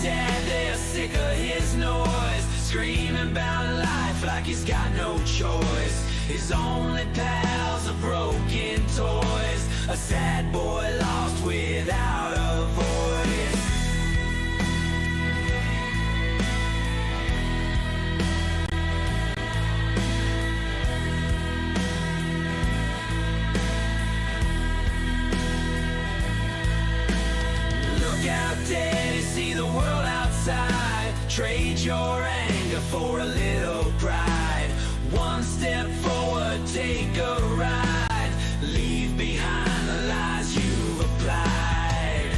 dad, they're sick of his noise, screaming about life like he's got no choice. His only pals are broken toys, a sad boy lost without a voice. Look out, Daddy, see the world outside. Trade your anger for a little pride. One step forward, take a ride. Leave behind the lies you've applied.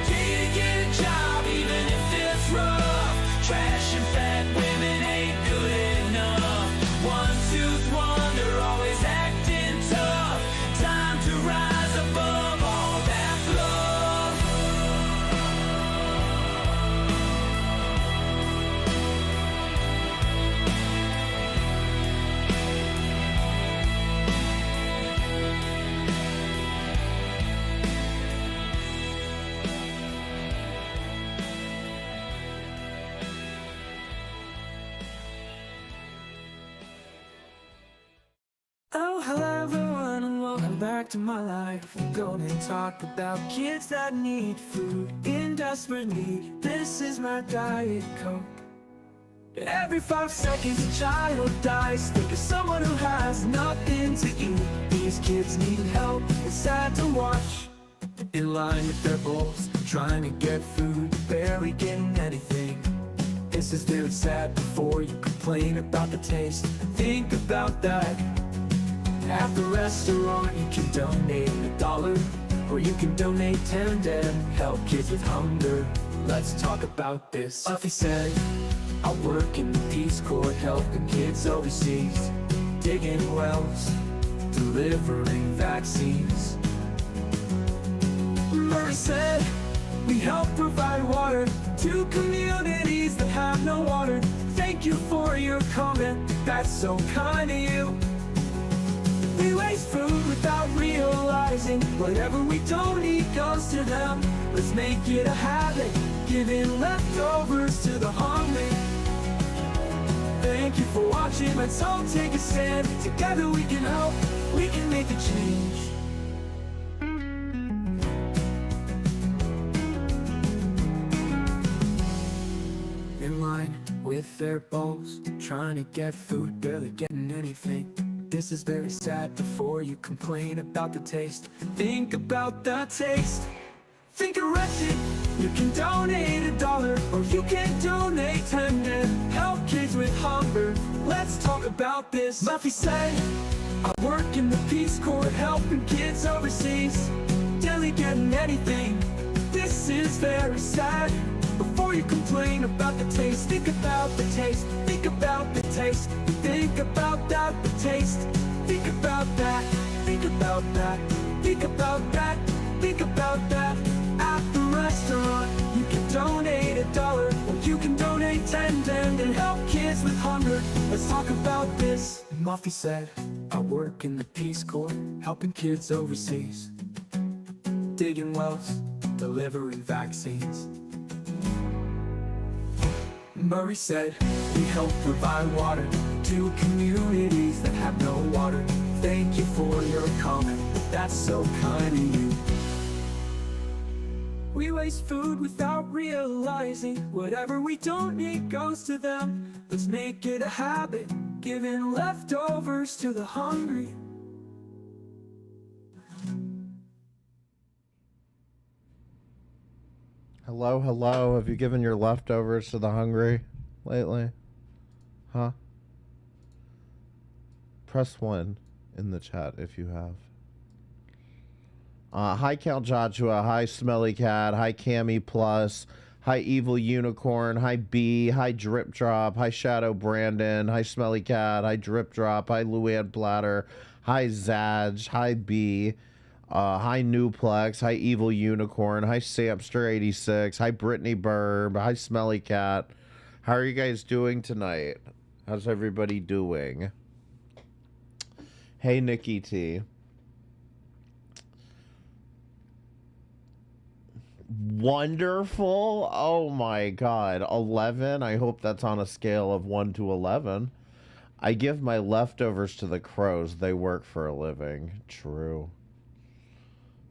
Take to get a job even if it's rough. Trash and fat women ain't good enough. One-toothed wonder, always acting tough. Time to rise above all that fluff. Oh, hello everyone and welcome back to my life. I'm gonna talk about kids that need food in desperate need. This is my Diet Coke. Every 5 seconds a child dies. Think of someone who has nothing to eat. These kids need help, it's sad to watch. In line with their bowls, trying to get food, barely getting anything. This is very sad. Before you complain about the taste, think about that. At the restaurant you can donate $1, or you can donate 10 and help kids with hunger. Let's talk about this. Fluffy said, I work in the Peace Corps helping kids overseas, digging wells, delivering vaccines. Murray said, we help provide water to communities that have no water. Thank you for your comment, that's so kind of you. We waste food without realizing whatever we don't eat goes to them. Let's make it a habit, giving leftovers to the hungry. Thank you for watching, let's all take a stand. Together we can help, we can make a change. In line with their bowls, trying to get food, barely getting anything. This is very sad. Before you complain about the taste, think about the taste. Think of wretched, you can donate $1, or you can donate 10 and help kids with hunger. Let's talk about this. Muffy said, I work in the Peace Corps helping kids overseas, barely getting anything. This is very sad. Before you complain about the taste, think about the taste. Think about the taste. Think about that, the taste. Think about that. Think about that. Think about that. Think about that. At the restaurant, you can donate $1, or you can donate 10 and help kids with hunger. Let's talk about this. Muffy said, I work in the Peace Corps helping kids overseas, digging wells, delivering vaccines. Murray said, we help provide water to communities that have no water. Thank you for your comment, that's so kind of you. We waste food without realizing whatever we don't need goes to them. Let's make it a habit, giving leftovers to the hungry. Hello, hello. Have you given your leftovers to the hungry lately? Huh? Press 1 in the chat if you have. Hi, Count Joshua. Hi, Smelly Cat. Hi, Cammy Plus. Hi, Evil Unicorn. Hi, B. Hi, Drip Drop. Hi, Shadow Brandon. Hi, Smelly Cat. Hi, Drip Drop. Hi, Luann Platter. Hi, Zaj. Hi, B. Hi, Newplex. Hi, Evil Unicorn. Hi, Samster86. Hi, Brittany Burb. Hi, Smelly Cat. How are you guys doing tonight? How's everybody doing? Hey, Nikki T. wonderful. Oh my God. 11. I hope that's on a scale of 1 to 11. I give my leftovers to the crows. They work for a living. True.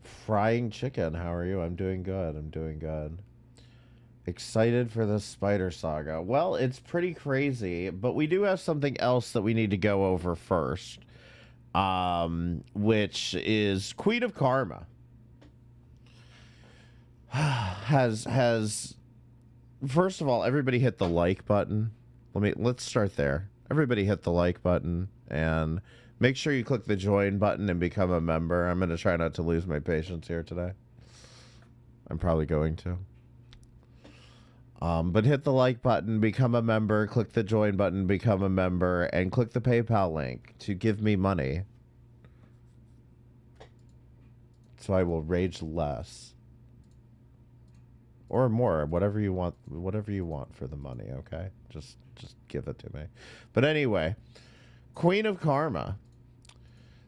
Frying chicken. How are you? I'm doing good. I'm doing good. Excited for the spider saga. Well, it's pretty crazy, but we do have something else that we need to go over first, which is Queen of Karma. has first of all, everybody hit the like button. Let's start there. Everybody hit the like button and make sure you click the join button and become a member. I'm going to try not to lose my patience here today. I'm probably going to. But hit the like button, become a member, click the join button, become a member, and click the PayPal link to give me money. So I will rage less. Or more, whatever you want for the money, okay? Just give it to me. But anyway, Queen of Karma.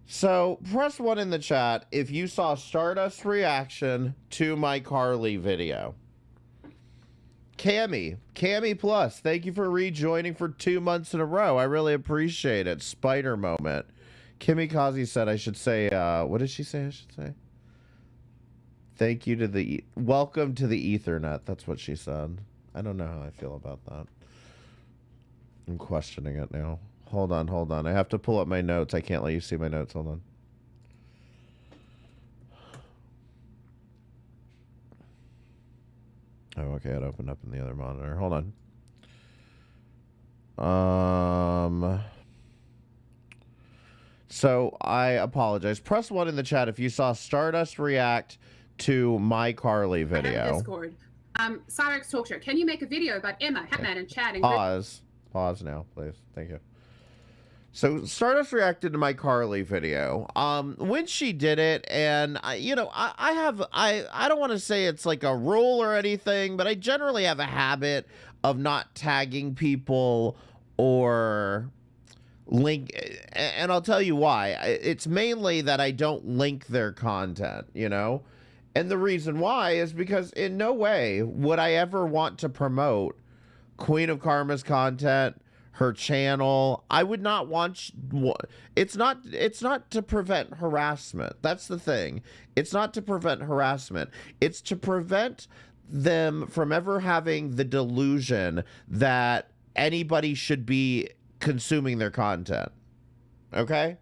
So press 1 in the chat if you saw Stardust reaction to my Carly video. Cammy Plus, thank you for rejoining for 2 months in a row. I really appreciate it. Spider moment. Kimmy Kazi said I should say, what did she say I should say? Thank you to the, welcome to the Ethernet. That's what she said. I don't know how I feel about that. I'm questioning it now. Hold on. I have to pull up my notes. I can't let you see my notes. Hold on. Oh, okay. It opened up in the other monitor. Hold on. So I apologize. Press 1 in the chat if you saw Stardust react to my Carly video. I have Discord. Cyrex Talk Show. Can you make a video about Emma, Hatman, and Chad? And Pause now, please. Thank you. So Stardust reacted to my Carly video. When she did it, and I don't want to say it's like a rule or anything, but I generally have a habit of not tagging people or link, and I'll tell you why. It's mainly that I don't link their content, and the reason why is because in no way would I ever want to promote Queen of Karma's content, her channel. I would not want, it's not to prevent harassment. That's the thing. It's not to prevent harassment. It's to prevent them from ever having the delusion that anybody should be consuming their content. Okay?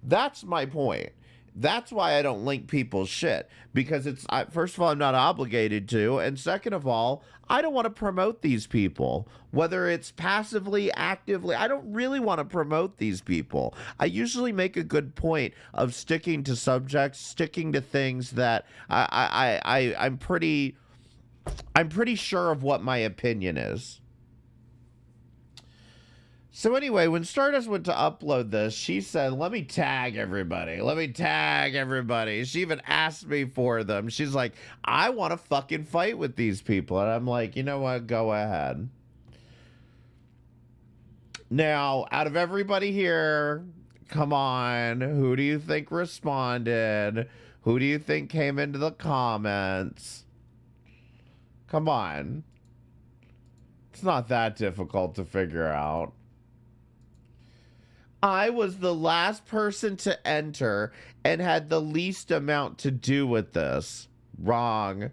That's my point. That's why I don't link people's shit, because first of all, I'm not obligated to, and second of all, I don't want to promote these people, whether it's passively, actively. I don't really want to promote these people. I usually make a good point of sticking to subjects, sticking to things that I'm pretty sure of what my opinion is. So anyway, when Stardust went to upload this, she said, let me tag everybody. Let me tag everybody. She even asked me for them. She's like, I want to fucking fight with these people. And I'm like, you know what? Go ahead. Now, out of everybody here, come on. Who do you think responded? Who do you think came into the comments? Come on. It's not that difficult to figure out. I was the last person to enter and had the least amount to do with this. Wrong.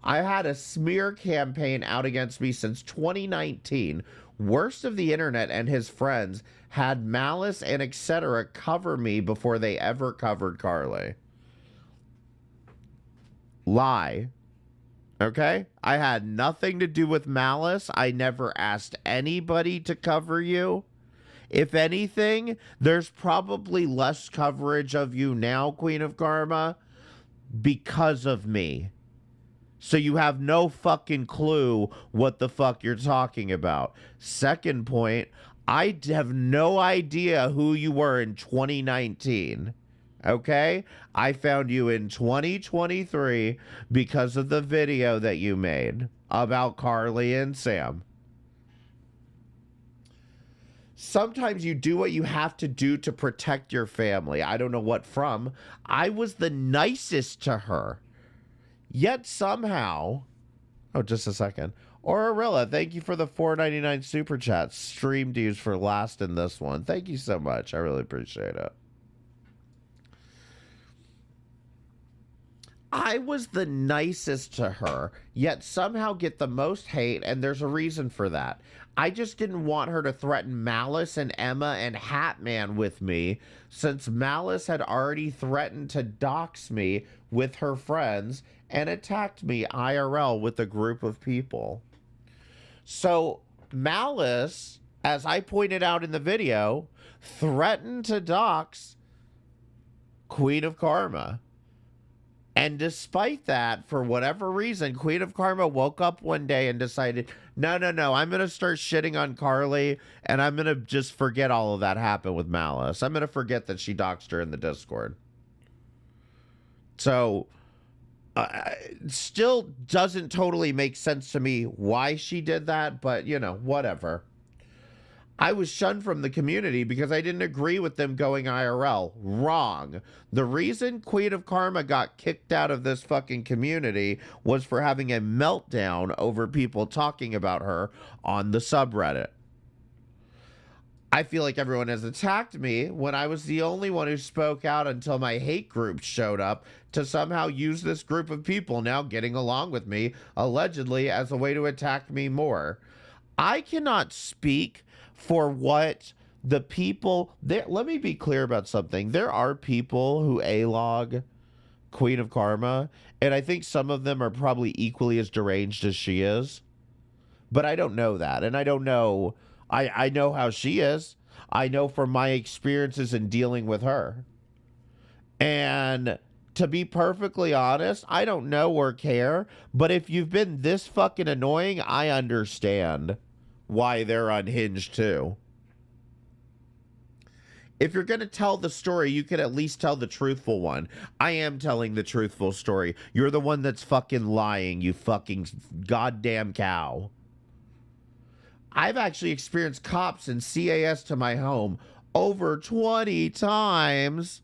I had a smear campaign out against me since 2019. Worst of the internet and his friends had Malice and etc. cover me before they ever covered Carly. Lie. Okay? I had nothing to do with Malice. I never asked anybody to cover you. If anything, there's probably less coverage of you now, Queen of Karma, because of me. So you have no fucking clue what the fuck you're talking about. Second point, I have no idea who you were in 2019. Okay? I found you in 2023 because of the video that you made about Carly and Sam. Sometimes you do what you have to do to protect your family. I don't know what from. I was the nicest to her. Yet somehow, oh, just a second. Aurilla, thank you for the $4.99 super chat. Stream dues for last in this one. Thank you so much. I really appreciate it. I was the nicest to her, yet somehow get the most hate, and there's a reason for that. I just didn't want her to threaten Malice and Emma and Hatman with me, since Malice had already threatened to dox me with her friends and attacked me IRL with a group of people. So Malice, as I pointed out in the video, threatened to dox Queen of Karma. And despite that, for whatever reason, Queen of Karma woke up one day and decided, no, I'm going to start shitting on Carly, and I'm going to just forget all of that happened with Malice. I'm going to forget that she doxed her in the Discord. So, still doesn't totally make sense to me why she did that, but, you know, whatever. I was shunned from the community because I didn't agree with them going IRL. Wrong. The reason Queen of Karma got kicked out of this fucking community was for having a meltdown over people talking about her on the subreddit. I feel like everyone has attacked me when I was the only one who spoke out until my hate group showed up to somehow use this group of people now getting along with me, allegedly, as a way to attack me more. I cannot speak for what the people there. Let me be clear about something. There are people who A-log Queen of Karma, and I think some of them are probably equally as deranged as she is. But I don't know that, and I don't know. I know how she is. I know from my experiences in dealing with her. And to be perfectly honest, I don't know or care, but if you've been this fucking annoying, I understand why they're unhinged too. If you're going to tell the story, you can at least tell the truthful one. I am telling the truthful story. You're the one that's fucking lying, you fucking goddamn cow. I've actually experienced cops and CAS to my home over 20 times.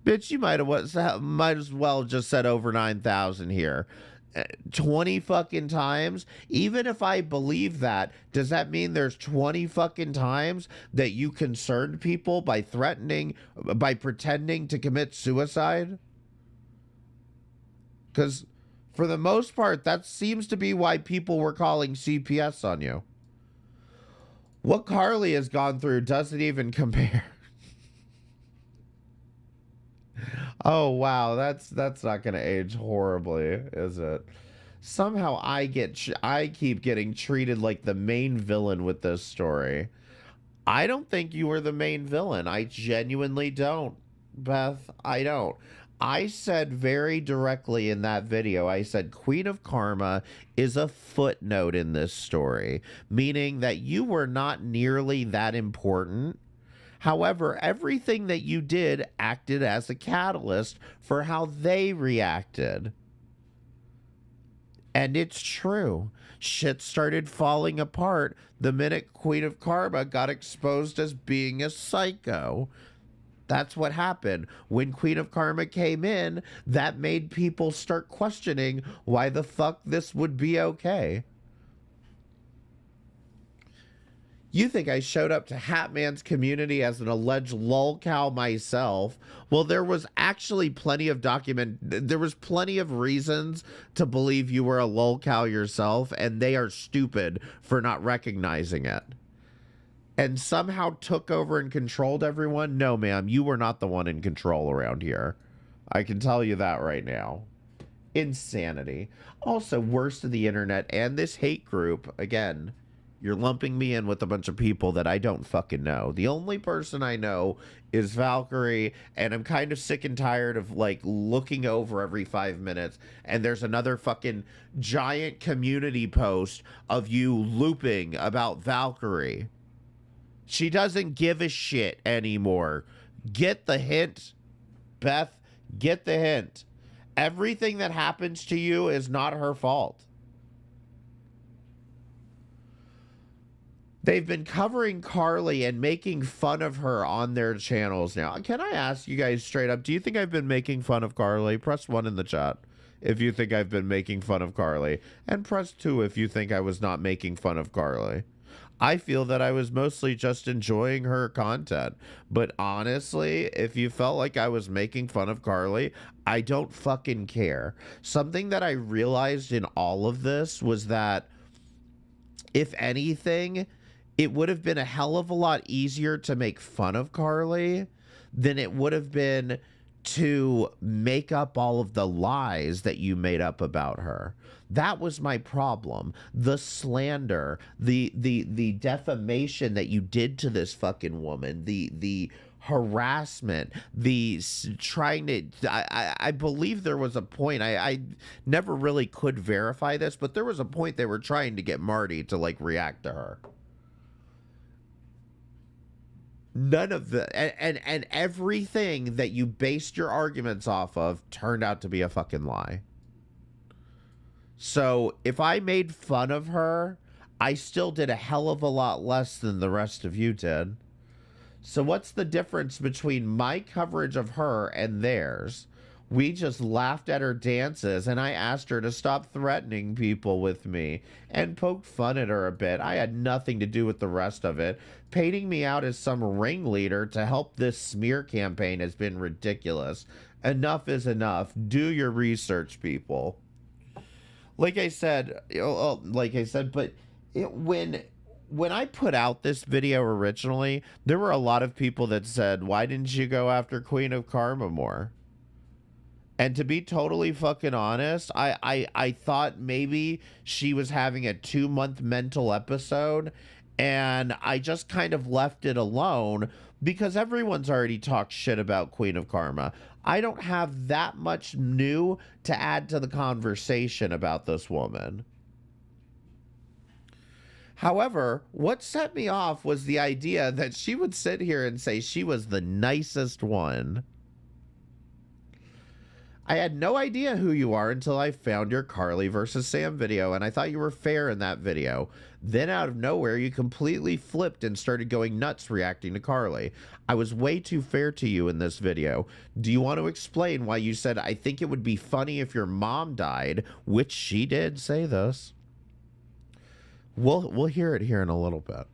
Bitch, you might as well just said over 9,000 here. 20 fucking times. Even if I believe that, does that mean there's 20 fucking times that you concerned people by threatening, by pretending to commit suicide? Because for the most part, that seems to be why people were calling CPS on you. What Carly has gone through doesn't even compare. Oh, wow. That's not going to age horribly, is it? Somehow I keep getting treated like the main villain with this story. I don't think you were the main villain. I genuinely don't, Beth. I don't. I said very directly in that video, I said Queen of Karma is a footnote in this story, meaning that you were not nearly that important. However, everything that you did acted as a catalyst for how they reacted. And it's true. Shit started falling apart the minute Queen of Karma got exposed as being a psycho. That's what happened. When Queen of Karma came in, that made people start questioning why the fuck this would be okay. You think I showed up to Hatman's community as an alleged lolcow myself? Well, there was actually plenty of there was plenty of reasons to believe you were a lolcow yourself, and they are stupid for not recognizing it. And somehow took over and controlled everyone? No, ma'am, you were not the one in control around here. I can tell you that right now. Insanity. Also, worst of the internet and this hate group, again, you're lumping me in with a bunch of people that I don't fucking know. The only person I know is Valkyrie, and I'm kind of sick and tired of, like, looking over every 5 minutes, and there's another fucking giant community post of you looping about Valkyrie. She doesn't give a shit anymore. Get the hint, Beth. Get the hint. Everything that happens to you is not her fault. They've been covering Carly and making fun of her on their channels now. Can I ask you guys straight up, do you think I've been making fun of Carly? Press 1 in the chat if you think I've been making fun of Carly. And press 2 if you think I was not making fun of Carly. I feel that I was mostly just enjoying her content. But honestly, if you felt like I was making fun of Carly, I don't fucking care. Something that I realized in all of this was that, if anything, it would have been a hell of a lot easier to make fun of Carly than it would have been to make up all of the lies that you made up about her. That was my problem. The slander, the defamation that you did to this fucking woman, the harassment, trying to, I believe there was a point, I never really could verify this, but there was a point they were trying to get Marty to like react to her. None of the, and everything that you based your arguments off of turned out to be a fucking lie. So if I made fun of her, I still did a hell of a lot less than the rest of you did. So what's the difference between my coverage of her and theirs? We just laughed at her dances, and I asked her to stop threatening people with me and poked fun at her a bit. I had nothing to do with the rest of it. Painting me out as some ringleader to help this smear campaign has been ridiculous. Enough is enough. Do your research, people. Like I said, but when I put out this video originally, there were a lot of people that said, why didn't you go after Queen of Karma more? And to be totally fucking honest, I thought maybe she was having a 2-month mental episode, and I just kind of left it alone because everyone's already talked shit about Queen of Karma. I don't have that much new to add to the conversation about this woman. However, what set me off was the idea that she would sit here and say she was the nicest one. I had no idea who you are until I found your Carly versus Sam video, and I thought you were fair in that video. Then out of nowhere, you completely flipped and started going nuts reacting to Carly. I was way too fair to you in this video. Do you want to explain why you said, I think it would be funny if your mom died, which she did say this? We'll hear it here in a little bit.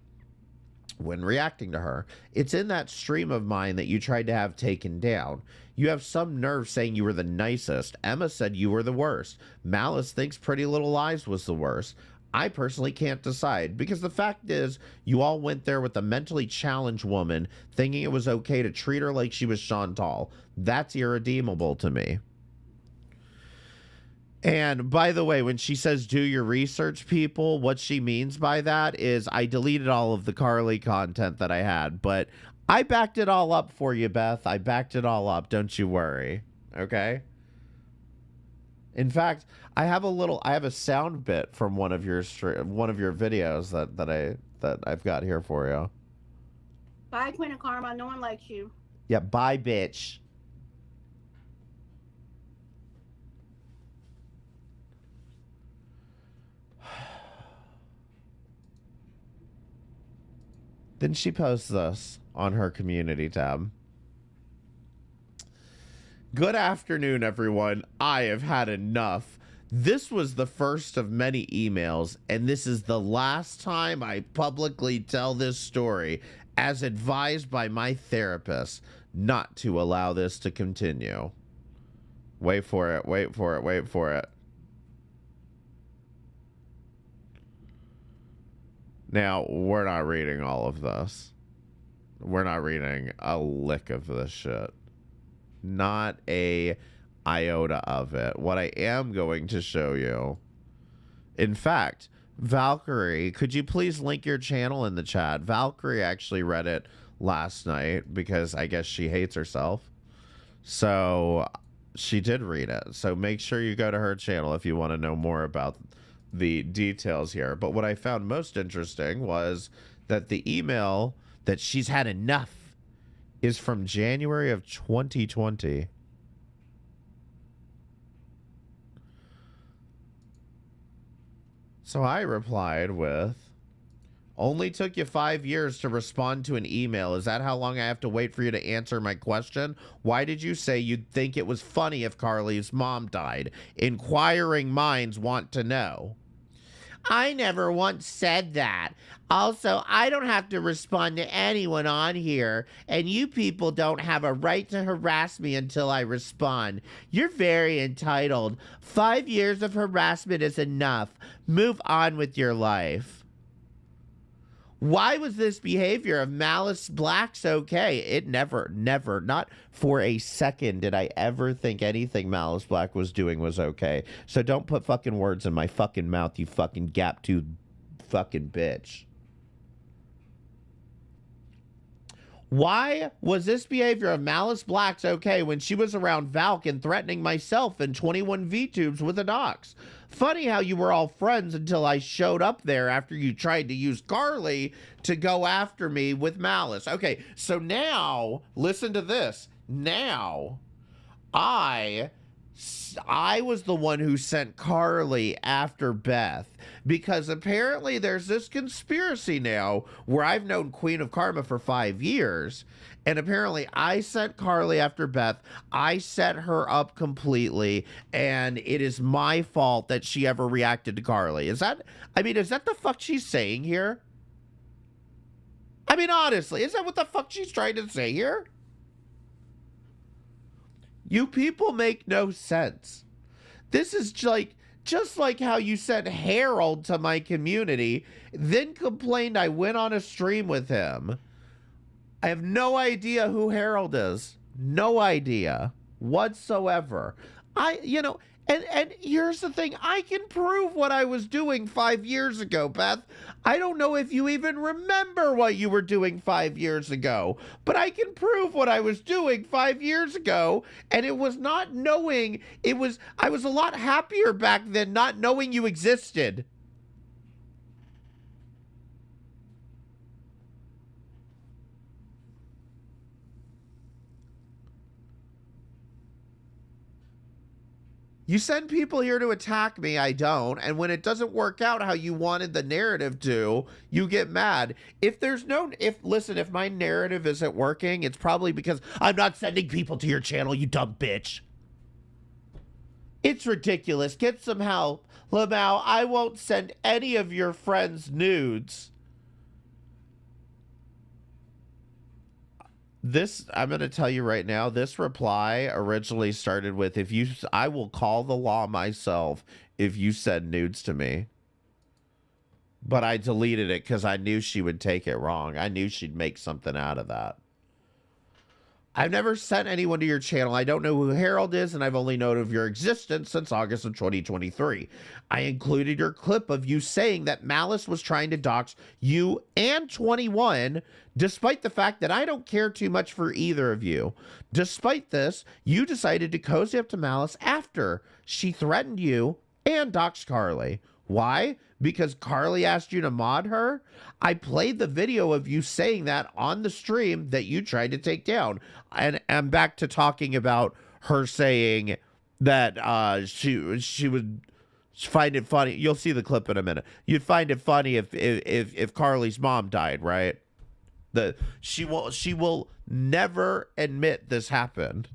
When reacting to her, it's in that stream of mine that you tried to have taken down. You have some nerve saying you were the nicest. Emma said you were the worst. Malice thinks Pretty Little Lies was the worst. I personally can't decide, because the fact is, you all went there with a mentally challenged woman, thinking it was okay to treat her like she was Chantal. That's irredeemable to me. And by the way, when she says do your research, people, what she means by that is I deleted all of the Carly content that I had, but I backed it all up for you, Beth. I backed it all up. Don't you worry. Okay? In fact, I have a sound bit from one of your videos that I've got here for you. Bye, Queen of Karma. No one likes you. Yeah, bye, bitch. Then she posts this on her community tab. Good afternoon, everyone. I have had enough. This was the first of many emails, and this is the last time I publicly tell this story, as advised by my therapist, not to allow this to continue. Wait for it, wait for it, wait for it. Now, we're not reading all of this. We're not reading a lick of this shit. Not a iota of it. What I am going to show you... In fact, Valkyrie, could you please link your channel in the chat? Valkyrie actually read it last night because I guess she hates herself. So, she did read it. So, make sure you go to her channel if you want to know more about the details here. But what I found most interesting was that the email that she's had enough is from January of 2020. So I replied with, Only took you 5 years to respond to an email. Is that how long I have to wait for you to answer my question? Why did you say you'd think it was funny if Carly's mom died? Inquiring minds want to know. I never once said that. Also, I don't have to respond to anyone on here, and you people don't have a right to harass me until I respond. You're very entitled. 5 years of harassment is enough. Move on with your life. Why was this behavior of Malice Black's okay? It never, not for a second did I ever think anything Malice Black was doing was okay. So don't put fucking words in my fucking mouth, you fucking gap-toothed fucking bitch. Why was this behavior of Malice Black's okay when she was around Valk and threatening myself and 21 VTubes with a dox? Funny how you were all friends until I showed up there after you tried to use Carly to go after me with Malice. Okay, so now, listen to this. Now, I was the one who sent Carly after Beth because apparently there's this conspiracy now where I've known Queen of Karma for 5 years, and apparently I sent Carly after Beth. I set her up completely, and it is my fault that she ever reacted to Carly. Is that the fuck she's saying here? I mean, honestly, is that what the fuck she's trying to say here? You people make no sense. This is just like how you sent Harold to my community, then complained I went on a stream with him. I have no idea who Harold is. No idea whatsoever. And here's the thing. I can prove what I was doing 5 years ago, Beth. I don't know if you even remember what you were doing 5 years ago, but I can prove what I was doing 5 years ago, and it was not knowing. I was a lot happier back then not knowing you existed. You send people here to attack me, I don't, and when it doesn't work out how you wanted the narrative to, you get mad. If my narrative isn't working, it's probably because I'm not sending people to your channel, you dumb bitch. It's ridiculous. Get some help. Lamau, I won't send any of your friends nudes. I'm going to tell you right now, this reply originally started with, I will call the law myself if you send nudes to me. But I deleted it because I knew she would take it wrong. I knew she'd make something out of that. I've never sent anyone to your channel. I don't know who Harold is, and I've only known of your existence since August of 2023. I included your clip of you saying that Malice was trying to dox you and 21, despite the fact that I don't care too much for either of you. Despite this, you decided to cozy up to Malice after she threatened you and doxed Carly. Why? Because Carly asked you to mod her? I played the video of you saying that on the stream that you tried to take down. And I'm back to talking about her saying that she would find it funny. You'll see the clip in a minute. You'd find it funny if Carly's mom died, right? She will never admit this happened.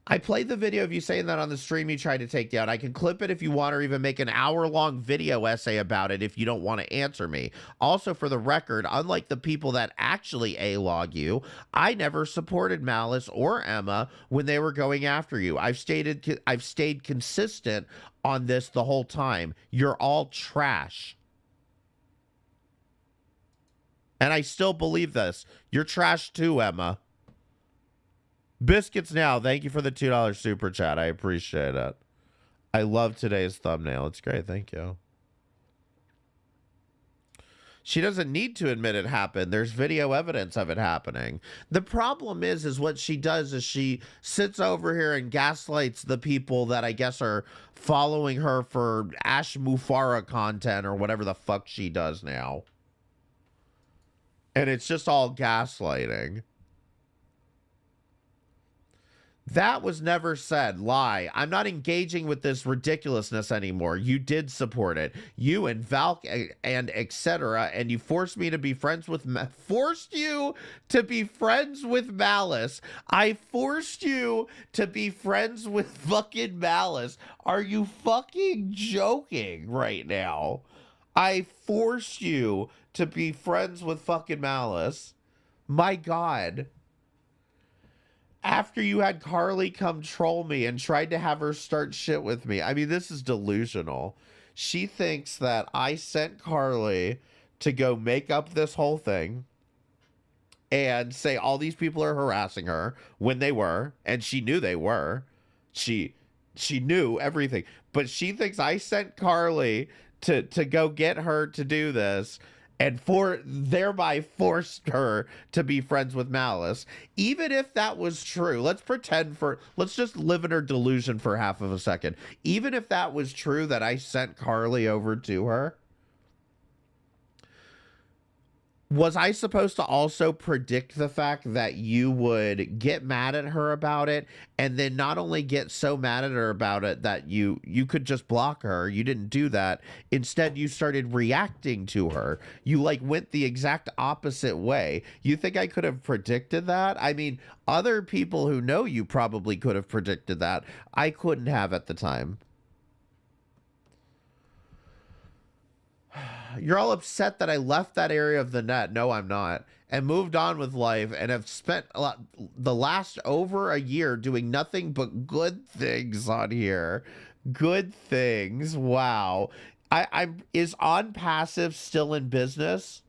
I played the video of you saying that on the stream you tried to take down. I can clip it if you want, or even make an hour-long video essay about it if you don't want to answer me. Also, for the record, unlike the people that actually A-log you, I never supported Malice or Emma when they were going after you. I've stayed consistent on this the whole time. You're all trash. And I still believe this. You're trash too, Emma. Biscuits Now, thank you for the $2 super chat. I appreciate it. I love today's thumbnail. It's great. Thank you. She doesn't need to admit it happened. There's video evidence of it happening. The problem is what she does is she sits over here and gaslights the people that I guess are following her for Ash Mufara content or whatever the fuck she does now. And it's just all gaslighting. That was never said. Lie. I'm not engaging with this ridiculousness anymore. You did support it. You and Valk and etc. And you forced me to be friends with forced you to be friends with Malice. I forced you to be friends with fucking Malice. Are you fucking joking right now? I forced you to be friends with fucking Malice. My God. After you had Carly come troll me and tried to have her start shit with me. I mean, this is delusional. She thinks that I sent Carly to go make up this whole thing and say all these people are harassing her when they were, and she knew they were. She knew everything. But she thinks I sent Carly to go get her to do this and thereby forced her to be friends with Malice. Even if that was true, let's just live in her delusion for half of a second. Even if that was true, that I sent Carly over to her, was I supposed to also predict the fact that you would get mad at her about it, and then not only get so mad at her about it that you could just block her? You didn't do that. Instead, you started reacting to her. You like went the exact opposite way. You think I could have predicted that? I mean, other people who know you probably could have predicted that. I couldn't have at the time. You're all upset that I left that area of the net. No, I'm not. And moved on with life and have spent the last over a year doing nothing but good things on here. Good things. Wow. Is On Passive still in business?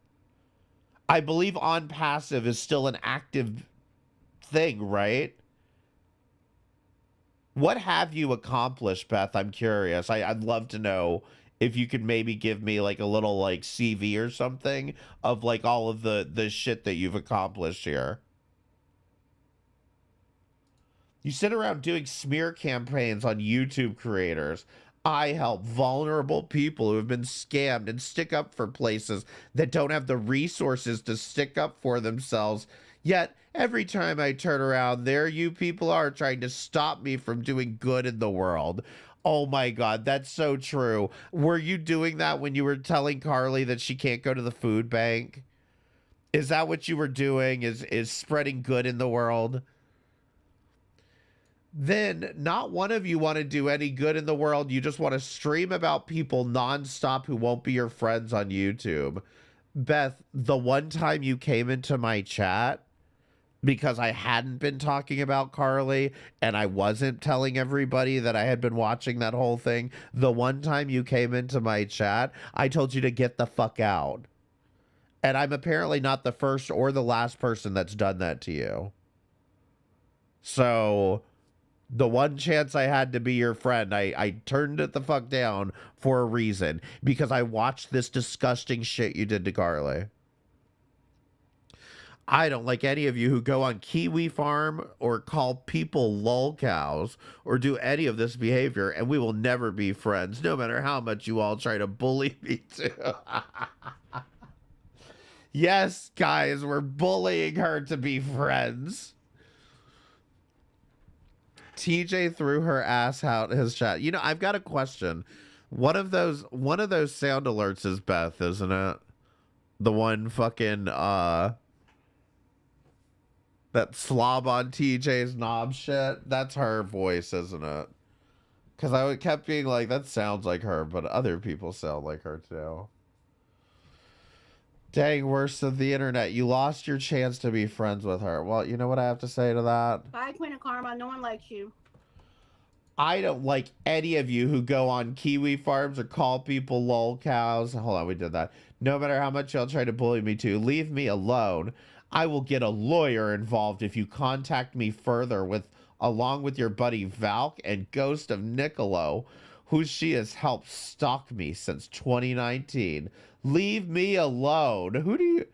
I believe On Passive is still an active thing, right? What have you accomplished, Beth? I'm curious. I'd love to know. If you could maybe give me like a little like CV or something of like all of the shit that you've accomplished here. You sit around doing smear campaigns on YouTube creators. I help vulnerable people who have been scammed and stick up for places that don't have the resources to stick up for themselves. Yet every time I turn around, there you people are trying to stop me from doing good in the world. Oh my God, that's so true. Were you doing that when you were telling Carly that she can't go to the food bank? Is that what you were doing? Is spreading good in the world? Then not one of you want to do any good in the world. You just want to stream about people nonstop who won't be your friends on YouTube. Beth, the one time you came into my chat, because I hadn't been talking about Carly and I wasn't telling everybody that I had been watching that whole thing. The one time you came into my chat, I told you to get the fuck out. And I'm apparently not the first or the last person that's done that to you. So the one chance I had to be your friend, I turned it the fuck down for a reason, because I watched this disgusting shit you did to Carly. I don't like any of you who go on Kiwi Farm or call people lolcows or do any of this behavior, and we will never be friends, no matter how much you all try to bully me too. Yes, guys, we're bullying her to be friends. TJ threw her ass out his chat. You know, I've got a question. One of those sound alerts is Beth, isn't it? The one fucking that slob on TJ's knob shit. That's her voice, isn't it? Because I kept being like, that sounds like her, but other people sound like her too. Dang, worst of the internet. You lost your chance to be friends with her. Well, you know what I have to say to that? Bye, Queen of Karma. No one likes you. I don't like any of you who go on Kiwi Farms or call people lolcows. Hold on, we did that. No matter how much y'all try to bully me to, leave me alone. I will get a lawyer involved if you contact me further along with your buddy Valk and Ghost of Nicolo, who she has helped stalk me since 2019. Leave me alone.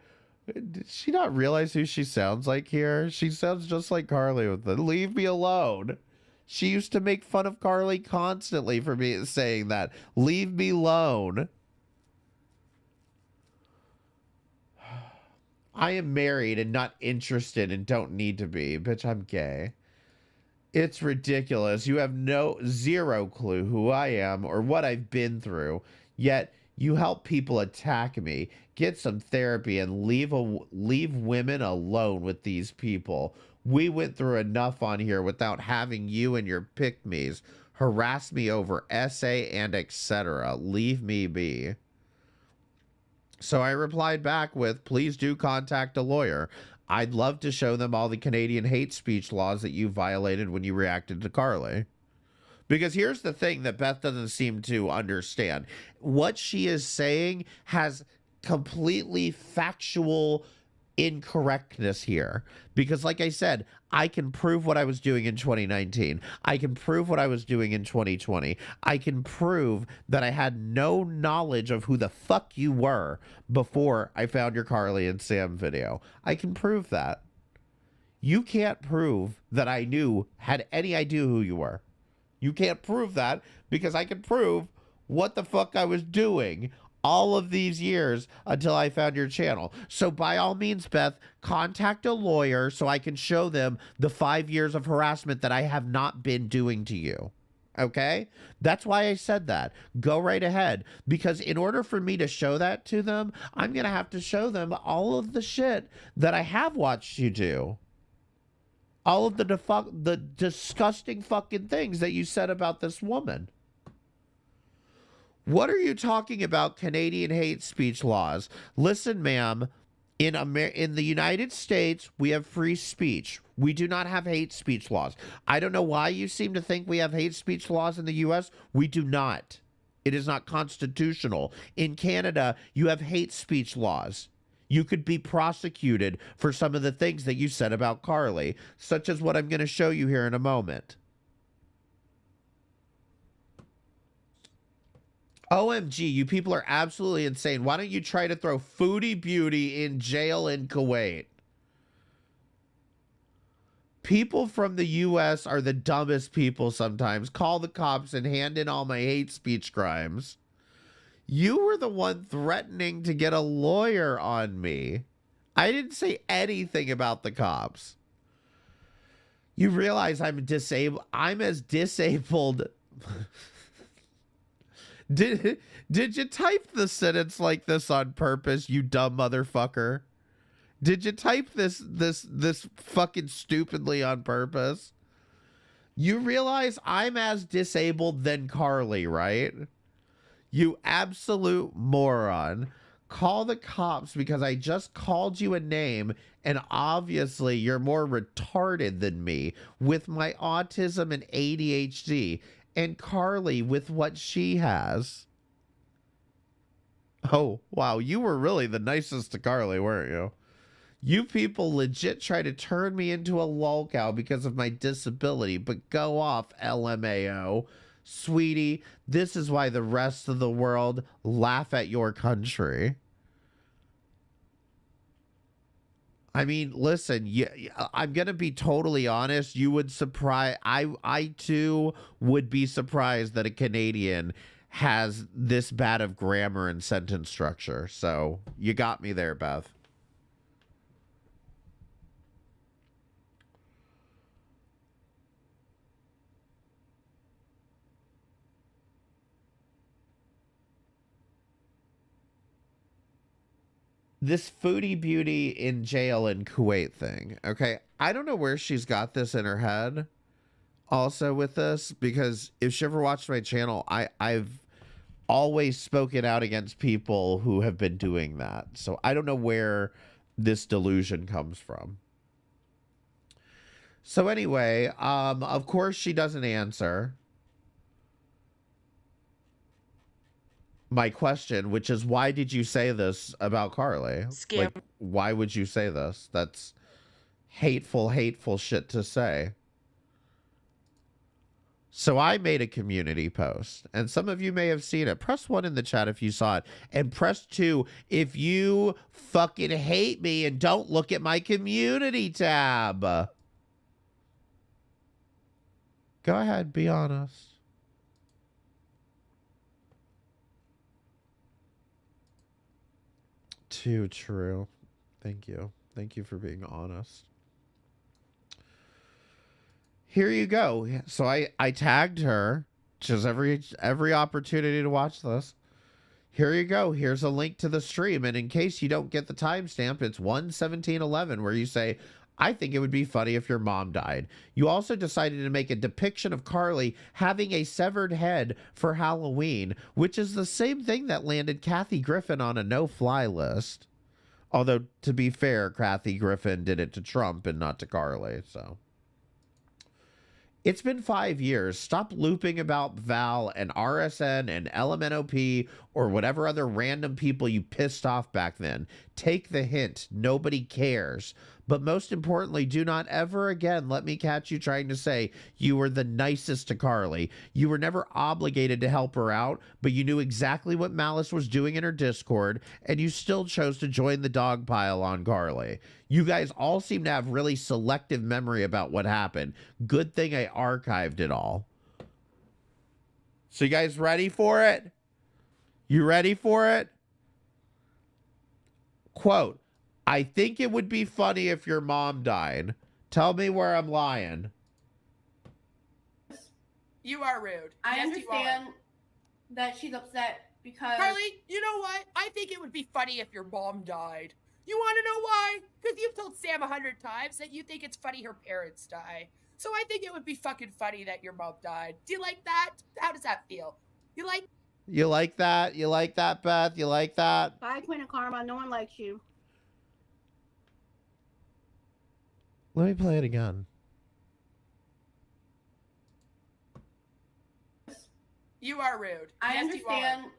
Did she not realize who she sounds like here? She sounds just like Carly with the leave me alone. She used to make fun of Carly constantly for me saying that. Leave me alone. I am married and not interested and don't need to be. Bitch, I'm gay. It's ridiculous. You have zero clue who I am or what I've been through, yet you help people attack me. Get some therapy and leave women alone with these people. We went through enough on here without having you and your pick-me's harass me over essay and etc. Leave me be. So I replied back with, please do contact a lawyer. I'd love to show them all the Canadian hate speech laws that you violated when you reacted to Carly. Because here's the thing that Beth doesn't seem to understand. What she is saying has completely factual incorrectness here. Because like I said, I can prove what I was doing in 2019. I can prove what I was doing in 2020. I can prove that I had no knowledge of who the fuck you were before I found your Carly and Sam video. I can prove that. You can't prove that I had any idea who you were. You can't prove that because I can prove what the fuck I was doing all of these years until I found your channel. So by all means, Beth, contact a lawyer so I can show them the 5 years of harassment that I have not been doing to you. Okay? That's why I said that. Go right ahead. Because in order for me to show that to them, I'm going to have to show them all of the shit that I have watched you do. All of the disgusting fucking things that you said about this woman. What are you talking about, Canadian hate speech laws? Listen, ma'am, in the United States, we have free speech. We do not have hate speech laws. I don't know why you seem to think we have hate speech laws in the U.S. We do not. It is not constitutional. In Canada, you have hate speech laws. You could be prosecuted for some of the things that you said about Carly, such as what I'm going to show you here in a moment. OMG, you people are absolutely insane. Why don't you try to throw Foodie Beauty in jail in Kuwait? People from the U.S. are the dumbest people sometimes. Call the cops and hand in all my hate speech crimes. You were the one threatening to get a lawyer on me. I didn't say anything about the cops. You realize I'm disabled. I'm as disabled... Did you type the sentence like this on purpose, you dumb motherfucker? Did you type this fucking stupidly on purpose? You realize I'm as disabled than Carly, right? You absolute moron. Call the cops because I just called you a name and obviously you're more retarded than me with my autism and ADHD. And Carly with what she has. Oh, wow. You were really the nicest to Carly, weren't you? You people legit try to turn me into a lolcow because of my disability, but go off, LMAO. Sweetie, this is why the rest of the world laugh at your country. I mean, listen, I'm going to be totally honest. You would surprise, I too would be surprised that a Canadian has this bad of grammar and sentence structure. So you got me there, Beth. This Foodie Beauty in jail in Kuwait thing, okay? I don't know where she's got this in her head also with this, because if she ever watched my channel, I've always spoken out against people who have been doing that. So I don't know where this delusion comes from. So anyway, of course she doesn't answer my question, which is, why did you say this about Carly? Like, why would you say this? That's hateful shit to say. So I made a community post, and some of you may have seen it. Press 1 in the chat if you saw it, and press 2 if you fucking hate me and don't look at my community tab. Go ahead, be honest. Too true. Thank you. Thank you for being honest. here you go. So I tagged her. Just every opportunity to watch this. Here you go. Here's a link to the stream. And in case you don't get the timestamp, it's 1:17:11 where you say, I think it would be funny if your mom died. You also decided to make a depiction of Carly having a severed head for Halloween, which is the same thing that landed Kathy Griffin on a no-fly list. Although, to be fair, Kathy Griffin did it to Trump and not to Carly, so. It's been 5 years. Stop looping about Val and RSN and LMNOP or whatever other random people you pissed off back then. Take the hint. Nobody cares. But most importantly, do not ever again let me catch you trying to say you were the nicest to Carly. You were never obligated to help her out, but you knew exactly what Malice was doing in her Discord, and you still chose to join the dog pile on Carly. You guys all seem to have really selective memory about what happened. Good thing I archived it all. So you guys ready for it? You ready for it? Quote, I think it would be funny if your mom died. Tell me where I'm lying. You are rude. I Yes, you understand are. that she's upset because Carly, you know what? I think it would be funny if your mom died. You want to know why? Because you've told Sam 100 times that you think it's funny her parents die. So I think it would be fucking funny that your mom died. Do you like that? How does that feel? You like that? You like that, Beth? You like that? Bye, Queen of Karma. No one likes you. Let me play it again. You are rude. I Yes, understand you are.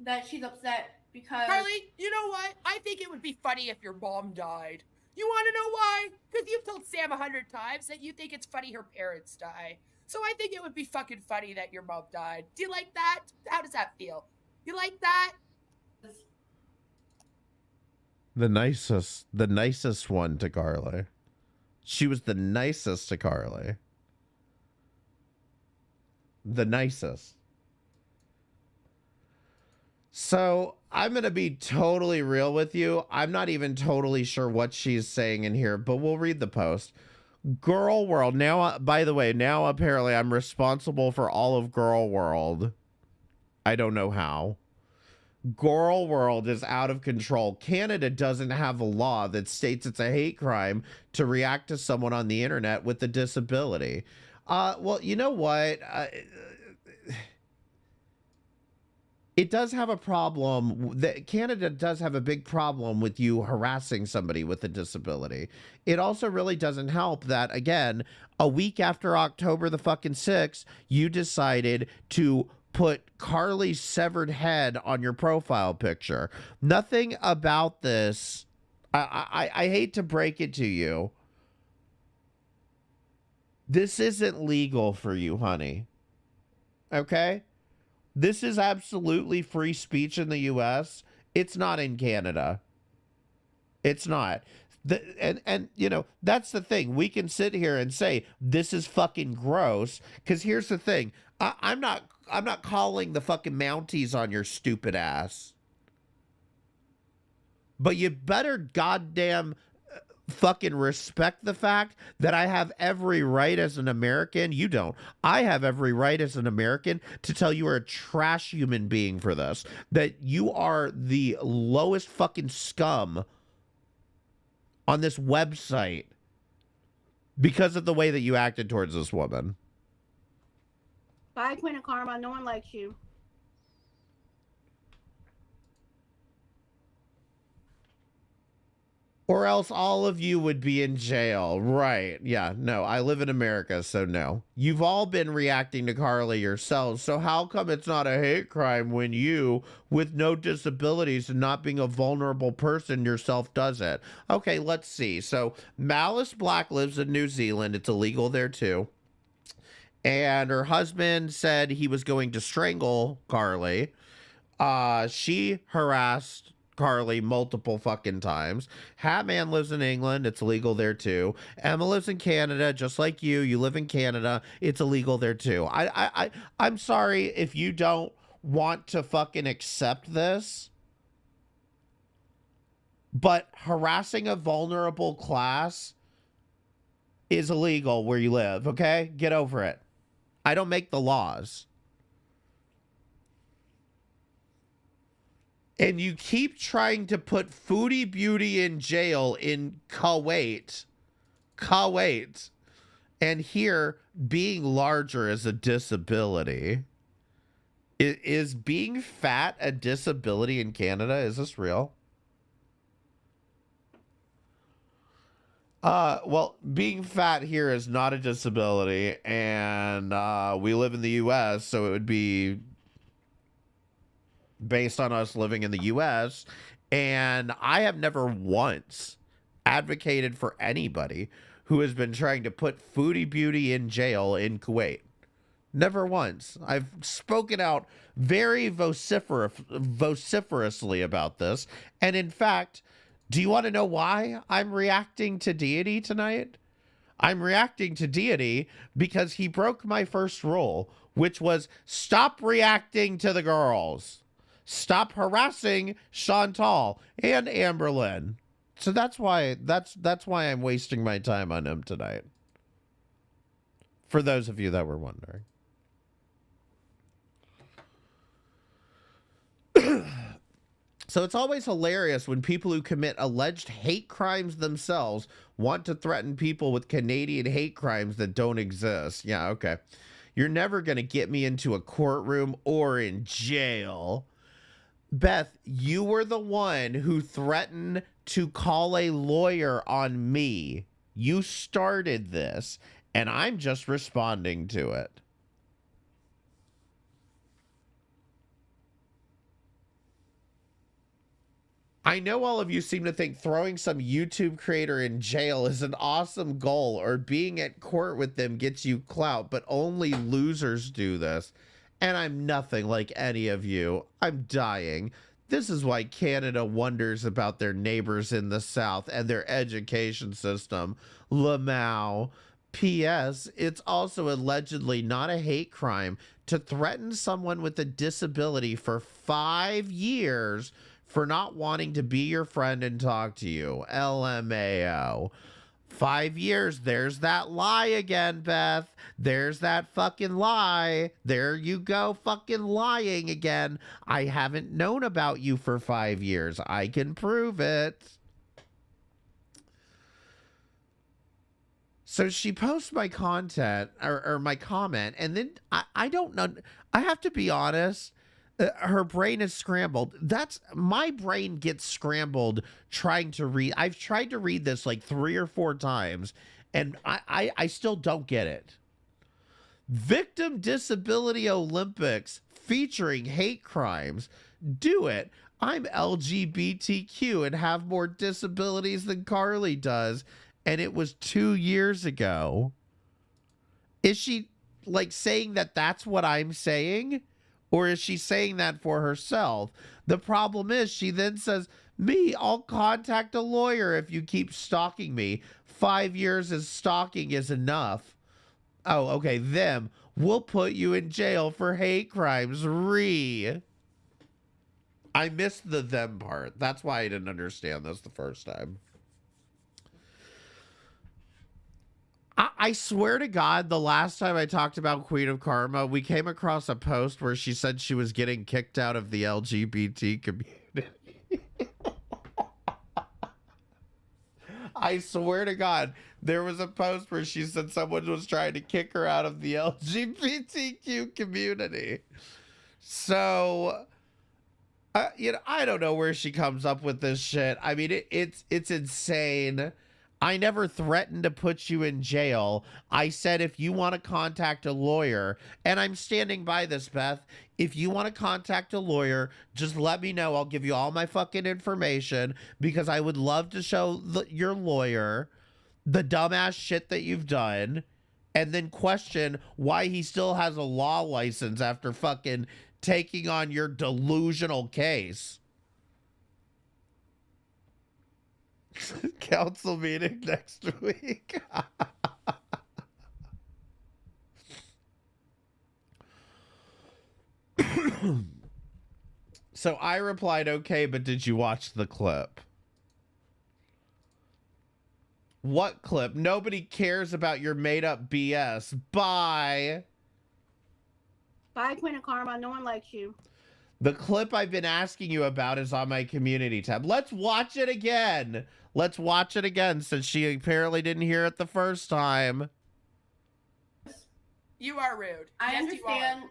that she's upset because Carly, you know what? I think it would be funny if your mom died. You want to know why? Because you've told Sam 100 times that you think it's funny her parents die. So I think it would be fucking funny that your mom died. Do you like that? How does that feel? You like that? The nicest one to Carly. She was the nicest to Carly. The nicest. So I'm going to be totally real with you. I'm not even totally sure what she's saying in here, but we'll read the post. Gorl World. Now, by the way, now apparently I'm responsible for all of Gorl World. I don't know how. Gorl World is out of control. Canada doesn't have a law that states it's a hate crime to react to someone on the internet with a disability. Well, you know what? It does have a problem. Canada does have a big problem with you harassing somebody with a disability. It also really doesn't help that, again, a week after October the fucking 6th, you decided to put Carly's severed head on your profile picture. Nothing about this, I hate to break it to you. This isn't legal for you, honey. Okay? This is absolutely free speech in the US. It's not in Canada. It's not. And you know, that's the thing. We can sit here and say this is fucking gross, because here's the thing. I'm not calling the fucking Mounties on your stupid ass. But you better goddamn fucking respect the fact that I have every right as an American. You don't. I have every right as an American to tell you are a trash human being for this. That you are the lowest fucking scum on this website because of the way that you acted towards this woman. Bye, Queen of Karma. No one likes you. Or else all of you would be in jail. Right. Yeah. No, I live in America, so no. You've all been reacting to Carly yourselves, so how come it's not a hate crime when you, with no disabilities and not being a vulnerable person yourself, does it? Okay, let's see. So Malice Black lives in New Zealand. It's illegal there too. And her husband said he was going to strangle Carly. She harassed Carly multiple fucking times. Hatman lives in England. It's illegal there too. Emma lives in Canada, just like you. You live in Canada. It's illegal there too. I'm sorry if you don't want to fucking accept this, but harassing a vulnerable class is illegal where you live, okay? Get over it. I don't make the laws. And you keep trying to put Foodie Beauty in jail in Kuwait. Kuwait. And here, being larger is a disability. Is being fat a disability in Canada? Is this real? Well, being fat here is not a disability, and we live in the U.S., so it would be based on us living in the U.S., and I have never once advocated for anybody who has been trying to put Foodie Beauty in jail in Kuwait. Never once. I've spoken out very vociferously about this, and in fact, do you want to know why I'm reacting to Deity tonight? I'm reacting to Deity because he broke my first rule, which was stop reacting to the girls. Stop harassing Chantal and Amberlynn. So that's why I'm wasting my time on him tonight. For those of you that were wondering. So it's always hilarious when people who commit alleged hate crimes themselves want to threaten people with Canadian hate crimes that don't exist. Yeah, okay. You're never going to get me into a courtroom or in jail. Beth, you were the one who threatened to call a lawyer on me. You started this, and I'm just responding to it. I know all of you seem to think throwing some YouTube creator in jail is an awesome goal, or being at court with them gets you clout, but only losers do this. And I'm nothing like any of you. I'm dying. This is why Canada wonders about their neighbors in the South and their education system. Lamau. P.S. It's also allegedly not a hate crime to threaten someone with a disability for 5 years for not wanting to be your friend and talk to you. LMAO. 5 years. There's that lie again, Beth. There's that fucking lie. There you go, fucking lying again. I haven't known about you for 5 years. I can prove it. So she posts my content or my comment, and then I don't know. I have to be honest. Her brain is scrambled. That's my brain gets scrambled trying to read. I've tried to read this like 3 or 4 times, and I still don't get it. Victim Disability Olympics featuring hate crimes. Do it. I'm LGBTQ and have more disabilities than Carly does, and it was 2 years ago. Is she like saying that that's what I'm saying? Or is she saying that for herself? The problem is she then says, me, I'll contact a lawyer if you keep stalking me. 5 years of stalking is enough. Oh, okay, them. We'll put you in jail for hate crimes. I missed the them part. That's why I didn't understand this the first time. I swear to God, the last time I talked about Queen of Karma, we came across a post where she said she was getting kicked out of the LGBT community. I swear to God, there was a post where she said someone was trying to kick her out of the LGBTQ community. So, I don't know where she comes up with this shit. I mean, it's insane. I never threatened to put you in jail. I said if you want to contact a lawyer, and I'm standing by this, Beth, if you want to contact a lawyer, just let me know. I'll give you all my fucking information because I would love to show your lawyer the dumbass shit that you've done and then question why he still has a law license after fucking taking on your delusional case. Council meeting next week. So I replied, okay, but did you watch the clip? What clip? Nobody cares about your made up BS. Bye. Bye, Queen of Karma. No one likes you. The clip I've been asking you about is on my community tab. Let's watch it again. Let's watch it again since she apparently didn't hear it the first time. You are rude. I Yes, you understand are.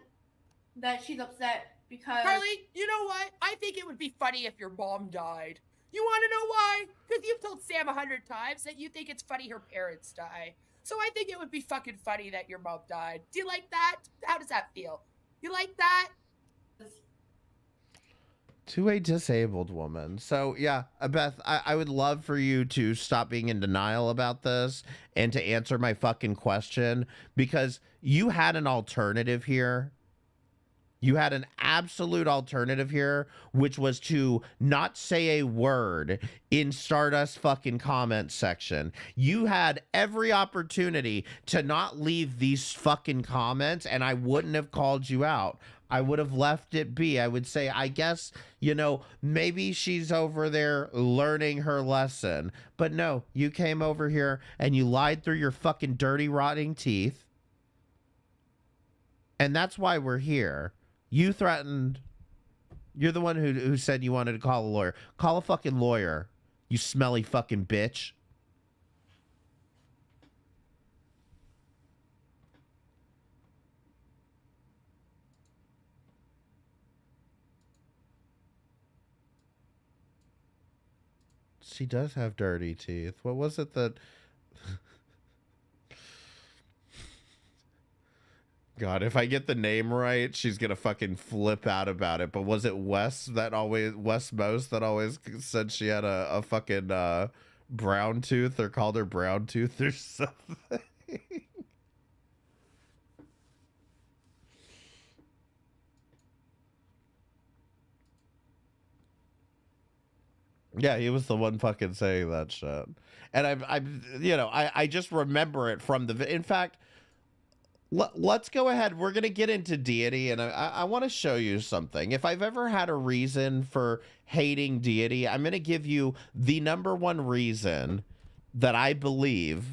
that she's upset because Carly, you know what? I think it would be funny if your mom died. You want to know why? Because you've told Sam 100 times that you think it's funny her parents die. So I think it would be fucking funny that your mom died. Do you like that? How does that feel? You like that? To a disabled woman. So yeah, Beth, I would love for you to stop being in denial about this and to answer my fucking question, because you had an alternative here. You had an absolute alternative here, which was to not say a word in Stardust fucking comment section. You had every opportunity to not leave these fucking comments, and I wouldn't have called you out. I would have left it be. I would say, I guess, you know, maybe she's over there learning her lesson. But no, you came over here and you lied through your fucking dirty, rotting teeth. And that's why we're here. You threatened. You're the one who said you wanted to call a lawyer. Call a fucking lawyer, you smelly fucking bitch. She does have dirty teeth. What was it that... God, if I get the name right, she's gonna fucking flip out about it. But was it Wes Most that always said she had a fucking brown tooth, or called her brown tooth or something? Yeah, he was the one fucking saying that shit. And I just remember it from the... In fact, let's go ahead. We're going to get into Deity, and I want to show you something. If I've ever had a reason for hating Deity, I'm going to give you the #1 reason that I believe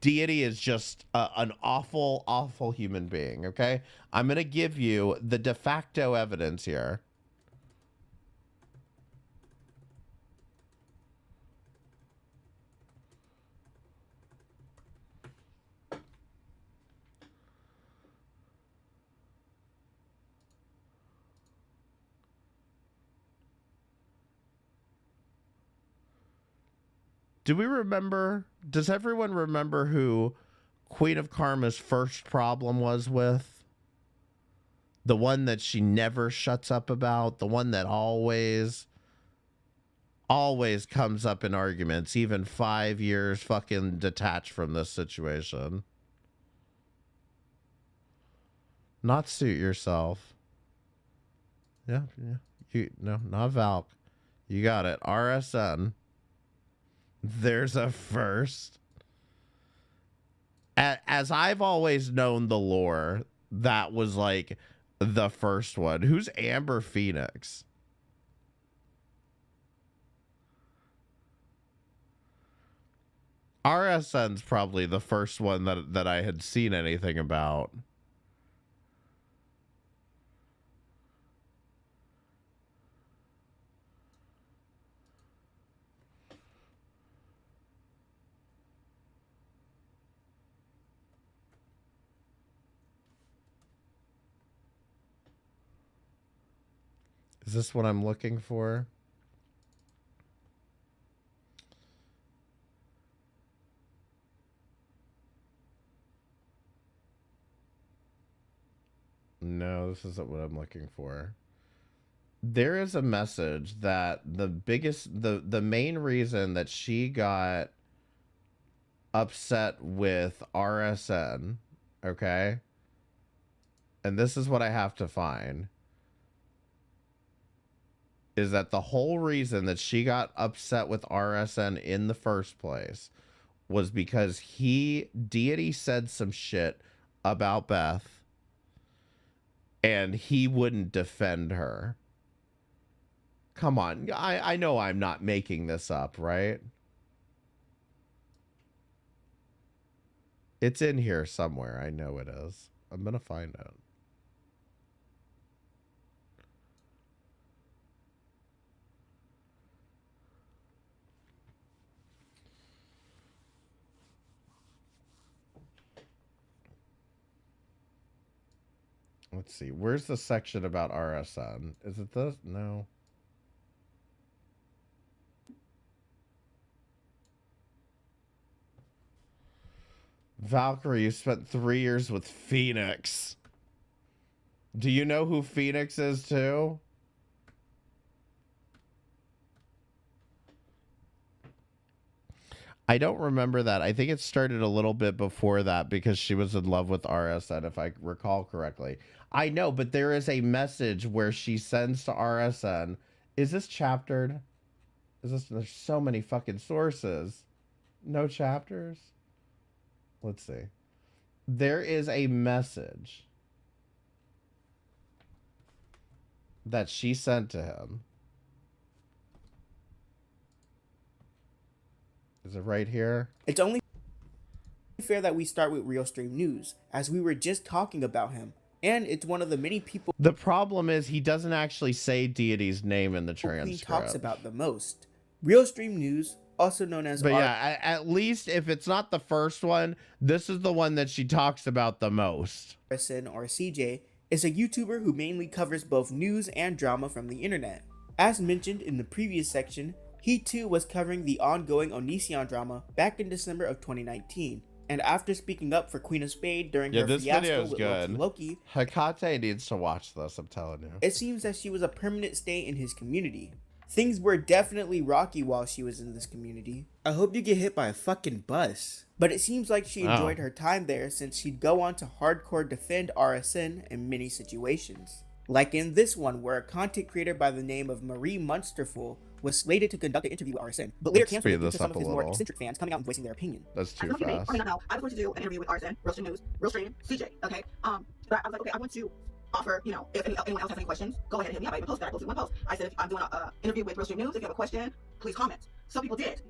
Deity is just an awful, awful human being, okay? I'm going to give you the de facto evidence here. Do we remember? Does everyone remember who Queen of Karma's first problem was with? The one that she never shuts up about, the one that always comes up in arguments, even 5 years fucking detached from this situation. Not suit yourself. Yeah. Not Valk. You got it. RSN. There's a first. As I've always known the lore, that was like the first one. Who's Amber Phoenix? RSN's probably the first one that I had seen anything about. Is this what I'm looking for? No, this isn't what I'm looking for. There is a message that the main reason that she got upset with RSN, okay? And this is what I have to find. Is that the whole reason that she got upset with RSN in the first place was because Deity said some shit about Beth and he wouldn't defend her. Come on, I know I'm not making this up, right? It's in here somewhere. I know it is. I'm gonna find it. Let's see. Where's the section about RSN? Is it this? No. Valkyrie, you spent 3 years with Phoenix. Do you know who Phoenix is too? I don't remember that. I think it started a little bit before that because she was in love with RSN, if I recall correctly. I know, but there is a message where she sends to RSN. Is this chaptered? Is this? There's so many fucking sources. No chapters? Let's see. There is a message that she sent to him. Is it right here? It's only fair that we start with Real Stream News, as we were just talking about him, and it's one of the many people The problem is he doesn't actually say Deity's name in the Queen transcript. talks about the most. Real Stream News, also known as But yeah, at least if it's not the first one, this is the one that she talks about the most. RSN or CJ, is a YouTuber who mainly covers both news and drama from the internet. As mentioned in the previous section, he too was covering the ongoing Onision drama back in December of 2019, and after speaking up for Queen of Spade during her this fiasco video is with good. Loki, Hecate needs to watch this, I'm telling you. it seems that she was a permanent stay in his community. Things were definitely rocky while she was in this community. I hope you get hit by a fucking bus. But it seems like she enjoyed her time there, since she'd go on to hardcore defend RSN in many situations. Like in this one, where a content creator by the name of Marie Munsterful was slated to conduct an interview with RSN, but later Let's canceled speed due this to some up of a his more little. eccentric fans coming out and voicing their opinion. That's too Some of you may fast. or may not know, I was going to do an interview with RSN, Real Stream News, Real Stream, CJ, okay? But I was like, okay, I want to offer, you know, if anyone else has any questions, go ahead and hit me up. I even posted that. I posted one post. I said, if I'm doing an interview with Real Stream News, if you have a question, please comment. Some people did.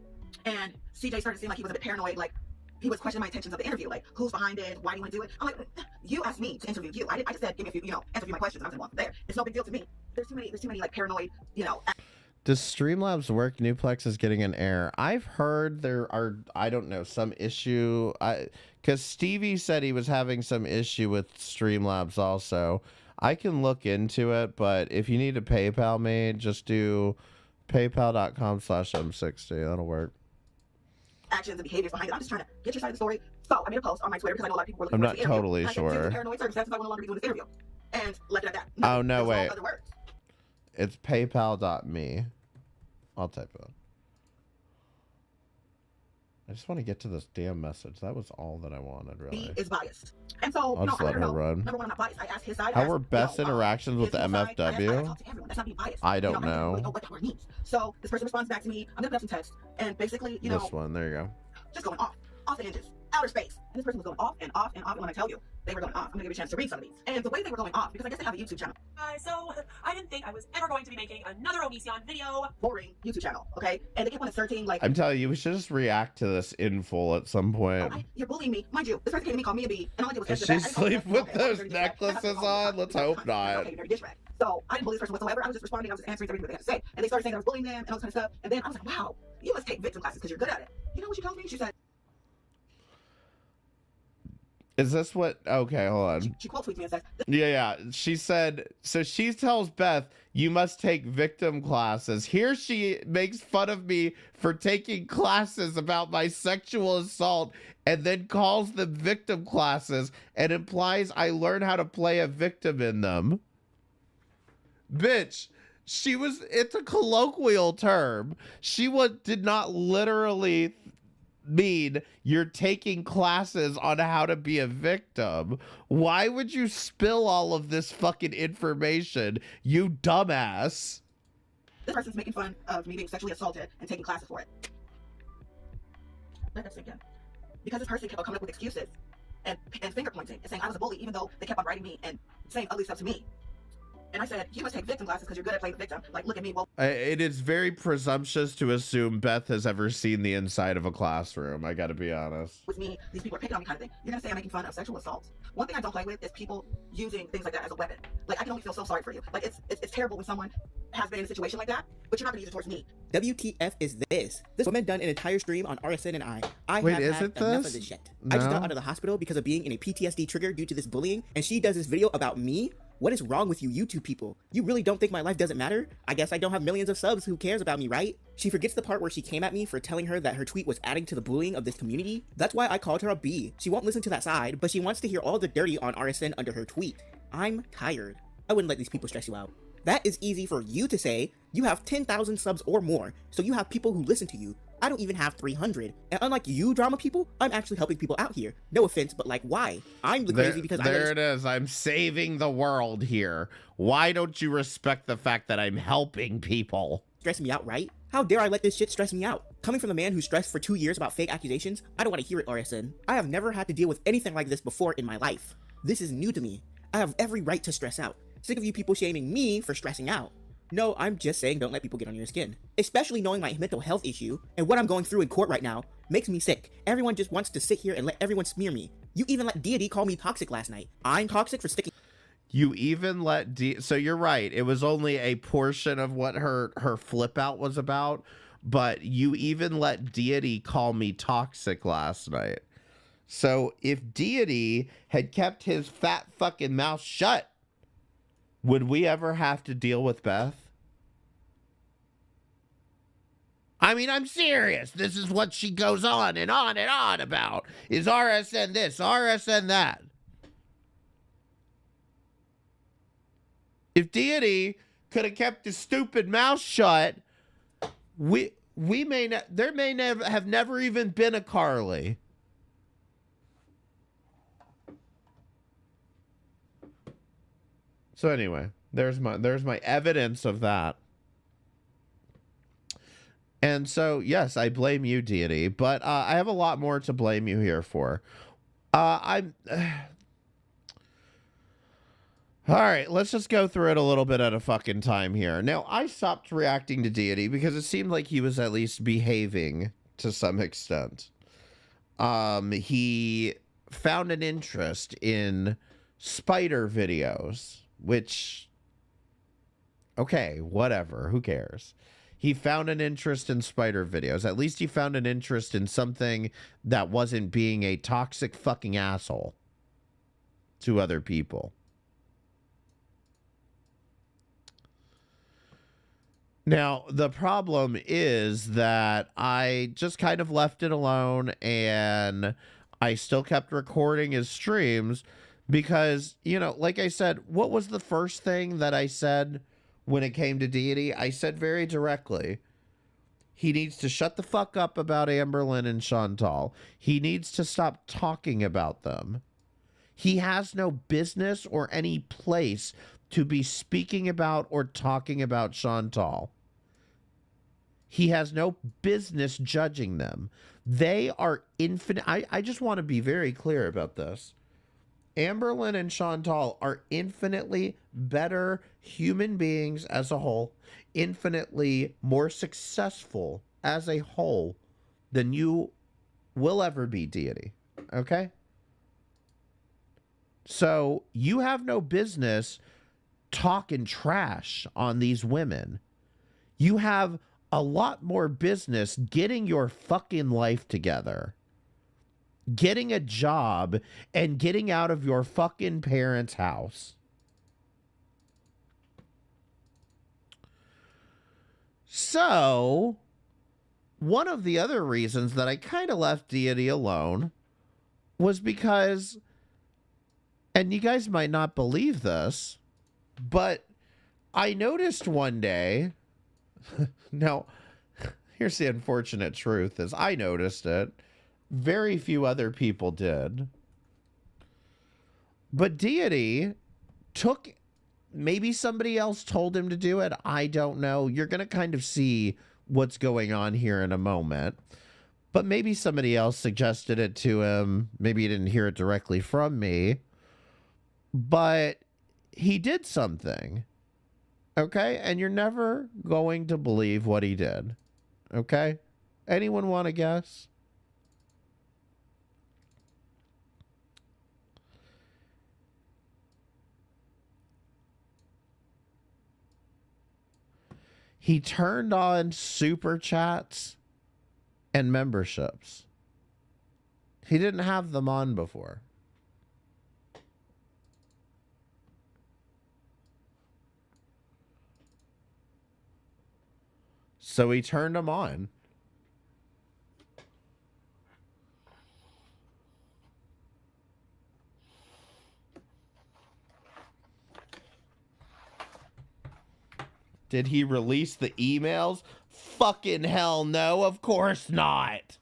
And CJ started to seem like he was a bit paranoid, like, he was questioning my intentions of the interview, like, who's behind it, why do you want to do it? I'm like, you asked me to interview you. I just said, give me a few, you know, answer a few of my questions. I was like, well, there. It's no big deal to me. There's too many like paranoid, you know. Does Streamlabs work? Newplex is getting an error. I've heard there are, I don't know, some issue. Because Stevie said he was having some issue with Streamlabs also. I can look into it, but if you need to PayPal me, just do paypal.com/M60. That'll work. Actions and behaviors behind it. I'm just trying to get your side of the story. So I made a post on my Twitter because I know a lot of people were looking I'm for not the interview. totally And I said, due to sure. paranoid circumstances, I will no longer be doing this interview. And left it at that. Oh, no, those are all wait. other words. It's paypal.me. I'll type it in. I just want to get to this damn message. That was all that I wanted, really. He is biased. And so, I'll you know, just I let let her her know. run. Number one, I'm not biased. I asked his side. How I asked, were best interactions with the his side. I MFW? talked to everyone. That's not being biased. I don't you know. I know. don't really know what that word means. So this person responds back to me. I'm gonna put up some text, and basically, you know, This one, there you go. just going off the hinges, outer space. And this person was going off and off and off. And when I tell you, they were going off. I'm gonna give you a chance to read some of these. And the way they were going off, because I guess they have a YouTube channel. So I didn't think I was ever going to be making another Onision video. Boring YouTube channel, okay? And they kept on inserting like, I'm telling you, we should just react to this in full at some point. oh, you're bullying me, mind you. This person came to me, called me a bee, and all I did was Does text she her back. I didn't call sleep her with okay, those very dish rag. necklaces I on? Let's hope not. Okay, very dish rag. So I didn't bully this person whatsoever. I was just responding. I was just answering everything they had to say. And they started saying I was bullying them and all this kind of stuff. And then I was like, wow, you must take victim classes because you're good at it. You know what she told me? She said, Is this what? Okay, hold on. she quote tweets me and says, Yeah. She said, so she tells Beth, you must take victim classes. Here she makes fun of me for taking classes about my sexual assault and then calls them victim classes and implies I learn how to play a victim in them. Bitch, it's a colloquial term. She did not literally mean you're taking classes on how to be a victim. Why would you spill all of this fucking information, you dumbass? this person's making fun of me being sexually assaulted and taking classes for it. Let that sink in. Because this person kept on coming up with excuses and finger pointing and saying I was a bully, even though they kept on writing me and saying ugly stuff to me. And I said, you must take victim classes because you're good at playing the victim. Like, look at me. Well, It is very presumptuous to assume Beth has ever seen the inside of a classroom. I gotta be honest. with me, these people are picking on me kind of thing. You're going to say I'm making fun of sexual assault. One thing I don't play with is people using things like that as a weapon. Like, I can only feel so sorry for you. Like, it's terrible when someone has been in a situation like that, but you're not going to use it towards me. WTF is this? This woman done an entire stream on RSN and I Wait, have is had it enough this? of this shit. I just No. got out of the hospital because of being in a PTSD trigger due to this bullying, and she does this video about me? What is wrong with you YouTube people? You really don't think my life doesn't matter? I guess I don't have millions of subs, who cares about me, right? She forgets the part where she came at me for telling her that her tweet was adding to the bullying of this community. That's why I called her a B. She won't listen to that side, but she wants to hear all the dirty on RSN under her tweet. I'm tired. I wouldn't let these people stress you out. That is easy for you to say. You have 10,000 subs or more, so you have people who listen to you. I don't even have 300. And unlike you drama people, I'm actually helping people out here. No offense, but like, why? I'm the crazy because there it is. I'm saving the world here. Why don't you respect the fact that I'm helping people? Stress me out, right? How dare I let this shit stress me out? Coming from the man who stressed for 2 years about fake accusations, I don't want to hear it, RSN. I have never had to deal with anything like this before in my life. This is new to me. I have every right to stress out. Sick of you people shaming me for stressing out. No, I'm just saying don't let people get on your skin. Especially knowing my mental health issue and what I'm going through in court right now makes me sick. Everyone just wants to sit here and let everyone smear me. You even let Deity call me toxic last night. I'm toxic for sticking. You even let so you're right. It was only a portion of what her flip out was about, but you even let Deity call me toxic last night. So if Deity had kept his fat fucking mouth shut, would we ever have to deal with Beth? I mean, I'm serious. This is what she goes on and on and on about. Is RSN this, RSN that. If Deity could have kept his stupid mouth shut, there may never even been a Carly. So anyway, there's my evidence of that. And so, yes, I blame you, Deity, but I have a lot more to blame you here for. All right, let's just go through it a little bit at a fucking time here. Now, I stopped reacting to Deity because it seemed like he was at least behaving to some extent. He found an interest in spider videos, which, okay, whatever, who cares? He found an interest in spider videos. At least he found an interest in something that wasn't being a toxic fucking asshole to other people. Now, the problem is that I just kind of left it alone, and I still kept recording his streams because, you know, like I said, what was the first thing that I said when it came to Deity? I said very directly, he needs to shut the fuck up about Amberlynn and Chantal. He needs to stop talking about them. He has no business or any place to be speaking about or talking about Chantal. He has no business judging them. They are infinite. I just want to be very clear about this. Amberlynn and Chantal are infinitely better human beings as a whole, infinitely more successful as a whole than you will ever be, Deity. Okay? So you have no business talking trash on these women. You have a lot more business getting your fucking life together, getting a job, and getting out of your fucking parents' house. So, one of the other reasons that I kind of left Deity alone was because, and you guys might not believe this, but I noticed one day, now, here's the unfortunate truth is I noticed it. Very few other people did. But Deity took, maybe somebody else told him to do it. I don't know. You're going to kind of see what's going on here in a moment. But maybe somebody else suggested it to him. Maybe he didn't hear it directly from me. But he did something. Okay? And you're never going to believe what he did. Okay? Anyone want to guess? He turned on super chats and memberships. He didn't have them on before. So he turned them on. Did he release the emails? Fucking hell no, of course not.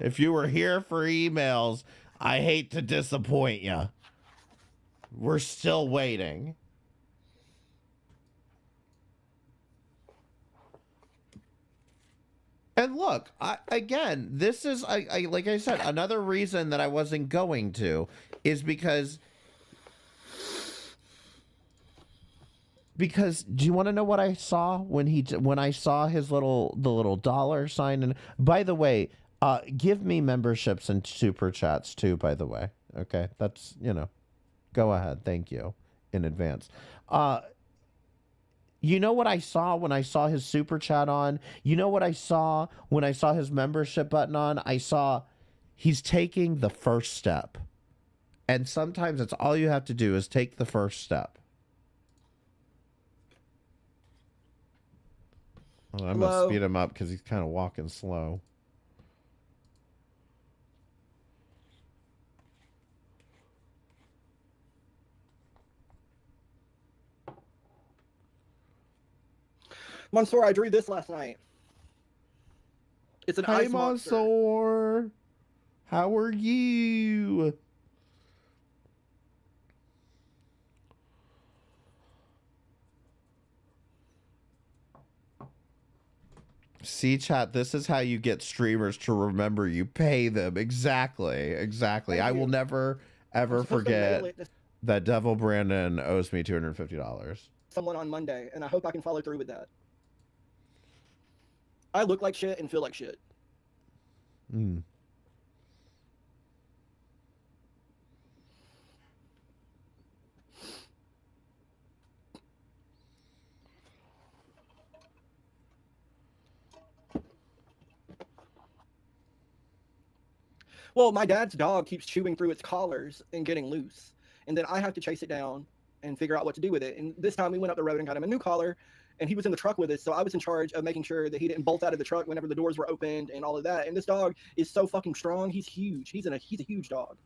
If you were here for emails, I hate to disappoint you. We're still waiting. And look, again, this is, like I said, another reason that I wasn't going to is because do you want to know what I saw when I saw his the little dollar sign? And by the way, give me memberships and super chats too, by the way. Okay, that's, go ahead. Thank you in advance. You know what I saw when I saw his super chat on? You know what I saw when I saw his membership button on? I saw he's taking the first step. And sometimes that's all you have to do is take the first step. Well, I'm going to speed him up because he's kind of walking slow. Mansoor, I drew this last night. It's an ice monster. Mansoor. How are you? See, chat, this is how you get streamers to remember you. Pay them. Exactly. I will never, ever forget that Devil Brandon owes me $250. Someone on Monday, and I hope I can follow through with that. I look like shit and feel like shit. Well, my dad's dog keeps chewing through its collars and getting loose. And then I have to chase it down and figure out what to do with it. And this time we went up the road and got him a new collar, and he was in the truck with us. So I was in charge of making sure that he didn't bolt out of the truck whenever the doors were opened and all of that. And this dog is so fucking strong. He's huge. He's a huge dog.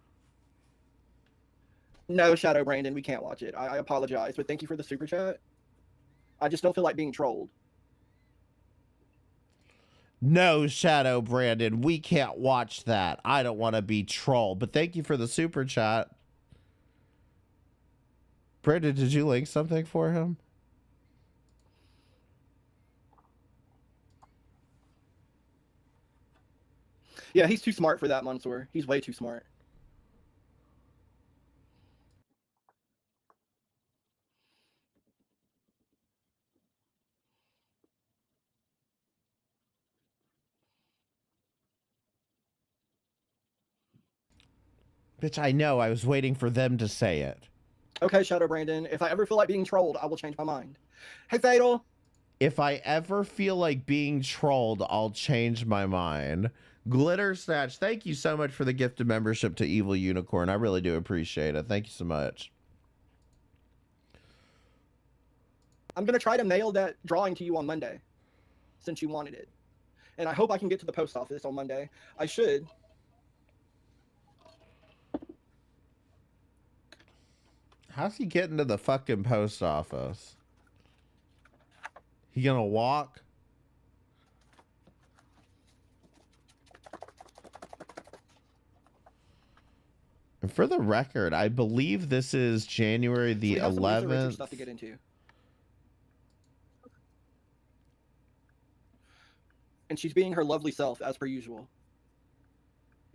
No, Shadow Brandon, we can't watch it. I apologize, but thank you for the super chat. I just don't feel like being trolled. No, Shadow Brandon, we can't watch that. I don't want to be trolled, but thank you for the super chat. Brandon, did you link something for him? Yeah, he's too smart for that, Mansoor. He's way too smart. Bitch, I know. I was waiting for them to say it. Okay, Shadow Brandon. If I ever feel like being trolled, I will change my mind. Hey, Fatal. If I ever feel like being trolled, I'll change my mind. Glitter Snatch, thank you so much for the gift of membership to Evil Unicorn. I really do appreciate it. Thank you so much. I'm going to try to mail that drawing to you on Monday, since you wanted it. And I hope I can get to the post office on Monday. I should. How's he getting to the fucking post office? He gonna walk? And for the record, I believe this is January the 11th. Stuff to get into. And she's being her lovely self, as per usual.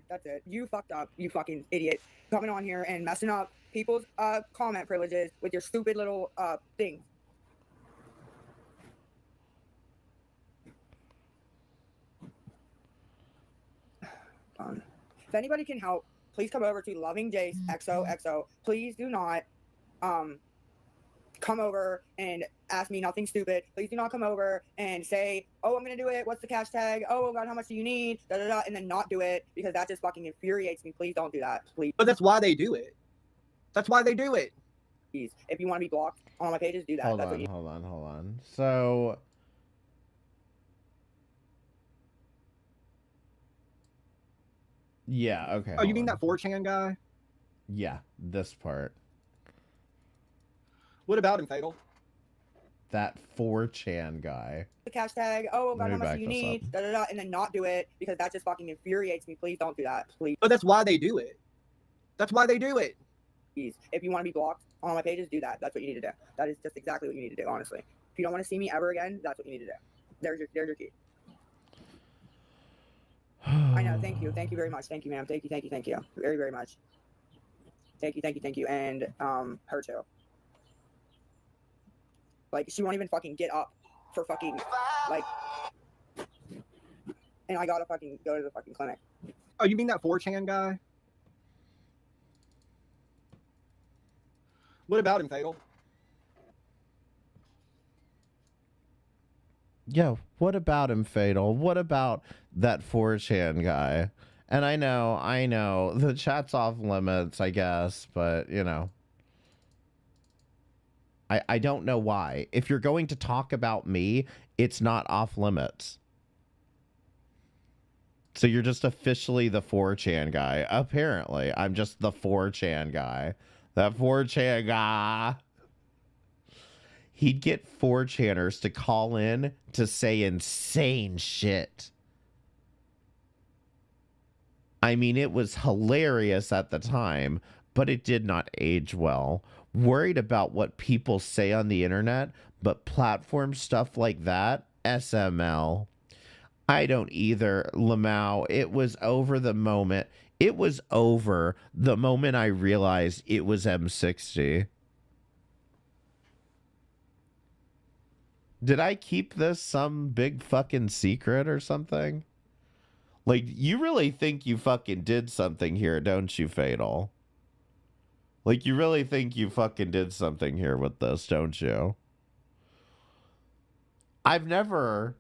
That's it. You fucked up, you fucking idiot. Coming on here and messing up people's comment privileges with your stupid little things. If anybody can help, please come over to Loving Jace XOXO. Please do not come over and ask me nothing stupid. Please do not come over and say, oh, I'm gonna do it. What's the cash tag? Oh God, how much do you need? Da da da, and then not do it, because that just fucking infuriates me. Please don't do that, please. But that's why they do it. That's why they do it. Please, if you want to be blocked on all my pages, do that. Hold That's on, what hold on, hold on. So, yeah, okay. Oh, you hold mean on. that 4chan guy? Yeah, this part. What about him, Fatal? That 4chan guy. the cash tag. Oh God, Let how me much back do you this need? up. Da da da, and then not do it, because that just fucking infuriates me. Please don't do that, please. But that's why they do it. That's why they do it. Please, if you want to be blocked on all my pages, do that. That's what you need to do. That is just exactly what you need to do, honestly. If you don't want to see me ever again, that's what you need to do. There's your key. I know. Thank you. Thank you very much. Thank you, ma'am. Thank you. Thank you. Thank you. Very, very much. Thank you. Thank you. Thank you. And her too. Like, she won't even fucking get up for fucking, like, and I gotta fucking go to the fucking clinic. Oh, you mean that 4chan guy? What about him, Fatal? Yeah, what about him, Fatal? What about that 4chan guy? And I know, the chat's off limits, I guess, but, you know. I don't know why. If you're going to talk about me, it's not off limits. So you're just officially the 4chan guy. Apparently, I'm just the 4chan guy. That 4chan guy. He'd get 4chaners to call in to say insane shit. I mean, it was hilarious at the time, but it did not age well. Worried about what people say on the internet, but platform stuff like that, SML. I don't either, Lamau. It was over the moment. It was over the moment I realized it was M60. Did I keep this some big fucking secret or something? Like, you really think you fucking did something here, don't you, Fatal? Like, you really think you fucking did something here with this, don't you? I've never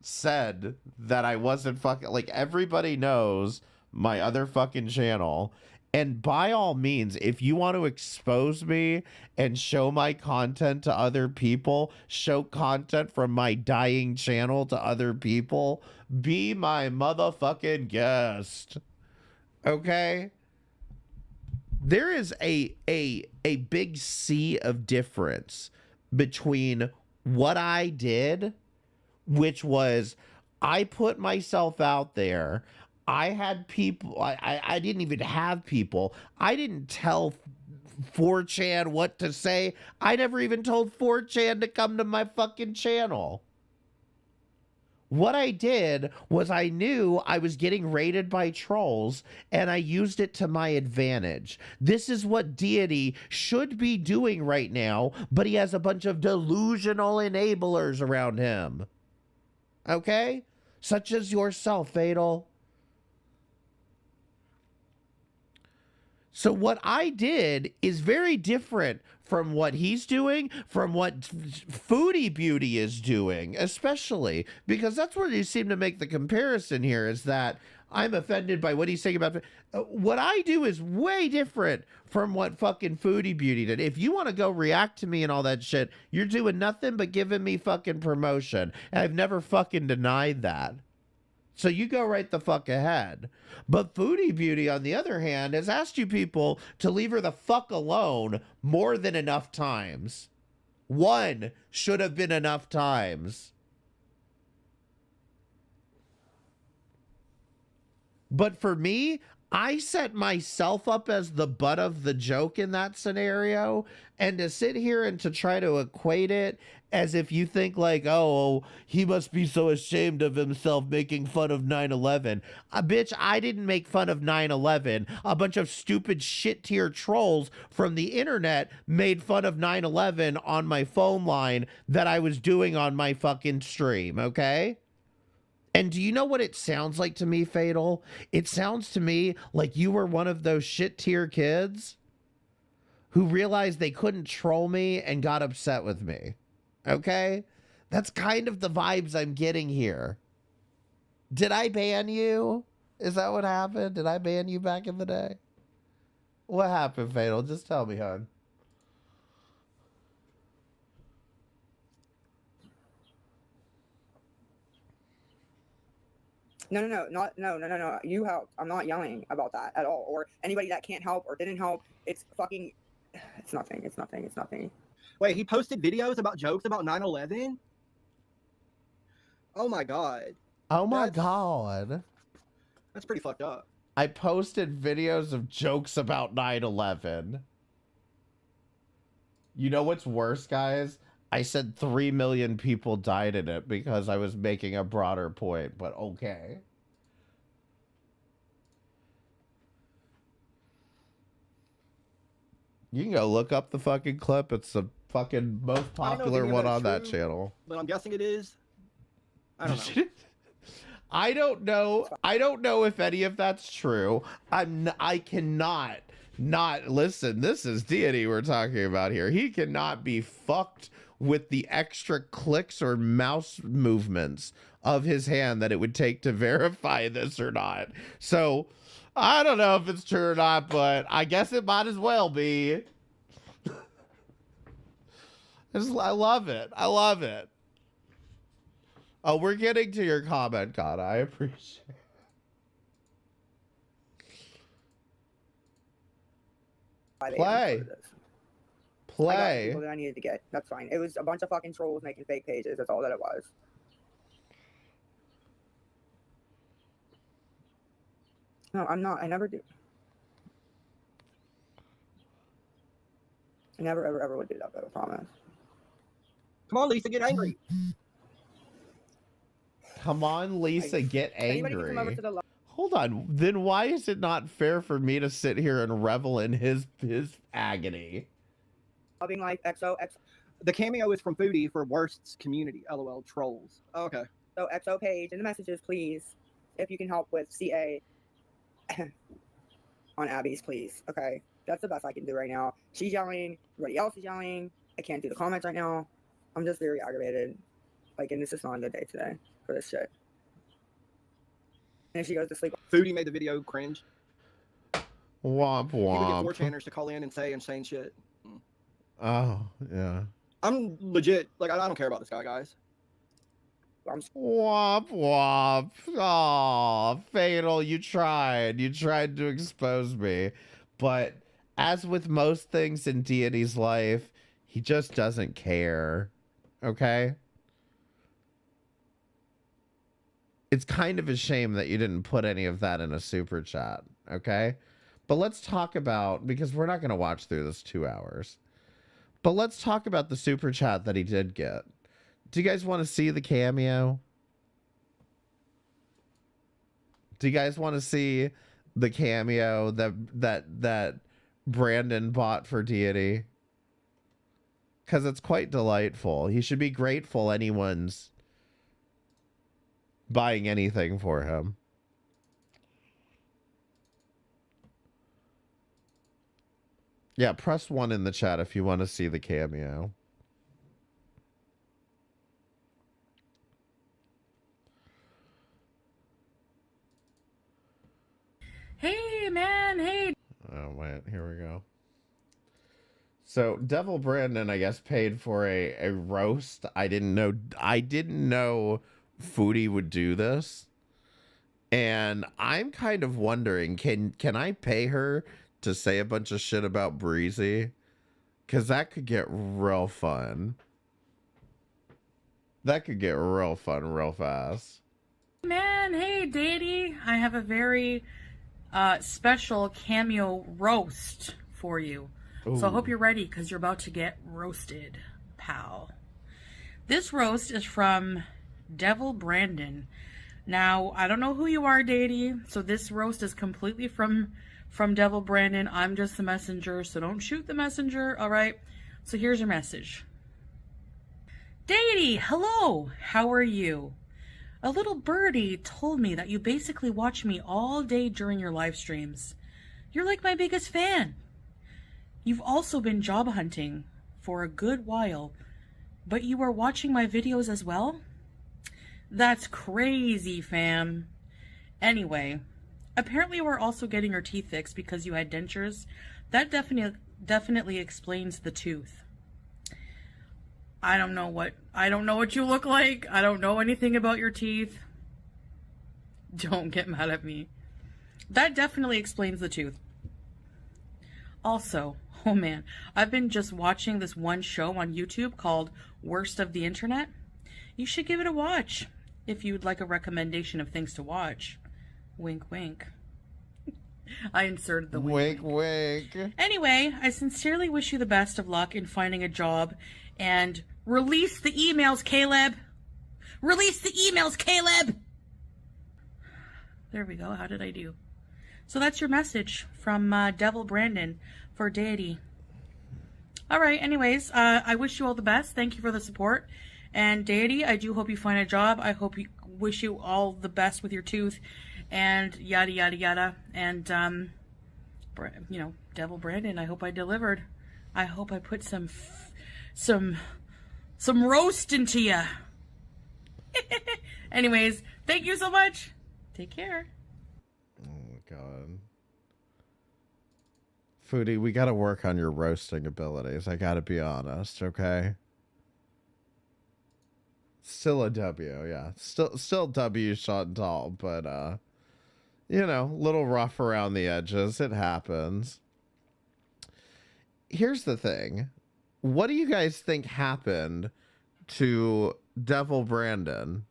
said that I wasn't fucking... Like, everybody knows my other fucking channel. And by all means, if you want to expose me and show my content to other people, show content from my dying channel to other people, be my motherfucking guest. Okay? There is a big sea of difference between what I did, which was I put myself out there. I had people. I didn't even have people. I didn't tell 4chan what to say. I never even told 4chan to come to my fucking channel. What I did was I knew I was getting raided by trolls, and I used it to my advantage. This is what Deity should be doing right now, but he has a bunch of delusional enablers around him. Okay? Such as yourself, Fatal. So what I did is very different from what he's doing, from what Foodie Beauty is doing, especially because that's where you seem to make the comparison here, is that I'm offended by what he's saying about what I do is way different from what fucking Foodie Beauty did. If you want to go react to me and all that shit, you're doing nothing but giving me fucking promotion. And I've never fucking denied that. So you go right the fuck ahead. But Foodie Beauty, on the other hand, has asked you people to leave her the fuck alone more than enough times. One should have been enough times. But for me, I set myself up as the butt of the joke in that scenario, and to sit here and to try to equate it as if you think like, oh, he must be so ashamed of himself making fun of 9/11. Bitch, I didn't make fun of 9/11. A bunch of stupid shit tier trolls from the internet made fun of 9/11 on my phone line that I was doing on my fucking stream, okay? And do you know what it sounds like to me, Fatal? It sounds to me like you were one of those shit tier kids who realized they couldn't troll me and got upset with me. Okay? That's kind of the vibes I'm getting here. Did I ban you? Is that what happened? Did I ban you back in the day? What happened, Fatal? Just tell me, hon. No. You helped. I'm not yelling about that at all. Or anybody that can't help or didn't help. It's fucking. It's nothing. It's nothing. It's nothing. Wait, he posted videos about jokes about 9/11? Oh my god. Oh my god. That's pretty fucked up. I posted videos of jokes about 9/11. You know what's worse, guys? I said 3 million people died in it because I was making a broader point, but okay. You can go look up the fucking clip. It's the fucking most popular one on that channel. But I'm guessing it is. I don't know. I don't know. I don't know if any of that's true. I cannot not listen. This is Deity we're talking about here. He cannot be fucked with the extra clicks or mouse movements of his hand that it would take to verify this or not. So I don't know if it's true or not, but I guess it might as well be. I love it. I love it. Oh, we're getting to your comment, God. I appreciate it. Play. I got the people that I needed to get. That's fine. It was a bunch of fucking trolls making fake pages. That's all that it was. No, I'm not. I never do. I never, ever would do that, though, I promise. Come on, Lisa, get angry. Come on, Lisa, get angry. The Hold on. Then why is it not fair for me to sit here and revel in his agony? Loving life, XO. The cameo is from Foodie for Worst's community. LOL, trolls. Oh, okay. So XO page in the messages, please. If you can help with CA on Abby's, please. Okay. That's the best I can do right now. She's yelling. Everybody else is yelling. I can't do the comments right now. I'm just very aggravated. Like, and this is not a good day today for this shit. And she goes to sleep. Foodie made the video cringe. Womp womp. He would get 4chaners to call in and say insane shit. Oh, yeah. I'm legit, like, I don't care about this guy, guys. Womp womp. Aw, Fatal, you tried. You tried to expose me. But as with most things in Deity's life, he just doesn't care. Okay? It's kind of a shame that you didn't put any of that in a super chat. Okay? But let's talk about, because we're not going to watch through this 2 hours. But let's talk about the super chat that he did get. Do you guys want to see the cameo? Do you guys want to see the cameo that Brandon bought for Deity? Because it's quite delightful. He should be grateful anyone's buying anything for him. Yeah, press 1 in the chat if you want to see the cameo. Hey, man, hey. Oh, wait, here we go. So, Devil Brandon, I guess, paid for a roast. I didn't know Foodie would do this. And I'm kind of wondering, can I pay her to say a bunch of shit about Breezy? Because that could get real fun. That could get real fun real fast. Man, hey, Deity. I have a very special cameo roast for you. Ooh. So I hope you're ready, because you're about to get roasted, pal. This roast is from Devil Brandon. Now, I don't know who you are, Deity, so this roast is completely from Devil Brandon. I'm just the messenger, so don't shoot the messenger, alright? So here's your message. Deity, hello! How are you? A little birdie told me that you basically watch me all day during your live streams. You're like my biggest fan. You've also been job hunting for a good while, but you are watching my videos as well? That's crazy, fam. Anyway, apparently we're also getting your teeth fixed because you had dentures. That definitely explains the tooth. I don't know what you look like. I don't know anything about your teeth. Don't get mad at me. That definitely explains the tooth. Also, oh man, I've been just watching this one show on YouTube called Worst of the Internet. You should give it a watch if you'd like a recommendation of things to watch. Wink, wink. I inserted the wink. Wink, wink. Anyway, I sincerely wish you the best of luck in finding a job, and release the emails, Caleb. Release the emails, Caleb. There we go. How did I do? So that's your message from Devil Brandon for Deity. All right. Anyways, I wish you all the best. Thank you for the support. And Deity, I do hope you find a job. I hope you wish you all the best with your tooth and yada, yada, yada. And, you know, Devil Brandon, I hope I delivered. I hope I put some roast into you. Anyways, thank you so much. Take care. Oh my god. Foodie, we gotta work on your roasting abilities. I gotta be honest, okay? Still a W, yeah. Still W shot and tall, but you know, little rough around the edges. It happens. Here's the thing. What do you guys think happened to Devil Brandon,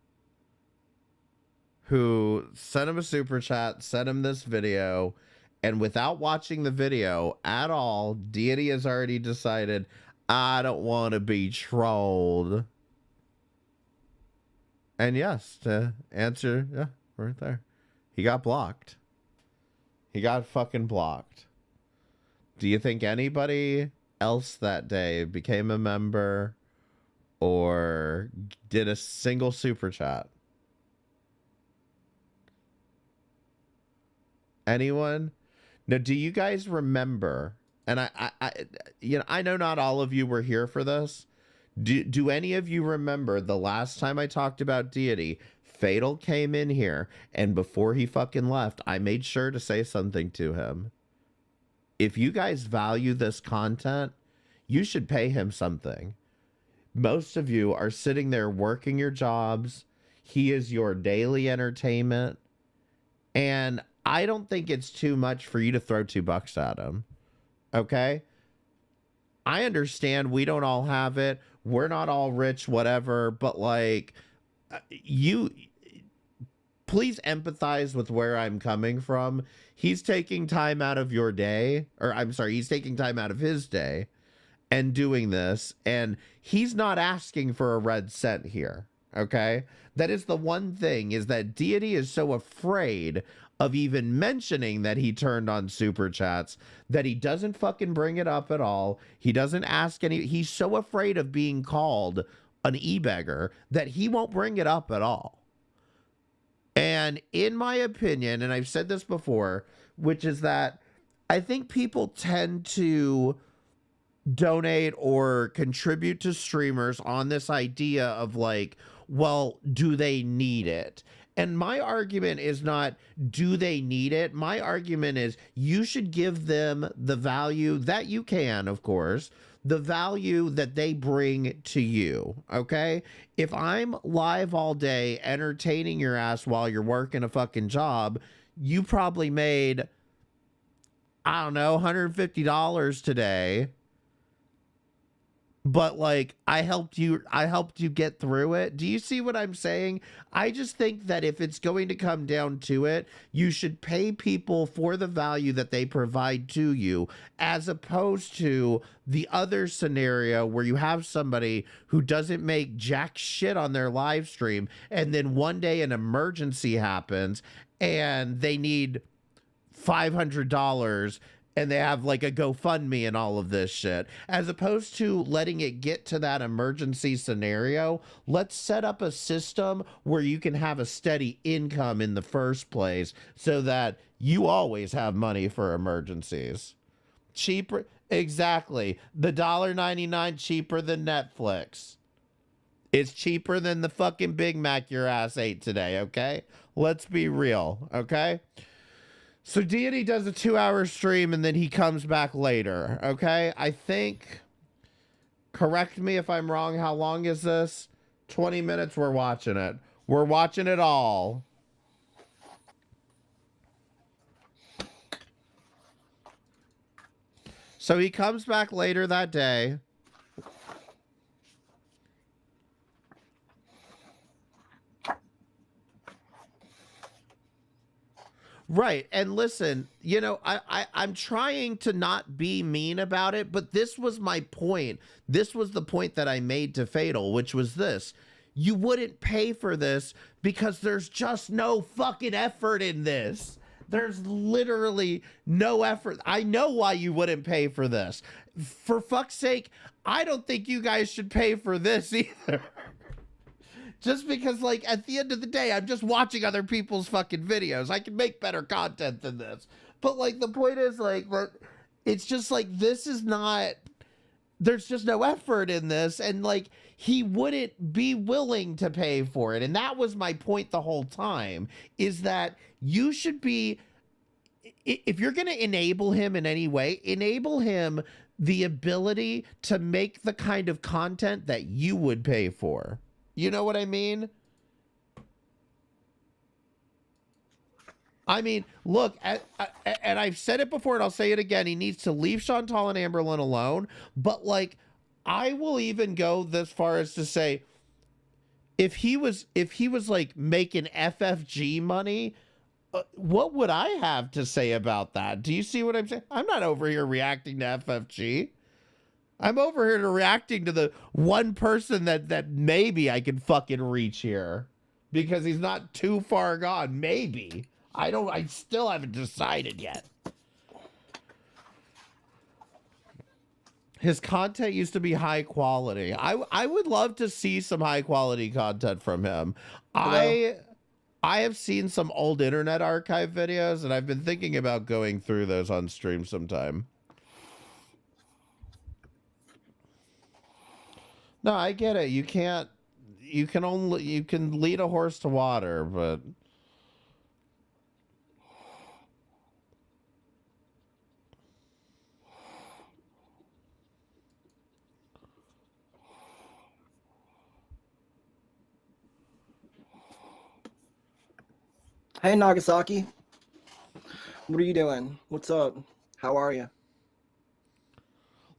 who sent him a super chat, sent him this video, and without watching the video at all, Deity has already decided, I don't want to be trolled. And yes, to answer, yeah, right there. He got blocked. He got fucking blocked. Do you think anybody else that day became a member or did a single super chat? Anyone? Now, do you guys remember? And I know not all of you were here for this. Do any of you remember the last time I talked about Deity? Fatal came in here, and before he fucking left, I made sure to say something to him. If you guys value this content, you should pay him something. Most of you are sitting there working your jobs. He is your daily entertainment. And I don't think it's too much for you to throw $2 at him. Okay? I understand we don't all have it. We're not all rich, whatever. But like, you... please empathize with where I'm coming from. He's taking time out of your day, or I'm sorry, he's taking time out of his day and doing this, and he's not asking for a red cent here, okay? That is the one thing, is that Deity is so afraid of even mentioning that he turned on super chats that he doesn't fucking bring it up at all. He doesn't ask any, he's so afraid of being called an e-beggar that he won't bring it up at all. And in my opinion, and I've said this before, which is that I think people tend to donate or contribute to streamers on this idea of like, well, do they need it? And my argument is not, do they need it? My argument is you should give them the value that you can, of course, the value that they bring to you, okay? If I'm live all day entertaining your ass while you're working a fucking job, you probably made, I don't know, $150 today. But like, I helped you get through it. Do you see what I'm saying? I just think that if it's going to come down to it, you should pay people for the value that they provide to you, as opposed to the other scenario where you have somebody who doesn't make jack shit on their live stream, and then one day an emergency happens and they need $500, and they have like a GoFundMe and all of this shit, as opposed to letting it get to that emergency scenario. Let's set up a system where you can have a steady income in the first place so that you always have money for emergencies. Cheaper, exactly. The $1.99 cheaper than Netflix. It's cheaper than the fucking Big Mac your ass ate today, okay? Let's be real, okay? So Deity does a 2-hour stream and then he comes back later, okay? I think, correct me if I'm wrong, how long is this? 20 minutes, we're watching it. We're watching it all. So he comes back later that day. Right. And listen, you know, I'm trying to not be mean about it, but this was my point. This was the point that I made to Fatal, which was this. You wouldn't pay for this because there's just no fucking effort in this. There's literally no effort. I know why you wouldn't pay for this. For fuck's sake, I don't think you guys should pay for this either. Just because, like, at the end of the day, I'm just watching other people's fucking videos. I can make better content than this. But, like, the point is, like, it's just, like, this is not... There's just no effort in this. And, like, he wouldn't be willing to pay for it. And that was my point the whole time, is that you should be... If you're going to enable him in any way, enable him the ability to make the kind of content that you would pay for. You know what I mean? I mean, look, and I've said it before and I'll say it again. He needs to leave Chantal and Amberlynn alone. But, like, I will even go this far as to say, if he was like making FFG money, what would I have to say about that? Do you see what I'm saying? I'm not over here reacting to FFG. I'm over here to reacting to the one person that maybe I can fucking reach here because he's not too far gone. Maybe. I still haven't decided yet. His content used to be high quality. I would love to see some high quality content from him. Hello? I have seen some old Internet Archive videos and I've been thinking about going through those on stream sometime. No, I get it. You can lead a horse to water, but Hey, Nagasaki. What are you doing? What's up? How are you?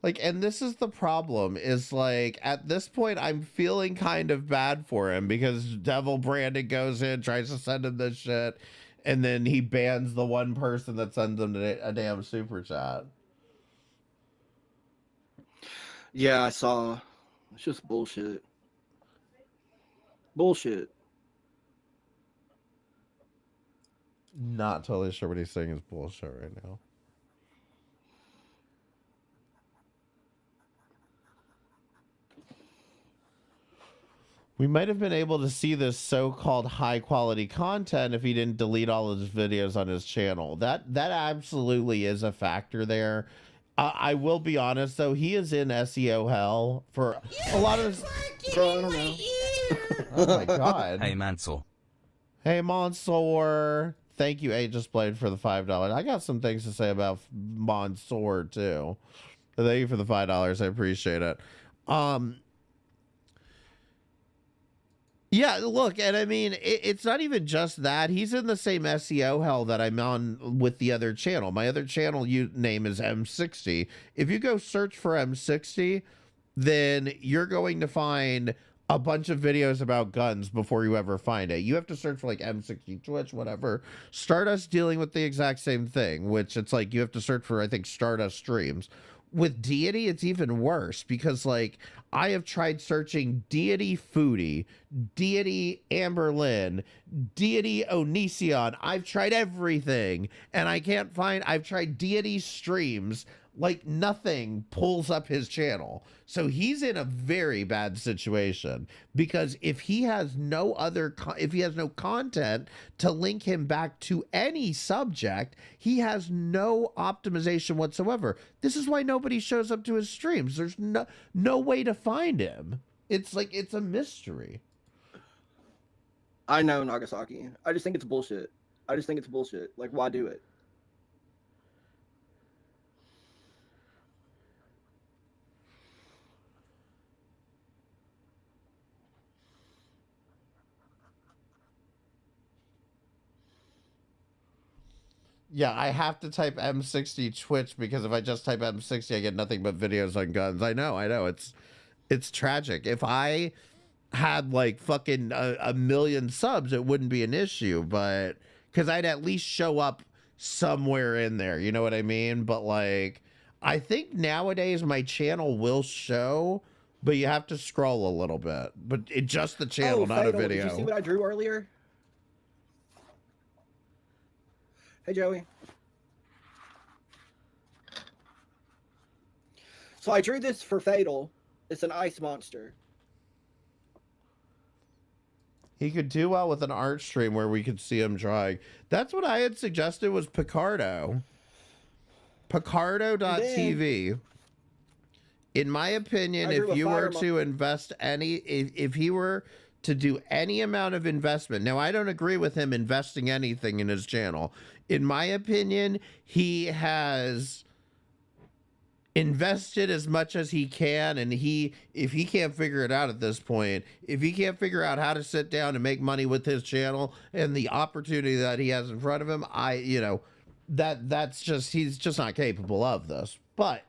like, and this is the problem, is like, at this point, I'm feeling kind of bad for him because Devil Brandon goes in, tries to send him this shit, and then he bans the one person that sends him a damn super chat. Yeah, I saw. It's just bullshit. Bullshit. Not totally sure what he's saying is bullshit right now. We might have been able to see this so-called high-quality content if he didn't delete all of his videos on his channel. That absolutely is a factor there. I will be honest, though. He is in SEO hell for a lot of his... Bro, I don't know. Oh, my God. Hey, Mansell. Hey, Mansoor. Thank you, Aegis Blade, for the $5. I got some things to say about Mansoor, too. Thank you for the $5. I appreciate it. Yeah, look, and I mean, it's not even just that. He's in the same SEO hell that I'm on with the other channel. My other channel name is M60. If you go search for M60, then you're going to find a bunch of videos about guns before you ever find it. You have to search for like M60 Twitch, whatever. Stardust dealing with the exact same thing, which it's like you have to search for, I think, Stardust streams. with Deity, it's even worse because, like, I have tried searching Deity Foodie, Deity Amberlynn, Deity Onision. I've tried everything, and I can't find... I've tried Deity Streams. Like, nothing pulls up his channel. So he's in a very bad situation because if he has no other... if he has no content to link him back to any subject, he has no optimization whatsoever. This is why nobody shows up to his streams. There's no way to find him. It's like, it's a mystery. I know, Nagasaki. I just think it's bullshit. Like, why do it? Yeah, I have to type M60 Twitch because if I just type M60, I get nothing but videos on guns. I know. It's tragic. If I had like fucking a million subs, it wouldn't be an issue, but because I'd at least show up somewhere in there. You know what I mean? But like, I think nowadays my channel will show, but you have to scroll a little bit. But it's just the channel, not a video. Did you see what I drew earlier? Hey, Joey. So I drew this for Fatal. It's an ice monster. He could do well with an art stream where we could see him drawing. That's what I had suggested was Picardo. Picardo.tv. In my opinion, if you were to invest any... If he were to do any amount of investment... Now, I don't agree with him investing anything in his channel. In my opinion, he has invested as much as he can, and if he can't figure it out at this point, if he can't figure out how to sit down and make money with his channel and the opportunity that he has in front of him, he's just not capable of this. But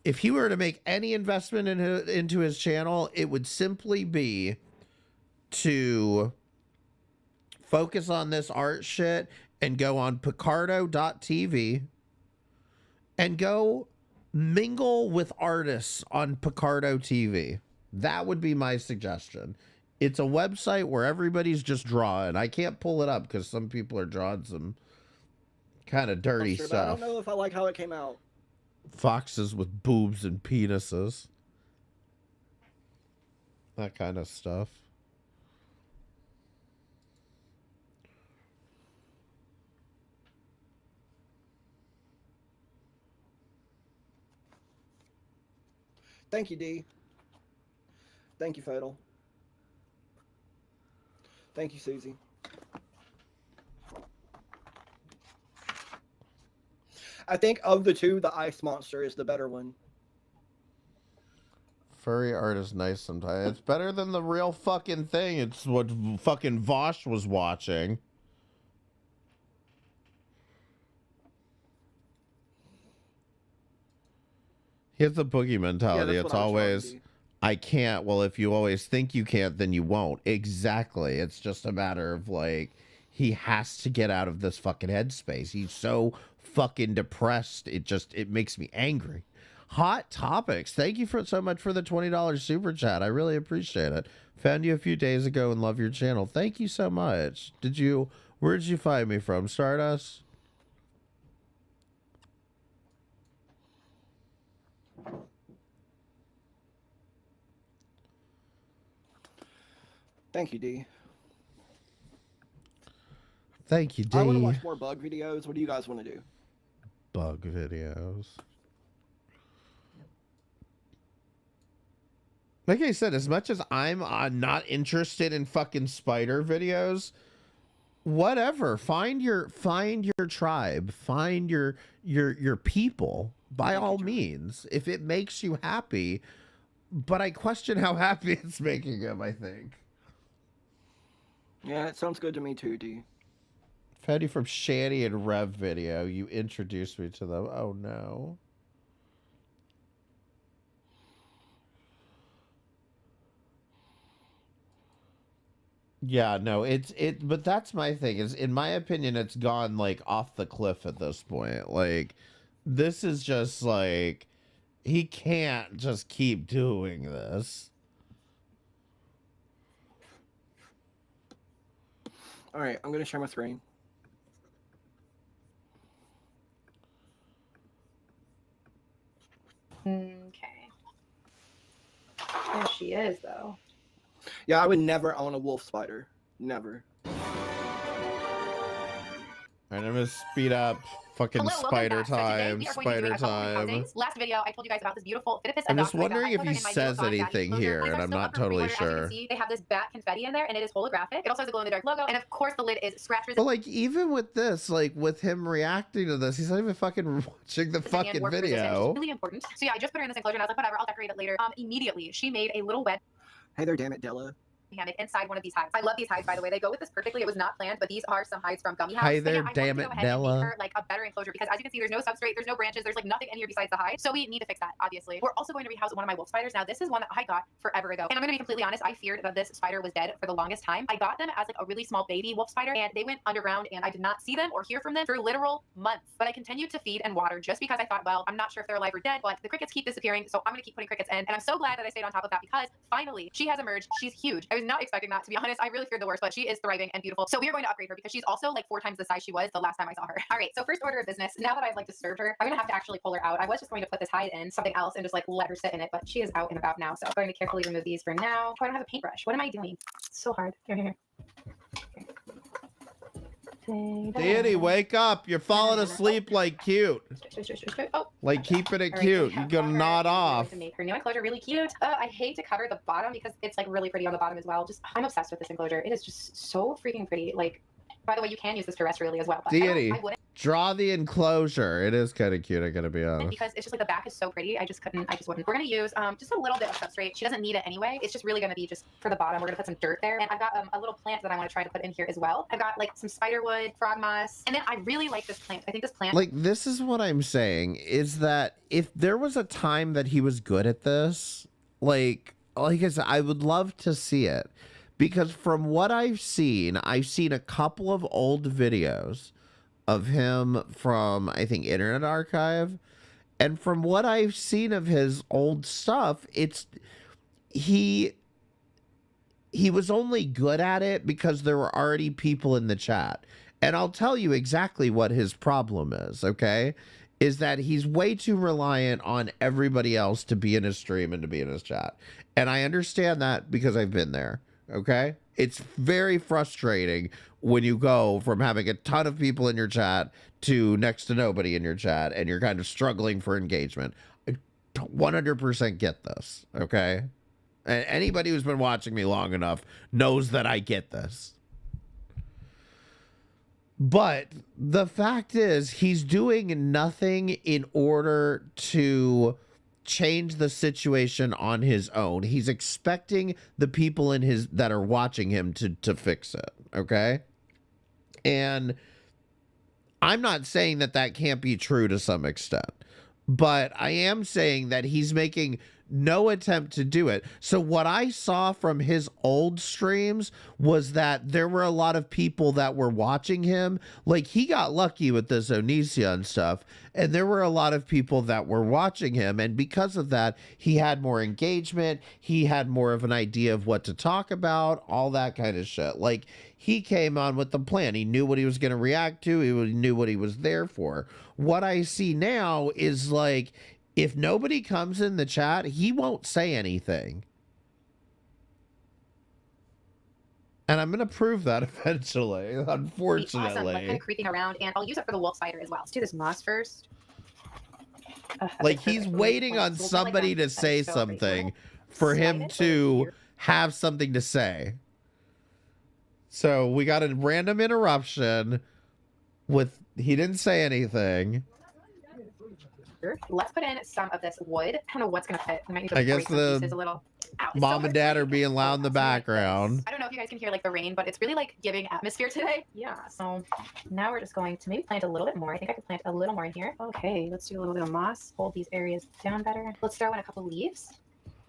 if he were to make any investment into his channel, it would simply be to focus on this art shit and go on Picardo.tv and go mingle with artists on Picardo TV. That would be my suggestion. It's a website where everybody's just drawing. I can't pull it up because some people are drawing some kind of dirty stuff. I don't know if I like how it came out. Foxes with boobs and penises. That kind of stuff. Thank you, D. Thank you, Fatal. Thank you, Susie. I think of the two, the ice monster is the better one. Furry art is nice sometimes. It's better than the real fucking thing. It's what fucking Vosh was watching. He has the boogie mentality. It's always, I can't. Well, if you always think you can't, then you won't. Exactly. It's just a matter of like, he has to get out of this fucking headspace. He's so fucking depressed. It makes me angry. Hot topics. Thank you so much for the $20 super chat. I really appreciate it. Found you a few days ago and love your channel. Thank you so much. Where did you find me from? Stardust? Thank you, D. Thank you, D. I want to watch more bug videos. What do you guys want to do? Bug videos. Like I said, as much as I'm not interested in fucking spider videos, whatever. Find your tribe. Find your people. By all means, if it makes you happy. But I question how happy it's making him, I think. Yeah, it sounds good to me too, D. Found you from Shanny and Rev video. You introduced me to them. Oh no. Yeah, no, but that's my thing, is in my opinion, it's gone like off the cliff at this point. Like, this is just like, He can't just keep doing this. All right, I'm gonna share my screen. Okay. There she is, though. Yeah, I would never own a wolf spider. Never. Alright, I'm gonna speed up fucking spider time. Spider time. Last video, I told you guys about this beautiful Phidippus. I'm just wondering if he says anything here, and I'm not totally sure. As you can see, they have this bat confetti in there, and it is holographic. It also has a glow-in-the-dark logo, and of course, the lid is scratch resistant. But like, even with this, like with him reacting to this, he's not even fucking watching the fucking video. Really important. So yeah, I just put her in this enclosure, and I was like, whatever, I'll decorate it later. Immediately, she made a little web. Hey there, damn it, Della. Inside one of these hides. I love these hides, by the way. They go with this perfectly. It was not planned, but these are some hides from Gummy House. Hi there, damn it, Della. Her, like a better enclosure, because as you can see, there's no substrate, there's no branches, there's like nothing in here besides the hide. So we need to fix that, obviously. We're also going to rehouse one of my wolf spiders. Now, this is one that I got forever ago, and I'm gonna be completely honest. I feared that this spider was dead for the longest time. I got them as like a really small baby wolf spider, and they went underground, and I did not see them or hear from them for literal months. But I continued to feed and water just because I thought, well, I'm not sure if they're alive or dead, but the crickets keep disappearing, so I'm gonna keep putting crickets in. And I'm so glad that I stayed on top of that, because finally she has emerged. She's huge. I was not expecting that, to be honest. I really feared the worst, but she is thriving and beautiful. So we are going to upgrade her, because she's also like 4 times the size she was the last time I saw her. All right, so first order of business. Now that I've like disturbed her, I'm gonna have to actually pull her out. I was just going to put this hide in something else and just like let her sit in it, but she is out and about now. So I'm going to carefully remove these for now. Oh, I don't have a paintbrush. What am I doing? It's so hard. Here. Deity, wake up. You're falling asleep like cute. Oh, like keeping it cute. You're gonna nod off. To make her new enclosure really cute. I hate to cover the bottom because it's like really pretty on the bottom as well. Just I'm obsessed with this enclosure. It is just so freaking pretty. Like, by the way, you can use this terrestrially as well. But Deity, I wouldn't. draw the enclosure. It is kind of cute, I gotta be honest. Because it's just like the back is so pretty. I just wouldn't. We're gonna use just a little bit of substrate. She doesn't need it anyway. It's just really gonna be just for the bottom. We're gonna put some dirt there. And I've got a little plant that I want to try to put in here as well. I've got like some spiderwood, frog moss, and then I really like this plant. I think this plant. Like, this is what I'm saying, is that if there was a time that he was good at this, like I said, I would love to see it. Because from what I've seen a couple of old videos of him from, I think, Internet Archive. And from what I've seen of his old stuff, he was only good at it because there were already people in the chat. And I'll tell you exactly what his problem is, okay? Is that he's way too reliant on everybody else to be in his stream and to be in his chat. And I understand that because I've been there. Okay, it's very frustrating when you go from having a ton of people in your chat to next to nobody in your chat, and you're kind of struggling for engagement. I 100% get this. Okay, and anybody who's been watching me long enough knows that I get this. But the fact is, he's doing nothing in order to change the situation on his own. He's expecting the people in his that are watching him to fix it, okay? And I'm not saying that can't be true to some extent, but I am saying that he's making no attempt to do it. So what I saw from his old streams was that there were a lot of people that were watching him. Like, he got lucky with this Onisia and stuff, and there were a lot of people that were watching him, and because of that, he had more engagement, he had more of an idea of what to talk about, all that kind of shit. Like, he came on with the plan. He knew what he was going to react to. He knew what he was there for. What I see now is, like, if nobody comes in the chat, he won't say anything. And I'm going to prove that eventually, unfortunately. Awesome. Like, kind of creeping around, and I'll use it for the wolf spider as well. Let's do this moss first. Like, he's waiting on somebody to say something for him to have something to say. So we got a random interruption with, he didn't say anything. Let's put in some of this wood. I don't know what's going to fit. I guess the mom and dad are being loud in the background. I don't know if you guys can hear like the rain, but it's really like giving atmosphere today. Yeah, so now we're just going to maybe plant a little bit more. I think I could plant a little more in here. Okay, let's do a little bit of moss. Hold these areas down better. Let's throw in a couple leaves.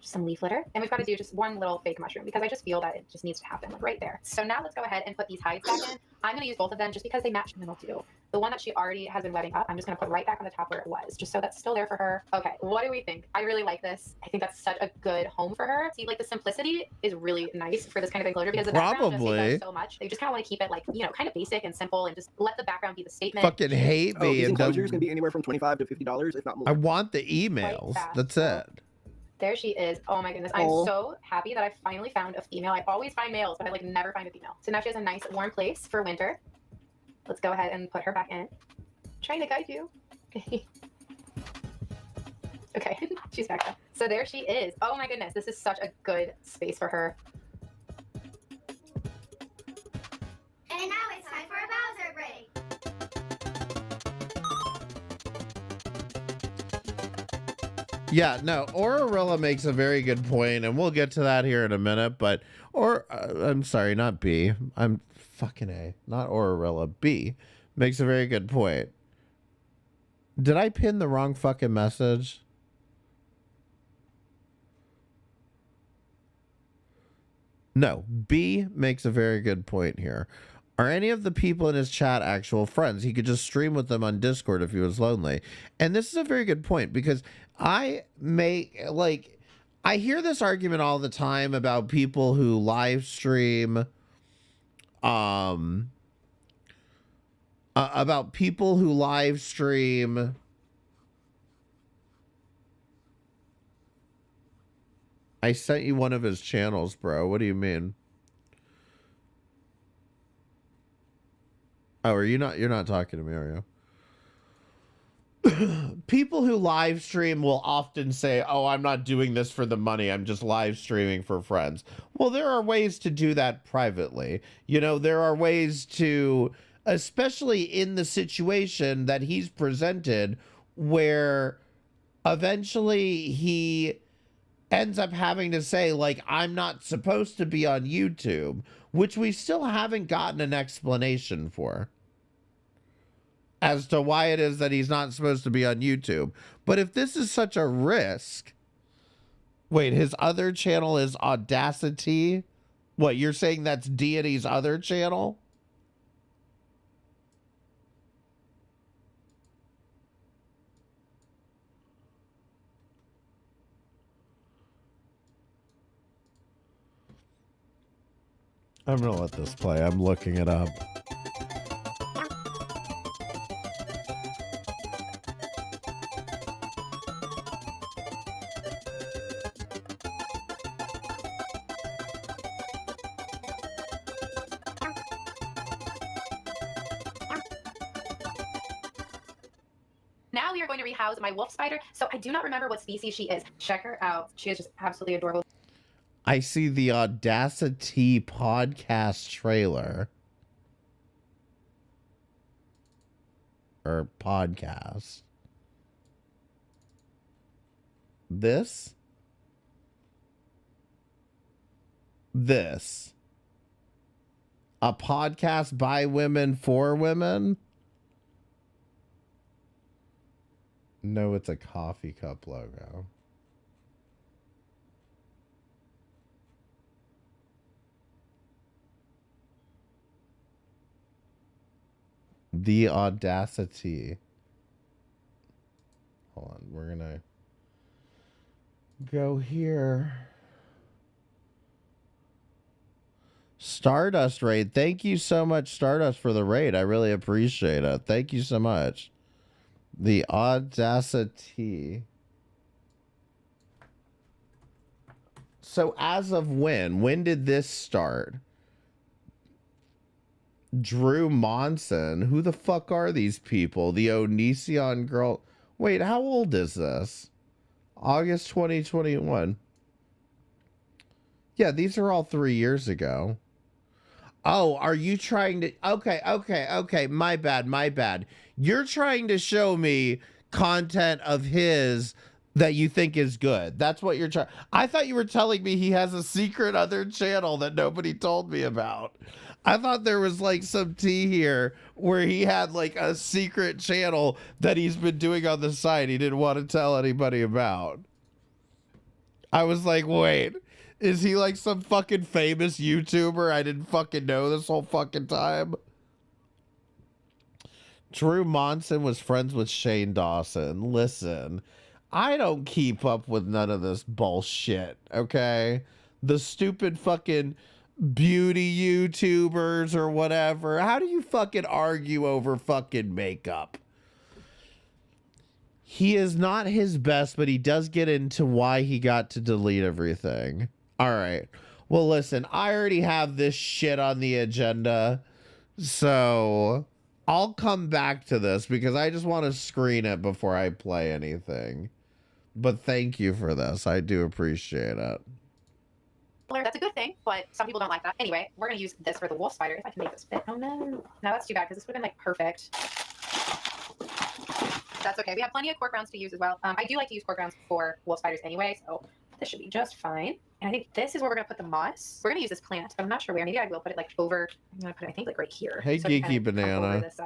Just some leaf litter. And we've got to do just one little fake mushroom because I just feel that it just needs to happen like right there. So now let's go ahead and put these hides back in. I'm going to use both of them just because they match, and then I'll do The one that she already has been webbing up, I'm just gonna put right back on the top where it was, just so that's still there for her. Okay, what do we think? I really like this. I think that's such a good home for her. See, like the simplicity is really nice for this kind of enclosure because the background just does so much. They just kind of want to keep it like, you know, kind of basic and simple and just let the background be the statement. Fucking hate me. These and enclosures can be anywhere from $25 to $50, if not more. I want the emails. That's it. There she is. Oh my goodness. I'm so happy that I finally found a female. I always find males, but I like never find a female. So now she has a nice warm place for winter. Let's go ahead and put her back in. Trying to guide you. Okay, she's back up. So there she is. Oh my goodness. This is such a good space for her. And now it's time for a Bowser break. Yeah, no, Aurorilla makes a very good point, and we'll get to that here in a minute, but, I'm sorry, not B. I'm fucking A. Not Aurorilla. B makes a very good point. Did I pin the wrong fucking message? No, B makes a very good point here. Are any of the people in his chat actual friends? He could just stream with them on Discord if he was lonely. And this is a very good point because I hear this argument all the time about people who live stream, about people who live stream I sent you one of his channels, bro. What do you mean? Oh, you're not talking to me, are you? People who live stream will often say, oh, I'm not doing this for the money. I'm just live streaming for friends. Well, there are ways to do that privately. You know, there are ways to, especially in the situation that he's presented, where eventually he ends up having to say, like, I'm not supposed to be on YouTube, which we still haven't gotten an explanation for as to why it is that he's not supposed to be on YouTube. But if this is such a risk, wait, his other channel is Audacity? What, you're saying that's Deity's other channel? I'm gonna let this play. I'm looking it up. Now we are going to rehouse my wolf spider. So I do not remember what species she is. Check her out. She is just absolutely adorable. I see the Audacity podcast trailer. Or podcast. This. A podcast by women for women. No, it's a coffee cup logo. The Audacity. Hold on, we're gonna go here. Stardust raid. Thank you so much, Stardust, for the raid. I really appreciate it. Thank you so much. The Audacity. So as of when did this start? Drew Monson. Who the fuck are these people? The Onision girl. Wait, how old is this? August 2021. Yeah, these are all 3 years ago. Oh, are you trying to... Okay. My bad. You're trying to show me content of his that you think is good. That's what you're trying... I thought you were telling me he has a secret other channel that nobody told me about. I thought there was like some tea here where he had like a secret channel that he's been doing on the side he didn't want to tell anybody about. I was like, wait, is he like some fucking famous YouTuber I didn't fucking know this whole fucking time? Drew Monson was friends with Shane Dawson. Listen, I don't keep up with none of this bullshit, okay? The stupid fucking beauty YouTubers or whatever. How do you fucking argue over fucking makeup? He is not his best, but he does get into why he got to delete everything. All right. Well, listen, I already have this shit on the agenda, so I'll come back to this because I just want to screen it before I play anything. But thank you for this. I do appreciate it. That's a good thing, but some people don't like that. Anyway, we're going to use this for the wolf spider. If I can make this fit. Oh, no. No, that's too bad because this would have been, like, perfect. That's okay. We have plenty of cork rounds to use as well. I do like to use cork rounds for wolf spiders anyway, so this should be just fine. And I think this is where we're going to put the moss. We're going to use this plant, but I'm not sure where. Maybe I will put it, like, over. I'm going to put it, I think, like, right here. Hey, so Geeky Banana. this,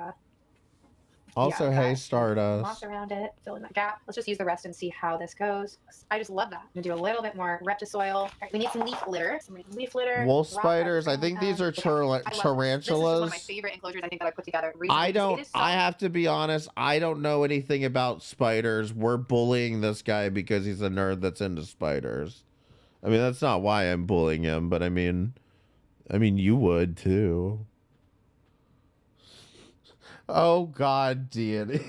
Also, hey, Stardust. Moss around it, fill in that gap. Let's just use the rest and see how this goes. I just love that. I'm gonna do a little bit more reptisoil. All right, we need some leaf litter. Some leaf litter. Wolf spiders. I think these are tarantulas. This is one of my favorite enclosures I think that I put together recently. I don't. I have to be honest. I don't know anything about spiders. We're bullying this guy because he's a nerd that's into spiders. I mean, that's not why I'm bullying him, but I mean, you would too. Oh God, Deity.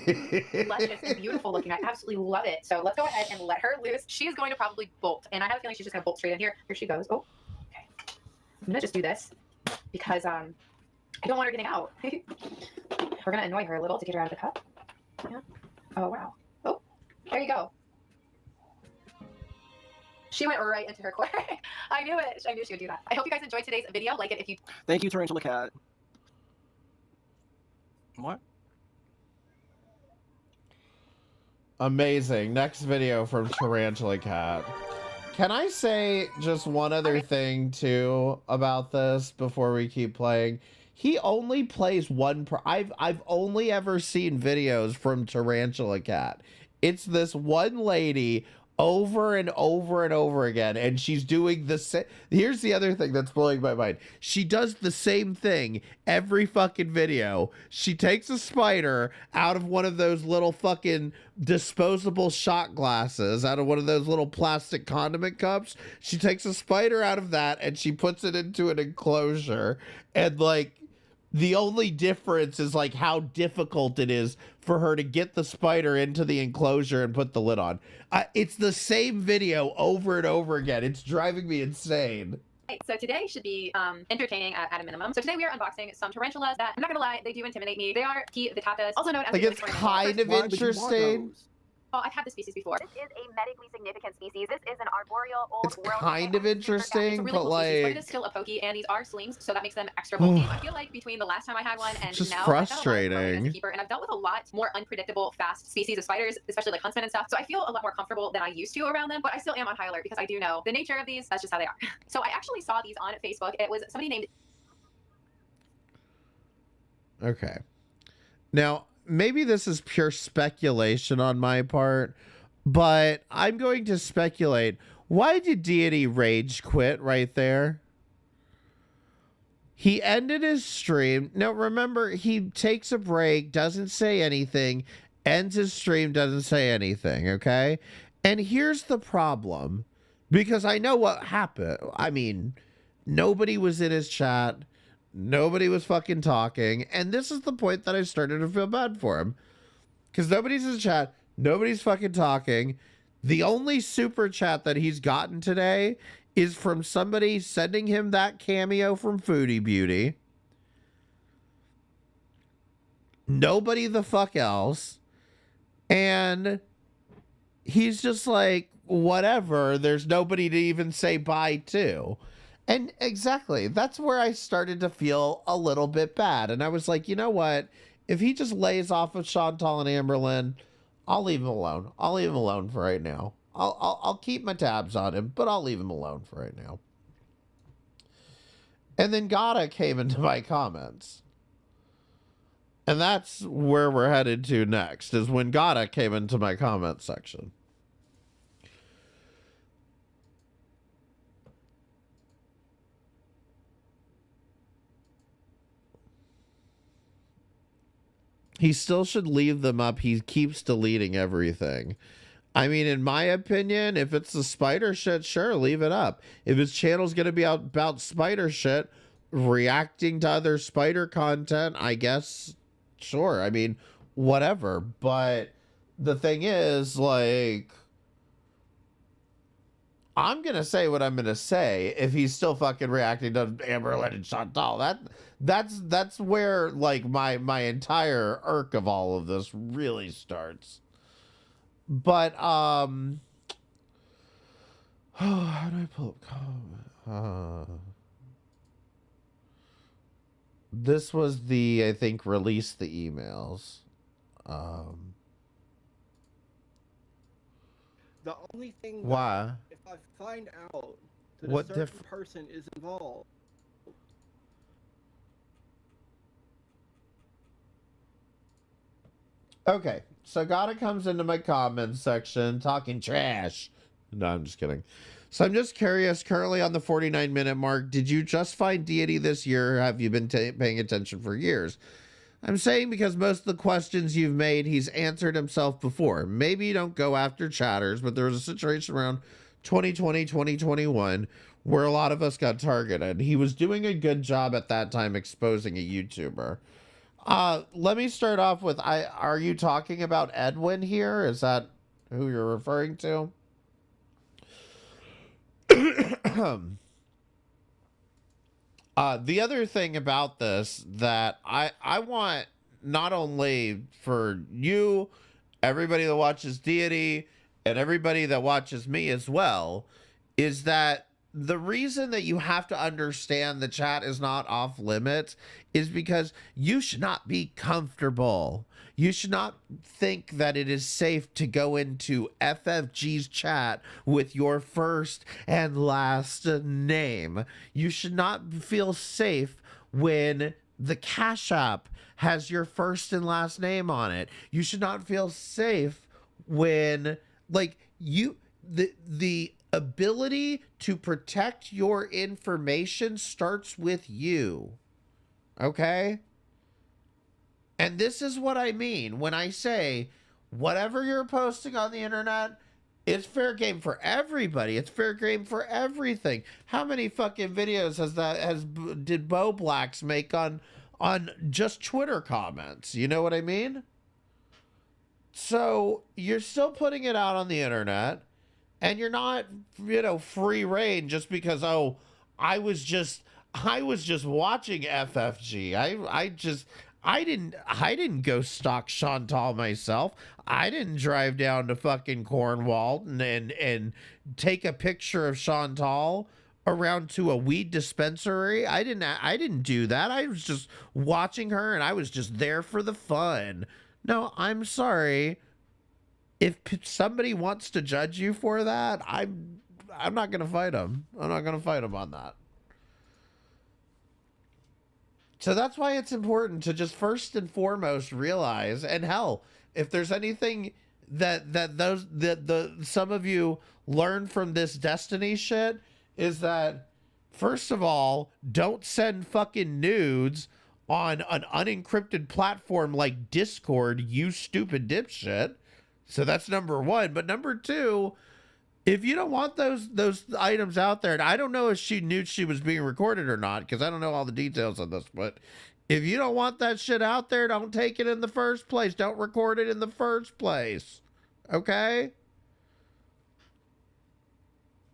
Luscious and beautiful looking. I absolutely love it. So let's go ahead and let her loose. She is going to probably bolt, and I have a feeling she's just gonna bolt straight in here. Here she goes. Oh, okay. I'm gonna just do this because I don't want her getting out. We're gonna annoy her a little to get her out of the cup. Yeah. Oh wow. Oh, there you go. She went right into her corner. I knew it. I knew she would do that. I hope you guys enjoyed today's video. Like it if you. Thank you, Tarantula Cat. What? Amazing. Next video from Tarantula Cat. Can I say just one other thing too about this before we keep playing? He only plays one I've only ever seen videos from Tarantula Cat. It's this one lady over and over and over again, and she's doing the same. Here's the other thing that's blowing my mind. She does the same thing every fucking video. She takes a spider out of one of those little fucking disposable shot glasses, out of one of those little plastic condiment cups. She takes a spider out of that and she puts it into an enclosure, and like the only difference is like how difficult it is for her to get the spider into the enclosure and put the lid on. It's the same video over and over again. It's driving me insane. So today should be entertaining at a minimum. So today we are unboxing some tarantulas that, I'm not gonna lie, they do intimidate me. They are P. vittatus, also known as like it's kind of interesting. Oh, I've had this species before. This is a medically significant species. This is an arboreal old It's kind of interesting, it's a really but cool like species, but it is still a pokey, and these are slings, so that makes them extra bulky. I feel like between the last time I had one and just now, frustrating. I've done a lot of keeper, and I've dealt with a lot more unpredictable, fast species of spiders, especially like huntsmen and stuff. So I feel a lot more comfortable than I used to around them, but I still am on high alert because I do know the nature of these. That's just how they are. So I actually saw these on Facebook. It was somebody named. Okay. Now, maybe this is pure speculation on my part, but I'm going to speculate. Why did Deity rage quit right there? He ended his stream. Now, remember, he takes a break, doesn't say anything, ends his stream, doesn't say anything, okay? And here's the problem, because I know what happened. I mean, nobody was in his chat. Nobody was fucking talking. And this is the point that I started to feel bad for him. Because nobody's in the chat. Nobody's fucking talking. The only super chat that he's gotten today is from somebody sending him that cameo from Foodie Beauty. Nobody the fuck else. And he's just like, whatever. There's nobody to even say bye to. And exactly, that's where I started to feel a little bit bad. And I was like, you know what? If he just lays off of Chantal and Amberlynn, I'll leave him alone. I'll leave him alone for right now. I'll keep my tabs on him, but I'll leave him alone for right now. And then Gata came into my comments. And that's where we're headed to next, is when Gata came into my comment section. he still should leave them up. He keeps deleting everything. I mean, in my opinion, if it's the spider shit, sure, leave it up. If his channel's going to be about spider shit, reacting to other spider content, I guess, sure. I mean, whatever. But the thing is, like, I'm going to say what I'm going to say if he's still fucking reacting to Amber Lynn and Chantal. That's where, like, my entire irk of all of this really starts. But, how do I pull up comment? This was the, I think, release the emails. The only thing Why? if I find out that What a certain person is involved. Okay, so Gotta comes into my comments section talking trash. No, I'm just kidding. So I'm just curious, currently on the 49-minute mark, did you just find Deity this year, or have you been paying attention for years? I'm saying because most of the questions you've made, he's answered himself before. Maybe you don't go after chatters, but there was a situation around 2020, 2021, where a lot of us got targeted. He was doing a good job at that time exposing a YouTuber. Let me start off with, are you talking about Edwin here? Is that who you're referring to? The other thing about this that I want, not only for you, everybody that watches Deity, and everybody that watches me as well, is that the reason that you have to understand the chat is not off limits is because you should not be comfortable. You should not think that it is safe to go into FFG's chat with your first and last name. You should not feel safe when the Cash App has your first and last name on it. You should not feel safe when, like, the ability to protect your information starts with you. Okay? And this is what I mean when I say whatever you're posting on the internet, it's fair game for everybody. It's fair game for everything. How many fucking videos did Bo Blacks make on just Twitter comments? You know what I mean? So you're still putting it out on the internet, and you're not, free reign just because, oh, I was just watching FFG. I didn't go stalk Chantal myself. I didn't drive down to fucking Cornwall and take a picture of Chantal around to a weed dispensary. I didn't do that. I was just watching her, and I was just there for the fun. No, I'm sorry. If somebody wants to judge you for that, I'm not gonna fight them. I'm not gonna fight them on that. So that's why it's important to just first and foremost realize, and hell, if there's anything that some of you learn from this Destiny shit, is that first of all, don't send fucking nudes on an unencrypted platform like Discord, you stupid dipshit. So that's number one. But number two, if you don't want those items out there, and I don't know if she knew she was being recorded or not, because I don't know all the details on this, but if you don't want that shit out there, don't take it in the first place. Don't record it in the first place. Okay?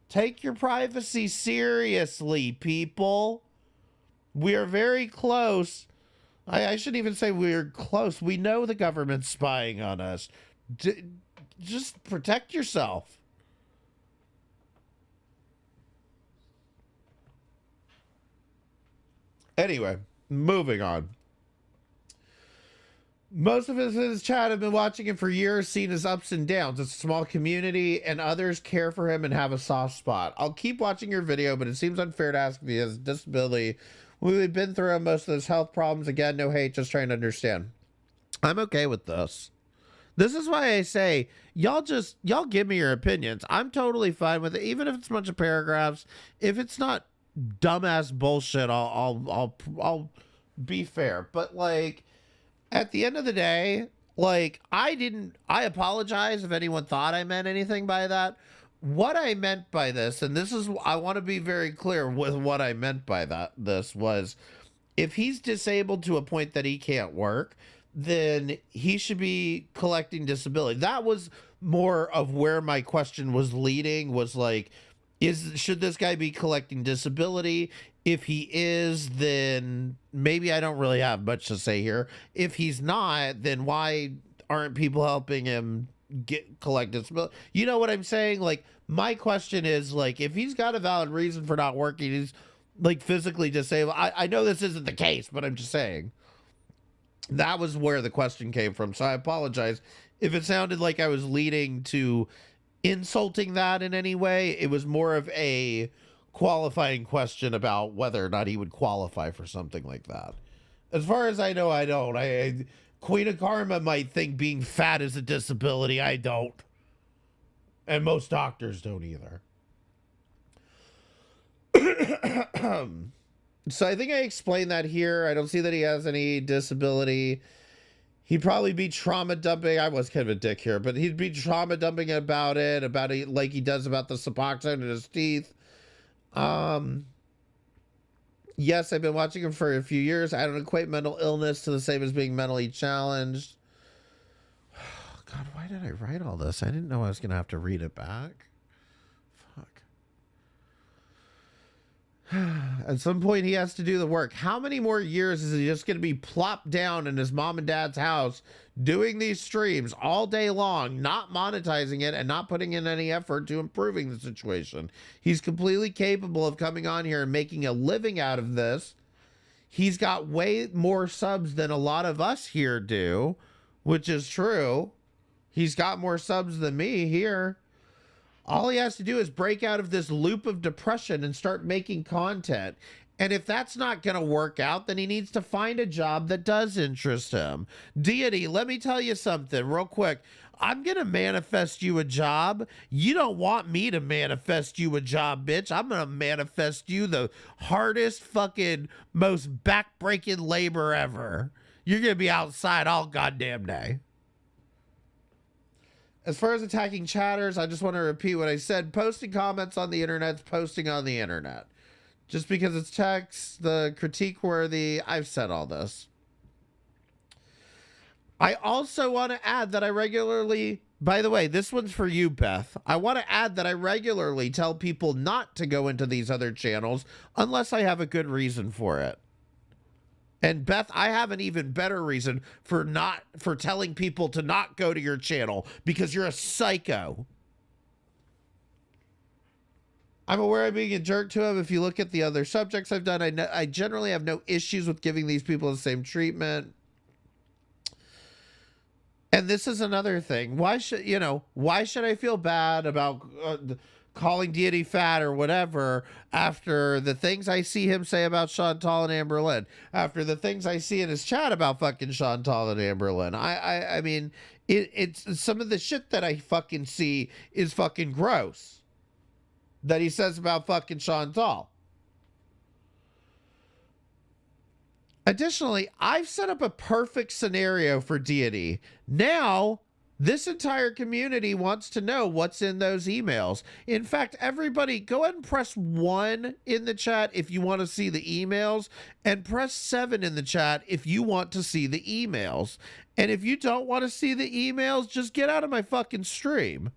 Take your privacy seriously, people. We are very close. I shouldn't even say we're close. We know the government's spying on us. Just protect yourself. Anyway, moving on. Most of us in his chat have been watching him for years, seen his ups and downs. It's a small community, and others care for him and have a soft spot. I'll keep watching your video, but it seems unfair to ask if he has a disability. We've been through most of his health problems. Again, no hate, just trying to understand. I'm okay with this. This is why I say, y'all give me your opinions. I'm totally fine with it, even if it's a bunch of paragraphs. If it's not dumbass bullshit, I'll be fair. But like, at the end of the day, like, I apologize if anyone thought I meant anything by that. What I meant by this, and this is, I want to be very clear with what I meant by this was, if he's disabled to a point that he can't work, then he should be collecting disability. That was more of where my question was leading, was like, should this guy be collecting disability? If he is, then maybe I don't really have much to say here. If he's not, then why aren't people helping him collect disability? You know what I'm saying? Like, my question is, like, if he's got a valid reason for not working, he's like physically disabled. I know this isn't the case, but I'm just saying that was where the question came from. So I apologize if it sounded like I was leading to insulting that in any way. It was more of a qualifying question about whether or not he would qualify for something like that. As far as I know, I don't. Queen of Karma might think being fat is a disability. I don't. And most doctors don't either. So I think I explained that here. I don't see that he has any disability. He'd probably be trauma dumping. I was kind of a dick here, but he'd be trauma dumping about it like he does about the Suboxone in his teeth. Yes, I've been watching him for a few years. I don't equate mental illness to the same as being mentally challenged. God, why did I write all this? I didn't know I was going to have to read it back. Fuck. At some point, he has to do the work. How many more years is he just going to be plopped down in his mom and dad's house doing these streams all day long, not monetizing it and not putting in any effort to improving the situation? He's completely capable of coming on here and making a living out of this. He's got way more subs than a lot of us here do, which is true. He's got more subs than me here. All he has to do is break out of this loop of depression and start making content. And if that's not going to work out, then he needs to find a job that does interest him. Deity, let me tell you something real quick. I'm going to manifest you a job. You don't want me to manifest you a job, bitch. I'm going to manifest you the hardest, fucking, most back-breaking labor ever. You're going to be outside all goddamn day. As far as attacking chatters, I just want to repeat what I said. Posting comments on the internet's posting on the internet. Just because it's text, the critique worthy, I've said all this. I also want to add that I regularly, by the way, this one's for you, Beth. I want to add that I regularly tell people not to go into these other channels unless I have a good reason for it. And Beth, I have an even better reason for telling people to not go to your channel, because you're a psycho. I'm aware of being a jerk to him. If you look at the other subjects I've done, I generally have no issues with giving these people the same treatment. And this is another thing. Why should I feel bad about calling Deity fat or whatever after the things I see him say about Chantal and Amberlynn, after the things I see in his chat about fucking Chantal and Amberlynn? I mean, it's some of the shit that I fucking see is fucking gross that he says about fucking Chantal. Additionally, I've set up a perfect scenario for Deity. Now, this entire community wants to know what's in those emails. In fact, everybody, go ahead and press 1 in the chat if you want to see the emails, and press 7 in the chat if you want to see the emails. And if you don't want to see the emails, just get out of my fucking stream.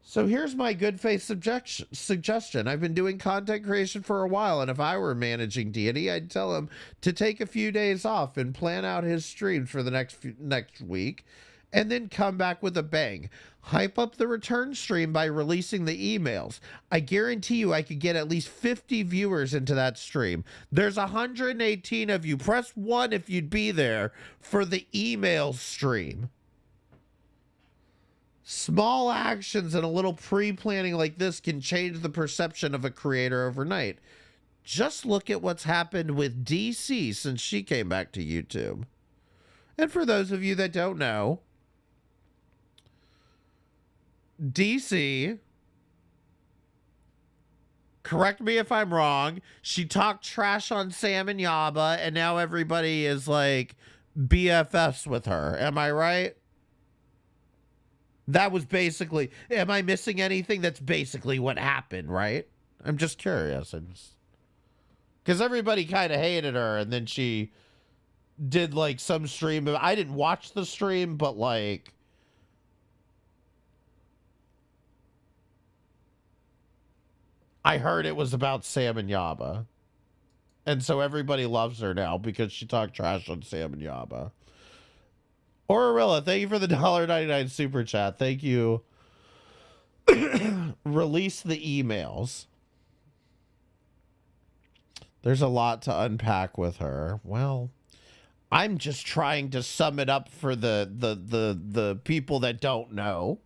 So here's my good faith suggestion. I've been doing content creation for a while, and if I were managing Deity, I'd tell him to take a few days off and plan out his streams for the next week, and then come back with a bang. Hype up the return stream by releasing the emails. I guarantee you I could get at least 50 viewers into that stream. There's 118 of you. Press 1 if you'd be there for the email stream. Small actions and a little pre-planning like this can change the perception of a creator overnight. Just look at what's happened with DC since she came back to YouTube. And for those of you that don't know, DC Correct me if I'm wrong. She talked trash on Sam and Yaba, and now everybody is like BFFs with her. Am I right? That was basically, am I missing anything? That's basically what happened, right? I'm just curious. Because everybody kind of hated her, and then she did like some stream. I didn't watch the stream, but like, I heard it was about Sam and Yaba. And so everybody loves her now because she talked trash on Sam and Yaba. Orilla, thank you for the $1.99 super chat. Thank you. Release the emails. There's a lot to unpack with her. Well, I'm just trying to sum it up for the people that don't know.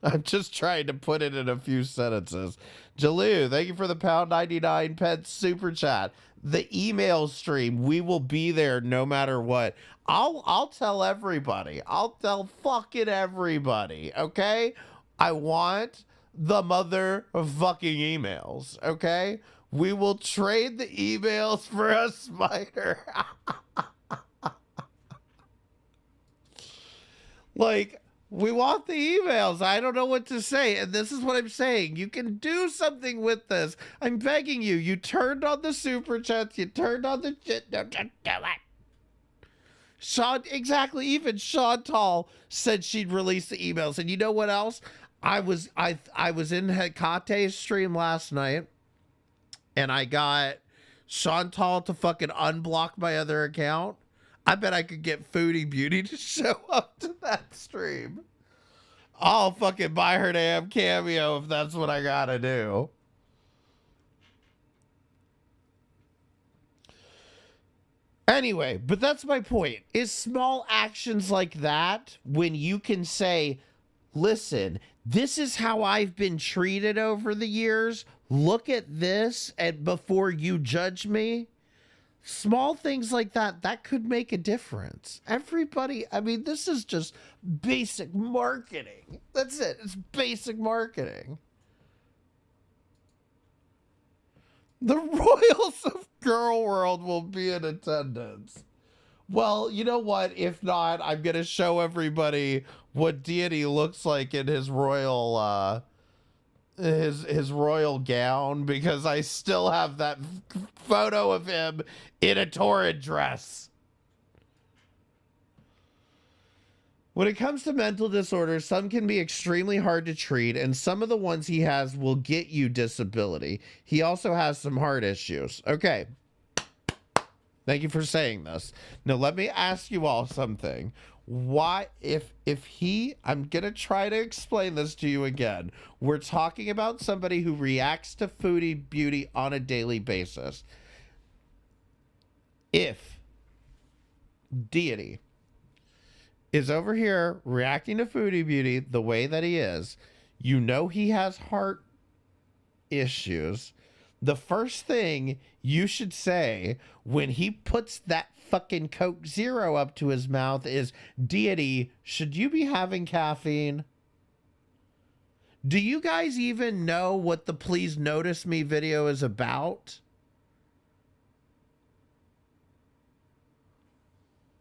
I'm just trying to put it in a few sentences. Jalou, thank you for the £1.99 pet super chat. The email stream, we will be there no matter what. I'll tell everybody. I'll tell fucking everybody, okay? I want the motherfucking emails, okay? We will trade the emails for a spider. Like, we want the emails. I don't know what to say. And this is what I'm saying. You can do something with this. I'm begging you. You turned on the super chats. You turned on the shit. No, just do it. Sean, exactly. Even Chantal said she'd release the emails. And you know what else? I was in Hekate's stream last night. And I got Chantal to fucking unblock my other account. I bet I could get Foodie Beauty to show up to that stream. I'll fucking buy her damn cameo if that's what I gotta do. Anyway, but that's my point. Is small actions like that, when you can say, listen, this is how I've been treated over the years. Look at this, and before you judge me. Small things like that, that could make a difference. Everybody, I mean, this is just basic marketing. That's it. It's basic marketing. The royals of Gorl World will be in attendance. Well, you know what? If not, I'm going to show everybody what Deity looks like in his royal, his royal gown, because I still have that photo of him in a torrid dress. When it comes to mental disorders, some can be extremely hard to treat, and some of the ones he has will get you disability. He also has some heart issues. Okay. Thank you for saying this. Now, let me ask you all something. Why, if he, I'm going to try to explain this to you again. We're talking about somebody who reacts to Foodie Beauty on a daily basis. If Deity is over here reacting to Foodie Beauty the way that he is, you know he has heart issues. The first thing you should say when he puts that fucking Coke Zero up to his mouth is, Deity, should you be having caffeine? Do you guys even know what the Please Notice Me video is about?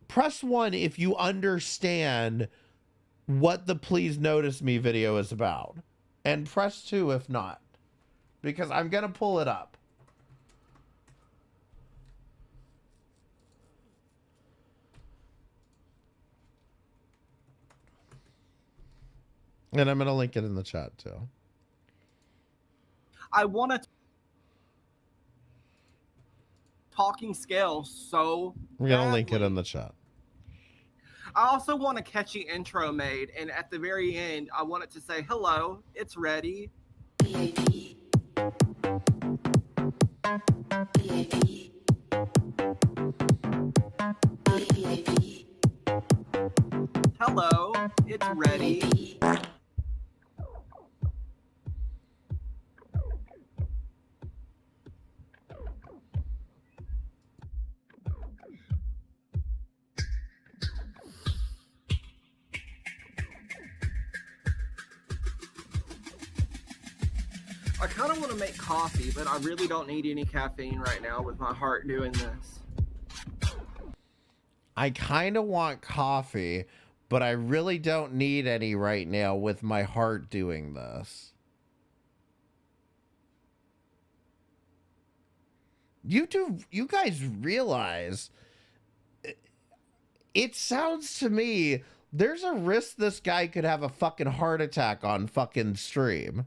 Press 1 if you understand what the Please Notice Me video is about. And press 2 if not. Because I'm going to pull it up. And I'm going to link it in the chat too. I want to talking scale so We're going to badly. link it in the chat. I also want a catchy intro made, and at the very end, I want it to say, hello, it's ready. Hello, it's ready. I kind of want to make coffee, but I really don't need any caffeine right now with my heart doing this. I kind of want coffee, but I really don't need any right now with my heart doing this. You guys realize, it sounds to me, there's a risk this guy could have a fucking heart attack on fucking stream.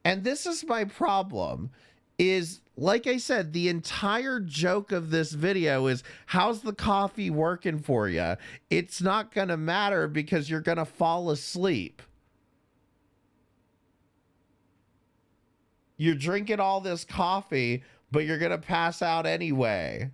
And this is my problem, is, like I said, the entire joke of this video is, how's the coffee working for you? It's not gonna matter because you're gonna fall asleep. You're drinking all this coffee, but you're gonna pass out anyway.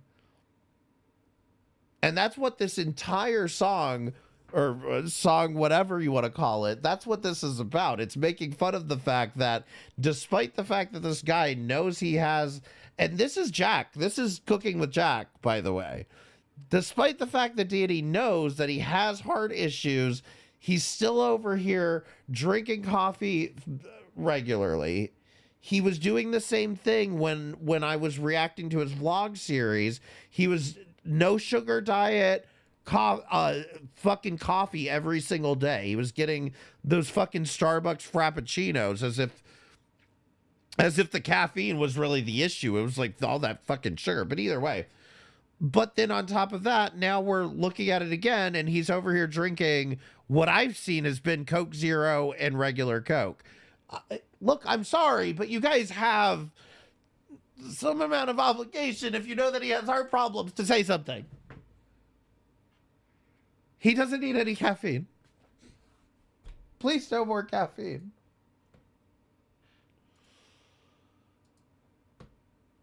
And that's what this entire song, or song, whatever you want to call it, that's what this is about. It's making fun of the fact that, despite the fact that this guy knows he has, and this is Jack, this is Cooking with Jack, by the way. Despite the fact that Deity knows that he has heart issues, he's still over here drinking coffee regularly. He was doing the same thing when I was reacting to his vlog series. He was no sugar diet, fucking coffee every single day. He was getting those fucking Starbucks Frappuccinos as if the caffeine was really the issue. It was like all that fucking sugar. But either way. But then on top of that, now we're looking at it again, and he's over here drinking what I've seen has been Coke Zero and regular Coke. Look, I'm sorry, but you guys have some amount of obligation, if you know that he has heart problems, to say something. He doesn't need any caffeine. Please, no more caffeine.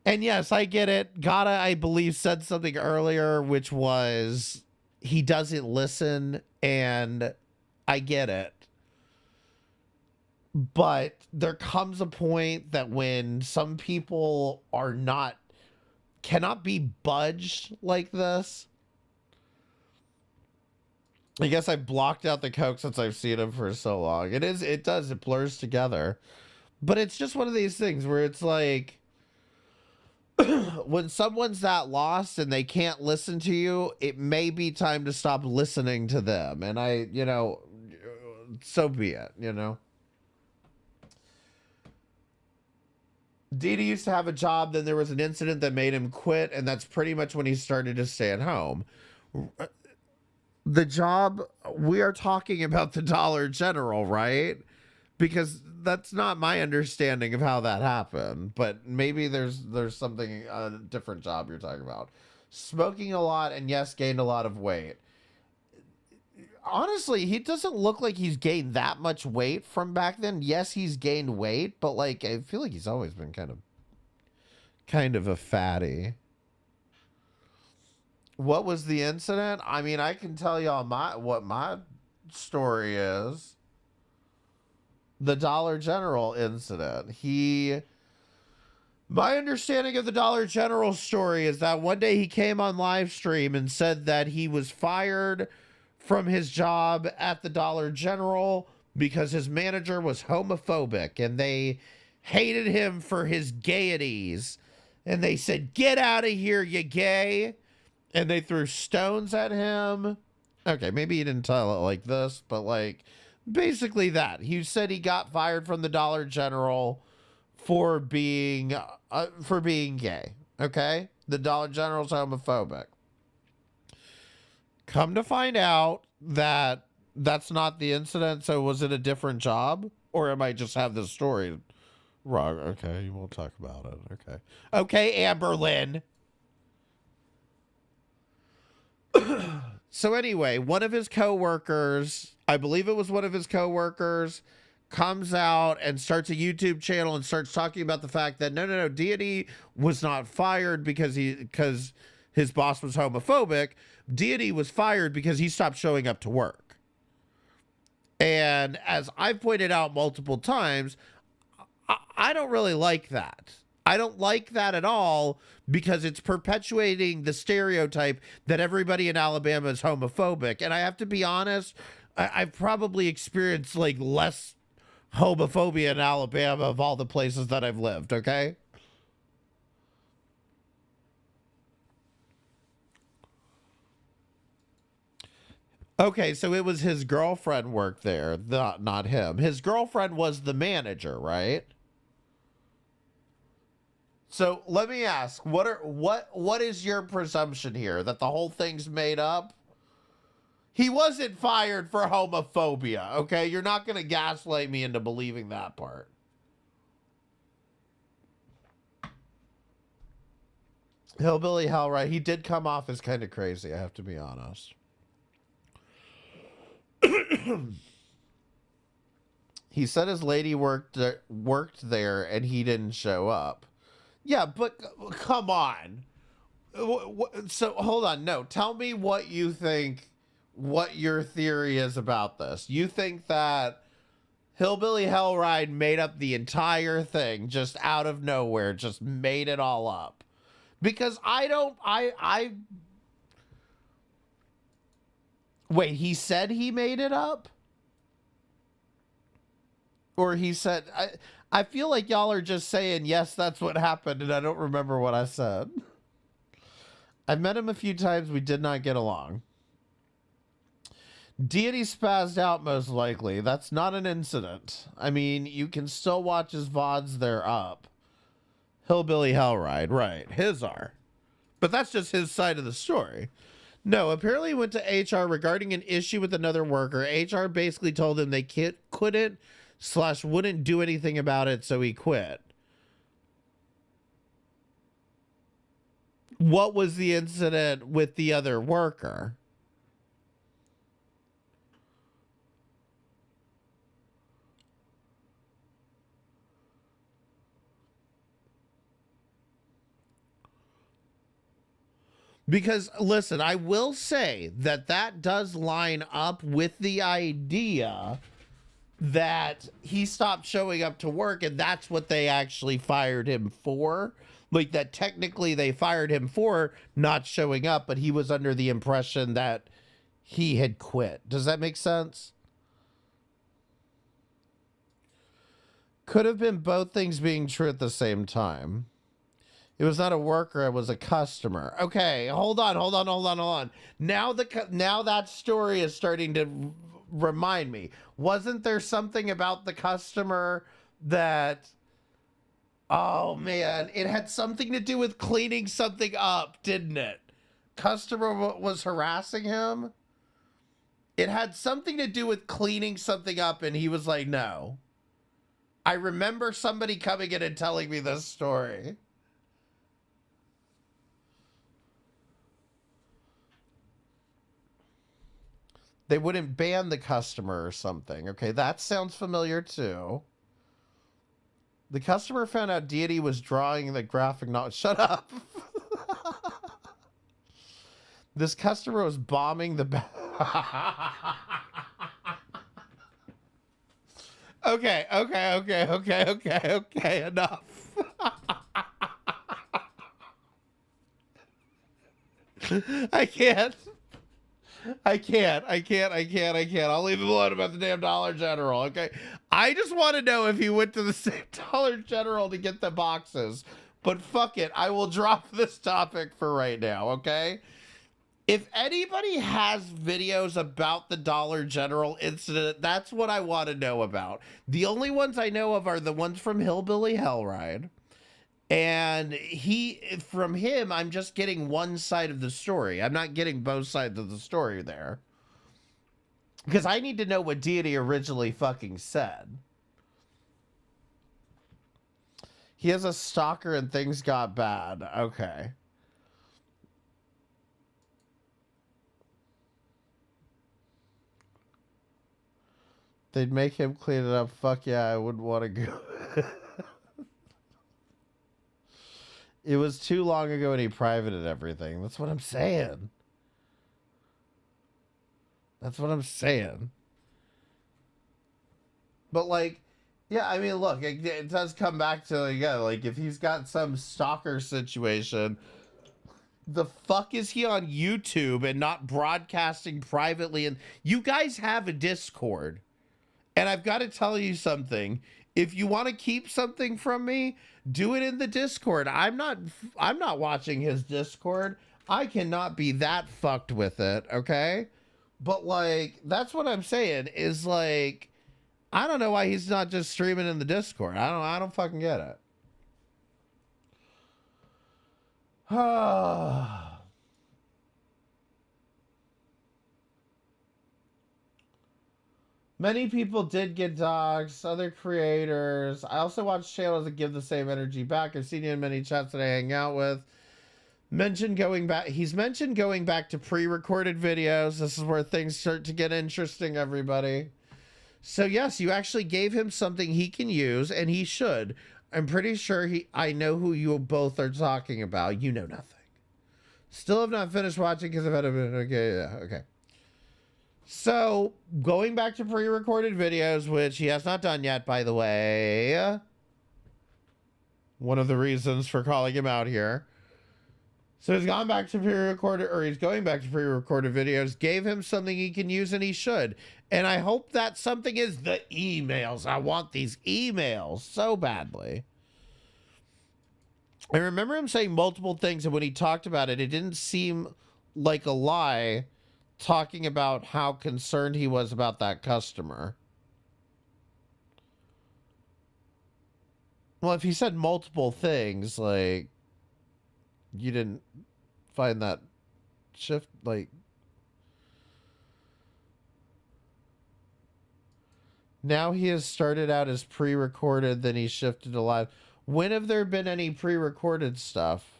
And yes, I get it. Gata, I believe, said something earlier, which was he doesn't listen, and I get it. But there comes a point that when some people cannot be budged like this. I guess I blocked out the Coke since I've seen him for so long. It blurs together. But it's just one of these things where it's like, when someone's that lost and they can't listen to you, it may be time to stop listening to them. And so be it, Deity used to have a job, then there was an incident that made him quit, and that's pretty much when he started to stay at home. The job, we are talking about the Dollar General, right? Because that's not my understanding of how that happened, but maybe there's something, a different job you're talking about. Smoking a lot, and yes, gained a lot of weight. Honestly, he doesn't look like he's gained that much weight from back then. Yes, he's gained weight, but like I feel like he's always been kind of a fatty. What was the incident? I mean, I can tell y'all what my story is. The Dollar General incident. My understanding of the Dollar General story is that one day he came on live stream and said that he was fired from his job at the Dollar General because his manager was homophobic and they hated him for his gayeties. And they said, "Get out of here, you gay." And they threw stones at him. Okay, maybe he didn't tell it like this, but like basically that. He said he got fired from the Dollar General for being gay. Okay? The Dollar General's homophobic. Come to find out that that's not the incident. So was it a different job, or am I just have this story wrong? Okay, we'll talk about it. Okay, Amberlynn. So anyway, one of his coworkers, I believe it was one of his coworkers, comes out and starts a YouTube channel and starts talking about the fact that no, Deity was not fired because his boss was homophobic. Deity was fired because he stopped showing up to work. And as I've pointed out multiple times, I don't really like that. I don't like that at all because it's perpetuating the stereotype that everybody in Alabama is homophobic. And I have to be honest, I've probably experienced like less homophobia in Alabama of all the places that I've lived, okay? Okay, so it was his girlfriend worked there, not him. His girlfriend was the manager, right? So let me ask, what is your presumption here? That the whole thing's made up? He wasn't fired for homophobia, okay? You're not going to gaslight me into believing that part. Hillbilly Hellride, he did come off as kind of crazy, I have to be honest. He said his lady worked there and he didn't show up. Yeah, but come on. So hold on. No, tell me what you think, what your theory is about this. You think that Hillbilly Hellride made up the entire thing just out of nowhere, just made it all up? Because wait, he said he made it up? Or he said, I feel like y'all are just saying, yes, that's what happened, and I don't remember what I said. I've met him a few times. We did not get along. Deity spazzed out, most likely. That's not an incident. I mean, you can still watch his VODs. They're up. Hillbilly Hellride, right. His are. But that's just his side of the story. No, apparently he went to HR regarding an issue with another worker. HR basically told him they couldn't / wouldn't do anything about it, so he quit. What was the incident with the other worker? Because, listen, I will say that does line up with the idea that he stopped showing up to work, and that's what they actually fired him for. Like, that technically they fired him for not showing up, but he was under the impression that he had quit. Does that make sense? Could have been both things being true at the same time. It was not a worker, it was a customer. Okay, hold on. Now that story is starting to remind me. Wasn't there something about the customer that... Oh, man. It had something to do with cleaning something up, didn't it? Customer was harassing him? It had something to do with cleaning something up, and he was like, no. I remember somebody coming in and telling me this story. They wouldn't ban the customer or something. Okay, that sounds familiar too. The customer found out Deity was drawing the graphic novel. Shut up. This customer was bombing the... Okay, enough. I can't. I'll leave it alone about the damn Dollar General, okay? I just want to know if he went to the same Dollar General to get the boxes. But fuck it, I will drop this topic for right now, okay? If anybody has videos about the Dollar General incident, that's what I want to know about. The only ones I know of are the ones from Hillbilly Hellride. And from him, I'm just getting one side of the story. I'm not getting both sides of the story there. Because I need to know what Deity originally fucking said. He has a stalker and things got bad. Okay. They'd make him clean it up. Fuck yeah, I wouldn't want to go. It was too long ago and he privated everything. That's what I'm saying. But like, yeah, I mean, look, it does come back to, again, like if he's got some stalker situation, the fuck is he on YouTube and not broadcasting privately? And you guys have a Discord. And I've got to tell you something. If you want to keep something from me, do it in the Discord. I'm not watching his Discord. I cannot be that fucked with it, okay? But like, that's what I'm saying is like, I don't know why he's not just streaming in the Discord. I don't fucking get it. Many people did get dogs, other creators. I also watch channels that give the same energy back. I've seen you in many chats that I hang out with. He's mentioned going back to pre-recorded videos. This is where things start to get interesting, everybody. So yes, you actually gave him something he can use, and he should. I'm pretty sure I know who you both are talking about. You know nothing. Still have not finished watching because I've had a bit. Okay, yeah, okay. So, going back to pre-recorded videos, which he has not done yet, by the way. One of the reasons for calling him out here. So he's gone back to pre-recorded, or he's going back to pre-recorded videos, gave him something he can use, and he should. And I hope that something is the emails. I want these emails so badly. I remember him saying multiple things, and when he talked about it, it didn't seem like a lie, talking about how concerned he was about that customer. Well, if he said multiple things, like, you didn't find that shift, like, now he has started out as pre-recorded, then he shifted to live. When have there been any pre-recorded stuff?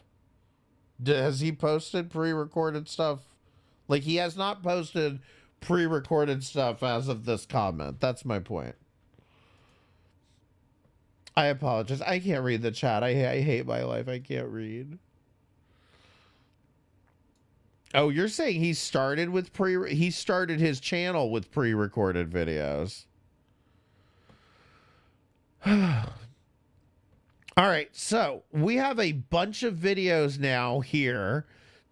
Has he posted pre-recorded stuff? Like, he has not posted pre-recorded stuff as of this comment. That's my point. I apologize. I can't read the chat. I hate my life. I can't read. Oh, you're saying he started with he started his channel with pre-recorded videos. All right, so we have a bunch of videos now here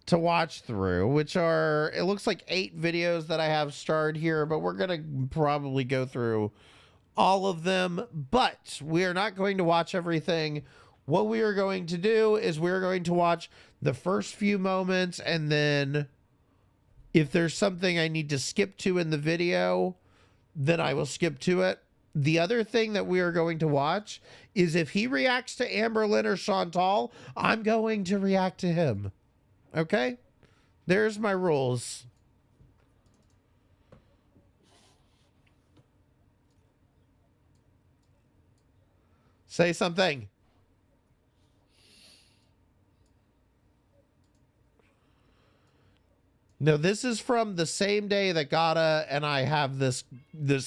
to watch through, which are, it looks like 8 videos that I have starred here, but we're going to probably go through all of them, but we are not going to watch everything. What we are going to do is we're going to watch the first few moments, and then if there's something I need to skip to in the video, then I will skip to it. The other thing that we are going to watch is if he reacts to Amberlynn or Chantal, I'm going to react to him. Okay? There's my rules. Say something. No, this is from the same day that Gata and I have this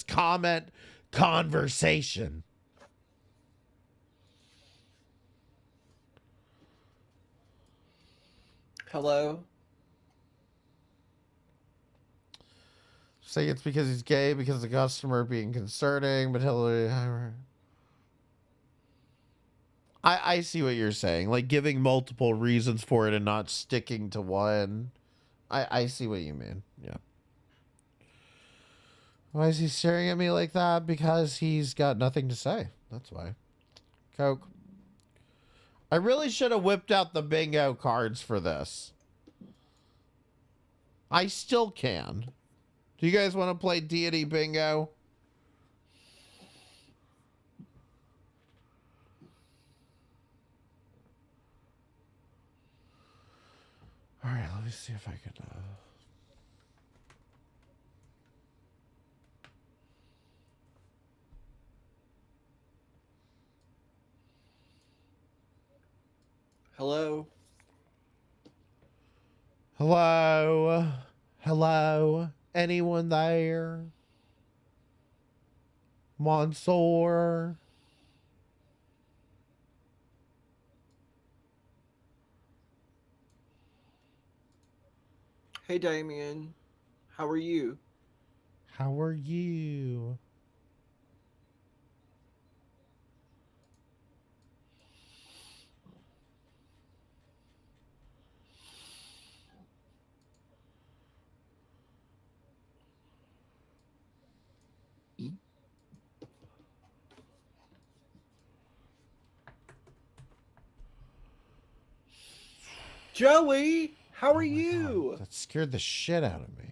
comment conversation. Hello? Say it's because he's gay, because the customer being concerning, but Hillary... I see what you're saying. Like, giving multiple reasons for it and not sticking to one. I see what you mean. Yeah. Why is he staring at me like that? Because he's got nothing to say. That's why. Coke. I really should have whipped out the bingo cards for this. I still can. Do you guys want to play Deity bingo? All right, let me see if I can... Hello? Hello? Hello? Anyone there? Monsieur? Hey, Damien. How are you? How are you? Joey, how are my you? God, that scared the shit out of me.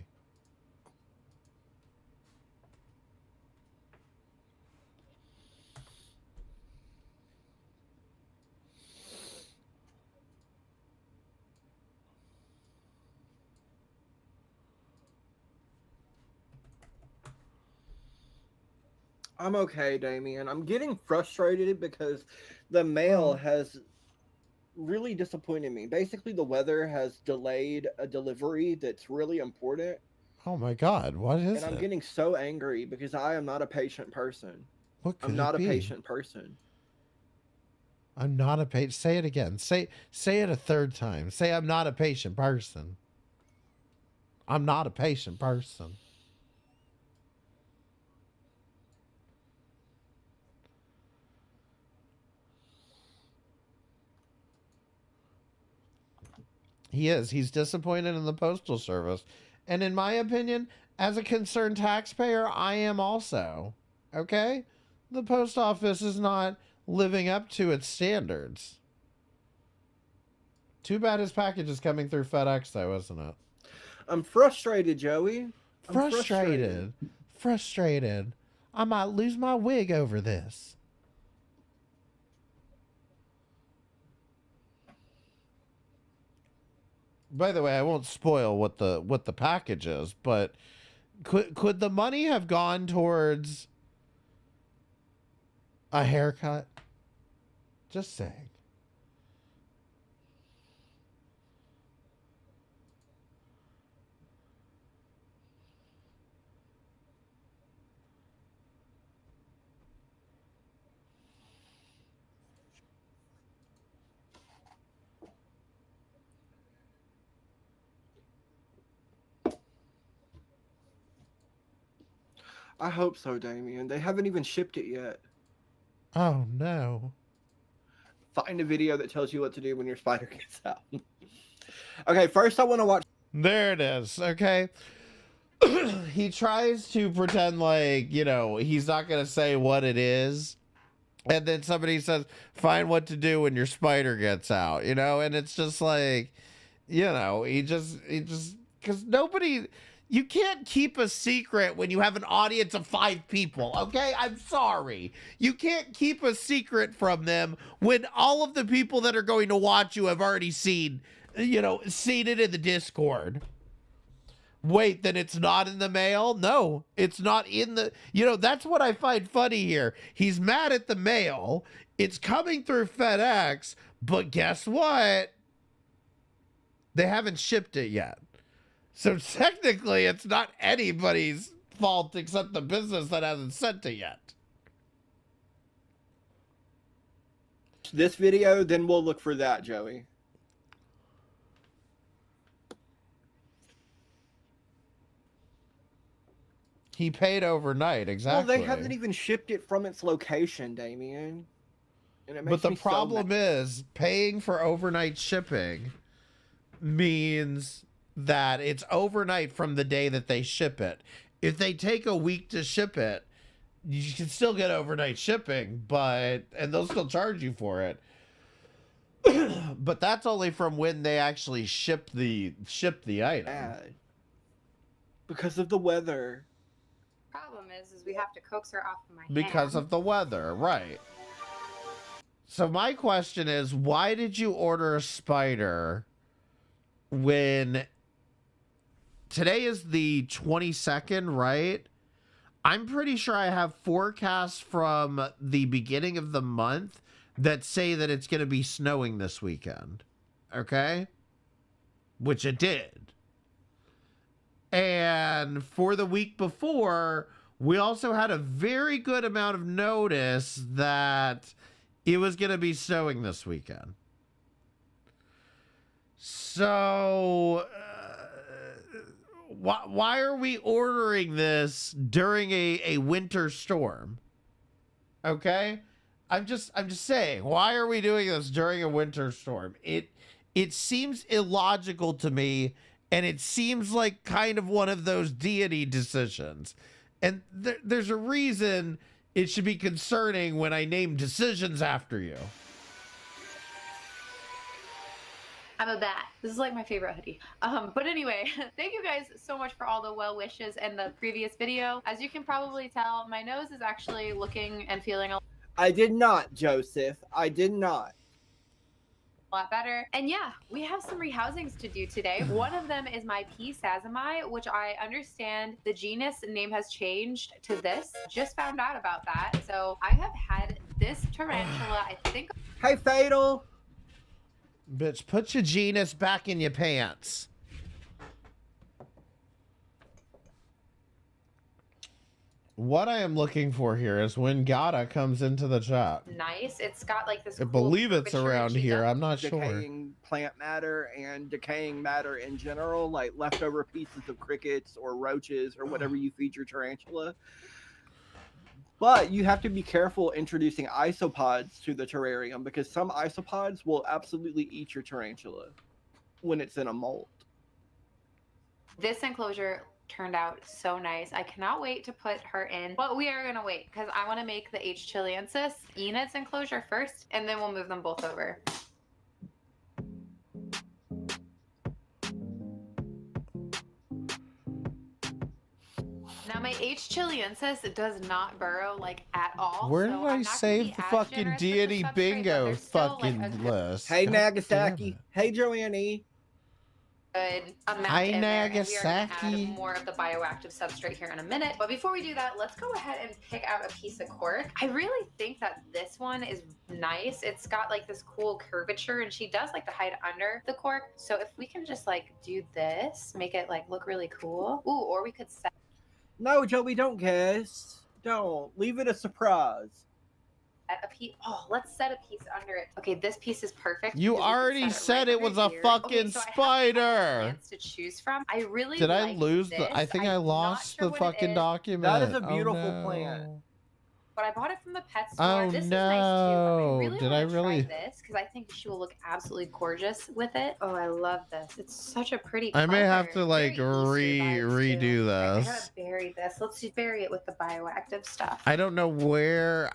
I'm okay, Damien. I'm getting frustrated because the mail has really disappointed me. Basically, the weather has delayed a delivery that's really important. Oh my God, what is And I'm it? getting so angry because I am not a patient person. What could I'm not it be? a patient person. I'm not a patient. Say it again. Say it a third time. Say I'm not a patient person. I'm not a patient person. He is. He's disappointed in the Postal Service. And in my opinion, as a concerned taxpayer, I am also. Okay? The post office is not living up to its standards. Too bad his package is coming through FedEx, though, isn't it? I'm frustrated, Joey. I'm Frustrated. I might lose my wig over this. By the way, I won't spoil what the package is, but could the money have gone towards a haircut? Just saying. I hope so, Damien. They haven't even shipped it yet. Oh no. Find a video that tells you what to do when your spider gets out. Okay, first I want to watch. There it is. Okay. He tries to pretend like, he's not going to say what it is. And then somebody says, find what to do when your spider gets out, and it's just like, he just, because you can't keep a secret when you have an audience of 5 people, okay? I'm sorry. You can't keep a secret from them when all of the people that are going to watch you have already seen it in the Discord. Wait, then it's not in the mail? No, it's not in the... that's what I find funny here. He's mad at the mail. It's coming through FedEx, but guess what? They haven't shipped it yet. So technically, it's not anybody's fault except the business that hasn't sent it yet. This video, then we'll look for that, Joey. He paid overnight, exactly. Well, they haven't even shipped it from its location, Damien. And it makes but the me so problem mad. is, paying for overnight shipping means that it's overnight from the day that they ship it. If they take a week to ship it, you can still get overnight shipping, and they'll still charge you for it. But that's only from when they actually ship the item. Bad. Because of the weather. Problem is we have to coax her off of my Because of the weather, right. So my question is, why did you order a spider when today is the 22nd, right? I'm pretty sure I have forecasts from the beginning of the month that say that it's going to be snowing this weekend. Okay? Which it did. And for the week before, we also had a very good amount of notice that it was going to be snowing this weekend. So, why are we ordering this during a winter storm? Okay? I'm just saying, why are we doing this during a winter storm? It seems illogical to me, and it seems like kind of one of those deity decisions. And there's a reason it should be concerning when I name decisions after you. I'm a bat. This is like my favorite hoodie. But anyway, thank you guys so much for all the well wishes in the previous video. As you can probably tell, my nose is actually looking and feeling a I did not, Joseph. I did not. lot better. And yeah, we have some rehousings to do today. One of them is my P. sazami, which I understand the genus name has changed to this. Just found out about that. So I have had this tarantula, I think. Hey, Fatal. Bitch, put your genus back in your pants. What I am looking for here is when Gata comes into the chat. Nice. It's got like this. I believe it's around here. I'm not sure. Decaying plant matter and decaying matter in general, like leftover pieces of crickets or roaches or whatever you feed your tarantula. But you have to be careful introducing isopods to the terrarium because some isopods will absolutely eat your tarantula when it's in a mold. This enclosure turned out so nice. I cannot wait to put her in, but we are gonna wait because I want to make the H. chilensis Enid's enclosure first, and then we'll move them both over. Now my H. chilensis does not burrow like at all. Where so did I save the fucking Deity bingo fucking list? Hey, God Nagasaki. Hey, Joanne. Good amount Hi, in there, and we are gonna Nagasaki. add more of the bioactive substrate here in a minute. But before we do that, let's go ahead and pick out a piece of cork. I really think that this one is nice. It's got like this cool curvature, and she does like to hide under the cork. So if we can just like do this, make it like look really cool. Ooh, or we could set. No, Joey, don't guess. Don't. Leave it a surprise. A piece. Oh, let's set a piece under it. Okay, this piece is perfect. You because we can already set said it right was under a here. fucking Okay, so I have spider. plants to choose from. I really Did I like lose this. the? I think I I'm lost not sure the what it fucking is, document. That is a Oh, beautiful no. plant. But I bought it from the pet store. Oh, This is nice too. no. I really Did want I to really- try this because I think she will look absolutely gorgeous with it. Oh, I love this. It's such a pretty I may have to color. like Very Easter vibes, too. redo Okay, I this. gotta bury this. Let's just bury it with the bioactive stuff. I don't know where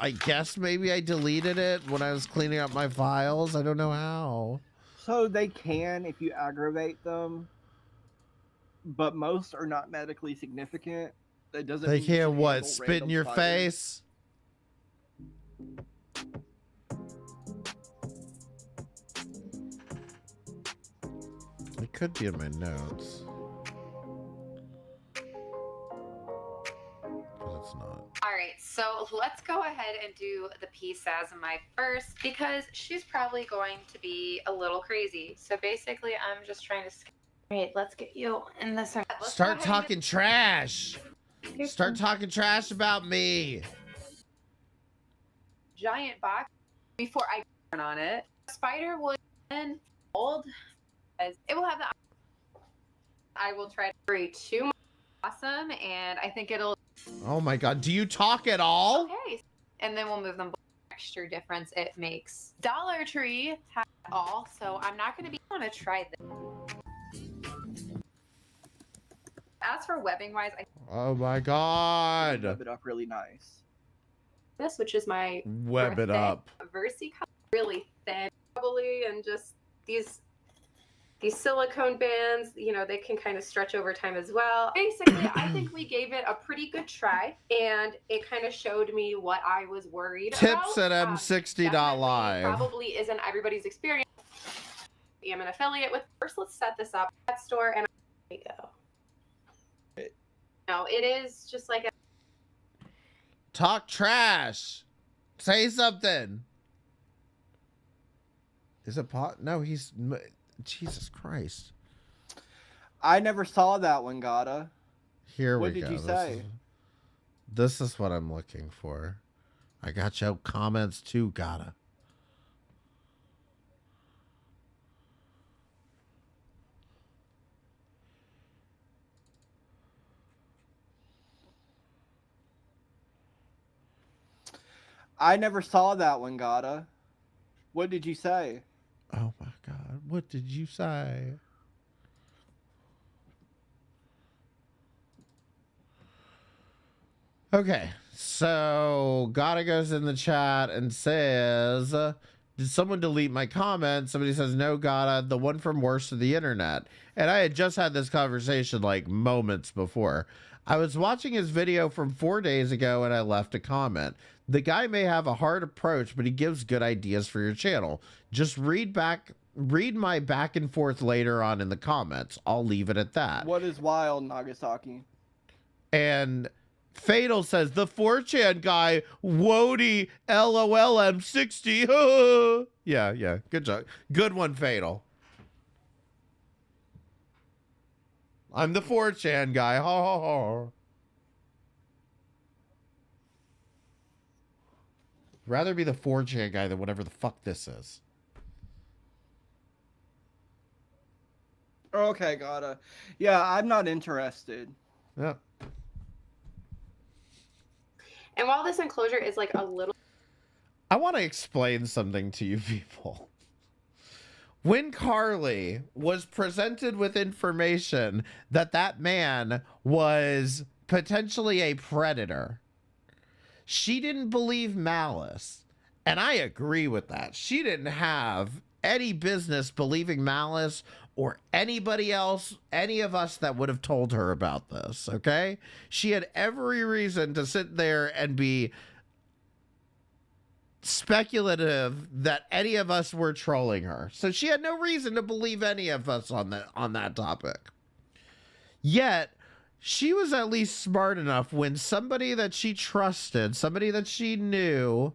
I guess maybe I deleted it when I was cleaning up my files. I don't know how. So they can if you aggravate them, but most are not medically significant. That doesn't They mean you can't should what? handle Spit in random your spiders. face? It could be in my notes. But it's not. All right, so let's go ahead and do the P. sazami first because she's probably going to be a little crazy. So basically, I'm just trying to. All right, let's get you in this. Let's go Start ahead and talking trash. Here's Start talking trash about me. giant box before I turn on it. Spider will hold as it will have the. I will try to bury two more. Awesome, and I think it'll. Oh my god, do you talk at all? Okay, and then we'll move them. Texture difference it makes. Dollar Tree has it all, so I'm not going to be. I want to try this. As for webbing wise, I Oh my god. Web it up really nice. this which is my Web it birthday up. Versi color, really thin, bubbly, and just these silicone bands, you know, they can kind of stretch over time as well. Basically, I think we gave it a pretty good try, and it kind of showed me what I was worried Tips about. at M60.live. Probably isn't everybody's experience. I'm an affiliate with. First, let's set this up at store, and there we go. No, it is just like a. Talk trash. Say something. Is it pot? No, he's. Jesus Christ. I never saw that one, Gata. Here What we did go. you say? This is what I'm looking for. I got your comments too, Gata. I never saw that one, Gata. What did you say? Oh my god, what did you say? Okay, so Gata goes in the chat and says, Did someone delete my comment? Somebody says, no, Gotta, the one from Worst of the Internet. And I had just had this conversation like moments before. I was watching his video from 4 days ago and I left a comment. The guy may have a hard approach, but he gives good ideas for your channel. Just read my back and forth later on in the comments. I'll leave it at that. What is wild, Nagasaki? And Fatal says, the 4chan guy, Wody LOLM60. Yeah. Good job. Good one, Fatal. I'm the 4chan guy. Ha ha ha. Rather be the 4chan guy than whatever the fuck this is. Okay, gotta. Yeah, I'm not interested. Yeah. And while this enclosure is like a little... I want to explain something to you people. When Carly was presented with information that that man was potentially a predator, she didn't believe Malice. And I agree with that. She didn't have any business believing Malice or anybody else, any of us that would have told her about this, okay? She had every reason to sit there and be speculative that any of us were trolling her. So she had no reason to believe any of us on that topic. Yet, she was at least smart enough when somebody that she trusted, somebody that she knew,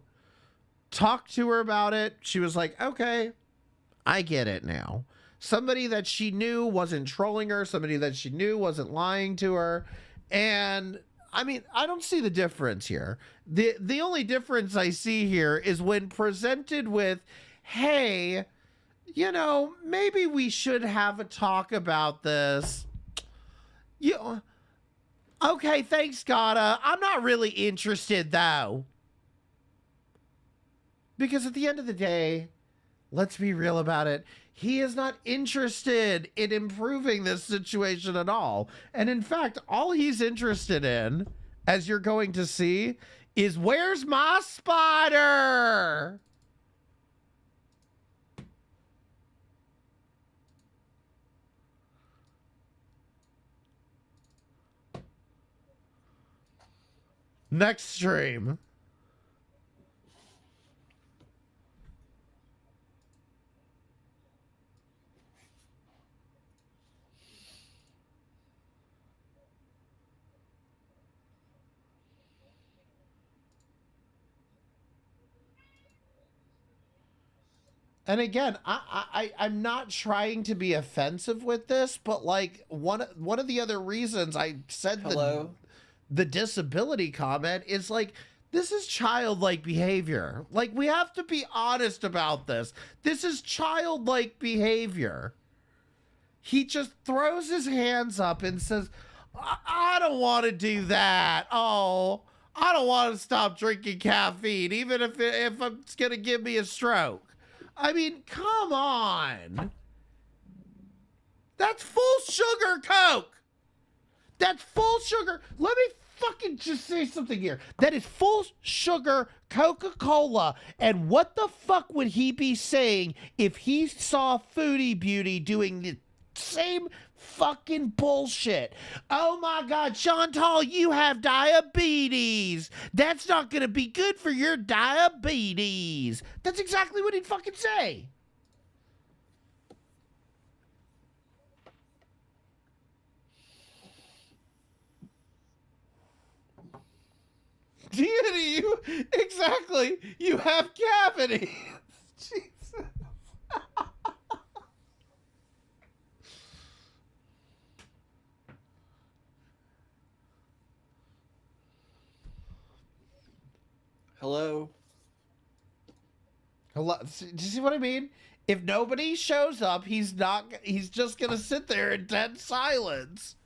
talked to her about it. She was like, okay, I get it now. Somebody that she knew wasn't trolling her, somebody that she knew wasn't lying to her. And I mean, I don't see the difference here. The only difference I see here is when presented with, hey, you know, maybe we should have a talk about this. Okay, thanks, Gotta. I'm not really interested, though. Because at the end of the day, let's be real about it. He is not interested in improving this situation at all. And in fact, all he's interested in, as you're going to see, is where's my spider? Next stream. And again, I'm not trying to be offensive with this, but like one of the other reasons I said the disability comment is like, this is childlike behavior. Like, we have to be honest about this. This is childlike behavior. He just throws his hands up and says, I don't want to do that. Oh, I don't want to stop drinking caffeine, even if it's going to give me a stroke. I mean, come on. That's full sugar Coke. That's full sugar. Let me fucking just say something here. That is full sugar Coca-Cola. And what the fuck would he be saying if he saw Foodie Beauty doing the same fucking bullshit? Oh my God, Chantal, you have diabetes. That's not gonna be good for your diabetes. That's exactly what he'd fucking say. Deity, exactly. You have cavities. Jesus. Hello? Hello? Do you see what I mean? If nobody shows up, he's just gonna sit there in dead silence.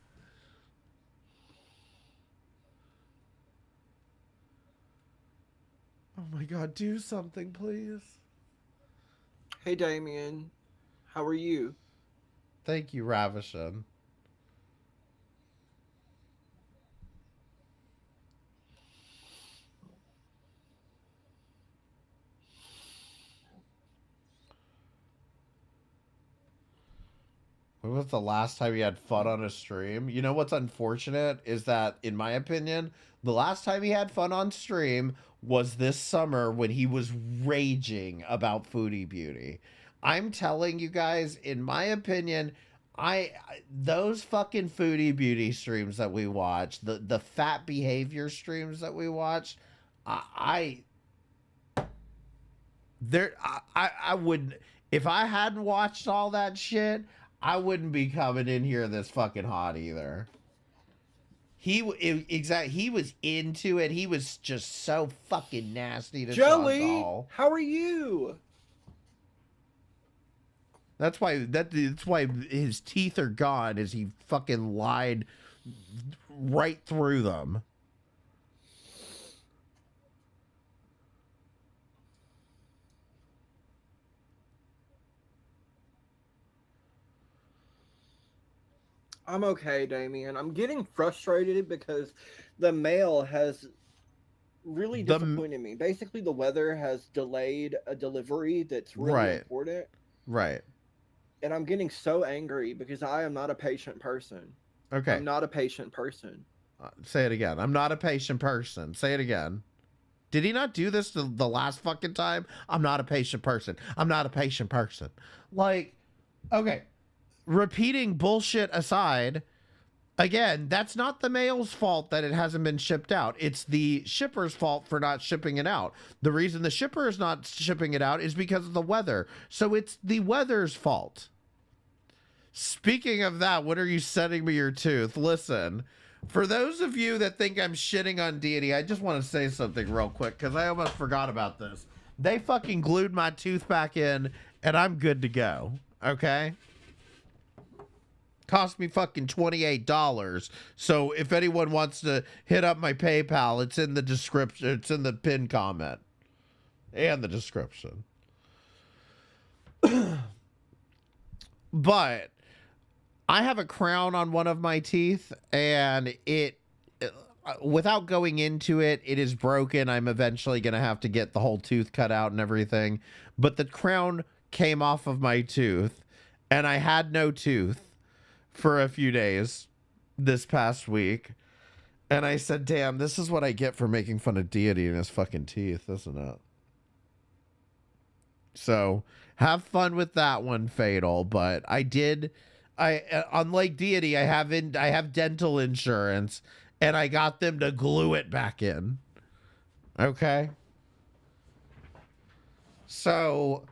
Oh my God, do something, please. Hey, Damien. How are you? Thank you, Ravishing. When was the last time he had fun on a stream? You know what's unfortunate is that, in my opinion, the last time he had fun on stream was this summer when he was raging about Foodie Beauty. I'm telling you guys, in my opinion, those fucking Foodie Beauty streams that we watched, the fat behavior streams that we watched, I wouldn't, if I hadn't watched all that shit, I wouldn't be coming in here this fucking hot either. He was into it. He was just so fucking nasty to Joey, Chantal. how are you? That's why his teeth are gone, as he fucking lied right through them. I'm okay, Damien. I'm getting frustrated because the mail has really disappointed me. Basically, the weather has delayed a delivery that's really important. Right. And I'm getting so angry because I am not a patient person. Okay. I'm not a patient person. Say it again. I'm not a patient person. Say it again. Did he not do this the last fucking time? I'm not a patient person. I'm not a patient person. Like, okay. Repeating bullshit aside, again, that's not the mail's fault that it hasn't been shipped out. It's the shipper's fault for not shipping it out. The reason the shipper is not shipping it out is because of the weather. So it's the weather's fault. Speaking of that, when are you sending me your tooth? Listen, for those of you that think I'm shitting on Deity, I just want to say something real quick because I almost forgot about this. They fucking glued my tooth back in and I'm good to go. Okay? Cost me fucking $28. So if anyone wants to hit up my PayPal, it's in the description. It's in the pinned comment and the description. But I have a crown on one of my teeth, and without going into it, it is broken. I'm eventually going to have to get the whole tooth cut out and everything. But the crown came off of my tooth, and I had no tooth for a few days this past week. And I said, damn, this is what I get for making fun of Deity and his fucking teeth, isn't it? So have fun with that one, Fatal. But unlike Deity, I have dental insurance, and I got them to glue it back in. Okay? So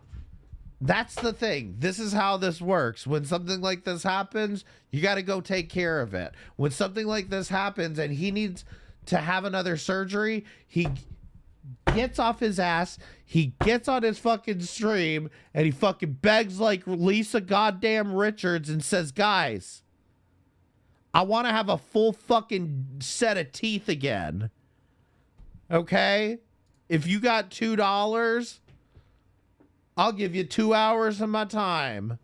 that's the thing. This is how this works. When something like this happens, you got to go take care of it. When something like this happens and he needs to have another surgery, he gets off his ass, he gets on his fucking stream, and he fucking begs like Lisa goddamn Richards and says, guys, I want to have a full fucking set of teeth again. Okay? If you got $2, I'll give you 2 hours of my time.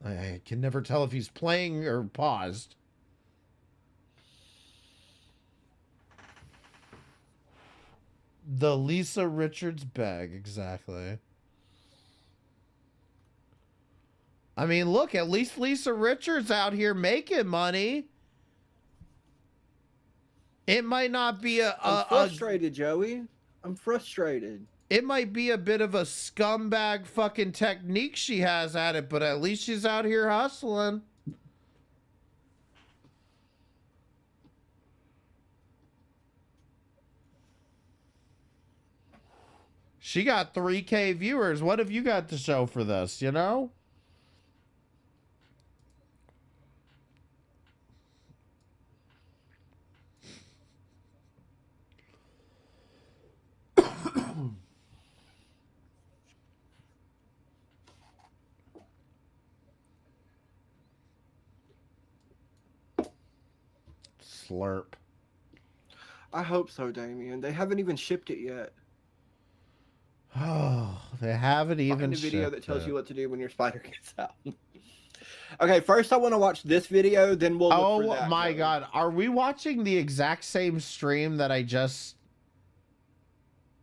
I can never tell if he's playing or paused. The Lisa Richards bag, exactly. I mean, look, at least Lisa Richards out here making money. It might not be I'm frustrated, Joey. I'm frustrated. It might be a bit of a scumbag fucking technique she has at it, but at least she's out here hustling. She got 3K viewers. What have you got to show for this, you know? Slurp. I hope so, Damien. They haven't even shipped it yet. Oh, they haven't even Find a video shipped that tells it. you what to do when your spider gets out. Okay, first I want to watch this video, then we'll look for that. Oh my god, are we watching the exact same stream that I just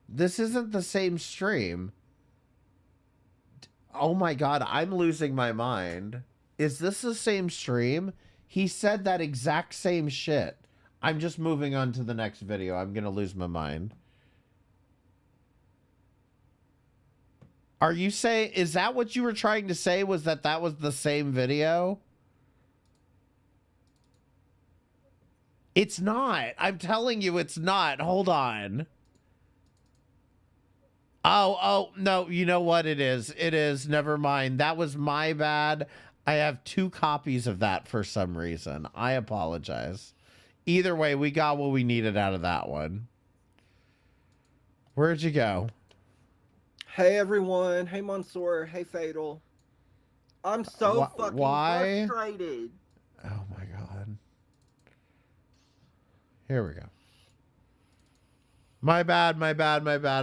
This isn't the same stream. Oh my god, I'm losing my mind. Is this the same stream? He said that exact same shit. I'm just moving on to the next video. I'm gonna lose my mind. Are you saying, is that what you were trying to say, was that that was the same video? It's not. I'm telling you it's not. Hold on. Oh, no, you know what it is. It is. Never mind. That was my bad. I have 2 copies of that for some reason. I apologize. Either way, we got what we needed out of that one. Where'd you go? Hey everyone, hey Mansoor, hey Fatal. I'm so fucking frustrated. Oh my god. Here we go. My bad,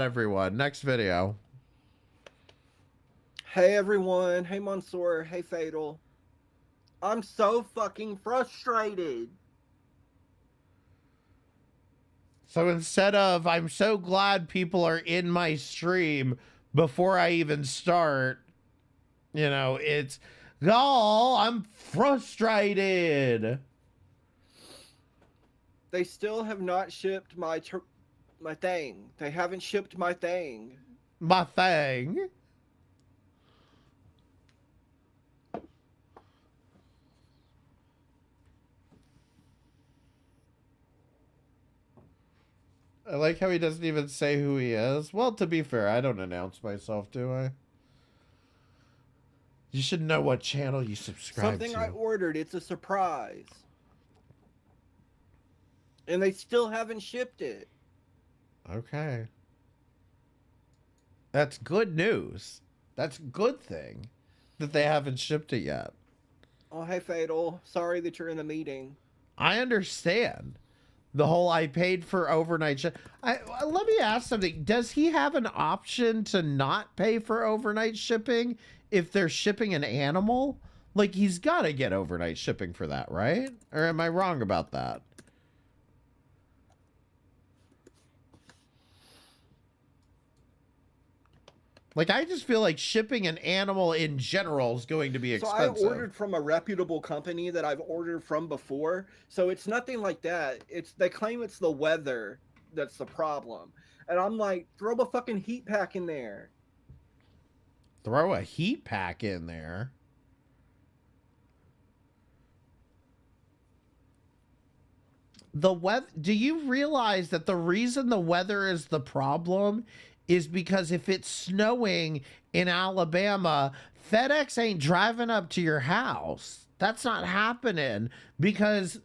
everyone. Next video. Hey everyone, hey Mansoor, hey Fatal. I'm so fucking frustrated. So instead of, I'm so glad people are in my stream before I even start, you know, it's, oh, I'm frustrated. They still have not shipped my thing. They haven't shipped my thing. My thing? I like how he doesn't even say who he is. Well, to be fair, I don't announce myself, do I? You should know what channel you subscribe Something to. I ordered, it's a surprise. And they still haven't shipped it. Okay. That's good news. That's a good thing that they haven't shipped it yet. Oh, hey, Fatal. Sorry that you're in the meeting. I understand. The whole I paid for overnight let me ask something. Does he have an option to not pay for overnight shipping if they're shipping an animal? Like, he's got to get overnight shipping for that, right? Or am I wrong about that? Like, I just feel like shipping an animal in general is going to be expensive. So I ordered from a reputable company that I've ordered from before. So it's nothing like that. They claim it's the weather that's the problem. And I'm like, throw a fucking heat pack in there. Throw a heat pack in there? The weather, do you realize that the reason the weather is the problem is because if it's snowing in Alabama, FedEx ain't driving up to your house. That's not happening because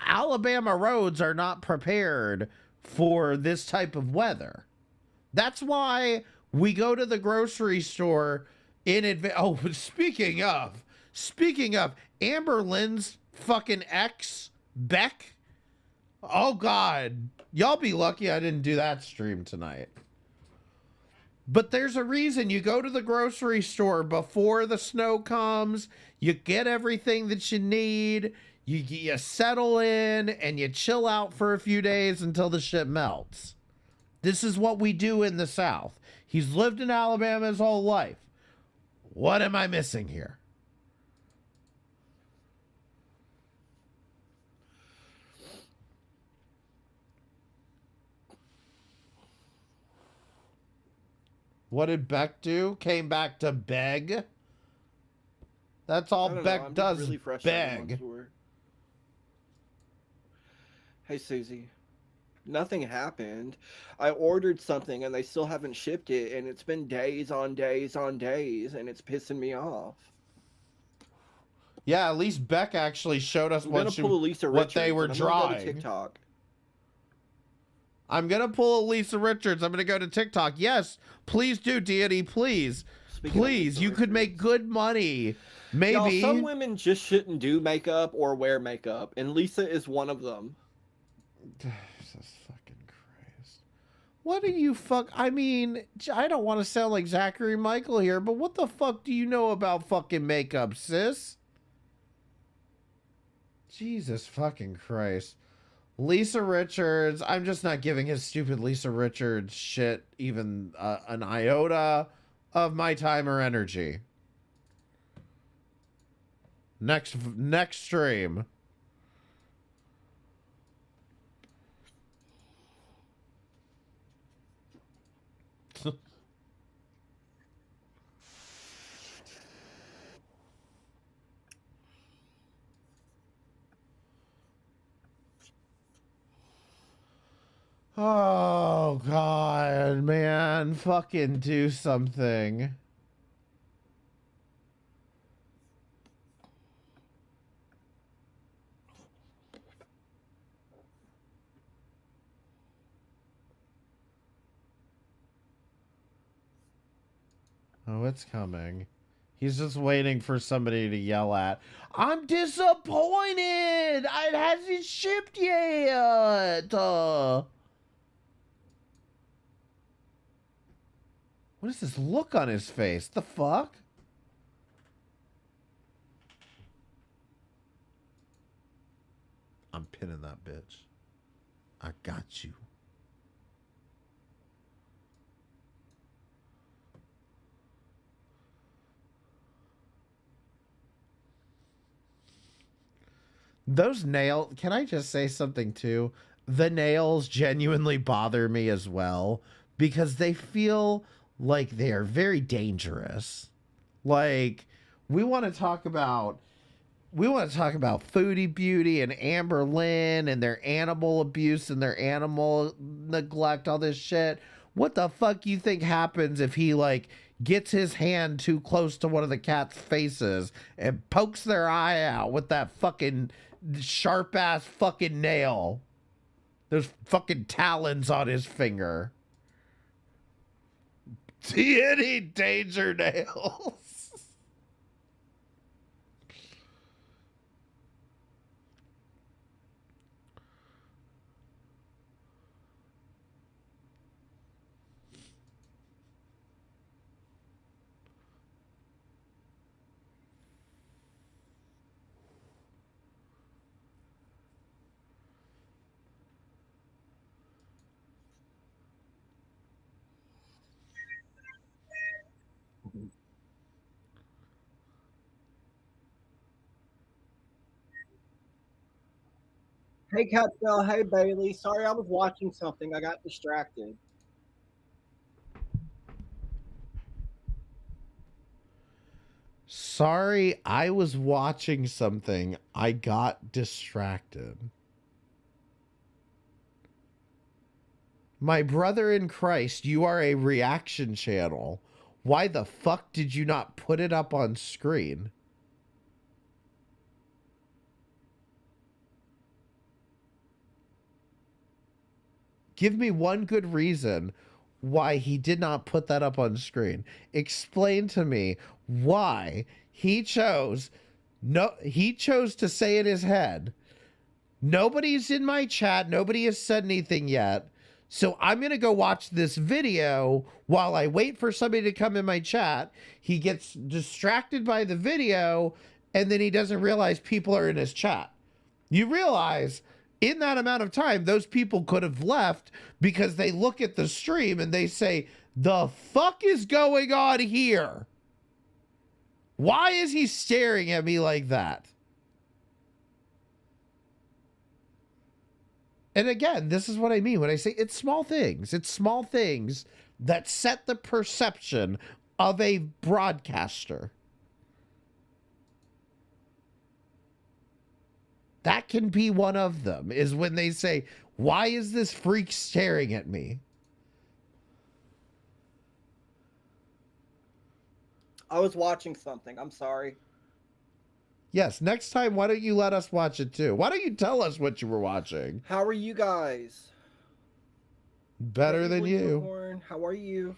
Alabama roads are not prepared for this type of weather. That's why we go to the grocery store in advance. Oh, speaking of, Amber Lynn's fucking ex, Beck. Oh God, y'all be lucky I didn't do that stream tonight. But there's a reason you go to the grocery store before the snow comes, you get everything that you need, you settle in, and you chill out for a few days until the shit melts. This is what we do in the South. He's lived in Alabama his whole life. What am I missing here? What did Beck do? Came back to beg? That's all Beck does, really beg. Hey, Susie. Nothing happened. I ordered something and they still haven't shipped it, and it's been days on days on days, and it's pissing me off. Yeah, at least Beck actually showed us what they were drawing. TikTok. I'm going to pull Lisa Richards. I'm going to go to TikTok. Yes, please do, Deity, please. Please, you could make good money. Maybe. Y'all, some women just shouldn't do makeup or wear makeup, and Lisa is one of them. Jesus fucking Christ. What do you I mean, I don't want to sound like Zachary Michael here, but what the fuck do you know about fucking makeup, sis? Jesus fucking Christ. Lisa Richards, I'm just not giving his stupid Lisa Richards shit even an iota of my time or energy. Next stream. Oh, God, man. Fucking do something. Oh, it's coming. He's just waiting for somebody to yell at. I'm disappointed! It hasn't shipped yet! What is this look on his face? The fuck? I'm pinning that bitch. I got you. Those nails, can I just say something too? The nails genuinely bother me as well because they feel like they are very dangerous. Like, we want to talk about Foodie Beauty and Amber Lynn and their animal abuse and their animal neglect, all this shit. What the fuck you think happens if he, like, gets his hand too close to one of the cat's faces and pokes their eye out with that fucking sharp ass fucking nail? Those fucking talons on his finger. Any danger nails. Hey, Catbell. Hey, Bailey. Sorry, I was watching something. I got distracted. Sorry, I was watching something. I got distracted. My brother in Christ, you are a reaction channel. Why the fuck did you not put it up on screen? Give me one good reason why he did not put that up on screen. Explain to me why he chose to say in his head, nobody's in my chat, nobody has said anything yet, so I'm going to go watch this video while I wait for somebody to come in my chat. He gets distracted by the video, and then he doesn't realize people are in his chat. You realize in that amount of time, those people could have left because they look at the stream and they say, the fuck is going on here? Why is he staring at me like that? And again, this is what I mean when I say it's small things. It's small things that set the perception of a broadcaster. That can be one of them, is when they say, why is this freak staring at me? I was watching something. I'm sorry. Yes, next time, why don't you let us watch it too? Why don't you tell us what you were watching? How are you guys? Better than you. Unicorn, how are you?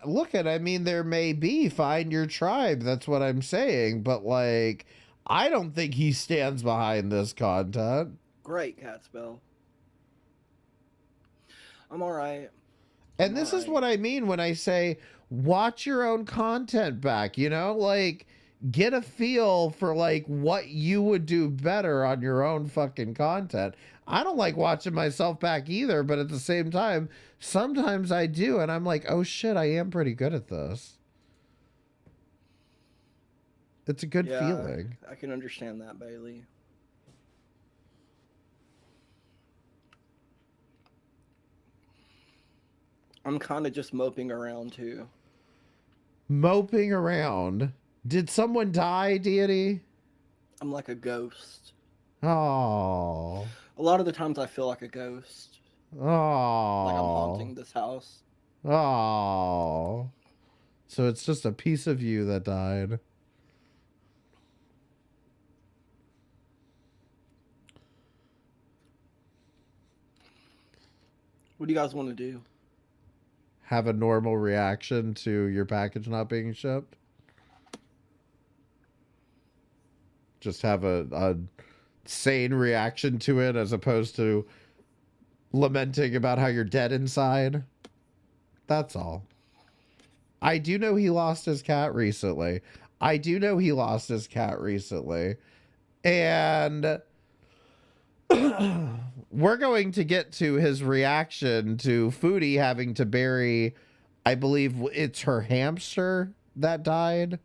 Look at, I mean, there may be, find your tribe. That's what I'm saying. But, like, I don't think he stands behind this content. Great, Catspell. I'm all right. And this is what I mean when I say watch your own content back, you know, like get a feel for like what you would do better on your own fucking content. I don't like watching myself back either, but at the same time, sometimes I do, and I'm like, oh shit, I am pretty good at this. It's a good feeling. I can understand that, Bailey. I'm kind of just moping around too. Moping around. Did someone die, Deity? I'm like a ghost. Oh. A lot of the times I feel like a ghost. Oh. Like I'm haunting this house. Oh. So it's just a piece of you that died. What do you guys want to do? Have a normal reaction to your package not being shipped? Just have a sane reaction to it as opposed to lamenting about how you're dead inside. That's all. I do know he lost his cat recently. And we're going to get to his reaction to Foodie having to bury, I believe it's her hamster that died.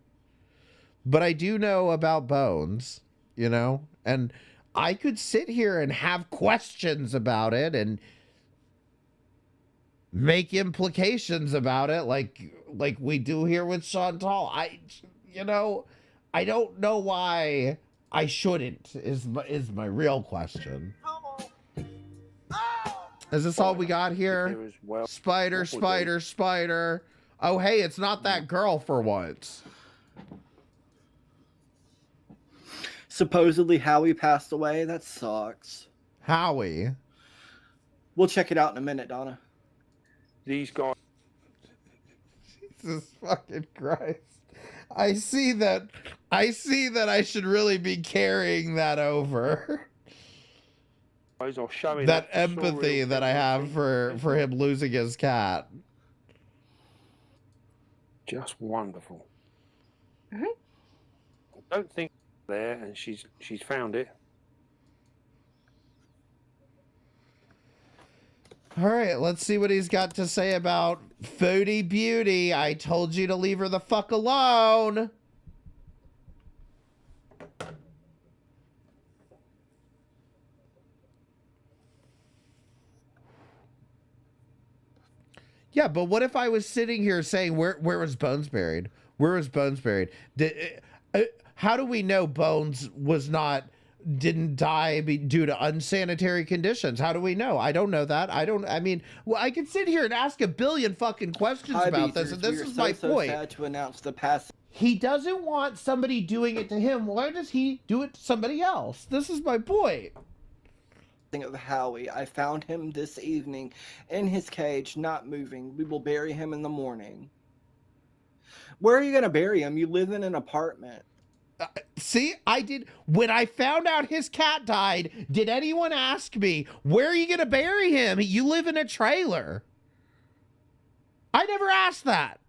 But I do know about Bones, you know, and I could sit here and have questions about it and make implications about it like we do here with Chantal. I don't know why I shouldn't is my real question. Is this all we got here? Spider. Oh, hey, it's not that girl for once. Supposedly Howie passed away. That sucks. Howie? We'll check it out in a minute, Donna. These guys. Jesus fucking Christ. I see that I should really be carrying that over. That empathy that I have for him losing his cat. Just wonderful. I don't think there, and she's found it. All right, let's see what he's got to say about Foodie Beauty. I told you to leave her the fuck alone. Yeah, but what if I was sitting here saying, where was Bones buried? Where was Bones buried? How do we know Bones didn't die due to unsanitary conditions? How do we know? I don't know that. I could sit here and ask a billion fucking questions about this, and this is my point. Sad to announce the passing. He doesn't want somebody doing it to him. Why does he do it to somebody else? This is my point. Of Howie. I found him this evening in his cage, not moving. We will bury him in the morning. Where are you going to bury him? You live in an apartment. See, when I found out his cat died, did anyone ask me, where are you going to bury him? You live in a trailer. I never asked that.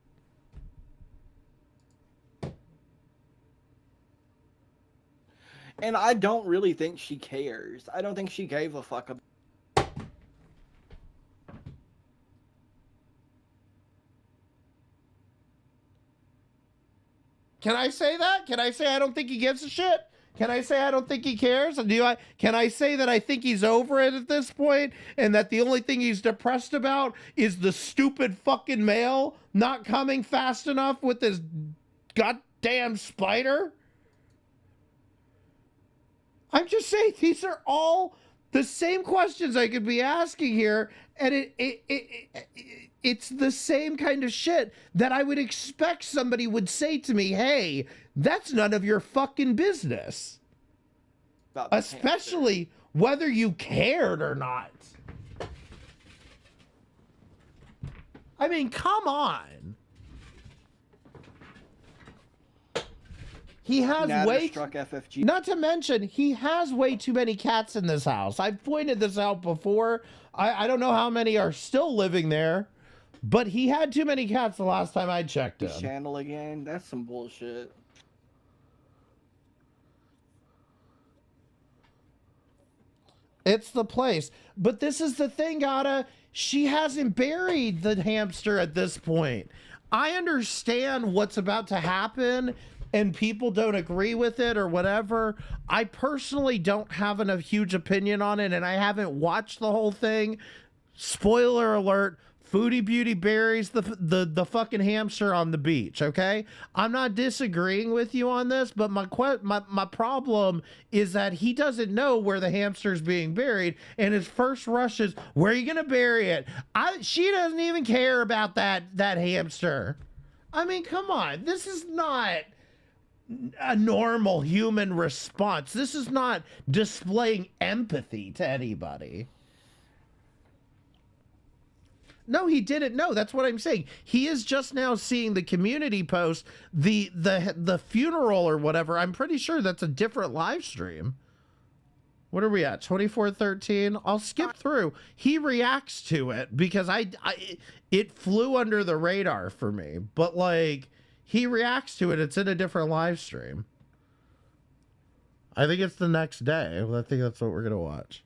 And I don't really think she cares. I don't think she gave a fuck about. Can I say that? Can I say I don't think he gives a shit? Can I say I don't think he cares? Can I say that I think he's over it at this point, and that the only thing he's depressed about is the stupid fucking mail not coming fast enough with this goddamn spider? I'm just saying, these are all the same questions I could be asking here, and it's the same kind of shit that I would expect somebody would say to me, hey, that's none of your fucking business. Especially whether you cared or not. I mean, come on. He has way struck FFG. Not to mention, he has way too many cats in this house. I've pointed this out before. I don't know how many are still living there, but he had too many cats the last time I checked him. Channel again? That's some bullshit. It's the place. But this is the thing, Gata. She hasn't buried the hamster at this point. I understand what's about to happen and people don't agree with it or whatever. I personally don't have a huge opinion on it, and I haven't watched the whole thing. Spoiler alert, Foodie Beauty buries the fucking hamster on the beach, okay? I'm not disagreeing with you on this, but my problem is that he doesn't know where the hamster's being buried, and his first rush is, where are you gonna bury it? She doesn't even care about that hamster. I mean, come on, this is not a normal human response. This is not displaying empathy to anybody. No, he didn't know. That's what I'm saying. He is just now seeing the community post, the funeral or whatever. I'm pretty sure that's a different live stream. What are we at? 2413. I'll skip through. He reacts to it because it flew under the radar for me. But like, he reacts to it. It's in a different live stream. I think it's the next day. I think that's what we're gonna watch.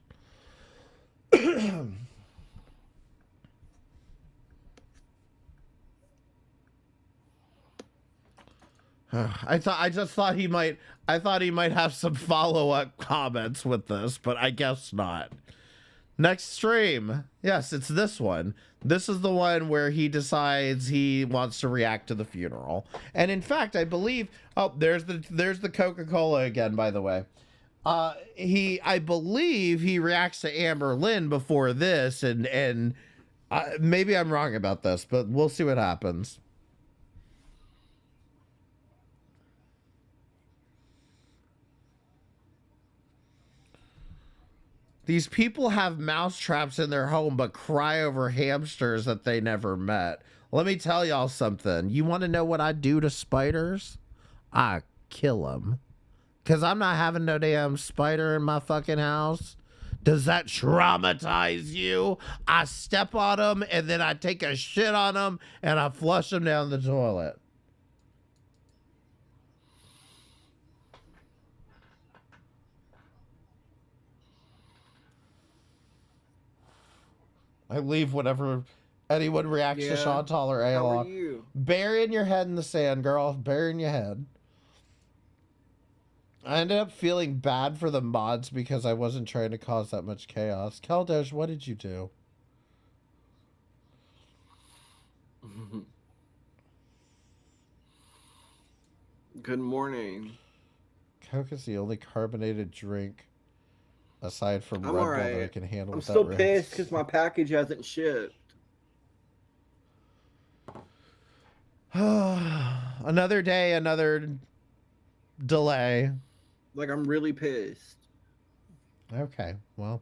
I thought he might have some follow-up comments with this, but I guess not. Next stream. Yes, it's this one. This is the one where he decides he wants to react to the funeral. And in fact, I believe, oh, there's the Coca-Cola again, by the way. I believe he reacts to Amber Lynn before this, and maybe I'm wrong about this, but we'll see what happens. These people have mouse traps in their home but cry over hamsters that they never met. Let me tell y'all something. You want to know what I do to spiders? I kill them. Because I'm not having no damn spider in my fucking house. Does that traumatize you? I step on them and then I take a shit on them and I flush them down the toilet. I leave whenever anyone reacts to Chantal or Ayla. How are you? Burying your head in the sand, girl. Burying your head. I ended up feeling bad for the mods because I wasn't trying to cause that much chaos. Keldosh, what did you do? Good morning. Coke is the only carbonated drink aside from I'm Red Bull alright. that I can handle. I'm without still risk. pissed because my package hasn't shipped. Another day, another delay. Like, I'm really pissed. Okay, well.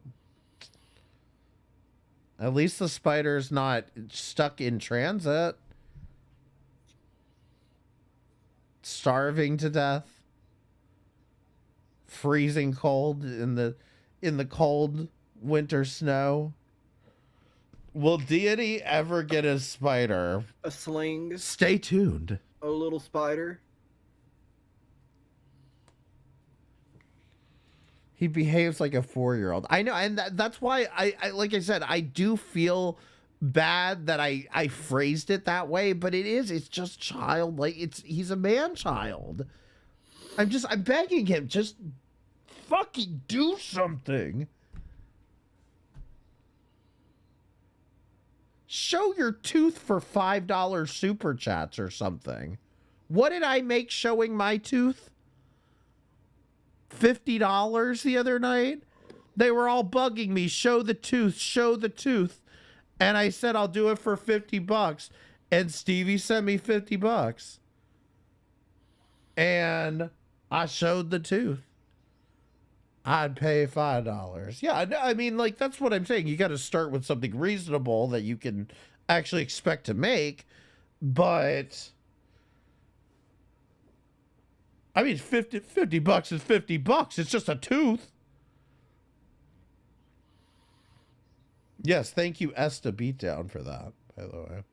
At least the spider's not stuck in transit. Starving to death. Freezing cold in the cold winter snow. Will Deity ever get his spider? A sling. Stay tuned. A little spider. He behaves like a 4-year-old. I know, and that's why I like I said, I do feel bad that I phrased it that way, but it's just childlike. He's a man-child. I'm begging him, just fucking do something. Show your tooth for $5 super chats or something. What did I make showing my tooth? $50 the other night? They were all bugging me. Show the tooth, show the tooth. And I said, I'll do it for $50. And Stevie sent me $50. And I showed the tooth. I'd pay $5. Yeah, I mean, like, that's what I'm saying. You got to start with something reasonable that you can actually expect to make. But I mean, 50 bucks is 50 bucks. It's just a tooth. Yes, thank you, Esta Beatdown, for that, by the way.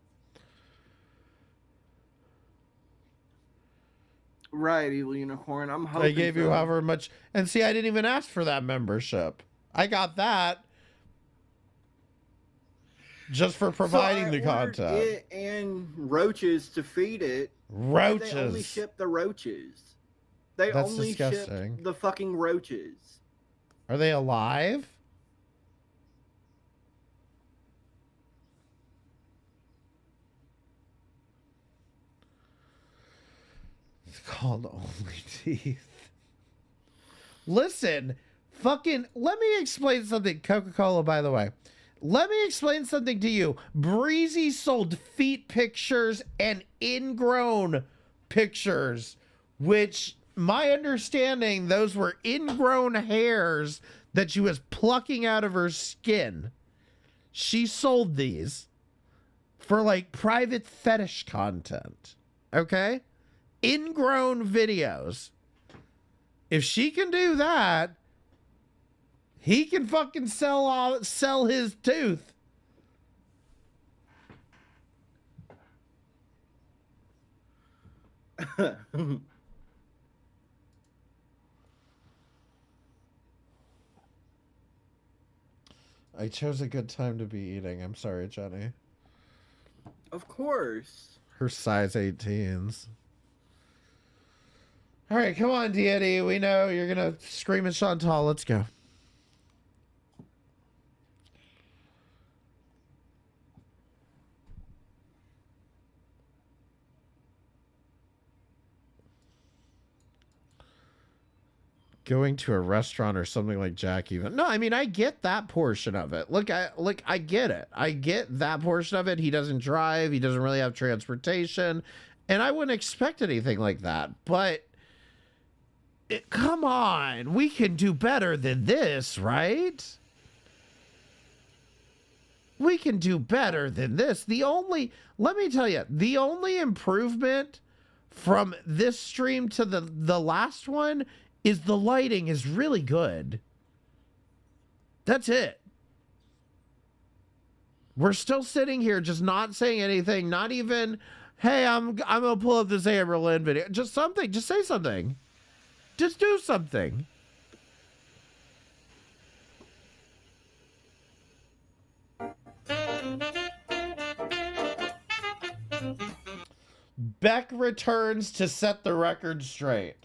Right, Evil Unicorn. I'm hoping I gave you however much. And see, I didn't even ask for that membership. I got that just for providing the content. It and roaches to feed it. Roaches. They only ship the roaches. They That's only disgusting. ship the fucking roaches. Are they alive? It's called Only Teeth. Listen, fucking, let me explain something. Coca-Cola, by the way. Let me explain something to you. Breezy sold feet pictures and ingrown pictures, which my understanding, those were ingrown hairs that she was plucking out of her skin. She sold these for like private fetish content. Okay? Ingrown videos. If she can do that, he can fucking sell his tooth. I chose a good time to be eating. I'm sorry, Jenny. Of course. Her size 18s. All right, come on, Deity. We know you're going to scream at Chantal. Let's go. Going to a restaurant or something like Jack even. No, I mean, I get that portion of it. Look, I get it. I get that portion of it. He doesn't drive. He doesn't really have transportation. And I wouldn't expect anything like that. But come on. We can do better than this, right? We can do better than this. Let me tell you, the only improvement from this stream to the last one is the lighting is really good. That's it. We're still sitting here just not saying anything, not even, hey, I'm gonna pull up this Amber Lynn video. Just something, just say something. Just do something. Beck returns to set the record straight.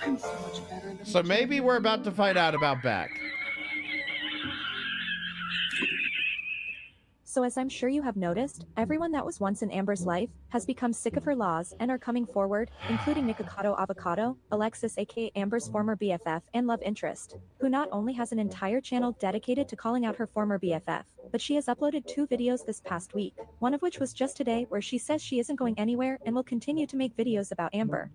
I'm so much better than So maybe we're about to find out about Beck. So as I'm sure you have noticed, everyone that was once in Amber's life has become sick of her laws and are coming forward, including Nikocado Avocado, Alexis aka Amber's former BFF and love interest, who not only has an entire channel dedicated to calling out her former BFF, but she has uploaded 2 videos this past week, one of which was just today where she says she isn't going anywhere and will continue to make videos about Amber.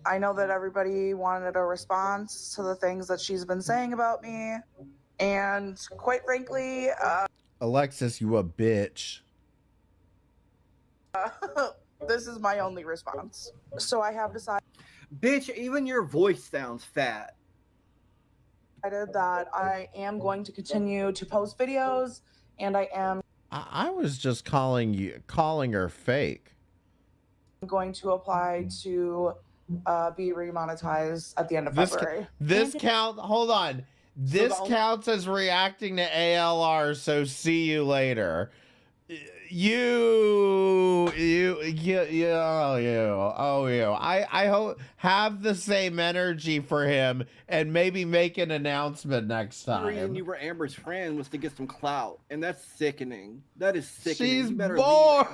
I know that everybody wanted a response to the things that she's been saying about me, and quite frankly, Alexis, you a bitch. this is my only response. So I have decided. Bitch, even your voice sounds fat. That I am going to continue to post videos, and I am. I was just calling her fake. Going to apply to be remonetized at the end of February. This hold on. This counts as reacting to ALR, so see you later. You. I hope have the same energy for him and maybe make an announcement next time. The reason you were Amber's friend was to get some clout, and that's sickening. That is sickening. She's You better bored.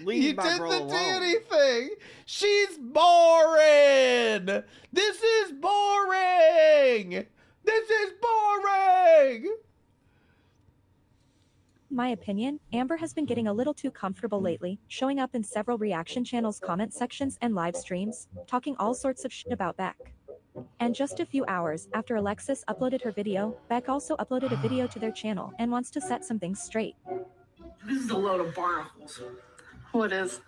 Leave You my did bro the alone. Deity thing. She's boring. This is boring. This is boring. My opinion, Amber has been getting a little too comfortable lately, showing up in several reaction channels' comment sections and live streams, talking all sorts of shit about Beck. And just a few hours after Alexis uploaded her video, Beck also uploaded a video to their channel and wants to set some things straight. This is a load of barnacles. What is?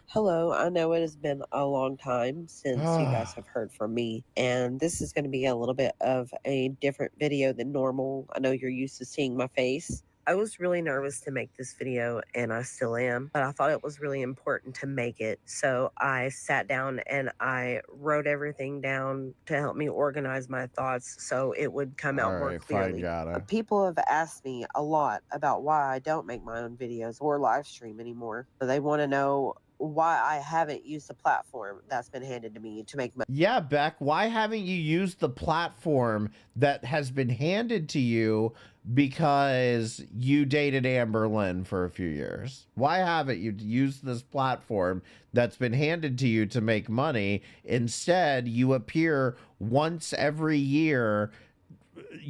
Hello, I know it has been a long time since you guys have heard from me, and this is going to be a little bit of a different video than normal. I know you're used to seeing my face. I was really nervous to make this video, and I still am, but I thought it was really important to make it. So I sat down and I wrote everything down to help me organize my thoughts so it would come out more clearly. People have asked me a lot about why I don't make my own videos or live stream anymore. They want to know why I haven't used the platform that's been handed to me to make money. Yeah, Beck, why haven't you used the platform that has been handed to you because you dated Amber Lynn for a few years? Why haven't you used this platform that's been handed to you to make money? Instead, you appear once every year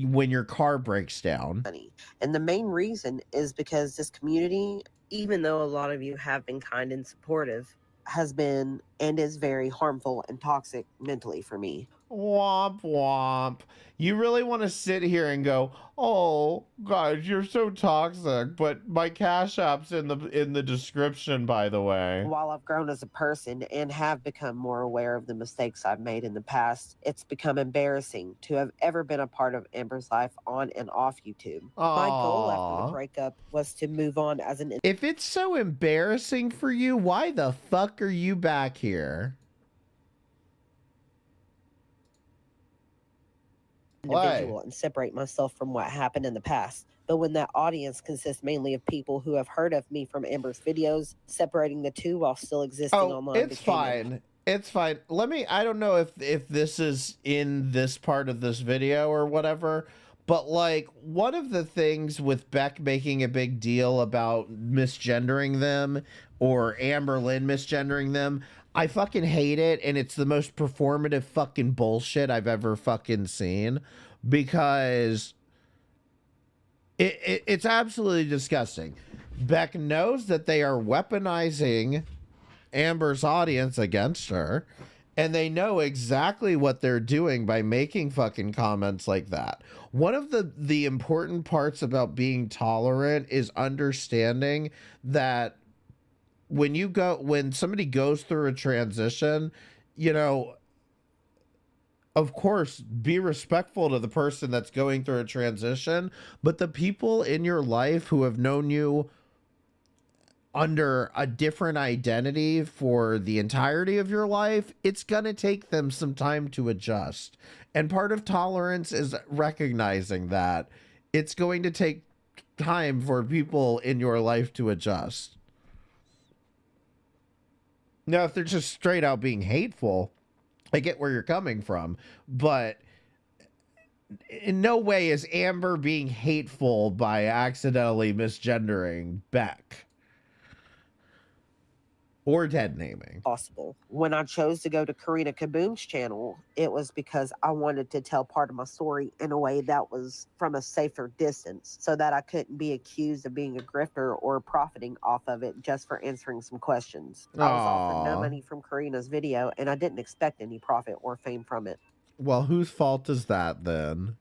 when your car breaks down. And the main reason is because this community, even though a lot of you have been kind and supportive, has been and is very harmful and toxic mentally for me. Womp womp. You really want to sit here and go, oh, guys, you're so toxic, but my Cash App's in the description, by the way. While I've grown as a person and have become more aware of the mistakes I've made in the past, it's become embarrassing to have ever been a part of Amber's life on and off YouTube. My goal after the breakup was to move on as an... If it's so embarrassing for you, why the fuck are you back here? Individual and separate myself from what happened in the past. But when that audience consists mainly of people who have heard of me from Amber's videos, separating the two while still existing online. It's fine. It's fine. I don't know if this is in this part of this video or whatever, but like one of the things with Beck making a big deal about misgendering them or Amber Lynn misgendering them, I fucking hate it, and it's the most performative fucking bullshit I've ever fucking seen, because it's absolutely disgusting. Beck knows that they are weaponizing Amber's audience against her, and they know exactly what they're doing by making fucking comments like that. One of the important parts about being tolerant is understanding that when somebody goes through a transition, you know, of course, be respectful to the person that's going through a transition, but the people in your life who have known you under a different identity for the entirety of your life, it's going to take them some time to adjust. And part of tolerance is recognizing that it's going to take time for people in your life to adjust. Now, if they're just straight out being hateful, I get where you're coming from, but in no way is Amber being hateful by accidentally misgendering Beck or dead naming. Possible. When I chose to go to Karina Kaboom's channel, it was because I wanted to tell part of my story in a way that was from a safer distance so that I couldn't be accused of being a grifter or profiting off of it just for answering some questions. I was offered no money from Karina's video, and I didn't expect any profit or fame from it. Well, whose fault is that then?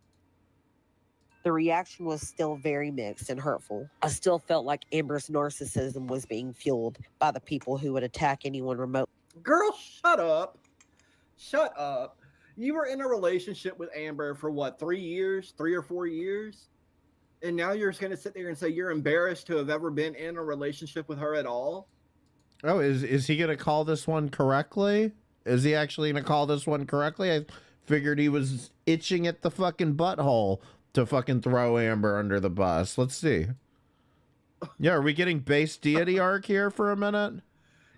The reaction was still very mixed and hurtful. I still felt like Amber's narcissism was being fueled by the people who would attack anyone remote. Girl, shut up. Shut up. You were in a relationship with Amber for what, 3 years? 3 or 4 years? And now you're just going to sit there and say you're embarrassed to have ever been in a relationship with her at all? Oh, is he going to call this one correctly? Is he actually going to call this one correctly? I figured he was itching at the fucking butthole to fucking throw Amber under the bus. Let's see. Yeah, are we getting base deity arc here for a minute?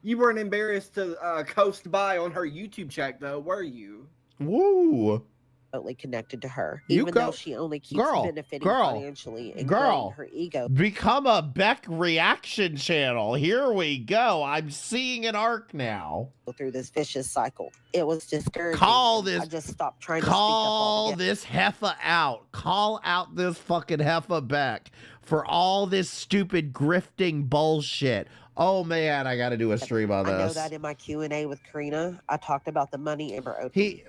You weren't embarrassed to coast by on her YouTube chat, though, were you? Woo! Connected to her, even though she only keeps benefiting financially and growing her ego. Become a Beck reaction channel. Here we go. I'm seeing an arc now. Through this vicious cycle, it was discouraging. I just stopped trying to call this heifer out. Call out this fucking heifer Beck for all this stupid grifting bullshit. Oh man, I got to do a stream on this. I know that in my Q&A with Karina, I talked about the money Amber owed. He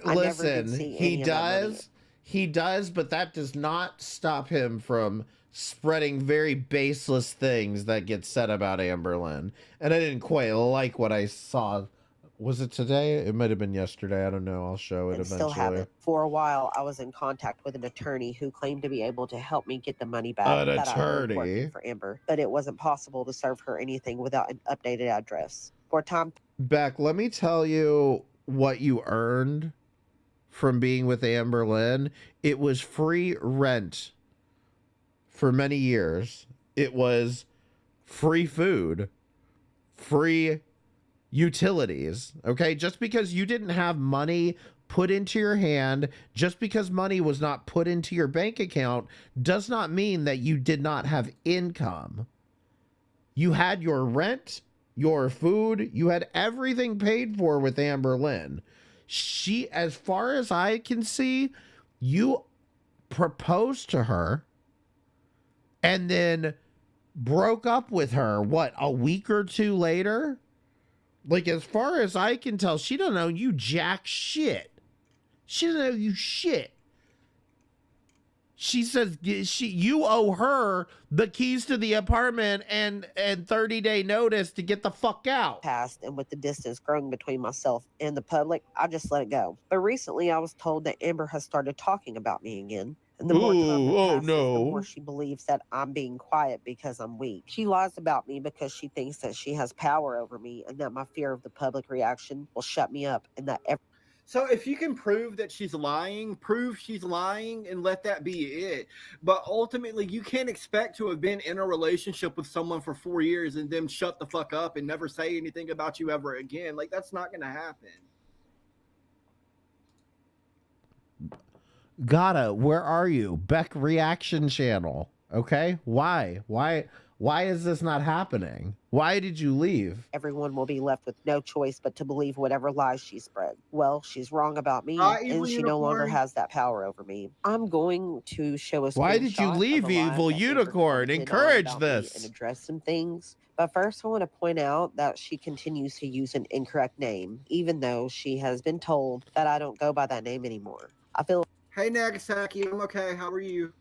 does, but that does not stop him from spreading very baseless things that get said about Amberlynn. And I didn't quite like what I saw. Was it today? It might have been yesterday. I don't know. I'll show it And eventually. still haven't. For a while, I was in contact with an attorney who claimed to be able to help me get the money back An that I owed attorney? working for Amber, but it wasn't possible to serve her anything without an updated address. For a time, Beck, let me tell you what you earned from being with Amberlynn. It was free rent for many years. It was free food, free utilities. Okay, just because you didn't have money put into your hand, just because money was not put into your bank account, does not mean that you did not have income. You had your rent, your food, you had everything paid for with Amberlynn. She, as far as I can see, you proposed to her and then broke up with her, what, a week or two later? Like, as far as I can tell, she don't know you jack shit. She doesn't know you shit. She says you owe her the keys to the apartment and 30-day notice to get the fuck out. Past, and with the distance growing between myself and the public, I just let it go. But recently, I was told that Amber has started talking about me again. And the more time that passes, the more she believes that I'm being quiet because I'm weak. She lies about me because she thinks that she has power over me and that my fear of the public reaction will shut me up and that So if you can prove that she's lying, prove she's lying and let that be it. But ultimately, you can't expect to have been in a relationship with someone for 4 years and then shut the fuck up and never say anything about you ever again. Like, that's not going to happen. Where are you? Beck reaction channel. Okay? Why is this not happening? Why did you leave? everyone will be left with no choice but to believe whatever lies she spread. Well, she's wrong about me, and she no longer has that power over me. I'm going to show a Why did you screenshot of leave, the lie Evil that Amber Unicorn? commented on Encourage about me this. and address some things. But first, I want to point out that she continues to use an incorrect name, even though she has been told that I don't go by that name anymore. I feel Hey, Nagasaki, I'm okay. How are you?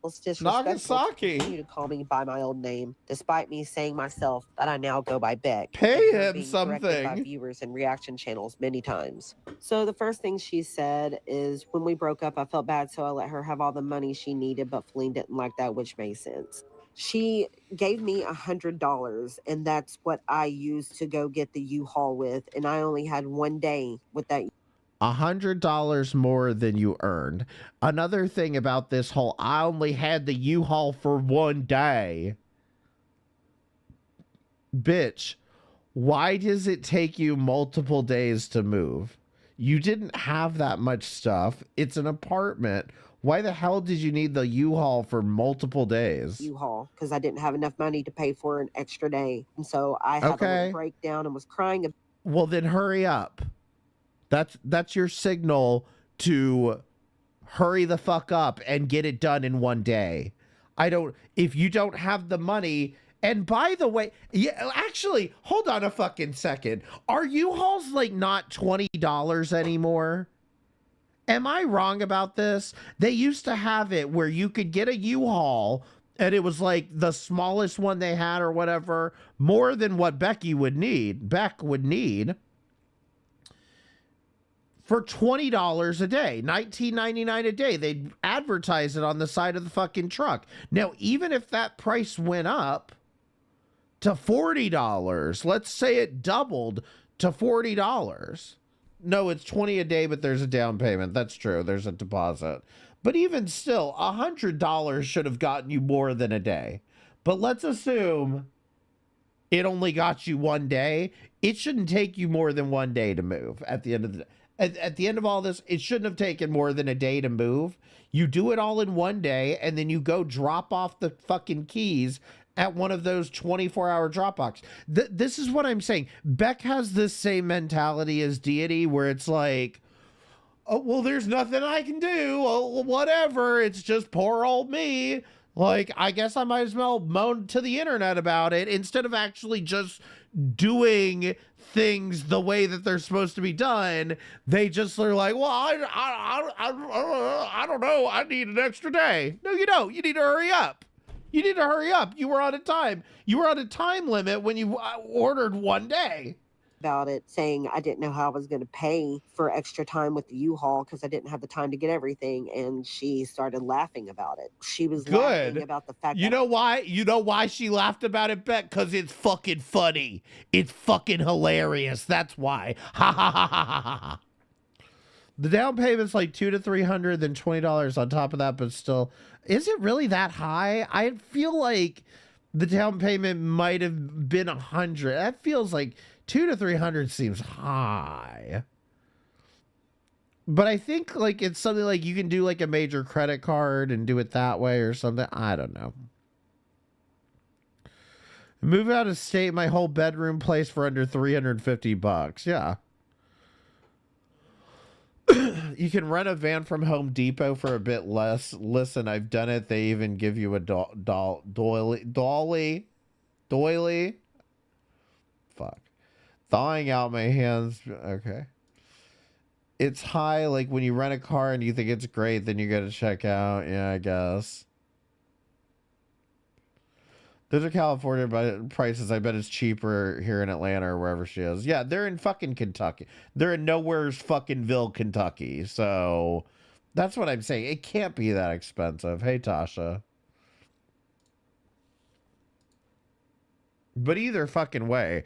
it's disrespectful Nagasaki. to continue to call me by my old name, despite me saying myself that I now go by Beck. Pay and her him being corrected by something. viewers and reaction channels many times. So the first thing she said is, when we broke up, I felt bad, so I let her have all the money she needed, but Feline didn't like that, which made sense. She gave me $100, and that's what I used to go get the U-Haul with, and I only had 1 day with that $100 more than you earned. Another thing about this whole, I only had the U-Haul for 1 day. Bitch, why does it take you multiple days to move? You didn't have that much stuff. It's an apartment. Why the hell did you need the U-Haul for multiple days? U-Haul, because I didn't have enough money to pay for an extra day. And so I had a little breakdown and was crying. Well, then hurry up. That's your signal to hurry the fuck up and get it done in 1 day. If you don't have the money, and by the way, yeah, actually, hold on a fucking second. Are U-Hauls like not $20 anymore? Am I wrong about this? They used to have it where you could get a U-Haul and it was like the smallest one they had or whatever, more than what Beck would need. For $20 a day, $19.99 a day. They'd advertise it on the side of the fucking truck. Now, even if that price went up to $40, let's say it doubled to $40. No, it's $20 a day, but there's a down payment. That's true. There's a deposit. But even still, $100 should have gotten you more than a day. But let's assume it only got you 1 day. It shouldn't take you more than 1 day to move at the end of the day. At the end of all this, it shouldn't have taken more than a day to move. You do it all in 1 day, and then you go drop off the fucking keys at one of those 24-hour drop boxes. This is what I'm saying. Beck has this same mentality as Deity, where it's like, oh, well, there's nothing I can do. Oh, whatever. It's just poor old me. Like, I guess I might as well moan to the internet about it instead of actually just doing things the way that they're supposed to be done. They just are like, well, I don't know. I need an extra day. No, you don't. You need to hurry up. You need to hurry up. You were on a time. You were on a time limit when you ordered one day. About it, saying I didn't know how I was going to pay for extra time with the U-Haul because I didn't have the time to get everything, and she started laughing about it. She was laughing about the fact You know why? You know why she laughed about it, Bet? Because it's fucking funny. It's fucking hilarious. That's why. Ha ha ha ha ha ha. The down payment's like $200 to $300, then $20 on top of that, but still, is it really that high? I feel like the down payment might have been $100. That feels like $200 to $300 seems high. But I think like it's something like you can do like a major credit card and do it that way or something. I don't know. Move out of state, my whole bedroom place for under $350. Yeah. You can rent a van from Home Depot for a bit less. Listen, I've done it. They even give you a doily. Fuck. Thawing out my hands. Okay. It's high, like when you rent a car and you think it's great, then you go to check out. Yeah, I guess. Those are California prices. I bet it's cheaper here in Atlanta or wherever she is. Yeah, they're in fucking Kentucky. They're in nowhere's fuckingville, Kentucky. So that's what I'm saying. It can't be that expensive. Hey, Tasha. But either fucking way,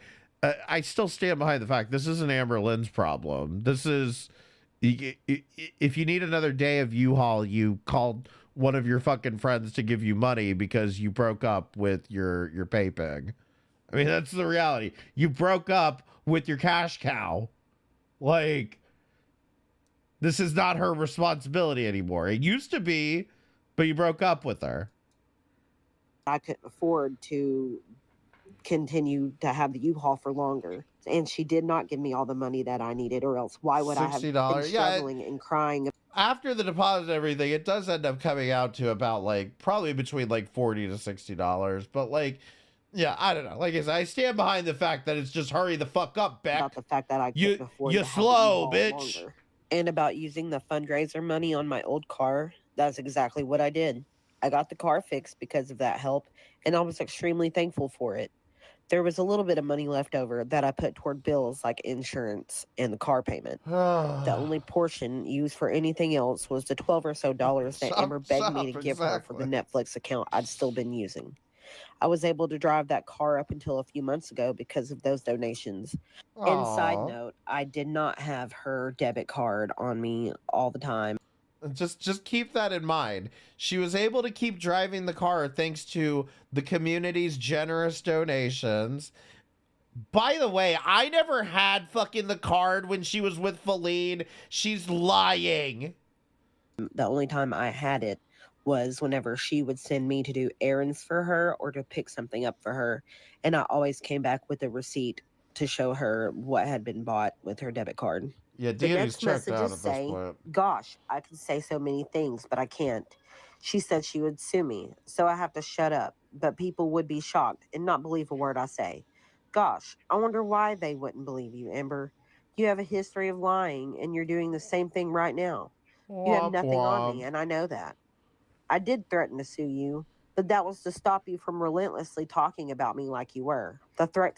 I still stand behind the fact this isn't Amber Lynn's problem. This is, if you need another day of U-Haul, you called one of your fucking friends to give you money because you broke up with your pay pig. I mean, that's the reality. You broke up with your cash cow. Like, this is not her responsibility anymore. It used to be, but you broke up with her. I couldn't afford to continue to have the U-Haul for longer, and she did not give me all the money that I needed, or else why would I have been struggling and crying? After the deposit and everything, it does end up coming out to about like probably between like $40 to $60. But like, yeah, I don't know. Like I said, I stand behind the fact that it's just hurry the fuck up, Beck. About the fact that I couldn't afford you to have slow, the U-Haul bitch. longer. And about using the fundraiser money on my old car, that's exactly what I did. I got the car fixed because of that help, and I was extremely thankful for it. There was a little bit of money left over that I put toward bills like insurance and the car payment. The only portion used for anything else was the $12 or so that Amber begged me to give her for the Netflix account I'd still been using. I was able to drive that car up until a few months ago because of those donations. And side note, I did not have her debit card on me all the time. Just keep that in mind. She was able to keep driving the car thanks to the community's generous donations. By the way, I never had fucking the card when she was with Feline. She's lying. The only time I had it was whenever she would send me to do errands for her or to pick something up for her. And I always came back with a receipt to show her what had been bought with her debit card. Yeah, The Deity's next checked out messages at this say, point. gosh, I could say so many things, but I can't. She said she would sue me, so I have to shut up. But people would be shocked and not believe a word I say. Gosh, I wonder why they wouldn't believe you, Amber. You have a history of lying, and you're doing the same thing right now. You have nothing on me, and I know that. I did threaten to sue you, but that was to stop you from relentlessly talking about me like you were. The threat...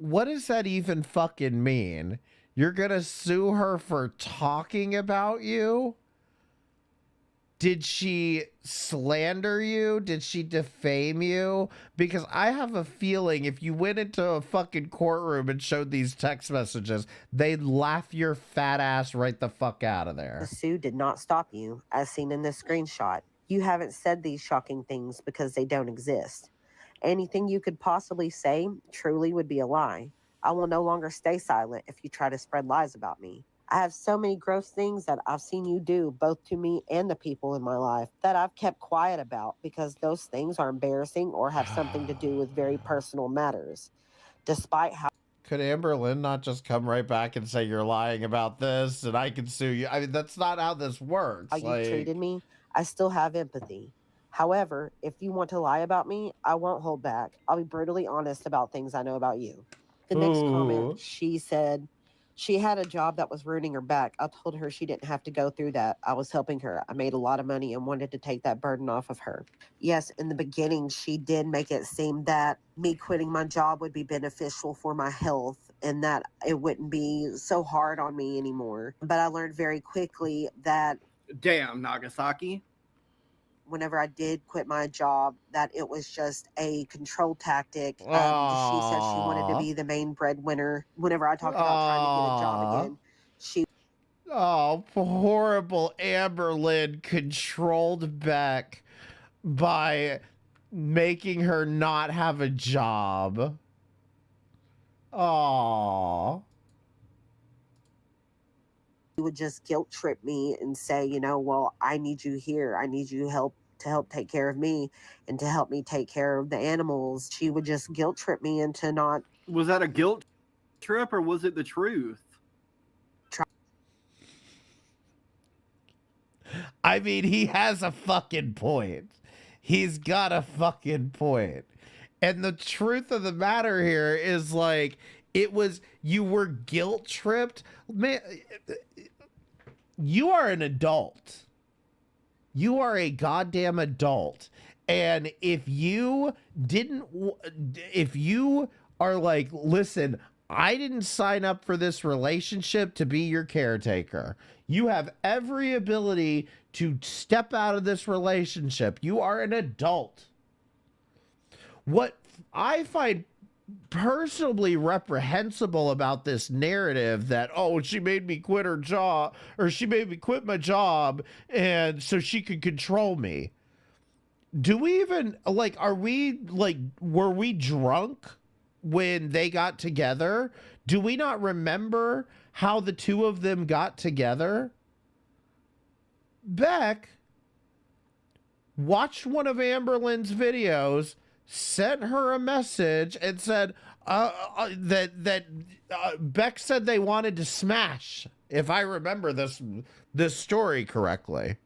What does that even fucking mean? You're gonna sue her for talking about you? Did she slander you? Did she defame you? Because I have a feeling if you went into a fucking courtroom and showed these text messages, they'd laugh your fat ass right the fuck out of there. The sue did not stop you, as seen in this screenshot. You haven't said these shocking things because they don't exist. Anything you could possibly say truly would be a lie. I will no longer stay silent if you try to spread lies about me. I have so many gross things that I've seen you do, both to me and the people in my life, that I've kept quiet about because those things are embarrassing or have something to do with very personal matters. Despite how... Could Amber Lynn not just come right back and say you're lying about this and I can sue you? I mean, that's not how this works. How you treated me, I still have empathy. However, if you want to lie about me, I won't hold back. I'll be brutally honest about things I know about you. The next comment, she said, She had a job that was ruining her back. I told her she didn't have to go through that. I was helping her. I made a lot of money and wanted to take that burden off of her. Yes, in the beginning, she did make it seem that me quitting my job would be beneficial for my health and that it wouldn't be so hard on me anymore. But I learned very quickly that Damn, Nagasaki. whenever I did quit my job, that it was just a control tactic. She said she wanted to be the main breadwinner. Whenever I talked about trying to get a job again, she... Oh, horrible Amberlynn controlled Beck by making her not have a job. Aww. He would just guilt trip me and say, you know, well, I need you here. I need you to help take care of me and to help me take care of the animals. She would just guilt trip me into not... Was that a guilt trip or was it the truth? I mean, he has a fucking point. He's got a fucking point. And the truth of the matter here is, like, you were guilt tripped. Man, you are an adult. You are a goddamn adult. And if you are like, listen, I didn't sign up for this relationship to be your caretaker. You have every ability to step out of this relationship. You are an adult. What I find personally reprehensible about this narrative that, oh, she made me quit her job, or she made me quit my job and so she could control me. Do we even, like, were we drunk when they got together? Do we not remember how the two of them got together? Beck watched one of Amberlynn's videos, sent her a message, and said that Beck said they wanted to smash, if I remember this story correctly.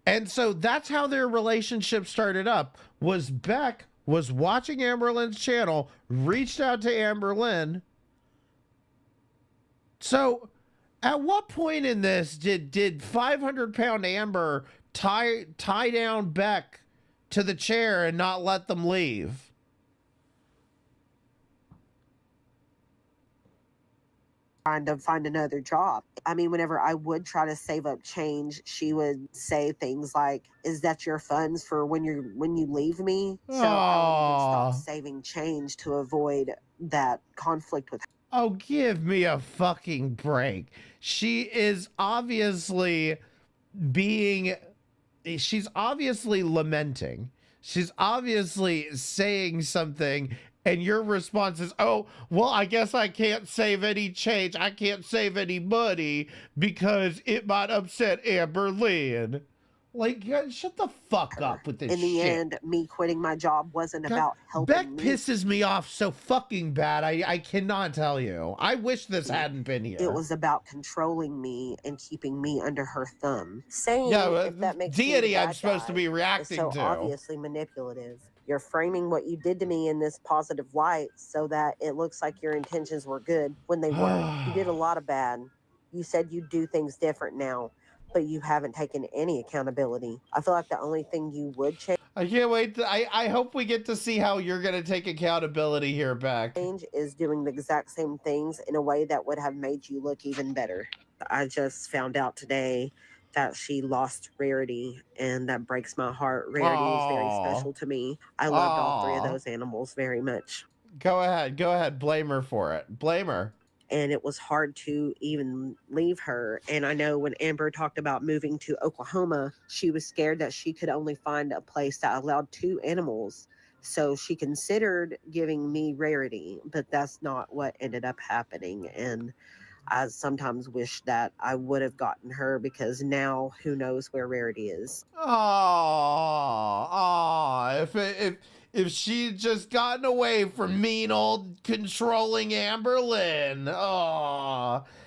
And so that's how their relationship started up. Was Beck was watching Amberlynn's channel, reached out to Amberlynn. So at what point in this did 500-pound Amber tie down Beck to the chair and not let them leave? Trying to find another job. I mean, whenever I would try to save up change, she would say things like, "Is that your funds for when you leave me?" So I would stop saving change to avoid that conflict with her. Oh, give me a fucking break. She is obviously she's obviously lamenting. She's obviously saying something, and your response is, oh, well, I guess I can't save any change. I can't save any money because it might upset Amberlynn. Like, shut the fuck up with this shit. In the end, me quitting my job wasn't about helping Beck me. pisses me off so fucking bad. I cannot tell you. I wish this hadn't been here. It was about controlling me and keeping me under her thumb. Saying if that makes Deity, me the I'm bad supposed to guy be reacting is so to. obviously manipulative. You're framing what you did to me in this positive light so that it looks like your intentions were good when they weren't. You did a lot of bad. You said you'd do things different now, but you haven't taken any accountability. I feel like the only thing you would change... I can't wait. I hope we get to see how you're going to take accountability here, Beck. Change is doing the exact same things in a way that would have made you look even better. I just found out today that she lost Rarity, and that breaks my heart. Rarity is very special to me. I loved all three of those animals very much. Go ahead. Blame her for it. Blame her. And it was hard to even leave her. And I know when Amber talked about moving to Oklahoma, she was scared that she could only find a place that allowed 2 animals. So she considered giving me Rarity, but that's not what ended up happening. And I sometimes wish that I would have gotten her, because now who knows where Rarity is. If she'd just gotten away from mean old controlling Amberlynn,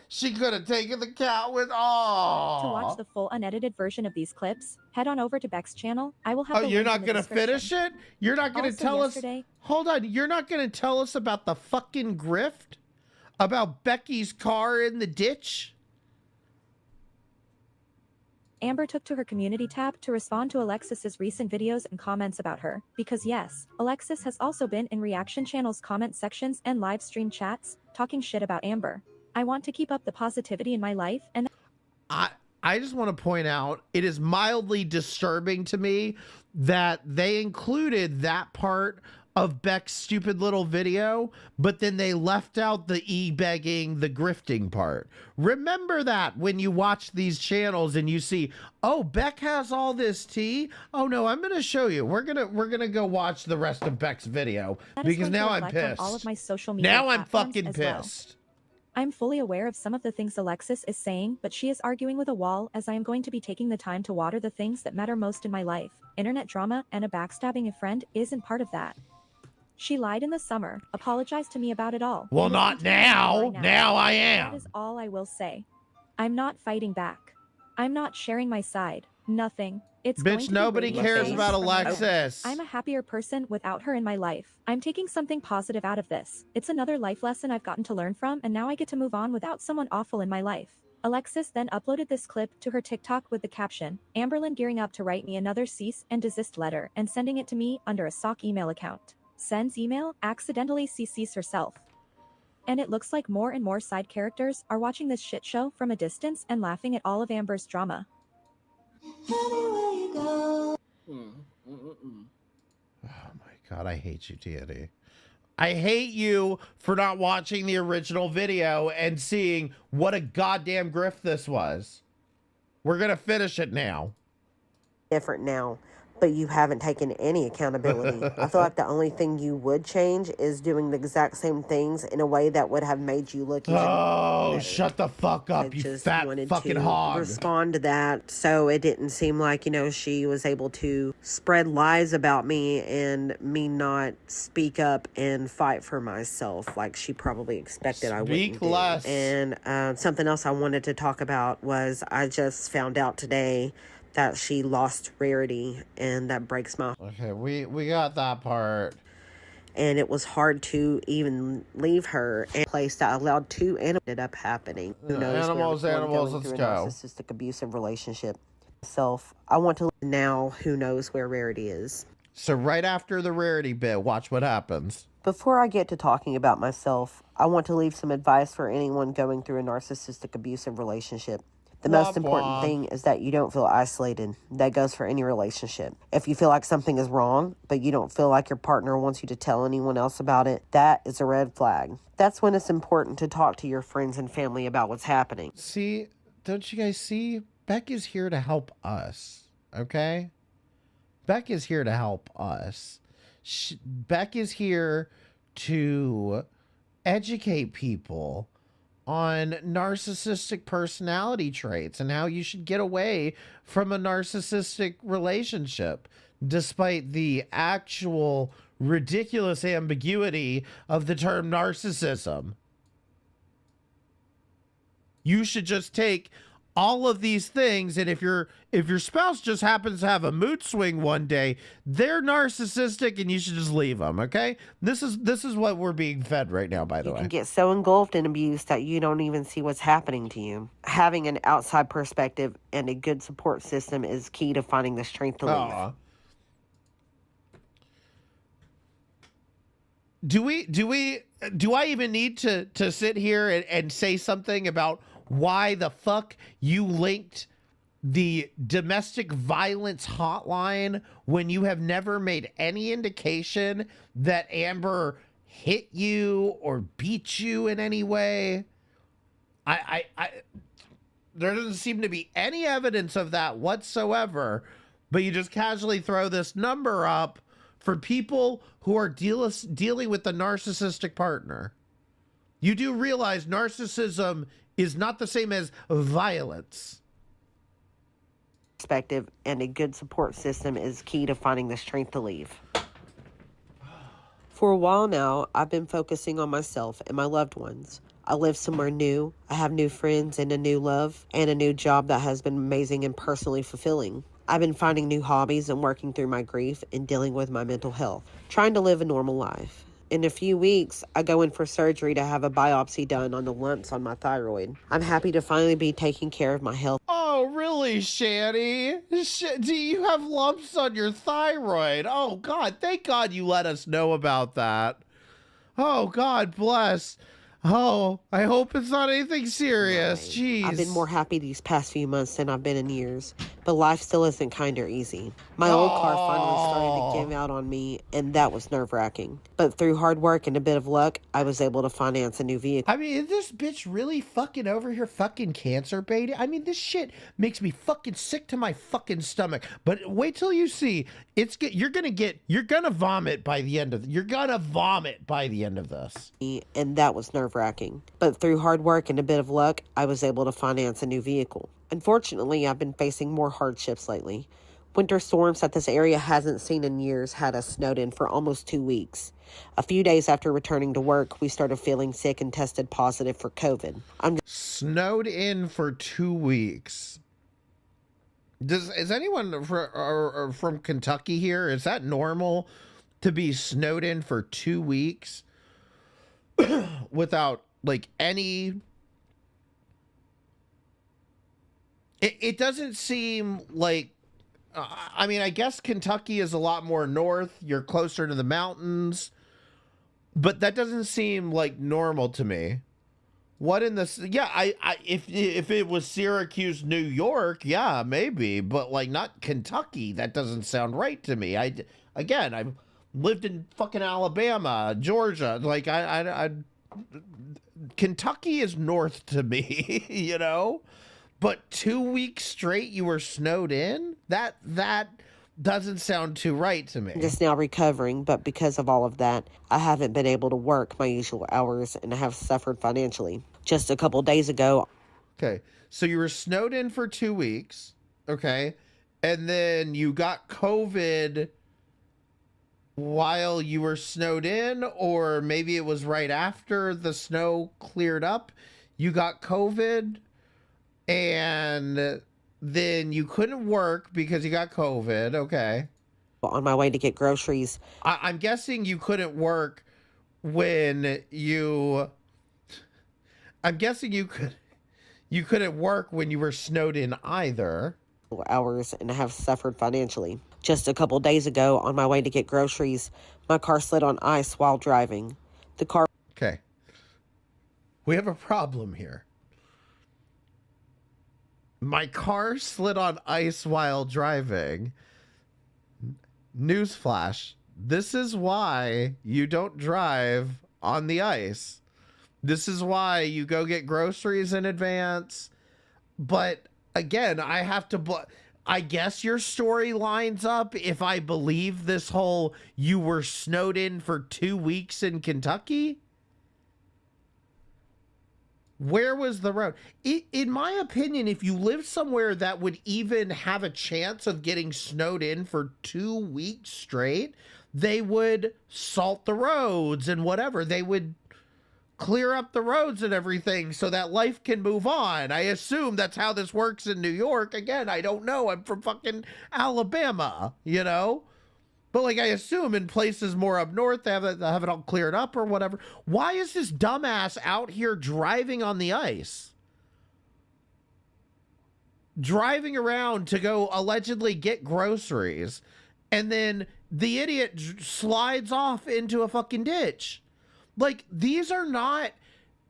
she could have taken the cat with, To watch the full unedited version of these clips, head on over to Beck's channel. I will have the you're link not in the going to finish description. it? You're not going to Also, tell yesterday- us? Hold on, you're not going to tell us about the fucking grift? About Becky's car in the ditch? Amber took to her community tab to respond to Alexis's recent videos and comments about her, because yes, Alexis has also been in reaction channels' comment sections and live stream chats, talking shit about Amber. I want to keep up the positivity in my life, and I just want to point out, it is mildly disturbing to me that they included that part of Beck's stupid little video, but then they left out the e-begging, the grifting part. Remember that when you watch these channels and you see, oh, Beck has all this tea. Oh no, I'm going to show you. We're going to go watch the rest of Beck's video because now I'm pissed. all of my social media Now I'm platforms fucking as well. pissed. I'm fully aware of some of the things Alexis is saying, but she is arguing with a wall, as I am going to be taking the time to water the things that matter most in my life. Internet drama and a backstabbing a friend isn't part of that. She lied in the summer, apologized to me about it all. Well, and not is continuing now. right Now I am. That is all I will say. I'm not fighting back. I'm not sharing my side. Nothing. It's going Bitch, to be nobody radio cares silence about from now on. Alexis. I'm a happier person without her in my life. I'm taking something positive out of this. It's another life lesson I've gotten to learn from, and now I get to move on without someone awful in my life. Alexis then uploaded this clip to her TikTok with the caption, Amberlyn gearing up to write me another cease and desist letter and sending it to me under a sock email account. Sends email, accidentally CCs herself. And it looks like more and more side characters are watching this shit show from a distance and laughing at all of Amber's drama. Oh my God, I hate you, Deity. I hate you for not watching the original video and seeing what a goddamn grift this was. We're gonna finish it now. Different now, but you haven't taken any accountability. I feel like the only thing you would change is doing the exact same things in a way that would have made you look even better. Shut the fuck up, you fat fucking hog. Respond to that so it didn't seem like, you know, she was able to spread lies about me and me not speak up and fight for myself like she probably expected I wouldn't Speak less. And something else I wanted to talk about was I just found out today that she lost Rarity, and that breaks my heart. Okay, we got that part. And it was hard to even leave her in a place that allowed two animals ended up happening. Who knows? Animals, let's go. Narcissistic abusive relationship. I want to now. Who knows where Rarity is? So right after the Rarity bit, watch what happens. Before I get to talking about myself, I want to leave some advice for anyone going through a narcissistic abusive relationship. The most important thing is that you don't feel isolated. That goes for any relationship. If you feel like something is wrong, but you don't feel like your partner wants you to tell anyone else about it, that is a red flag. That's when it's important to talk to your friends and family about what's happening. See, don't you guys see? Beck is here to help us, okay? Beck is here to help us. Beck is here to educate people on narcissistic personality traits and how you should get away from a narcissistic relationship, despite the actual ridiculous ambiguity of the term narcissism. You should just take all of these things, and if your spouse just happens to have a mood swing one day, they're narcissistic and you should just leave them, okay? This is what we're being fed right now, by the way. You can get so engulfed in abuse that you don't even see what's happening to you. Having an outside perspective and a good support system is key to finding the strength to leave. Do I even need to sit here and say something about why the fuck you linked the domestic violence hotline when you have never made any indication that Amber hit you or beat you in any way? There doesn't seem to be any evidence of that whatsoever, but you just casually throw this number up for people who are dealing with a narcissistic partner. You do realize narcissism is not the same as violence. Perspective and a good support system is key to finding the strength to leave. For a while now, I've been focusing on myself and my loved ones. I live somewhere new. I have new friends and a new love and a new job that has been amazing and personally fulfilling. I've been finding new hobbies and working through my grief and dealing with my mental health, trying to live a normal life. In a few weeks, I go in for surgery to have a biopsy done on the lumps on my thyroid. I'm happy to finally be taking care of my health. Oh, really, Shanny? Do you have lumps on your thyroid? Oh, God, thank God you let us know about that. Oh, God bless. Oh, I hope it's not anything serious. Jeez. I've been more happy these past few months than I've been in years, but life still isn't kind or easy. My old car finally started to give out on me, and that was nerve-wracking. But through hard work and a bit of luck, I was able to finance a new vehicle. I mean, is this bitch really fucking over here fucking cancer baiting? I mean, this shit makes me fucking sick to my fucking stomach. But wait till you see, you're gonna vomit by the end of this. And that was nerve-wracking. But through hard work and a bit of luck, I was able to finance a new vehicle. Unfortunately, I've been facing more hardships lately. Winter storms that this area hasn't seen in years had us snowed in for almost 2 weeks. A few days after returning to work, we started feeling sick and tested positive for COVID. Snowed in for 2 weeks. Is anyone from Kentucky here? Is that normal to be snowed in for 2 weeks without like any? It doesn't seem like. I mean, I guess Kentucky is a lot more north. You're closer to the mountains, but that doesn't seem like normal to me. What in this? Yeah, if it was Syracuse, New York, yeah, maybe, but like not Kentucky. That doesn't sound right to me. I've lived in fucking Alabama, Georgia. Like Kentucky is north to me, you know. But 2 weeks straight you were snowed in? That doesn't sound too right to me. I'm just now recovering, but because of all of that, I haven't been able to work my usual hours and have suffered financially. Just a couple days ago. Okay, so you were snowed in for 2 weeks, okay? And then you got COVID while you were snowed in, or maybe it was right after the snow cleared up. You got COVID. And then you couldn't work because you got COVID. Okay. On my way to get groceries. I'm guessing you couldn't work when you. I'm guessing you couldn't work when you were snowed in either. Hours and have suffered financially. Just a couple days ago, on my way to get groceries, my car slid on ice while driving. The car. Okay. We have a problem here. My car slid on ice while driving. Newsflash. This is why you don't drive on the ice. This is why you go get groceries in advance. But again, I have to... I guess your story lines up if I believe this whole you were snowed in for 2 weeks in Kentucky. Where was the road? In my opinion, if you lived somewhere that would even have a chance of getting snowed in for 2 weeks straight, they would salt the roads and whatever. They would clear up the roads and everything so that life can move on. I assume that's how this works in New York. Again, I don't know. I'm from fucking Alabama, you know? But like I assume in places more up north they have it all cleared up or whatever. Why is this dumbass out here driving on the ice? Driving around to go allegedly get groceries, and then the idiot slides off into a fucking ditch. Like, these are not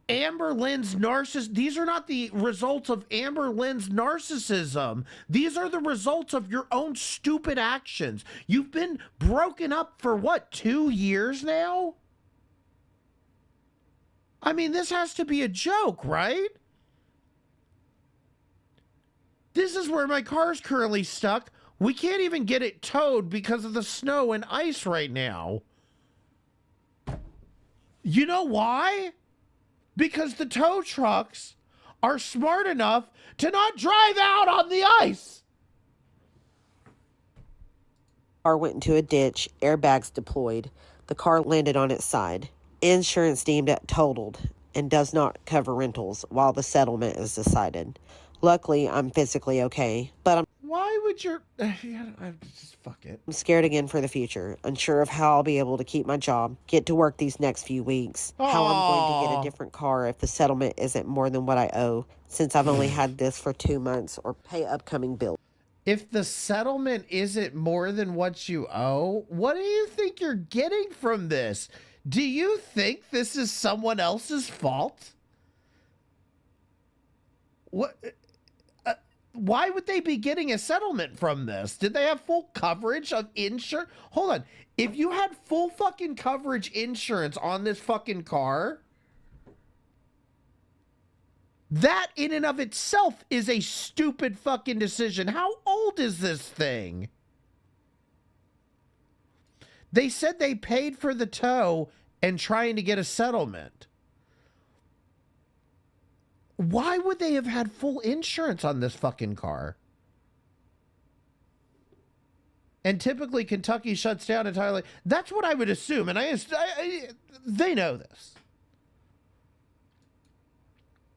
Amber Lynn's narcissism. These are not the results of Amber Lynn's narcissism. These are the results of your own stupid actions. You've been broken up for what, 2 years now? I mean, this has to be a joke, right? This is where my car's currently stuck. We can't even get it towed because of the snow and ice right now. You know why? Because the tow trucks are smart enough to not drive out on the ice. Car went into a ditch, airbags deployed. The car landed on its side. Insurance deemed it totaled and does not cover rentals while the settlement is decided. Luckily, I'm physically okay, but I'm... Why would your... just fuck it. I'm scared again for the future, unsure of how I'll be able to keep my job, get to work these next few weeks, how I'm going to get a different car if the settlement isn't more than what I owe, since I've only had this for 2 months, or pay upcoming bills. If the settlement isn't more than what you owe, what do you think you're getting from this? Do you think this is someone else's fault? What? Why would they be getting a settlement from this? Did they have full coverage of insurance? Hold on. If you had full fucking coverage insurance on this fucking car, that in and of itself is a stupid fucking decision. How old is this thing? They said they paid for the tow and trying to get a settlement. Why would they have had full insurance on this fucking car? And typically Kentucky shuts down entirely. That's what I would assume. And they know this.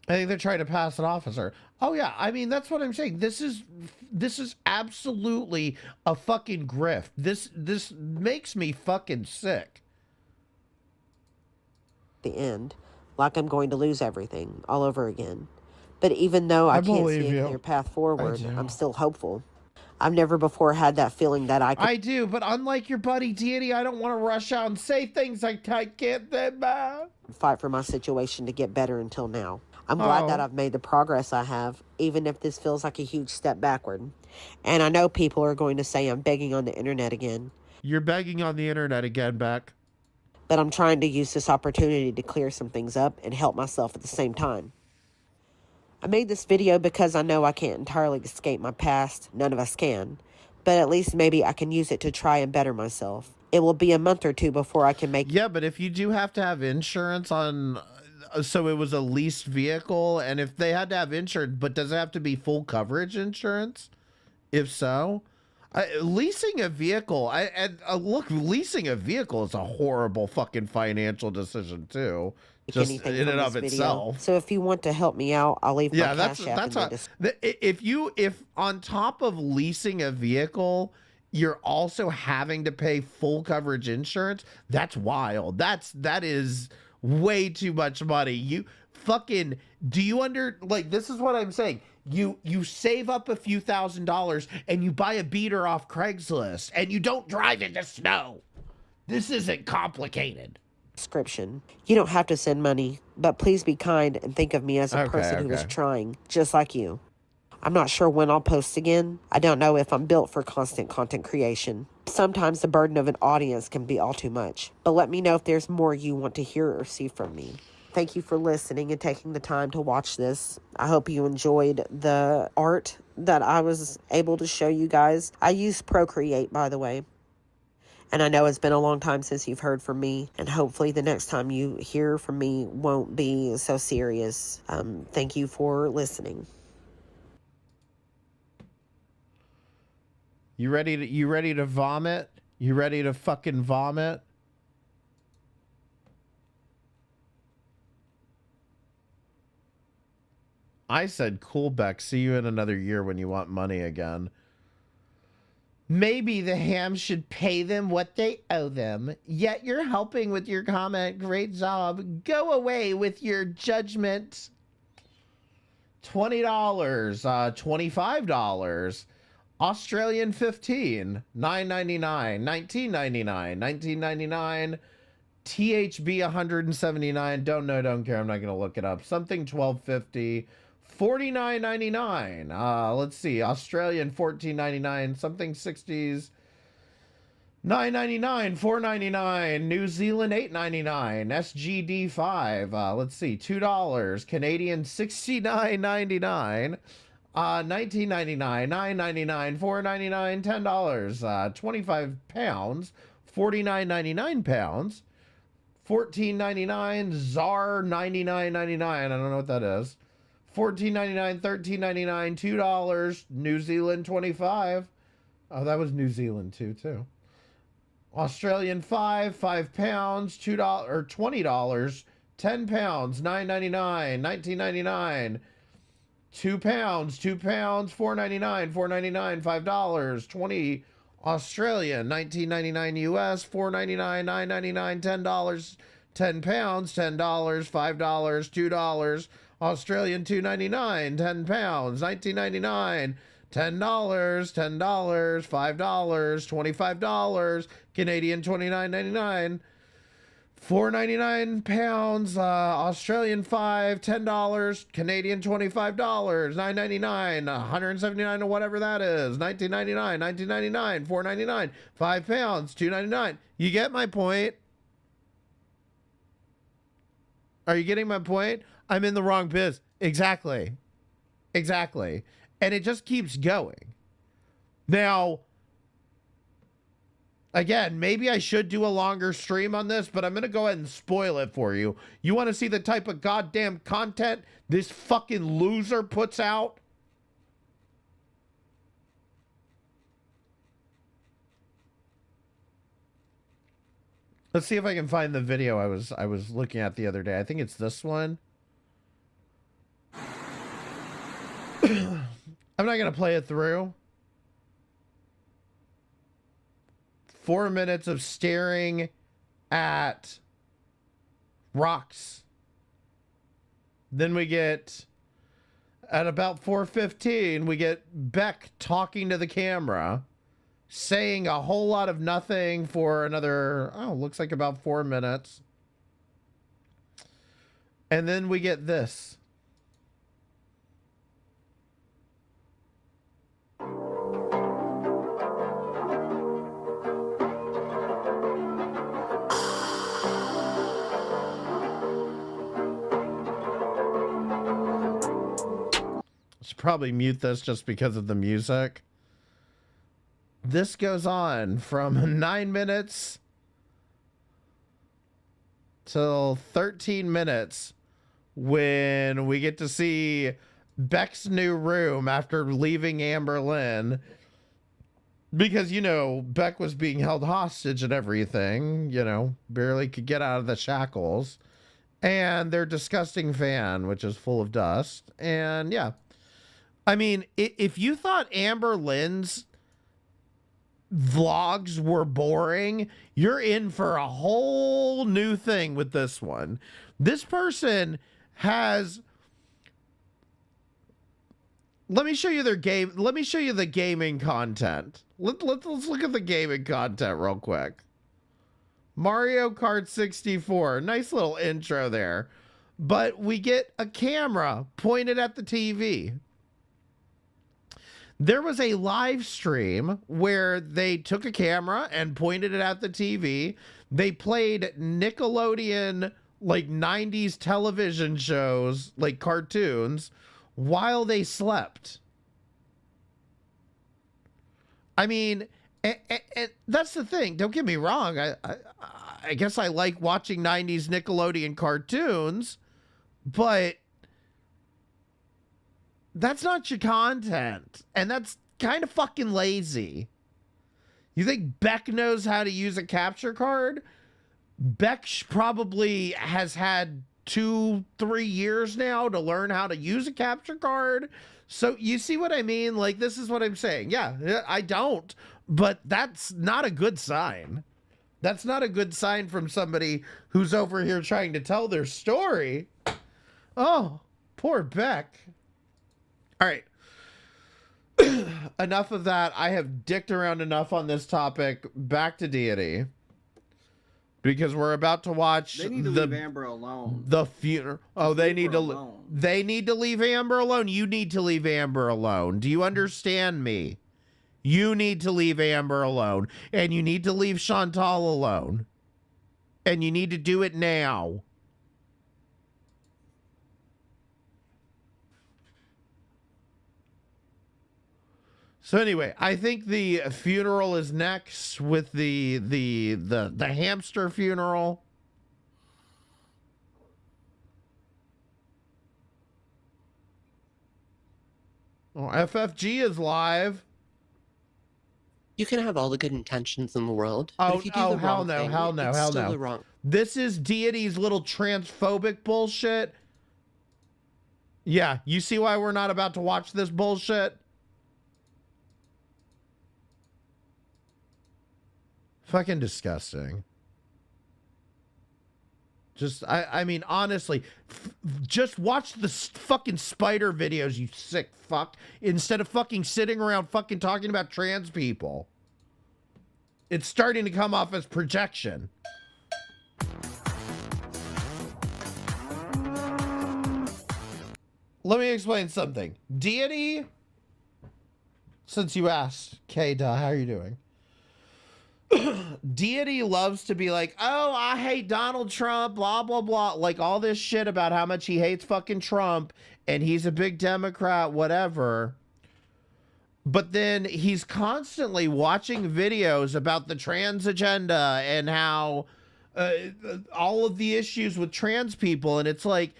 I think they're trying to pass it off as her. Oh yeah, I mean, that's what I'm saying. This is absolutely a fucking grift. This makes me fucking sick. The end, like I'm going to lose everything all over again. But even though I can't see a clear path forward, I'm still hopeful. I've never before had that feeling that I do, but unlike your buddy Deity, I don't want to rush out and say things I can't then, man. Fight for my situation to get better until now. I'm glad that I've made the progress I have, even if this feels like a huge step backward. And I know people are going to say I'm begging on the internet again. You're begging on the internet again, Beck. But I'm trying to use this opportunity to clear some things up and help myself at the same time. I made this video because I know I can't entirely escape my past. None of us can. But at least maybe I can use it to try and better myself. It will be a month or two before I can make... Yeah, but if you do have to have insurance on... So it was a leased vehicle, and if they had to have insurance, but does it have to be full coverage insurance? If so... leasing a vehicle, look, leasing a vehicle is a horrible fucking financial decision too. Just in and of itself. So if you want to help me out, I'll leave my cash app in the description. If on top of leasing a vehicle, you're also having to pay full coverage insurance, that's wild. That is way too much money. You fucking this is what I'm saying. You save up a few $1,000s and you buy a beater off Craigslist and you don't drive into snow. This isn't complicated. Description. You don't have to send money, but please be kind and think of me as a person who is trying, just like you. I'm not sure when I'll post again. I don't know if I'm built for constant content creation. Sometimes the burden of an audience can be all too much. But let me know if there's more you want to hear or see from me. Thank you for listening and taking the time to watch this. I hope you enjoyed the art that I was able to show you guys. I use Procreate, by the way. And I know it's been a long time since you've heard from me. And hopefully the next time you hear from me won't be so serious. Thank you for listening. You ready to vomit? You ready to fucking vomit? I said, cool, Beck. See you in another year when you want money again. Maybe the hams should pay them what they owe them. Yet you're helping with your comment. Great job. Go away with your judgment. $20. $25. Australian 15. $9.99. $19.99. $19.99. THB 179. Don't know, don't care. I'm not gonna look it up. Something $12.50. $49.99. Let's see. Australian $14.99. Something 60s. $9.99. $4.99. New Zealand $8.99. SGD 5. Let's see. $2. Canadian $69.99. $19.99. $9.99. $4.99. $10. 25 pounds. $49.99 $14.99. ZAR $99.99. I don't know what that is. $14.99, $13.99, $2, New Zealand 25. Oh, that was New Zealand too. Australian 5 pounds, $2 or $20, 10 pounds, $9.99, $19.99. 2 pounds, 2 pounds, $4.99, $4.99, $5, 20 Australian, $19.99 US, $4.99, $9.99, $10, 10 pounds, $10, $5, $2, Australian, $2.99, 10 pounds, $19.99, $10, $10, $5, $25, Canadian, $29.99, $4.99 pounds, Australian $5, $10, Canadian $25, $9.99, $179 or whatever that is, $19.99, $19.99, $4.99, 5 pounds, $2.99. You get my point? Are you getting my point? I'm in the wrong biz. Exactly. Exactly. And it just keeps going. Now, again, maybe I should do a longer stream on this, but I'm going to go ahead and spoil it for you. You want to see the type of goddamn content this fucking loser puts out? Let's see if I can find the video I was looking at the other day. I think it's this one. I'm not going to play it through. 4 minutes of staring at rocks. Then we get, at about 4:15, we get Beck talking to the camera, saying a whole lot of nothing for another, looks like about 4 minutes. And then we get this. Should probably mute this just because of the music. This goes on from 9 minutes till 13 minutes when we get to see Beck's new room after leaving Amber Lynn. Because, you know, Beck was being held hostage and everything, you know, barely could get out of the shackles. And their disgusting fan, which is full of dust. And yeah. I mean, if you thought Amber Lynn's vlogs were boring, you're in for a whole new thing with this one. This person has... Let me show you their game. Let me show you the gaming content. Let's look at the gaming content real quick. Mario Kart 64. Nice little intro there. But we get a camera pointed at the TV. There was a live stream where they took a camera and pointed it at the TV. They played Nickelodeon, like 90s television shows, like cartoons, while they slept. I mean, and that's the thing. Don't get me wrong. I guess I like watching 90s Nickelodeon cartoons, but that's not your content. And that's kind of fucking lazy. You think Beck knows how to use a capture card? Beck probably has had 2-3 years now to learn how to use a capture card. So you see what I mean? Like, this is what I'm saying. Yeah, I don't. But that's not a good sign. That's not a good sign from somebody who's over here trying to tell their story. Oh, poor Beck. All right. Enough of that. I have dicked around enough on this topic. Back to Deity. Because we're about to watch They need to leave Amber alone. The funeral. Oh, they need to they need to leave Amber alone. You need to leave Amber alone. Do you understand me? You need to leave Amber alone. And you need to leave Chantal alone. And you need to do it now. So anyway, I think the funeral is next with the hamster funeral. Oh, FFG is live. You can have all the good intentions in the world. Oh, but if you do the hell wrong no, thing, hell no, it's hell still no. the wrong. This is Deity's little transphobic bullshit. Yeah, you see why we're not about to watch this bullshit? Fucking disgusting. Just, I mean, honestly, just watch the fucking spider videos, you sick fuck, instead of fucking sitting around fucking talking about trans people. It's starting to come off as projection. Let me explain something. Deity, since you asked, K-Duh, how are you doing? Deity loves to be like, oh, I hate Donald Trump, blah, blah, blah. Like all this shit about how much he hates fucking Trump and he's a big Democrat, whatever. But then he's constantly watching videos about the trans agenda and how all of the issues with trans people. And it's like,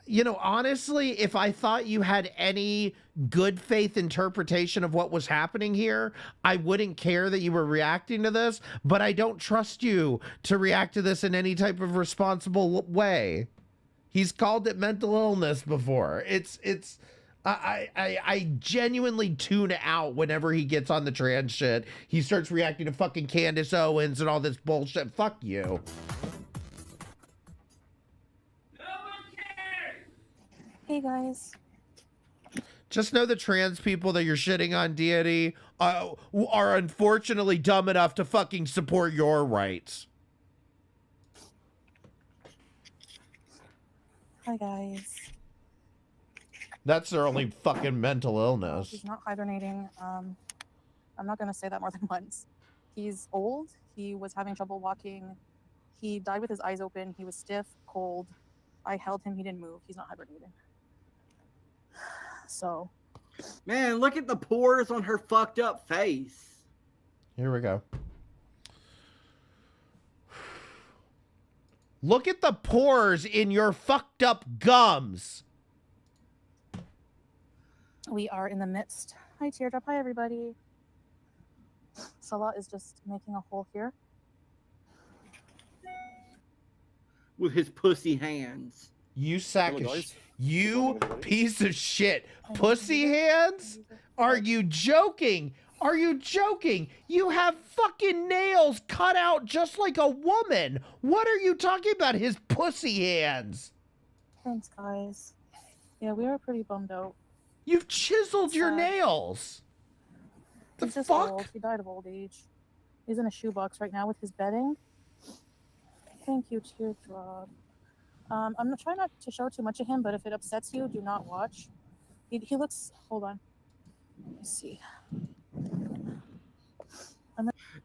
you know, honestly, if I thought you had any good faith interpretation of what was happening here, I wouldn't care that you were reacting to this, but I don't trust you to react to this in any type of responsible way. He's called it mental illness before. I genuinely tune out whenever he gets on the trans shit. He starts reacting to fucking Candace Owens and all this bullshit. Fuck you. Hey guys. Just know the trans people that you're shitting on, Deity, are unfortunately dumb enough to fucking support your rights. Hi guys. That's their only fucking mental illness. He's not hibernating. I'm not gonna say that more than once. He's old. He was having trouble walking. He died with his eyes open. He was stiff, cold. I held him. He didn't move. He's not hibernating. So, man, look at the pores on her fucked up face. Here we go. Look at the pores in your fucked up gums. we are in the midst. Hi, Teardrop. Hi, everybody. Salah is just making a hole here. With his pussy hands. You sack of you piece of shit. Pussy hands? Are you joking? Are you joking? You have fucking nails cut out just like a woman. What are you talking about? His pussy hands. Thanks, guys. Yeah, we were pretty bummed out. You've chiseled your nails. He's just old. He died of old age. He's in a shoebox right now with his bedding. Thank you, Teardrop. I'm gonna try not to show too much of him, but if it upsets you, do not watch. He looks. Hold on. Let me see.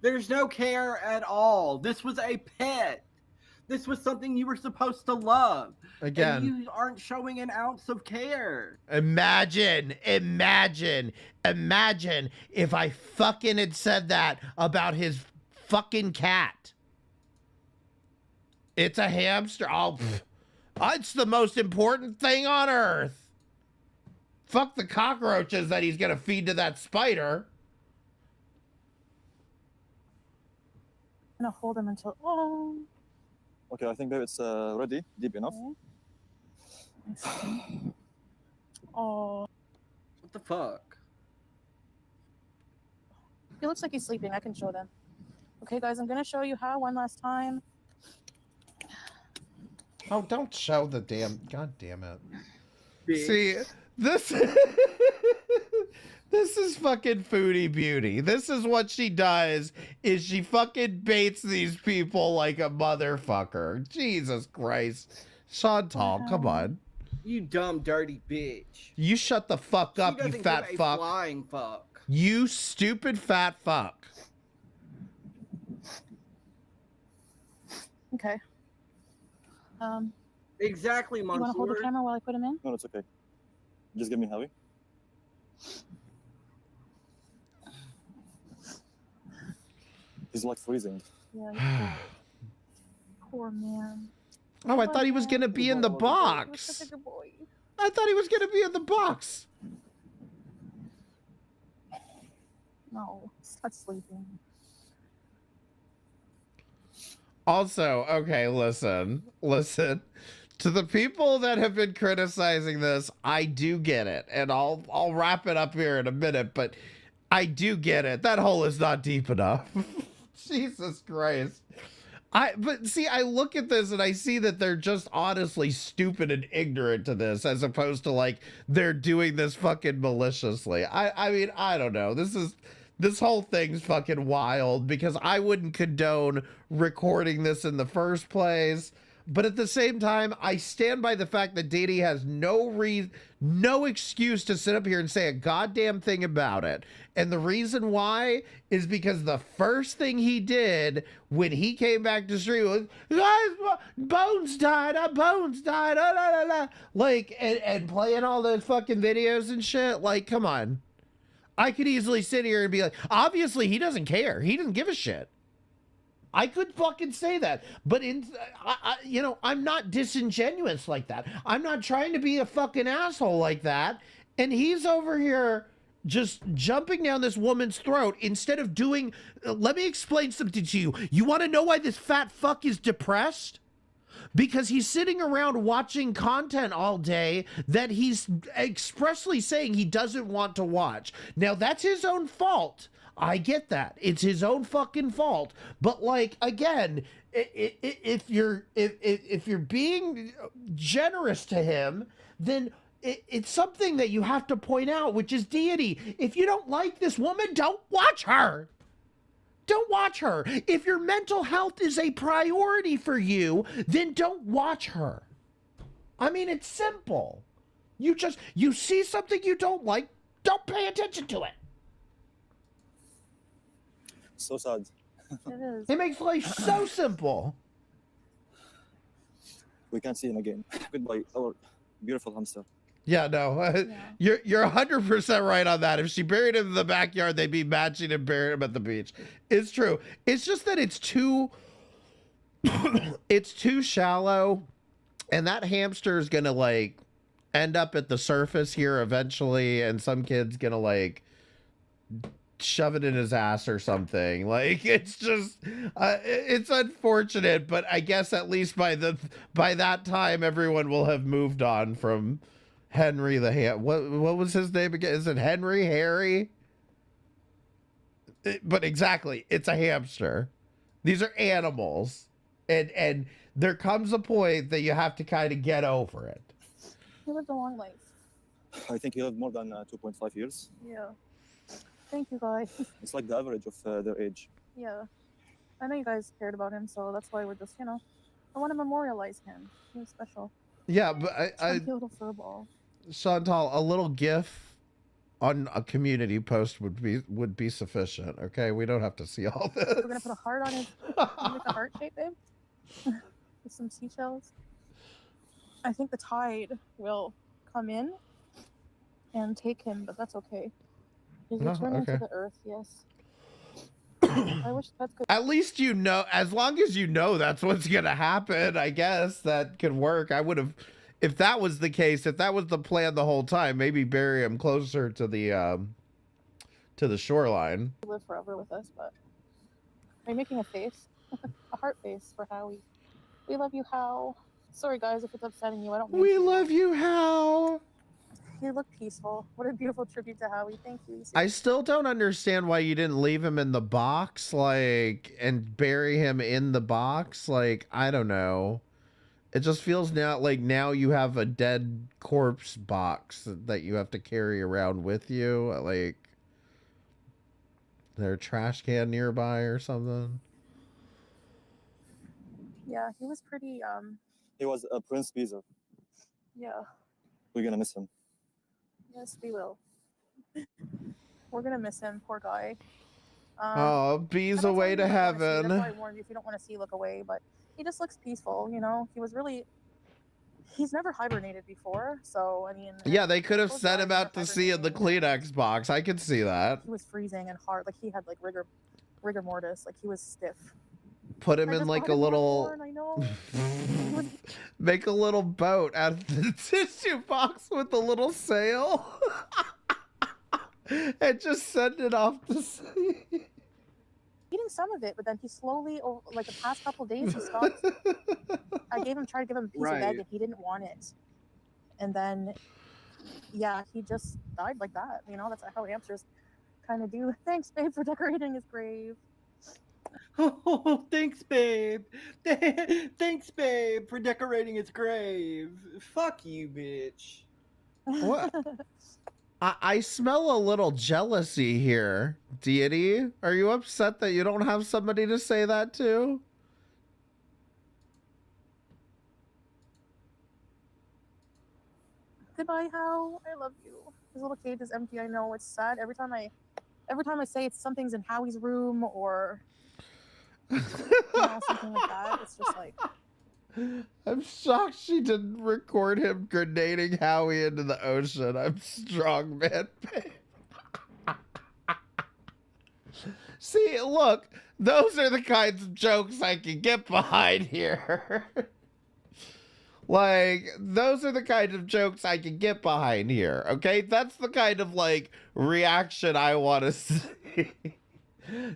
There's no care at all. This was a pet. This was something you were supposed to love. Again. And you aren't showing an ounce of care. Imagine if I fucking had said that about his fucking cat. It's a hamster. Oh, it's the most important thing on earth. Fuck the cockroaches that he's gonna feed to that spider. I'm gonna hold him until. Oh. Okay, I think that it's ready, deep enough. Oh. What the fuck? He looks like he's sleeping. I can show them. Okay, guys, I'm gonna show you how one last time. Oh, don't show the damn. God damn it. Bitch. See, this. This is fucking Foodie Beauty. This is what she does, is she fucking baits these people like a motherfucker. Jesus Christ. Chantal, come on. You dumb, dirty bitch. You shut the fuck up, you fat give a fuck. Flying fuck. You stupid fat fuck. Okay. Exactly, Mansoor. You want to hold the camera while I put him in? No, it's okay. Just give me heavy. He's like freezing. Yeah. Poor man. Oh, I thought he was gonna be in the box. Such a good boy. I thought he was gonna be in the box. No, stop sleeping. Also, okay, listen. To the people that have been criticizing this, I do get it, and I'll wrap it up here in a minute, but I do get it. That hole is not deep enough. Jesus Christ. But see, I look at this and I see that they're just honestly stupid and ignorant to this, as opposed to like they're doing this fucking maliciously. I mean, I don't know. This whole thing's fucking wild, because I wouldn't condone recording this in the first place. But at the same time, I stand by the fact that Deity has no excuse to sit up here and say a goddamn thing about it. And the reason why is because the first thing he did when he came back to stream was, Bones died, Bones died, la la la. Like, and playing all those fucking videos and shit. Like, come on. I could easily sit here and be like, obviously he doesn't care. He doesn't give a shit. I could fucking say that, but you know, I'm not disingenuous like that. I'm not trying to be a fucking asshole like that. And he's over here just jumping down this woman's throat instead of doing, let me explain something to you. You want to know why this fat fuck is depressed? Because he's sitting around watching content all day that he's expressly saying he doesn't want to watch. Now, that's his own fault. I get that. It's his own fucking fault. But like, again, if you're being generous to him, then it's something that you have to point out, which is Deity. If you don't like this woman, don't watch her. Don't watch her. If your mental health is a priority for you, then don't watch her. I mean, it's simple. You see something you don't like, don't pay attention to it. So sad. It is. It makes life so simple. We can't see him again. Goodbye, our beautiful hamster. Yeah, no, you're 100% right on that. If she buried him in the backyard, they'd be matching and burying him at the beach. It's true. It's just that it's too shallow, and that hamster is gonna like end up at the surface here eventually, and some kid's gonna like shove it in his ass or something. Like, it's just it's unfortunate, but I guess at least by that time everyone will have moved on from Henry the what was his name again? Is it Henry? Harry? But exactly, it's a hamster. These are animals, and there comes a point that you have to kind of get over it. He lived a long life. I think he lived more than 2.5 years. Yeah. Thank you, guys. It's like the average of their age. Yeah. I know you guys cared about him, so that's why we're just, you know, I want to memorialize him. He was special. Yeah, but I little furball. Chantal, a little GIF on a community post would be sufficient. Okay, we don't have to see all this. We're gonna put a heart on his, make a heart shape, babe, with some seashells. I think the tide will come in and take him, but that's okay. He's returning to the earth. Yes. I wish that could. At least you know, as long as you know that's what's gonna happen. I guess that could work. I would have. If that was the case, if that was the plan the whole time, maybe bury him closer to the shoreline. Live forever with us, but are you making a face? A heart face for Howie. We love you, How. Sorry, guys, if it's upsetting you. I don't mean We to. love you, How. You look peaceful. What a beautiful tribute to Howie. Thank you. I still don't understand why you didn't leave him in the box, like, and bury him in the box. Like, I don't know. It just feels now you have a dead corpse box that you have to carry around with you. Like, there a trash can nearby or something? Yeah, he was pretty, He was a Prince Beezer. yeah. We're gonna miss him. Yes, we will. We're gonna miss him, poor guy. Oh, bees away to heaven. That's why I warned you, if you don't want to see, look away, but he just looks peaceful, you know? He's never hibernated before, so, I mean... Yeah, they could have sent him out to sea in the Kleenex box. I could see that. He was freezing and hard, like he had, like, rigor mortis, like he was stiff. Put him in like a little... Corn, I know. Make a little boat out of the tissue box with a little sail. And just send it off to sea. eating some of it, but then he slowly, like the past couple days, he stopped. I tried to give him a piece of egg, and he didn't want it. And then, yeah, he just died like that. You know, that's how hamsters kind of do. Thanks, babe, for decorating his grave. Oh, thanks, babe. Thanks, babe, for decorating his grave. Fuck you, bitch. What? I smell a little jealousy here, Deity. Are you upset that you don't have somebody to say that to? Goodbye, Hal. I love you. His little cage is empty. I know it's sad. Every time I say something's in Howie's room or something like that, it's just like. I'm shocked she didn't record him grenading Howie into the ocean. I'm strong, man. See, look, those are the kinds of jokes I can get behind here. Like, those are the kind of jokes I can get behind here, okay? That's the kind of, like, reaction I want to see.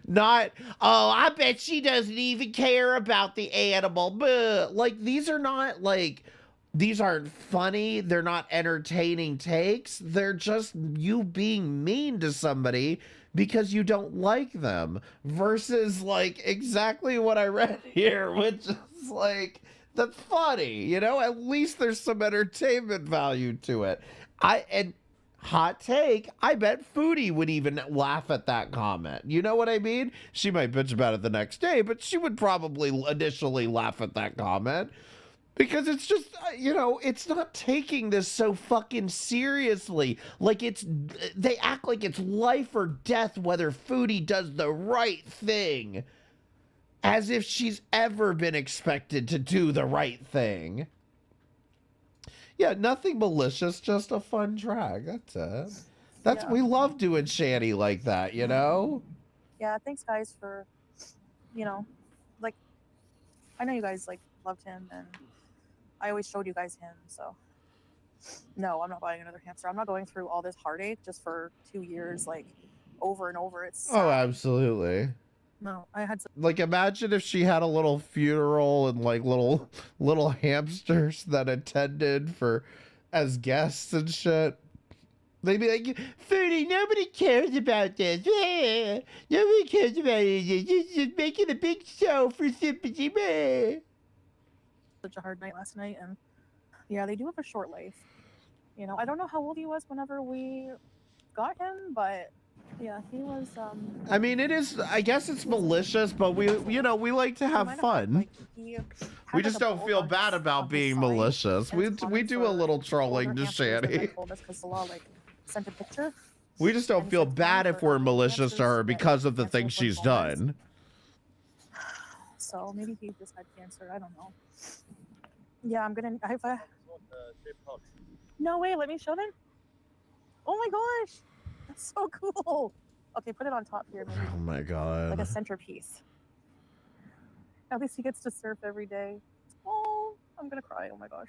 Not, oh, I bet she doesn't even care about the animal. But like, these are not like, these aren't funny. They're not entertaining takes. They're just you being mean to somebody because you don't like them versus like exactly what I read here, which is like, that's funny, you know, at least there's some entertainment value to it. And hot take, I bet Foodie would even laugh at that comment. You know what I mean? She might bitch about it the next day, but she would probably initially laugh at that comment because it's just, you know, it's not taking this so fucking seriously. Like they act like it's life or death whether Foodie does the right thing, as if she's ever been expected to do the right thing. Yeah, nothing malicious, just a fun drag. That's it. We love doing shanty like that, you know? Yeah, thanks guys for, you know, like, I know you guys like loved him and I always showed you guys him, so no, I'm not buying another hamster. I'm not going through all this heartache just for 2 years, like over and over. It's sad. Oh, absolutely. No, I had like, imagine if she had a little funeral and like little hamsters that attended for as guests and shit. They'd be like, Foodie, nobody cares about this. Nobody cares about it. You're just making a big show for sympathy. such a hard night last night, and yeah, they do have a short life. You know, I don't know how old he was whenever we got him, but yeah, he was. I mean, it is. I guess it's malicious, but we like to have fun. We just don't feel bad about being malicious. We do a little trolling to Shanny. Because the law like sent a picture. We just don't feel bad if we're malicious to her because of the things she's done. So maybe he just had cancer. I don't know. Yeah, I'm gonna. No way. Let me show them. Oh my gosh, that's so cool. Okay, put it on top here. Maybe. Oh my god. Like a centerpiece. At least he gets to surf every day. Oh, I'm gonna cry. Oh my gosh.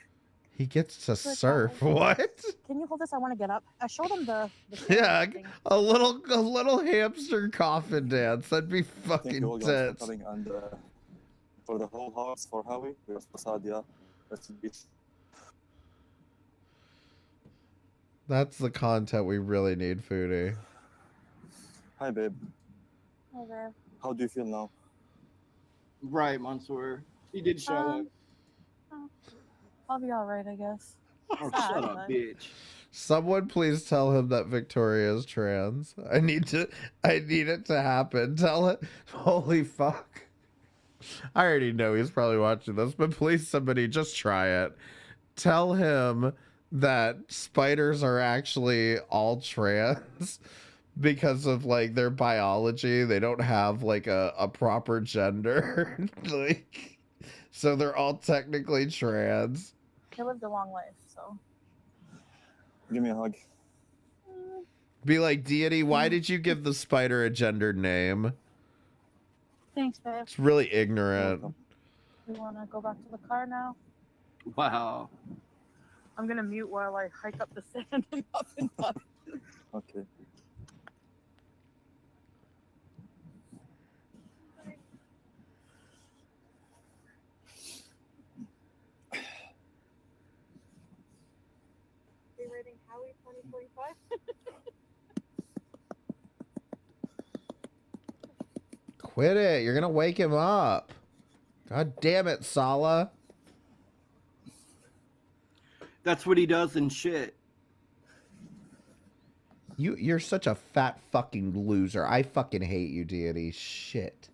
He gets to surf. What? Can you hold this? I want to get up. I showed him the yeah, a little hamster coffin dance. That'd be fucking tense. And for the whole house for Howie, we have facade, yeah. That's the beach. That's the content we really need, Foodie. Hi, babe. Hi there. How do you feel now? Right, Mansoor. He did show up. I'll be all right, I guess. Oh, shut up, bitch. Someone please tell him that Victoria is trans. I need it to happen. Tell it. Holy fuck. I already know he's probably watching this, but please somebody just try it. Tell him that spiders are actually all trans because of like their biology. They don't have like a proper gender. Like, so they're all technically trans. He lived a long life, so. Give me a hug. Be like, Deity, why did you give the spider a gendered name? Thanks, babe. It's really ignorant. We want to go back to the car now? Wow. I'm going to mute while I hike up the sand and up and up. Okay. Howie 2045. Quit it. You're gonna wake him up. God damn it, Sala. That's what he does in shit. You're such a fat fucking loser. I fucking hate you, Deity. Shit.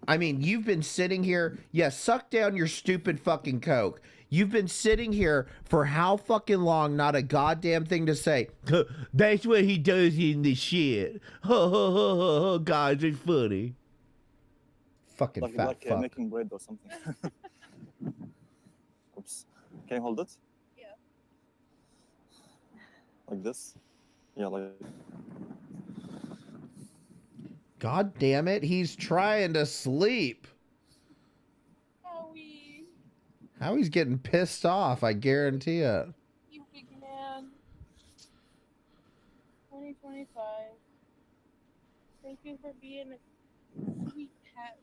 I mean, you've been sitting here. Yeah, suck down your stupid fucking Coke. You've been sitting here for how fucking long? Not a goddamn thing to say. That's what he does in the shit. Guys, it's funny. Fucking like, fat like fuck. making bread or something. Oops. Can you hold it? Yeah. Like this? Yeah, like. God damn it, he's trying to sleep. Howie, Howie's getting pissed off, I guarantee it. you big man. 2025. Thank you for being a sweet pet.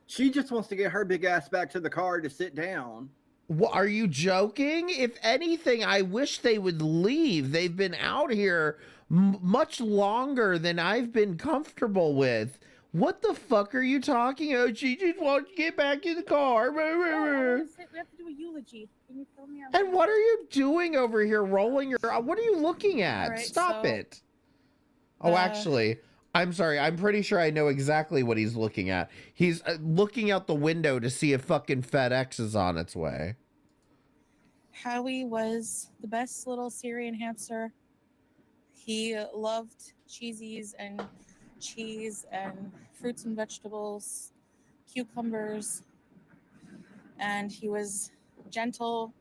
She just wants to get her big ass back to the car to sit down. What, are you joking? If anything, I wish they would leave. They've been out here much longer than I've been comfortable with. What the fuck are you talking about? She just wants to get back in the car. We have to do a eulogy. Can you tell me? And what are you doing over here rolling your... What are you looking at? Right, Stop so, it. Oh, actually, I'm sorry. I'm pretty sure I know exactly what he's looking at. He's looking out the window to see if fucking FedEx is on its way. Howie was the best little Syrian hamster. He loved cheesies and cheese and fruits and vegetables, cucumbers, and he was gentle.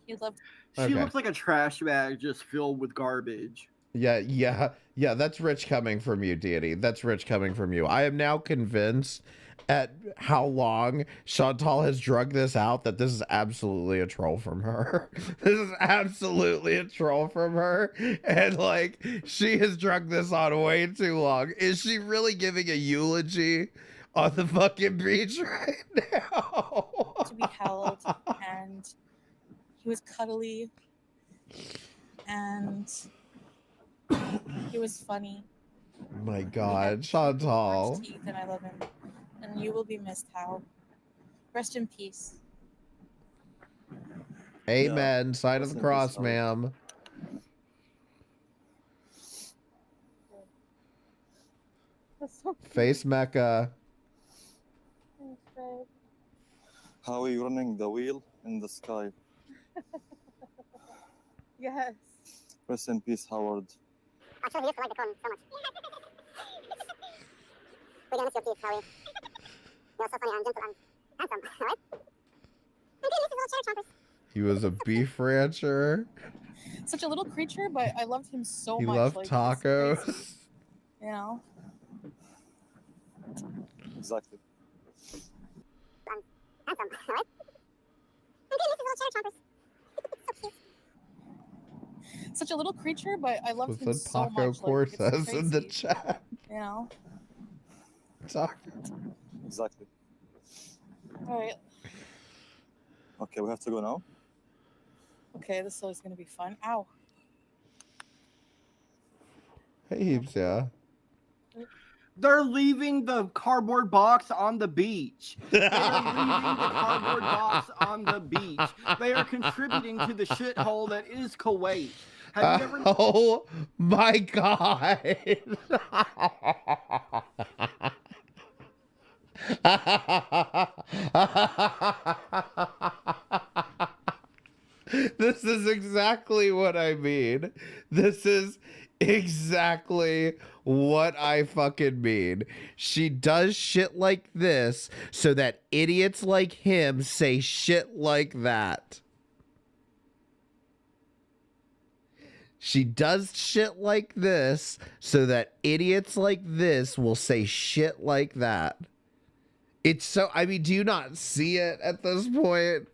He loved... She looks like a trash bag just filled with garbage. Yeah, that's rich coming from you, Deity. That's rich coming from you. I am now convinced at how long Chantal has drugged this out that this is absolutely a troll from her. This is absolutely a troll from her. And like, she has drugged this on way too long. Is she really giving a eulogy on the fucking beach right now? to be held, and he was cuddly, and he was funny. My God, Chantal. Orange teeth, and I love him. And you will be missed, Hal. Rest in peace. Amen. Yeah. Sign of the cross, ma'am. Face Mecca. How are you running the wheel in the sky? Yes. Rest in peace, Howard. Actually, he used to like the cone so much. We're gonna miss your teeth, Howie. You're so funny and gentle and handsome, alright? I'm gonna miss his little cherry chompers. He was a beef rancher. Such a little creature, but I loved him so He much. loved like, it's tacos. crazy, you know? Exactly. Handsome, alright? I'm gonna miss his little cherry chompers. So cute. Such a little creature, but I loved What's him what so Taco much. Core Like, it's says in the crazy, chat. you know? Taco. Exactly. All right. Okay, we have to go now. Okay, this is always going to be fun. Ow. Hey, Heaps, yeah. They're leaving the cardboard box on the beach. They are leaving the cardboard box on the beach. They are contributing to the shithole that is Kuwait. Have you ever... Oh my God. This is exactly what I mean. This is exactly what I fucking mean. She does shit like this so that idiots like him say shit like that. She does shit like this so that idiots like this will say shit like that. It's so, I mean, do you not see it at this point?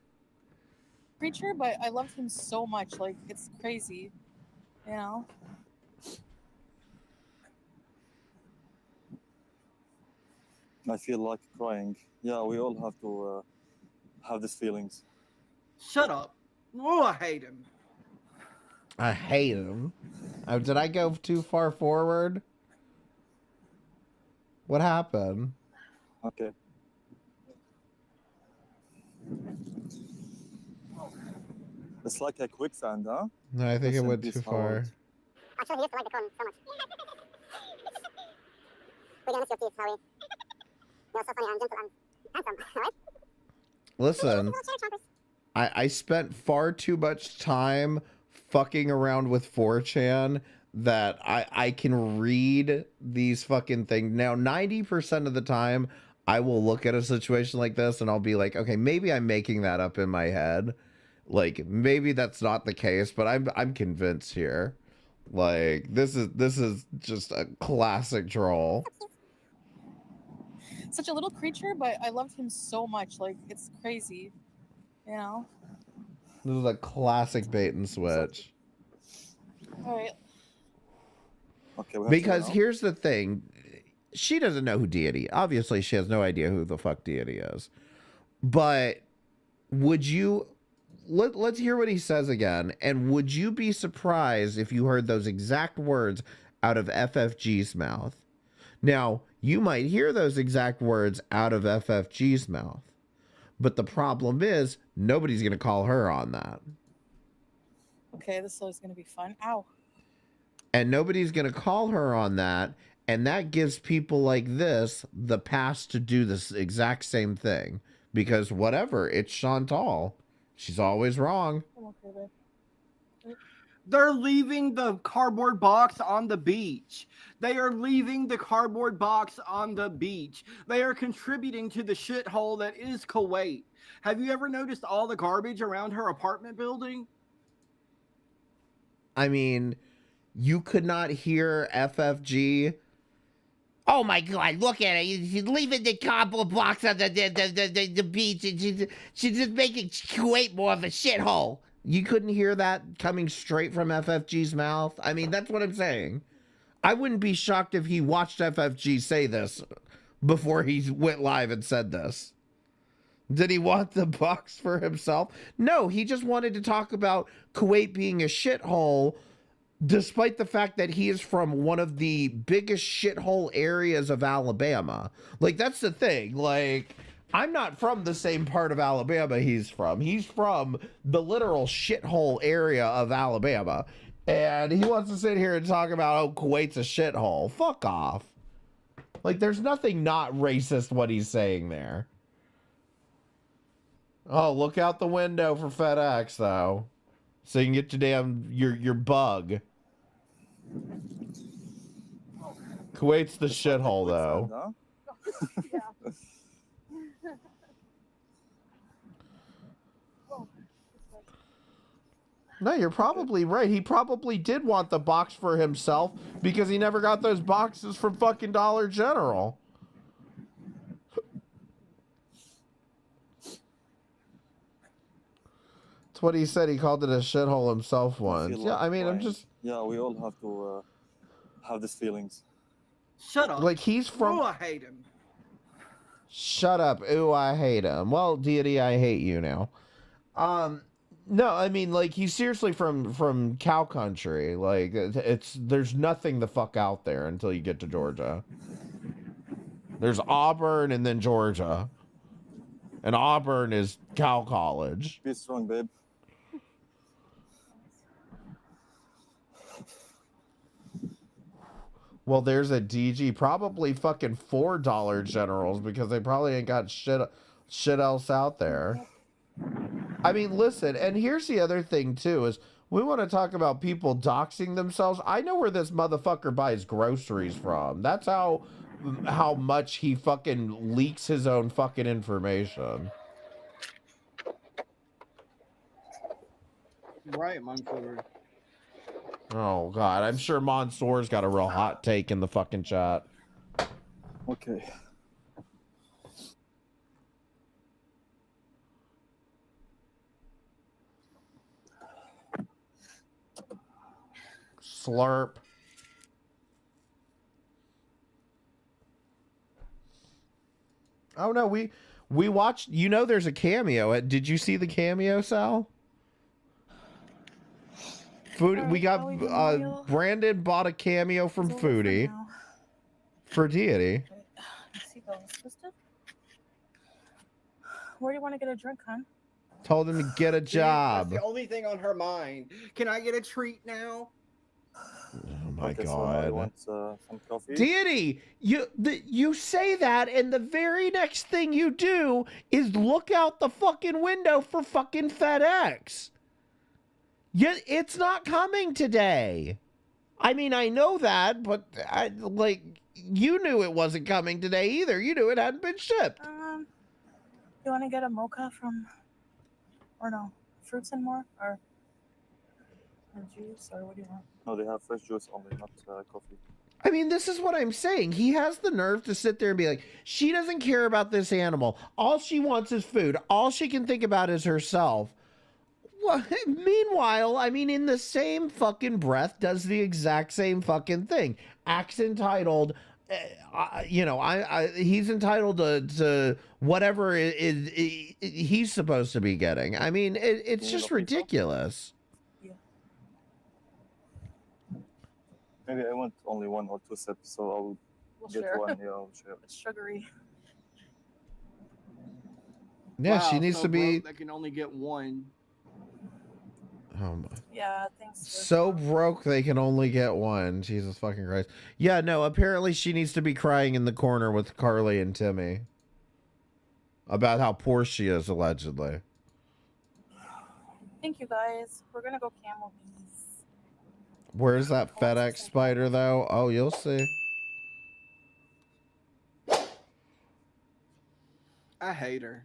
Creature, but I loved him so much. Like, it's crazy, you know? I feel like crying. Yeah, we all have to have these feelings. Shut up. Oh, I hate him. I hate him. Oh, did I go too far forward? What happened? Okay. It's like a quicksand, huh? No, I think Rest it in went peace, too Howard. far. Actually, he used to like the cone so much. We're gonna miss your teeth, Howie. You're so funny and gentle and handsome, alright? Listen, I spent far too much time fucking around with 4chan that I can read these fucking things. Now, 90% of the time, I will look at a situation like this and I'll be like, okay, maybe I'm making that up in my head. Like, maybe that's not the case, but I'm convinced here. Like, this is just a classic troll. Such a little creature, but I loved him so much. Like, it's crazy. You know? This is a classic bait and switch. Alright. Okay, we have Because to here's the thing. She doesn't know who Deity. Obviously, she has no idea who the fuck Deity is. But would you... Let's hear what he says again. And would you be surprised if you heard those exact words out of FFG's mouth? Now, you might hear those exact words out of FFG's mouth. But the problem is, nobody's going to call her on that. Okay, this is gonna be fun. Ow. And nobody's going to call her on that. And that gives people like this the pass to do this exact same thing. Because whatever, it's Chantal. She's always wrong. I'm okay, babe. They're leaving the cardboard box on the beach. They are leaving the cardboard box on the beach. They are contributing to the shithole that is Kuwait. Have you ever noticed all the garbage around her apartment building? I mean, you could not hear FFG. Oh my God, look at it. She's leaving the cardboard box on the beach. And she's just making Kuwait more of a shithole. You couldn't hear that coming straight from FFG's mouth? I mean, that's what I'm saying. I wouldn't be shocked if he watched FFG say this before he went live and said this. Did he want the box for himself? No, he just wanted to talk about Kuwait being a shithole, despite the fact that he is from one of the biggest shithole areas of Alabama. Like, that's the thing. Like, I'm not from the same part of Alabama he's from. He's from the literal shithole area of Alabama. And he wants to sit here and talk about, oh, Kuwait's a shithole. Fuck off. Like, there's nothing not racist what he's saying there. Oh, look out the window for FedEx, though. So you can get your bug. Kuwait's the shithole, though. No, you're probably right. He probably did want the box for himself because he never got those boxes from fucking Dollar General. That's what he said. He called it a shithole himself once. Yeah, I mean, I'm just... Yeah, we all have to have these feelings. Shut up. Like, he's from... Oh, I hate him. Shut up. Ooh, I hate him. Well, Deity, I hate you now. No, I mean, like, he's seriously from cow country. Like, there's nothing the fuck out there until you get to Georgia. There's Auburn and then Georgia. And Auburn is Cow College. Be strong, babe. Well, there's a DG, probably fucking $4 Generals because they probably ain't got shit else out there. I mean, listen, and here's the other thing too is we want to talk about people doxing themselves. I know where this motherfucker buys groceries from. That's how much he fucking leaks his own fucking information. Right, Mansoor. Oh God, I'm sure Mansoor's got a real hot take in the fucking chat. Okay. Slurp. Oh no, we watched. You know, there's a cameo. Did you see the cameo, Sal? Food. We got Brandon bought a cameo from Foodie for Deity. Let's see those. Where do you want to get a drink, hon? Told him to get a job. That's the only thing on her mind. Can I get a treat now? Oh my Okay, so god. I want some coffee. Deity, you say that, and the very next thing you do is look out the fucking window for fucking FedEx. Yet it's not coming today. I mean, I know that, but you knew it wasn't coming today either. You knew it hadn't been shipped. You want to get a mocha from, or no, fruits and more, or juice, or what do you want? No, they have fresh juice only, not coffee. I mean, this is what I'm saying. He has the nerve to sit there and be like, she doesn't care about this animal. All she wants is food. All she can think about is herself. Well, meanwhile, I mean, in the same fucking breath, does the exact same fucking thing. Acts entitled, he's entitled to whatever he's supposed to be getting. I mean, it's just ridiculous. Maybe I want only 1 or 2 sips, so I'll get share. one. Yeah, I'll share. It's sugary. Yeah, Wow, she needs so to be. broke that can only get one. Oh my. Yeah, thanks. So broke they can only get one. Jesus fucking Christ. Yeah, no, apparently she needs to be crying in the corner with Carly and Timmy about how poor she is, allegedly. Thank you, guys. We're gonna go camel bees. Where's that FedEx spider, though? Oh, you'll see. I hate her.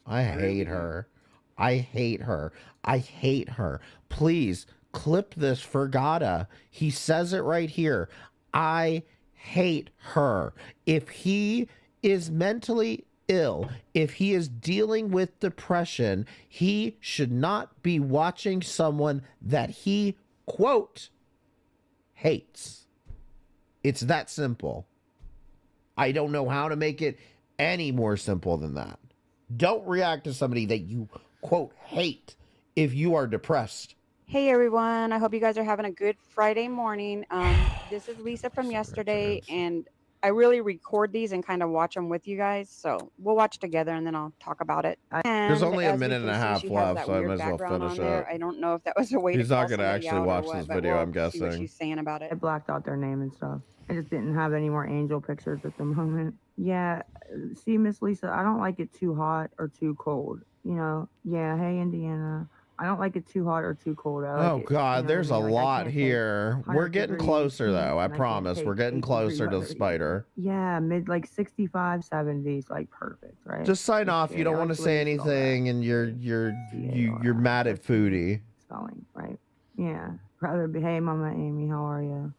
I hate her. I hate her. I hate her. Please clip this for Gata. He says it right here. I hate her. If he is mentally ill, if he is dealing with depression, he should not be watching someone that he, quote, hates. It's that simple. I don't know how to make it any more simple than that. Don't react to somebody that you, quote, hate if you are depressed. Hey everyone, I hope you guys are having a good Friday morning. This is Lisa from yesterday, and I really record these and kind of watch them with you guys, so we'll watch together and then I'll talk about it. There's only a as we minute and a can see, half she has left, that so I weird might as well background finish on there. it. I don't know if that was a way He's to not call going to somebody actually out or watch what, this but video, I'm we'll see what guessing. she's saying about it. I blacked out their name and stuff. I just didn't have any more angel pictures at the moment. Yeah, see, Miss Lisa, I don't like it too hot or too cold. You know, yeah, hey, Indiana. I don't like it too hot or too cold. I like Oh God, there's a lot here. We're getting closer though, I promise. We're getting closer to the spider. Yeah, mid like 65, 70s, like perfect, right? Just sign off. You don't want to say anything and you're mad at Foodie. Spelling, right? Yeah. Rather be, hey, Mama Amy, how are you?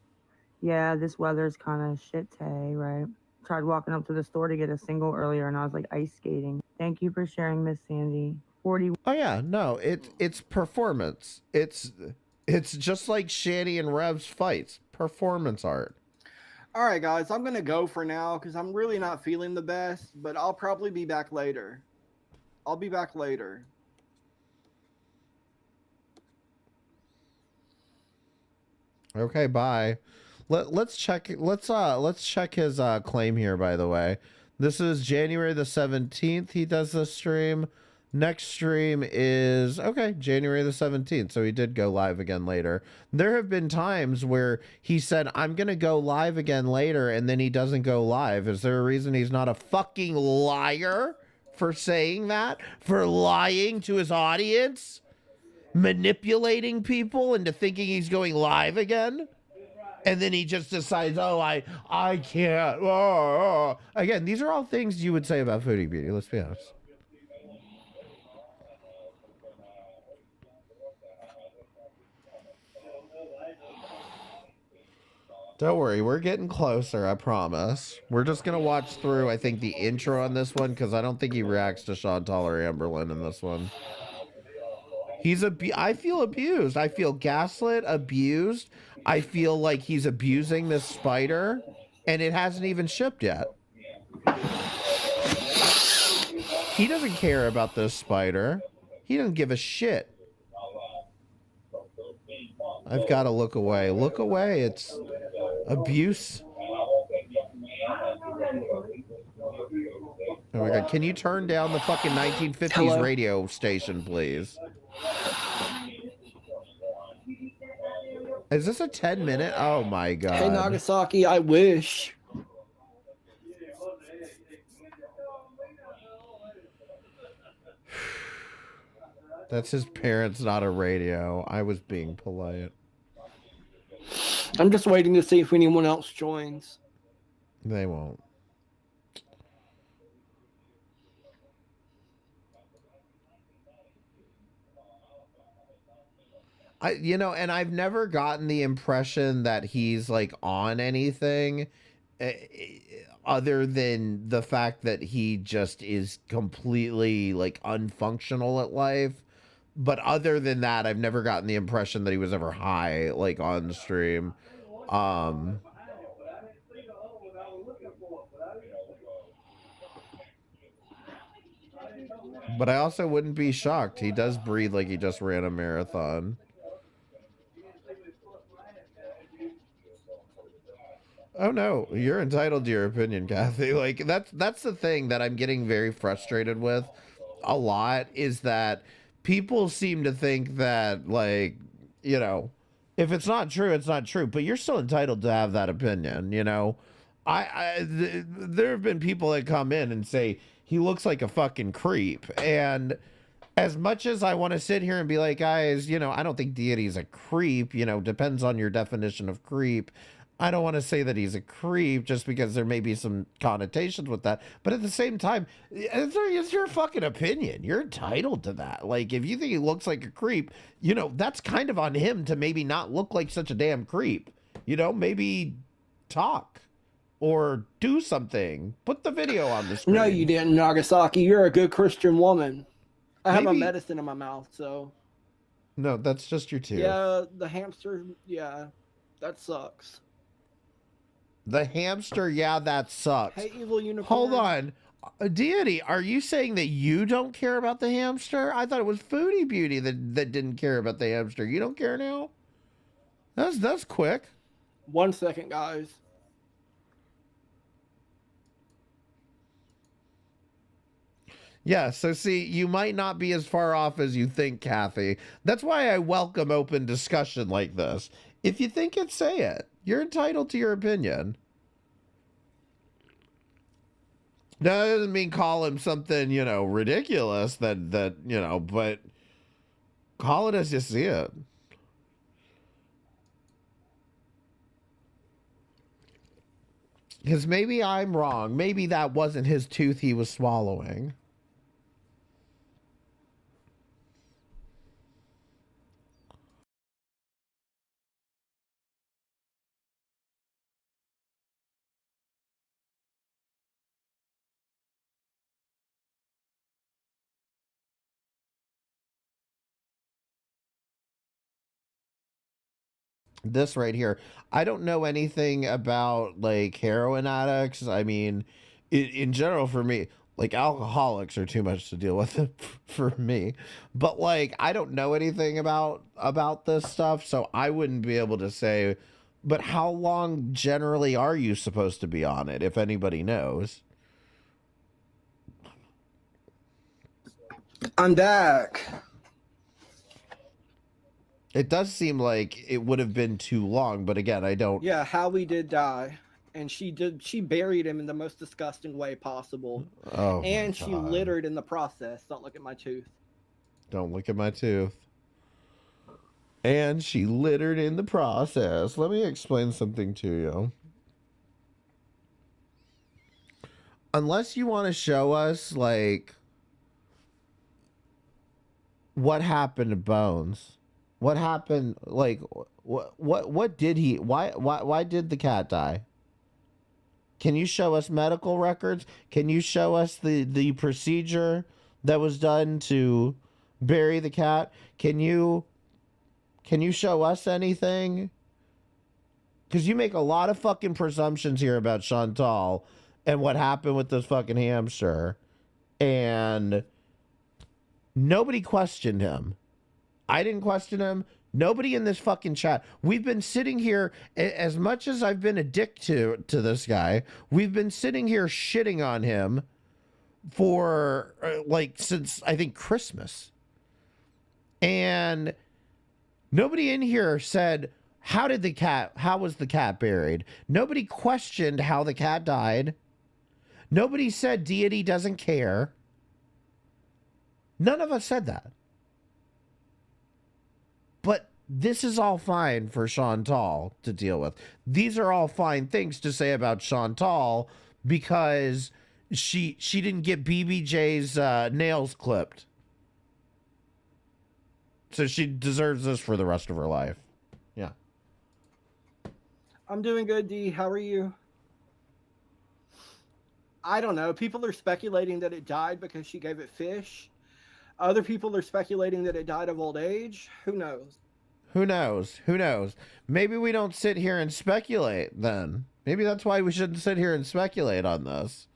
Yeah, this weather's kind of shit today, right? Tried walking up to the store to get a single earlier and I was like ice skating. Thank you for sharing, Miss Sandy. 40. Oh yeah, no, it's performance. It's just like Shani and Rev's fights. Performance art. All right, guys, I'm gonna go for now because I'm really not feeling the best, but I'll probably be back later. I'll be back later. Okay, bye. Let's check his claim here, by the way. This is January the 17th he does this stream. Next stream is, okay, January the 17th. So he did go live again later. There have been times where he said, I'm going to go live again later, and then he doesn't go live. Is there a reason he's not a fucking liar for saying that? For lying to his audience? Manipulating people into thinking he's going live again? And then he just decides, oh, I can't. Oh. Again, these are all things you would say about Foodie Beauty. Let's be honest. Don't worry, we're getting closer, I promise. We're just going to watch through, I think, the intro on this one, because I don't think he reacts to Chantal or Amberlynn in this one. I feel abused. I feel gaslit, abused. I feel like he's abusing this spider, and it hasn't even shipped yet. He doesn't care about this spider. He doesn't give a shit. I've got to look away. Look away. It's abuse. Oh my god. Can you turn down the fucking 1950s Hello? radio station, please? Is this a 10-minute? Oh my god. Hey, Nagasaki, I wish. That's his parents, not a radio. I was being polite. I'm just waiting to see if anyone else joins. They won't. And I've never gotten the impression that he's like on anything other than the fact that he just is completely like unfunctional at life. But other than that, I've never gotten the impression that he was ever high, like on the stream. But I also wouldn't be shocked. He does breathe like he just ran a marathon. Oh no, you're entitled to your opinion, Kathy. Like that's the thing that I'm getting very frustrated with a lot, is that people seem to think that, like, if it's not true, it's not true, but you're still entitled to have that opinion, there have been people that come in and say he looks like a fucking creep, and as much as I want to sit here and be like, guys, I don't think Deity's a creep, depends on your definition of creep. I don't want to say that he's a creep just because there may be some connotations with that. But at the same time, it's your fucking opinion. You're entitled to that. Like, if you think he looks like a creep, that's kind of on him to maybe not look like such a damn creep. Maybe talk or do something. Put the video on the screen. No, you didn't, Nagasaki. You're a good Christian woman. I have my Maybe- medicine in my mouth, so. No, that's just your tooth. Yeah, the hamster, yeah, that sucks. The hamster, yeah, that sucks. Hey, evil unicorn. Hold on. Deity, are you saying that you don't care about the hamster? I thought it was Foodie Beauty that didn't care about the hamster. You don't care now? That's quick. 1 second, guys. Yeah, so see, you might not be as far off as you think, Kathy. That's why I welcome open discussion like this. If you think it, say it. You're entitled to your opinion. That doesn't mean call him something, ridiculous that but call it as you see it. Because maybe I'm wrong. Maybe that wasn't his tooth he was swallowing. This right here, I don't know anything about like heroin addicts. I mean, in general, for me, like alcoholics are too much to deal with for me. But like, I don't know anything about this stuff, so I wouldn't be able to say. But how long generally are you supposed to be on it, if anybody knows? I'm back. It does seem like it would have been too long, but again, I don't. Yeah, Howie did die, and she buried him in the most disgusting way possible. Oh, and my she God. littered in the process. Don't look at my tooth. Don't look at my tooth. And she littered in the process. Let me explain something to you. Unless you want to show us, like, what happened to Bones. What happened, like, what did he, why did the cat die? Can you show us medical records? Can you show us the procedure that was done to bury the cat? Can you show us anything? Because you make a lot of fucking presumptions here about Chantal and what happened with this fucking hamster. And nobody questioned him. I didn't question him. Nobody in this fucking chat. We've been sitting here, as much as I've been a dick to this guy, we've been sitting here shitting on him for like since I think Christmas. And nobody in here said, how was the cat buried? Nobody questioned how the cat died. Nobody said Deity doesn't care. None of us said that. But this is all fine for Chantal to deal with. These are all fine things to say about Chantal because she didn't get BBJ's nails clipped. So she deserves this for the rest of her life. Yeah. I'm doing good, D. How are you? I don't know. People are speculating that it died because she gave it fish. Other people are speculating that it died of old age. Who knows? Who knows? Who knows? Maybe we don't sit here and speculate then. Maybe that's why we shouldn't sit here and speculate on this.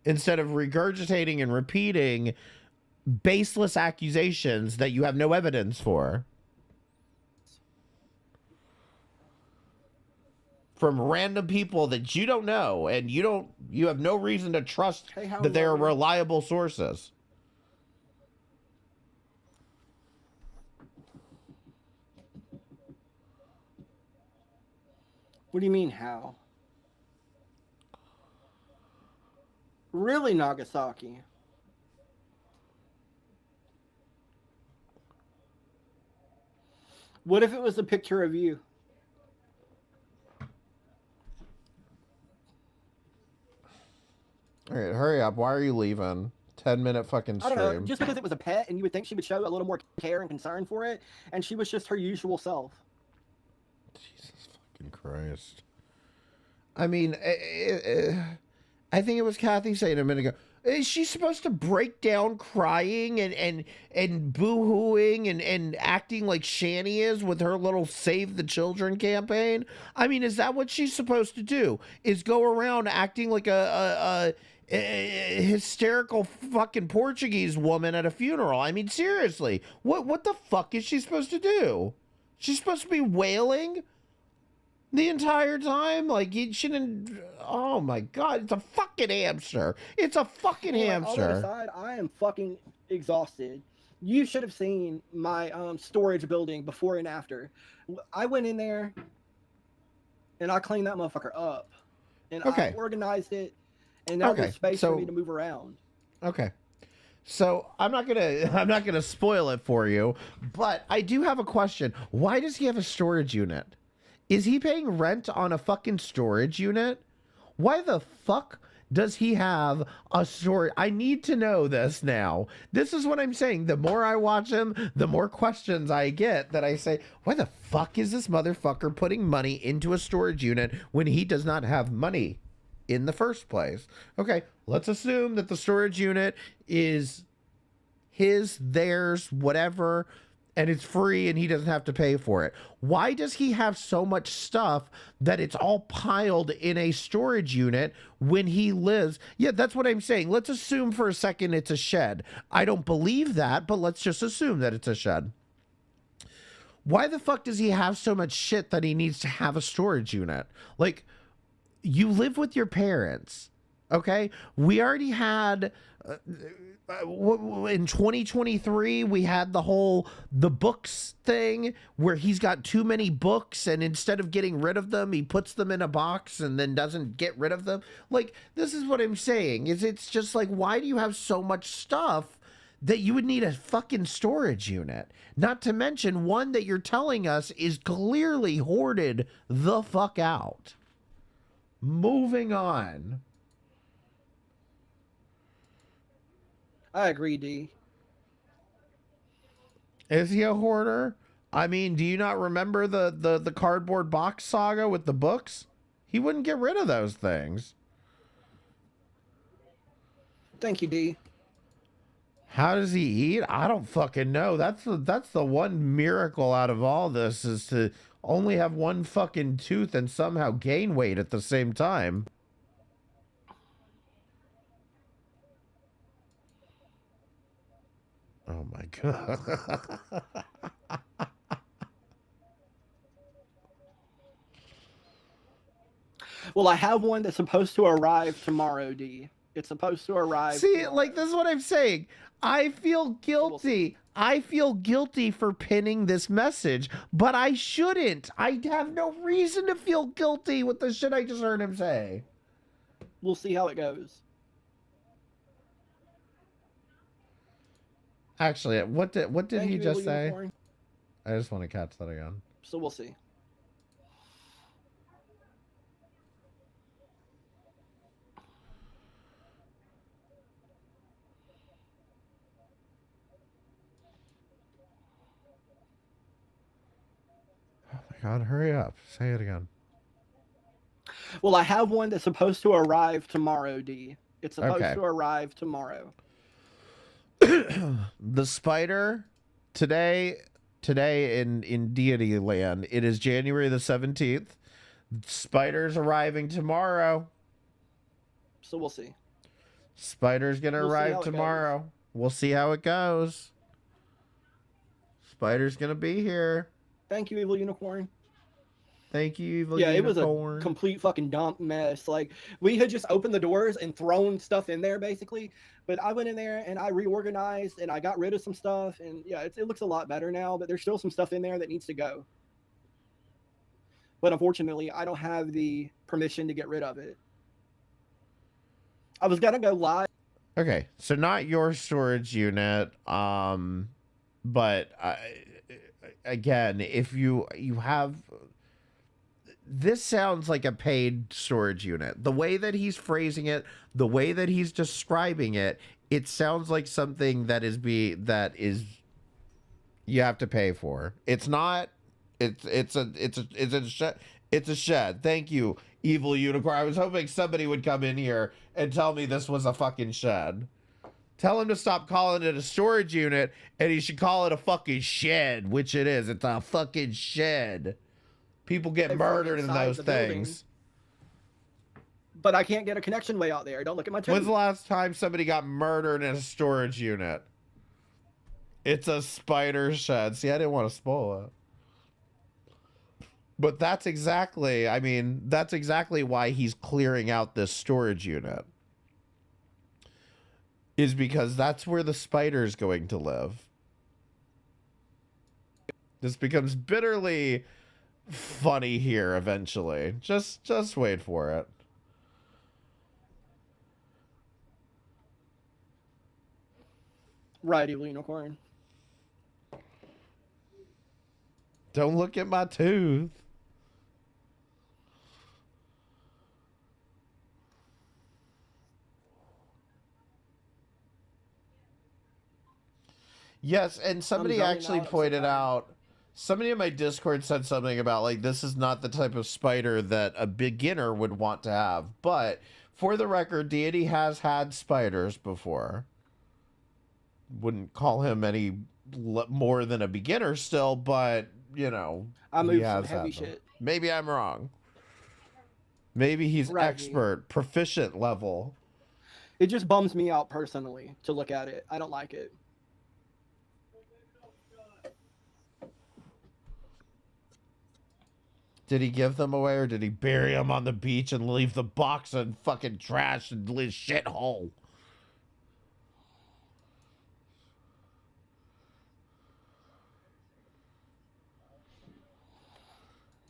Instead of regurgitating and repeating baseless accusations that you have no evidence for. From random people that you don't know and you have no reason to trust that they are reliable sources. What do you mean, how? Really, Nagasaki? What if it was a picture of you? All right, hurry up. Why are you leaving? 10-minute fucking I stream. don't know. Just because it was a pet and you would think she would show a little more care and concern for it, and she was just her usual self. Jesus fucking Christ. I mean, I think it was Kathy saying a minute ago. Is she supposed to break down crying and boo-hooing and acting like Shani is with her little Save the Children campaign? I mean, is that what she's supposed to do? Is go around acting like a hysterical fucking Portuguese woman at a funeral? I mean, seriously, what the fuck is she supposed to do? She's supposed to be wailing the entire time? Like, she didn't... Oh my god, it's a fucking hamster. It's a fucking hamster. On the other side, I am fucking exhausted. You should have seen my storage building before and after. I went in there and I cleaned that motherfucker up. And I organized it, and now there's space for me to move around. Okay. So I'm not gonna spoil it for you, but I do have a question. Why does he have a storage unit? Is he paying rent on a fucking storage unit? Why the fuck does he have a storage? I need to know this now. This is what I'm saying. The more I watch him, the more questions I get that I say, why the fuck is this motherfucker putting money into a storage unit when he does not have money in the first place? Okay, let's assume that the storage unit is his, theirs, whatever, and it's free and he doesn't have to pay for it. Why does he have so much stuff that it's all piled in a storage unit when he lives? Yeah, that's what I'm saying. Let's assume for a second it's a shed. I don't believe that, but let's just assume that it's a shed. Why the fuck does he have so much shit that he needs to have a storage unit? Like, you live with your parents, okay? We already had... in 2023 we had the books thing where he's got too many books, and instead of getting rid of them, he puts them in a box and then doesn't get rid of them. Like, this is what I'm saying, is it's just like, why do you have so much stuff that you would need a fucking storage unit? Not to mention one that you're telling us is clearly hoarded the fuck out. Moving on. I agree, D. Is he a hoarder? I mean, do you not remember the cardboard box saga with the books? He wouldn't get rid of those things. Thank you, D. How does he eat? I don't fucking know. That's the one miracle out of all this, is to only have one fucking tooth and somehow gain weight at the same time. Oh my god. Well, I have one that's supposed to arrive tomorrow, D. It's supposed to arrive. See, tomorrow. like, this is what I'm saying. I feel guilty. I feel guilty for pinning this message, but I shouldn't. I have no reason to feel guilty with the shit I just heard him say. We'll see how it goes. Actually, what did Thank he you, just Evil say? Unicorn. I just want to catch that again. So we'll see. Oh my god, hurry up. Say it again. Well, I have one that's supposed to arrive tomorrow, D. It's supposed Okay. to arrive tomorrow. The spider today in Deity land, it is January the 17th. Spider's arriving tomorrow. So we'll see. Spider's gonna We'll see how arrive it tomorrow. We'll see how it goes. Spider's gonna be here. Thank you, Evil Unicorn. Thank you, Evil Yeah, it Unicorn. was a complete fucking dump mess. Like, we had just opened the doors and thrown stuff in there, basically. But I went in there and I reorganized and I got rid of some stuff. And yeah, it looks a lot better now, but there's still some stuff in there that needs to go. But unfortunately, I don't have the permission to get rid of it. I was gonna go live. Okay, so not your storage unit, but again, if you have, this sounds like a paid storage unit. The way that he's phrasing it, the way that he's describing it, it sounds like something that is you have to pay for. It's not. It's a shed. Thank you, Evil Unicorn. I was hoping somebody would come in here and tell me this was a fucking shed. Tell him to stop calling it a storage unit and he should call it a fucking shed, which it is. It's a fucking shed. People get murdered in those things. But I can't get a connection way out there. Don't look at my When's the last time somebody got murdered in a storage unit? It's a spider shed. See, I didn't want to spoil it. But that's exactly why he's clearing out this storage unit. Is because that's where the spider's going to live. This becomes bitterly funny here eventually. Just wait for it. Right, Evil Unicorn. Don't look at my tooth. Yes, and somebody actually pointed out, somebody in my Discord said something about, like, this is not the type of spider that a beginner would want to have. But, for the record, Deity has had spiders before. Wouldn't call him any more than a beginner still, but, you know, I he moved has some heavy had them. shit. Maybe I'm wrong. Maybe he's Right. expert, proficient level. It just bums me out personally to look at it. I don't like it. Did he give them away or did he bury them on the beach and leave the box in fucking trash and his shithole?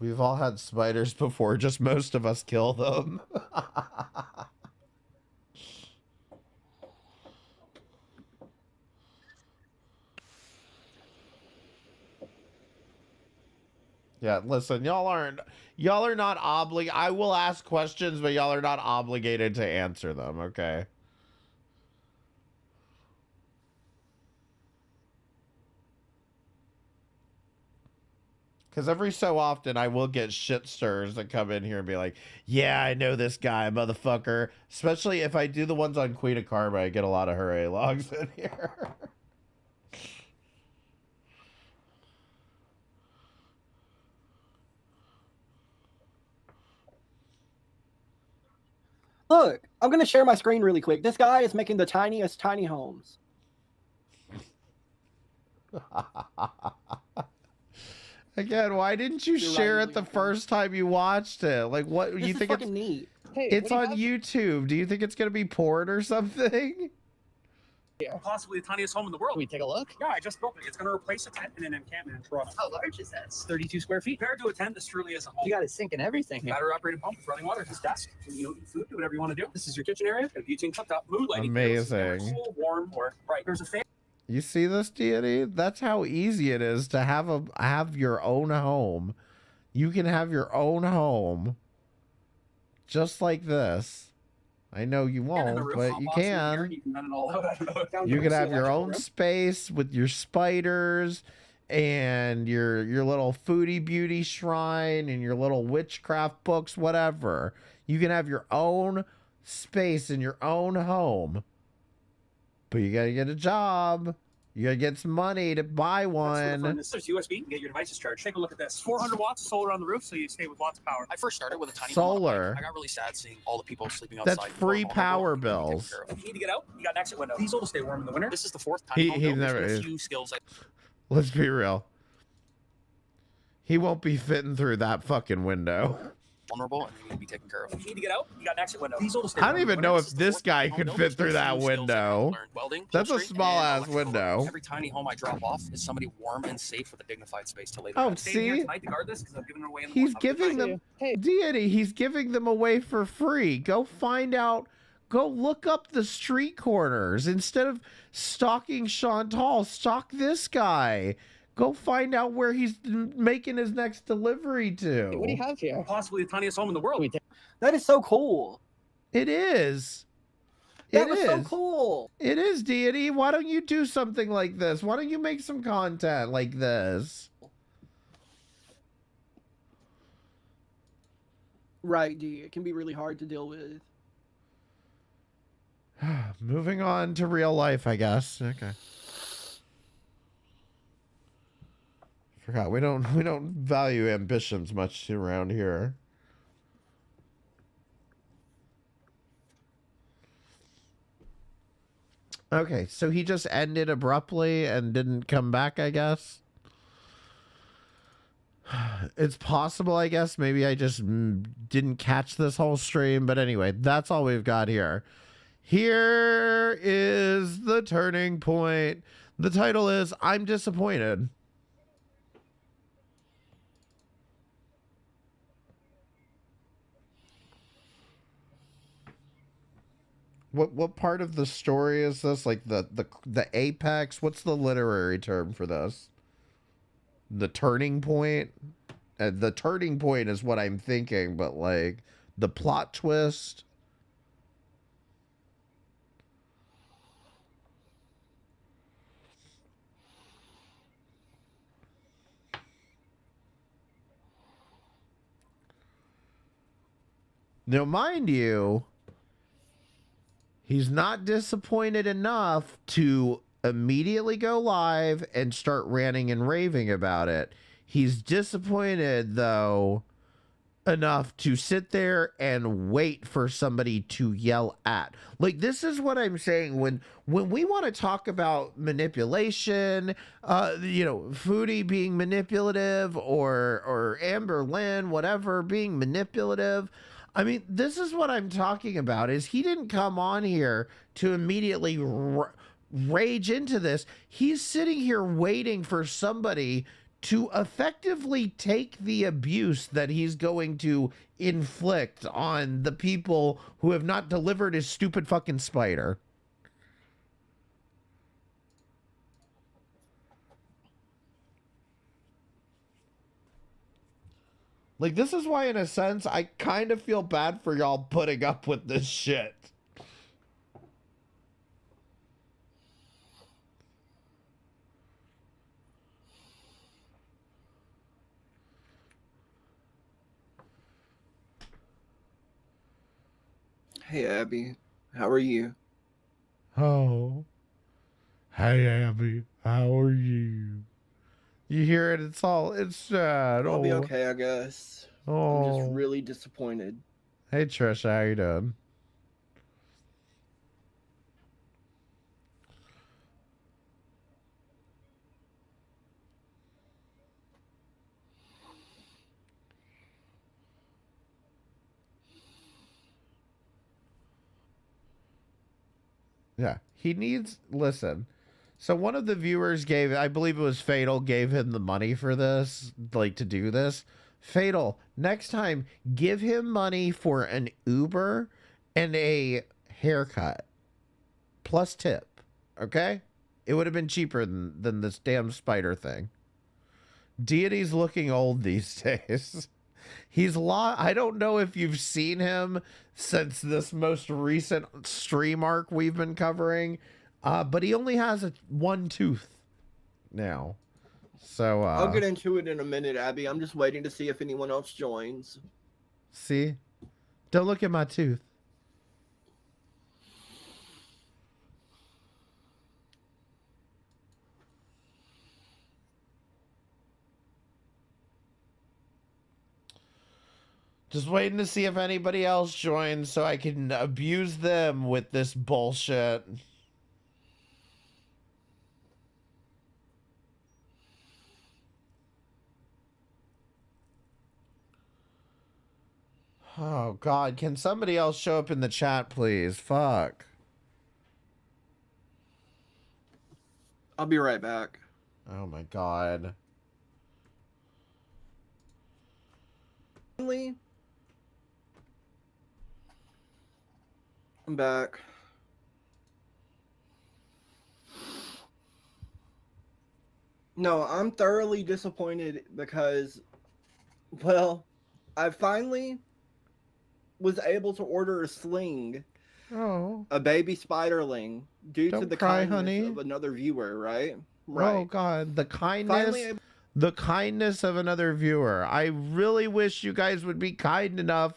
We've all had spiders before, just most of us kill them. Yeah, listen, y'all are not obligated. I will ask questions, but y'all are not obligated to answer them, okay? Because every so often I will get shit stirs that come in here and be like, yeah, I know this guy, motherfucker. Especially if I do the ones on Queen of Karma, I get a lot of hooray logs in here. Look, I'm going to share my screen really quick. This guy is making the tiniest tiny homes. Again, why didn't you share it the first time you watched it? Like, what This you is think fucking it's neat. it's on YouTube. Do you think it's gonna be porn or something? Yeah. Possibly the tiniest home in the world. Can we take a look? Yeah, I just built it. It's going to replace a tent and an encampment in Toronto. How large is that? It's 32 square feet. Compared to a tent, this truly is a home. You got a sink and everything. Battery operated pump with running water. This desk. You eat food, do whatever you want to do. This is your kitchen area. Got a butane cooktop. Mood lighting. Amazing. Cool, warm, or bright. There's a fan. You see this, Deity? That's how easy it is to have your own home. You can have your own home just like this. I know you won't, but you can. You can have your own space with your spiders and your little foodie beauty shrine and your little witchcraft books, whatever. You can have your own space in your own home. But you gotta get a job. You gotta get some money to buy one. This is USB. You can get your devices charged. Take a look at this. 400 watts of solar on the roof, so you stay with lots of power. I first started with a tiny Solar. I got really sad seeing all the people sleeping outside. That's free power bills. If you need to get out, you got an exit window. Diesel to stay warm in the winter. This is the fourth tiny home He built. never. There's a few skills. Let's be real. He won't be fitting through that fucking window. Vulnerable and need to be taken care of. If you need to get out, you got an exit window. Diesel to stay I warm don't in the even winter. know This if is the this fourth guy home could built. fit through There's that a few skills window. Welding, That's a upholstery, small and ass electrical. window. Every tiny home I drop off is somebody warm and safe with a dignified space to lay Oh, their head. Staying here see? tonight to guard this because I'm giving it away in the He's morning. Have a good giving night. them Deity. He's giving them away for free. Go find out. Go look up the street corners instead of stalking Chantal. Stalk this guy. Go find out where he's making his next delivery to. What do you have here? Possibly the tiniest home in the world. That is so cool. It is. That was so cool. It is, Deity. Why don't you do something like this? Why don't you make some content like this? Right, D. It can be really hard to deal with. Moving on to real life, I guess. Okay. Forgot we don't value ambitions much around here. Okay, so he just ended abruptly and didn't come back, I guess. It's possible, I guess. Maybe I just didn't catch this whole stream, but anyway, that's all we've got here. Here is the turning point. The title is I'm Disappointed. What part of the story is this? Like the apex? What's the literary term for this? The turning point? The turning point is what I'm thinking, but like the plot twist. Now, mind you, he's not disappointed enough to immediately go live and start ranting and raving about it. He's disappointed, though, enough to sit there and wait for somebody to yell at. Like, this is what I'm saying. When we want to talk about manipulation, you know, Foodie being manipulative or Amber Lynn, whatever, being manipulative. I mean, this is what I'm talking about, is he didn't come on here to immediately rage into this. He's sitting here waiting for somebody to effectively take the abuse that he's going to inflict on the people who have not delivered his stupid fucking spider. Like, this is why, in a sense, I kind of feel bad for y'all putting up with this shit. Hey, Abby. How are you? Oh. Hey, Abby. How are you? You hear it? It's sad. I'll be okay, I guess. I'm just really disappointed. Hey, Trisha. How you doing? Yeah, he needs, listen. So one of the viewers gave, I believe it was Fatal, gave him the money for this, like to do this. Fatal, next time, give him money for an Uber and a haircut. Plus tip, okay? It would have been cheaper than this damn spider thing. Deity's looking old these days. He's I don't know if you've seen him since this most recent stream arc we've been covering, but he only has one tooth now. So I'll get into it in a minute, Abby. I'm just waiting to see if anyone else joins. See? Don't look at my tooth. Just waiting to see if anybody else joins so I can abuse them with this bullshit. Oh, God. Can somebody else show up in the chat, please? Fuck. I'll be right back. Oh, my God. Finally, I'm back. No, I'm thoroughly disappointed because, well, I finally was able to order a sling, a baby spiderling, due to the kindness of another viewer, right? Right. Oh, God. The kindness of another viewer. I really wish you guys would be kind enough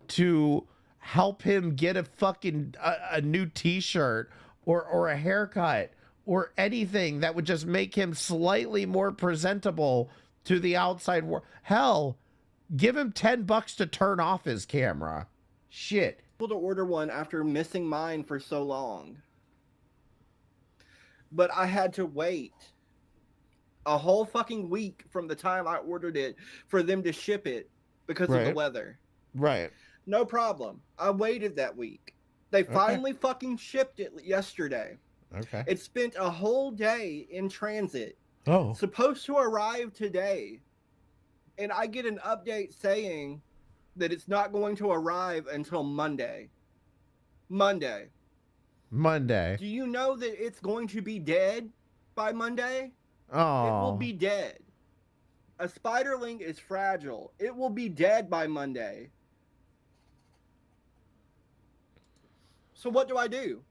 to help him get a fucking a new t-shirt or a haircut or anything that would just make him slightly more presentable to the outside world. Hell, give him $10 to turn off his camera. Shit. Able to order one after missing mine for so long. But I had to wait a whole fucking week from the time I ordered it for them to ship it because of the weather. Right. No problem. I waited that week. They finally fucking shipped it yesterday. Okay. It spent a whole day in transit. Oh. Supposed to arrive today. And I get an update saying that it's not going to arrive until Monday. Monday. Do you know that it's going to be dead by Monday? Oh. It will be dead. A spiderling is fragile. It will be dead by Monday. So what do I do?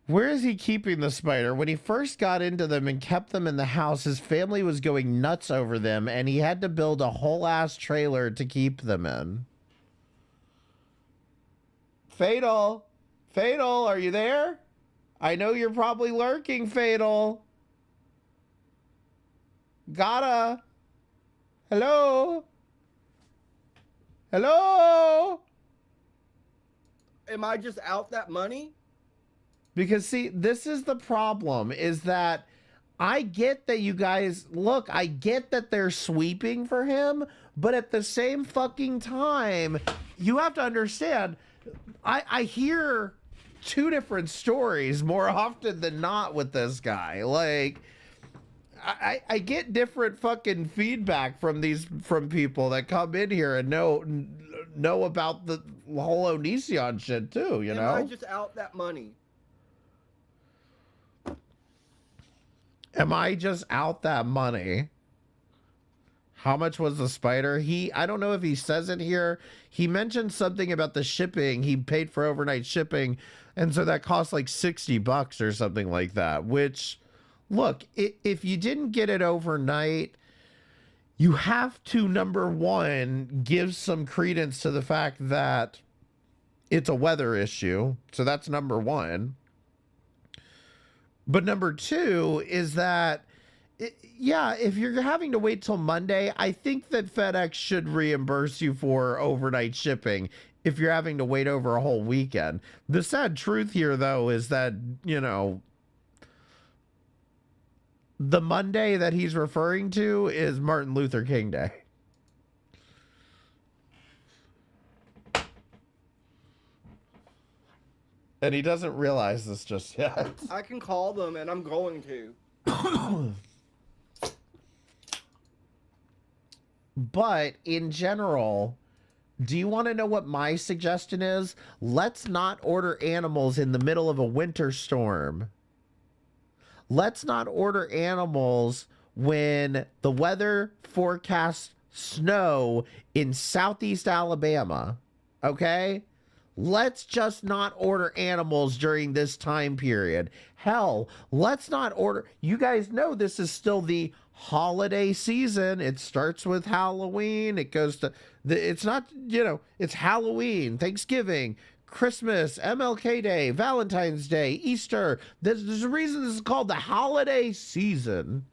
Where is he keeping the spider? When he first got into them and kept them in the house, his family was going nuts over them, and he had to build a whole ass trailer to keep them in. Fatal, are you there? I know you're probably lurking, Fatal. Gotta. Hello? Am I just out that money? Because, see, this is the problem, is that I get that you guys, look, I get that they're sweeping for him, but at the same fucking time, you have to understand, I hear two different stories more often than not with this guy. Like, I get different fucking feedback from people that come in here and know about the whole Onision shit too, you know? Am I just out that money? Am I just out that money? How much was the spider? I don't know if he says it here. He mentioned something about the shipping. He paid for overnight shipping. And so that cost like $60 or something like that, which, look, if you didn't get it overnight, you have to, number one, give some credence to the fact that it's a weather issue. So that's number one. But number two is that, yeah, if you're having to wait till Monday, I think that FedEx should reimburse you for overnight shipping if you're having to wait over a whole weekend. The sad truth here, though, is that, you know, the Monday that he's referring to is Martin Luther King Day. And he doesn't realize this just yet. I can call them, and I'm going to. But in general, do you want to know what my suggestion is? Let's not order animals in the middle of a winter storm. Let's not order animals when the weather forecasts snow in southeast Alabama. Okay? Let's just not order animals during this time period. Hell, let's not order. You guys know this is still the holiday season. It starts with Halloween. It goes to it's not, you know, it's Halloween, Thanksgiving, Christmas, MLK Day, Valentine's Day, Easter. There's a reason this is called the holiday season.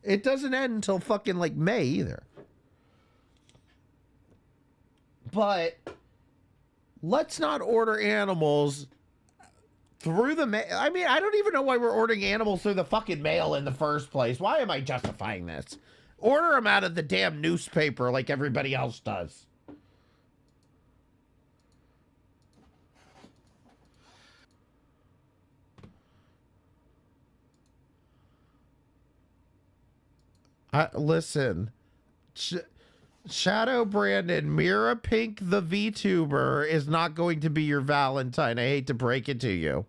It doesn't end until fucking like May either. But let's not order animals through the mail. I mean, I don't even know why we're ordering animals through the fucking mail in the first place. Why am I justifying this? Order them out of the damn newspaper like everybody else does. Listen, Shadow Brandon, Mira Pink the VTuber is not going to be your Valentine. I hate to break it to you.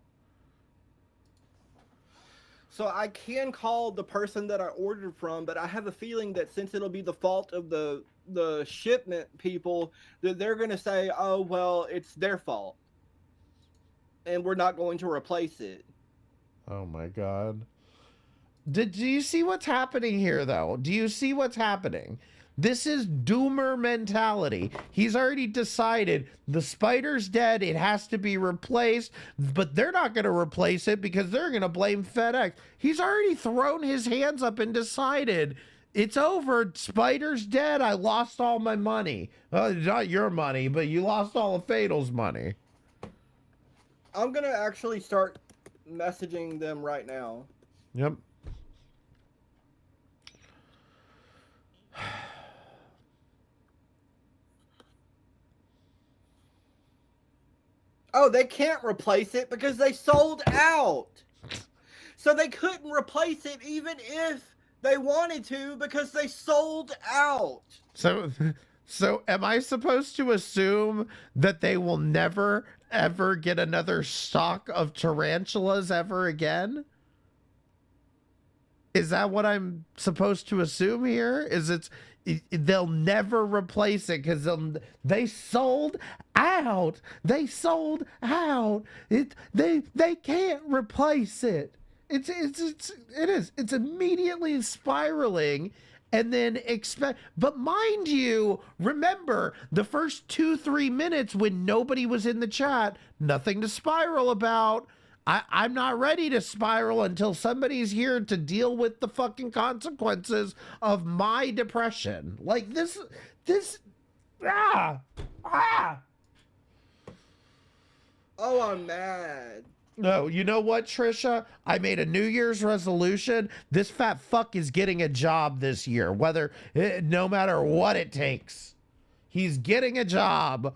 So I can call the person that I ordered from, but I have a feeling that since it'll be the fault of the shipment people, that they're going to say, oh, well, it's their fault. And we're not going to replace it. Oh, my God. Do you see what's happening here, though? Do you see what's happening? This is doomer mentality. He's already decided the spider's dead. It has to be replaced, but they're not going to replace it because they're going to blame FedEx. He's already thrown his hands up and decided it's over. Spider's dead. I lost all my money. Well, not your money, but you lost all of Fatal's money. I'm going to actually start messaging them right now. Yep. Oh, they can't replace it because they sold out. So they couldn't replace it even if they wanted to because they sold out. So am I supposed to assume that they will never, ever get another stock of tarantulas ever again? Is that what I'm supposed to assume here? They'll never replace it because they sold out. They sold out. They can't replace it. It is. It's immediately spiraling, and then But mind you, remember the first 2-3 minutes when nobody was in the chat, nothing to spiral about. I'm not ready to spiral until somebody's here to deal with the fucking consequences of my depression. Like this, Oh, I'm mad. No, you know what, Trisha? I made a New Year's resolution. This fat fuck is getting a job this year, no matter what it takes. He's getting a job.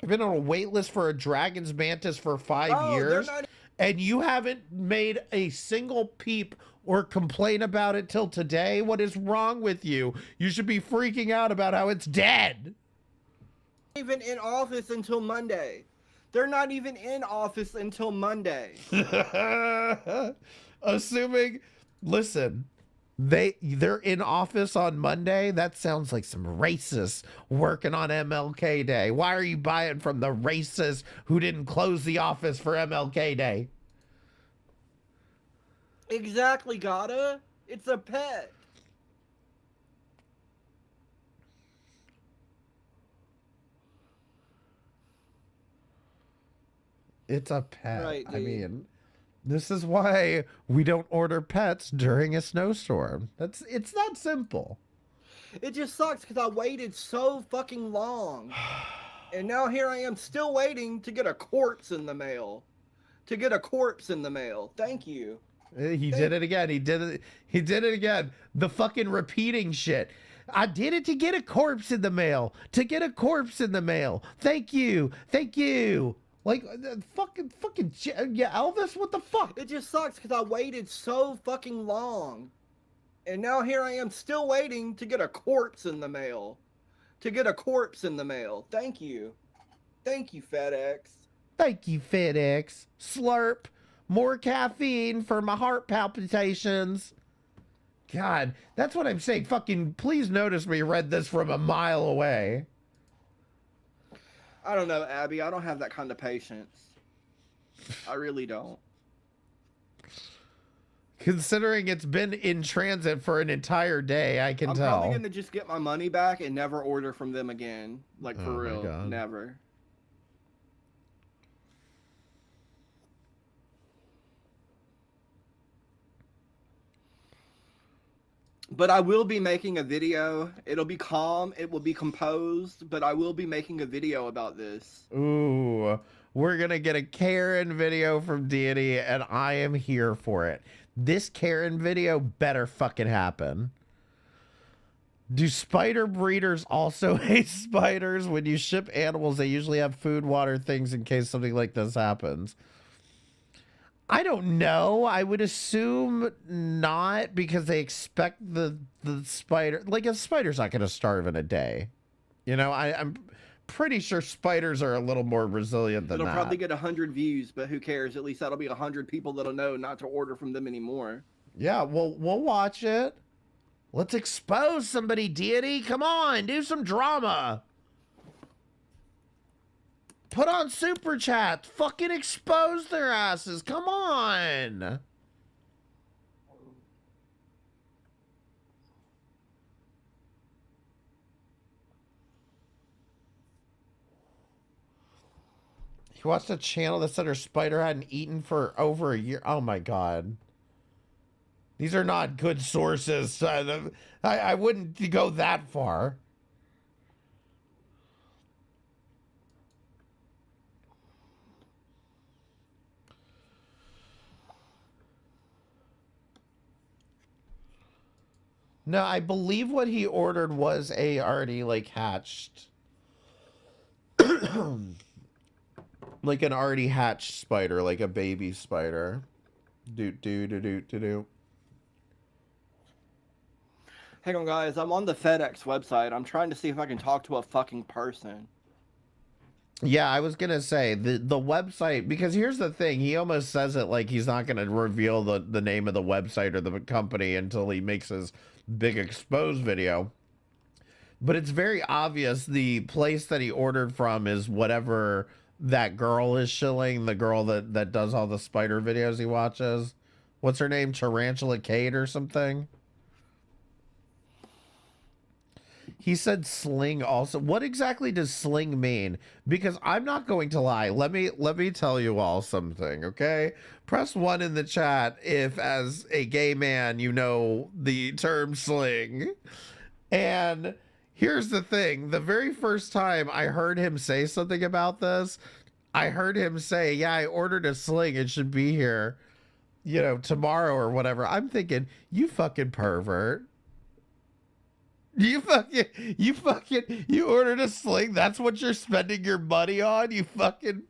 I've been on a wait list for a Dragon's Mantis for 5 years, and you haven't made a single peep or complain about it till today? What is wrong with you? You should be freaking out about how it's dead. Even in office until Monday. They're not even in office until Monday. Assuming, listen, they're in office on Monday. That sounds like some racists working on MLK Day. Why are you buying from the racists who didn't close the office for MLK Day? Exactly, Gata. It's a pet. It's a pet. Right, I mean, this is why we don't order pets during a snowstorm. It's that simple. It just sucks because I waited so fucking long. And now here I am still waiting to get a corpse in the mail. Thank you. He did it again. He did it again. The fucking repeating shit. I did it to get a corpse in the mail. To get a corpse in the mail. Thank you. Thank you. Like, fucking, yeah, Elvis, what the fuck? It just sucks because I waited so fucking long. And now here I am still waiting to get a corpse in the mail. Thank you. Thank you, FedEx. Thank you, FedEx. Slurp. More caffeine for my heart palpitations. God, that's what I'm saying. Fucking, please notice me read this from a mile away. I don't know, Abby. I don't have that kind of patience. I really don't. Considering it's been in transit for an entire day, I can I'm tell. probably going to just get my money back and never order from them again. Like, for real. God. Never. But I will be making a video. It'll be calm. It will be composed. But I will be making a video about this. Ooh, we're going to get a Karen video from Deity, and I am here for it. This Karen video better fucking happen. Do spider breeders also hate spiders? When you ship animals, they usually have food, water, things in case something like this happens. I don't know. I would assume not, because they expect the spider. Like, a spider's not going to starve in a day. You know, I'm pretty sure spiders are a little more resilient than that. It'll probably get 100 views, but who cares? At least that'll be 100 people that'll know not to order from them anymore. Yeah, we'll watch it. Let's expose somebody, Deity. Come on, do some drama. Put on super chat. Fucking expose their asses. Come on. You watched a channel that said her spider hadn't eaten for over a year. Oh my God. These are not good sources. I wouldn't go that far. No, I believe what he ordered was a already like hatched, like an already hatched spider, like a baby spider. Do. Hang on, guys. I'm on the FedEx website. I'm trying to see if I can talk to a fucking person. Yeah, I was gonna say the website, because here's the thing, he almost says it like he's not gonna reveal the name of the website or the company until he makes his big expose video. But it's very obvious the place that he ordered from is whatever that girl is shilling, the girl that does all the spider videos he watches. What's her name? Tarantula Kate or something? He said sling also. What exactly does sling mean? Because I'm not going to lie. Let me tell you all something, okay? Press 1 in the chat if, as a gay man, you know the term sling. And here's the thing. The very first time I heard him say something about this, I heard him say, yeah, I ordered a sling. It should be here, you know, tomorrow or whatever. I'm thinking, you fucking pervert. You ordered a sling. That's what you're spending your money on. You fucking.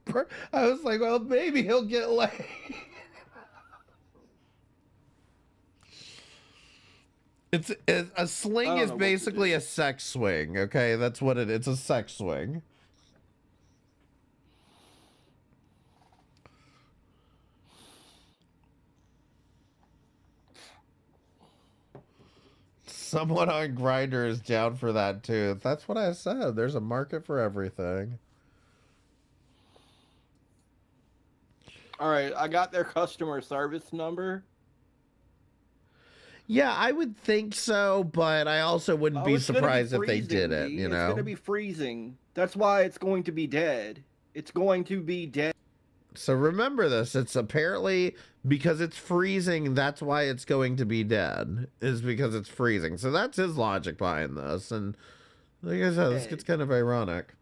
I was like, well, maybe he'll get laid. It's a sling is basically a sex swing. Okay, that's what it's a sex swing. Someone on Grindr is down for that too. That's what I said. There's a market for everything. All right, I got their customer service number. Yeah, I would think so, but I also wouldn't be surprised if they did it, you know? It's going to be freezing. That's why it's going to be dead. It's going to be dead. So remember this, it's apparently because it's freezing, that's why it's going to be dead, is because it's freezing. So that's his logic behind this, and like I said, this gets kind of ironic.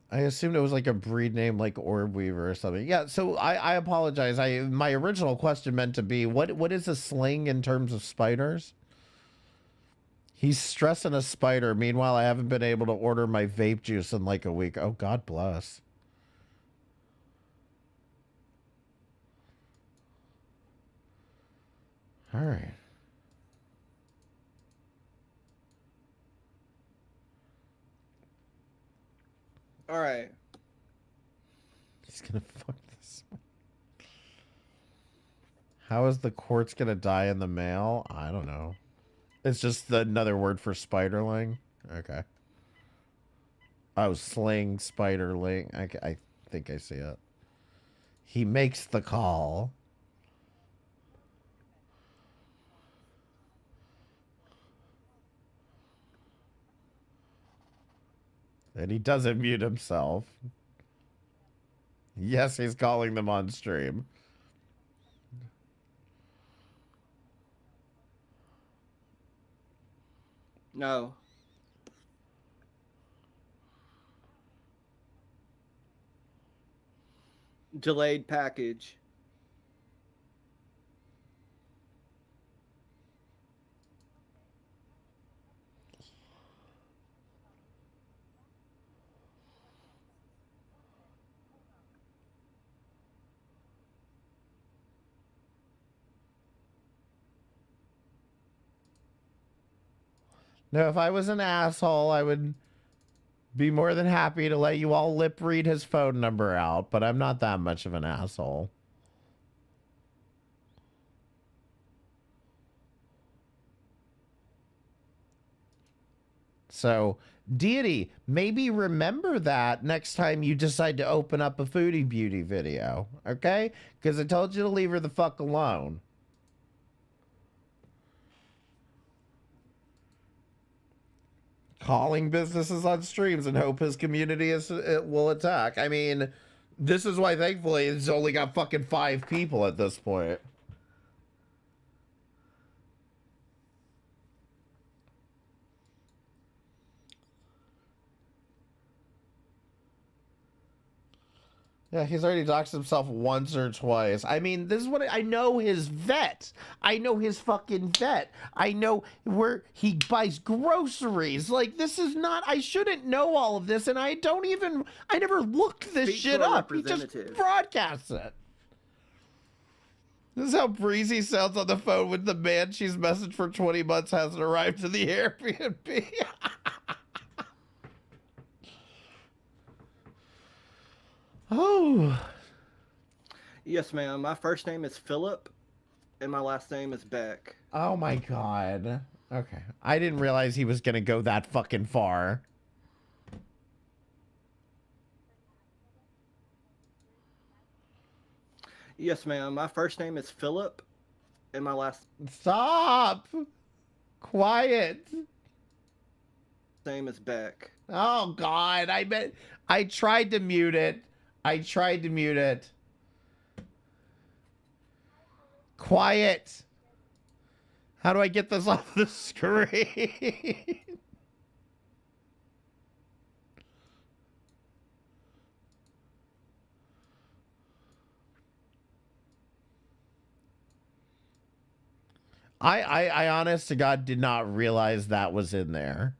I assumed it was like a breed name like Orb Weaver or something. Yeah, so I apologize. My original question meant to be, what is a sling in terms of spiders? He's stressing a spider. Meanwhile, I haven't been able to order my vape juice in like a week. Oh, God bless. All right. All right. He's gonna fuck this. How is the quartz gonna die in the mail? I don't know. It's just another word for spiderling. Okay. Oh, sling, spiderling. I think I see it. He makes the call. And he doesn't mute himself. Yes, he's calling them on stream. No. Delayed package. Now, if I was an asshole, I would be more than happy to let you all lip read his phone number out, but I'm not that much of an asshole. So, Deity, maybe remember that next time you decide to open up a foodie beauty video, okay? Because I told you to leave her the fuck alone. Calling businesses on streams and hope his community will attack. I mean, this is why, thankfully, it's only got fucking 5 people at this point. Yeah, he's already doxed himself once or twice. I mean, this is what I know his vet. I know his fucking vet. I know where he buys groceries. Like, this is not, I shouldn't know all of this, and I never looked this shit up. He just broadcasts it. This is how Breezy sounds on the phone with the man she's messaged for 20 months hasn't arrived to the Airbnb. Oh. Yes, ma'am. My first name is Philip, and my last name is Beck. Oh my God. Okay. I didn't realize he was gonna go that fucking far. Yes, ma'am. My first name is Philip, and my last Stop. Quiet. name is Beck. Oh God. I tried to mute it. Quiet. How do I get this off the screen? I honest to God did not realize that was in there.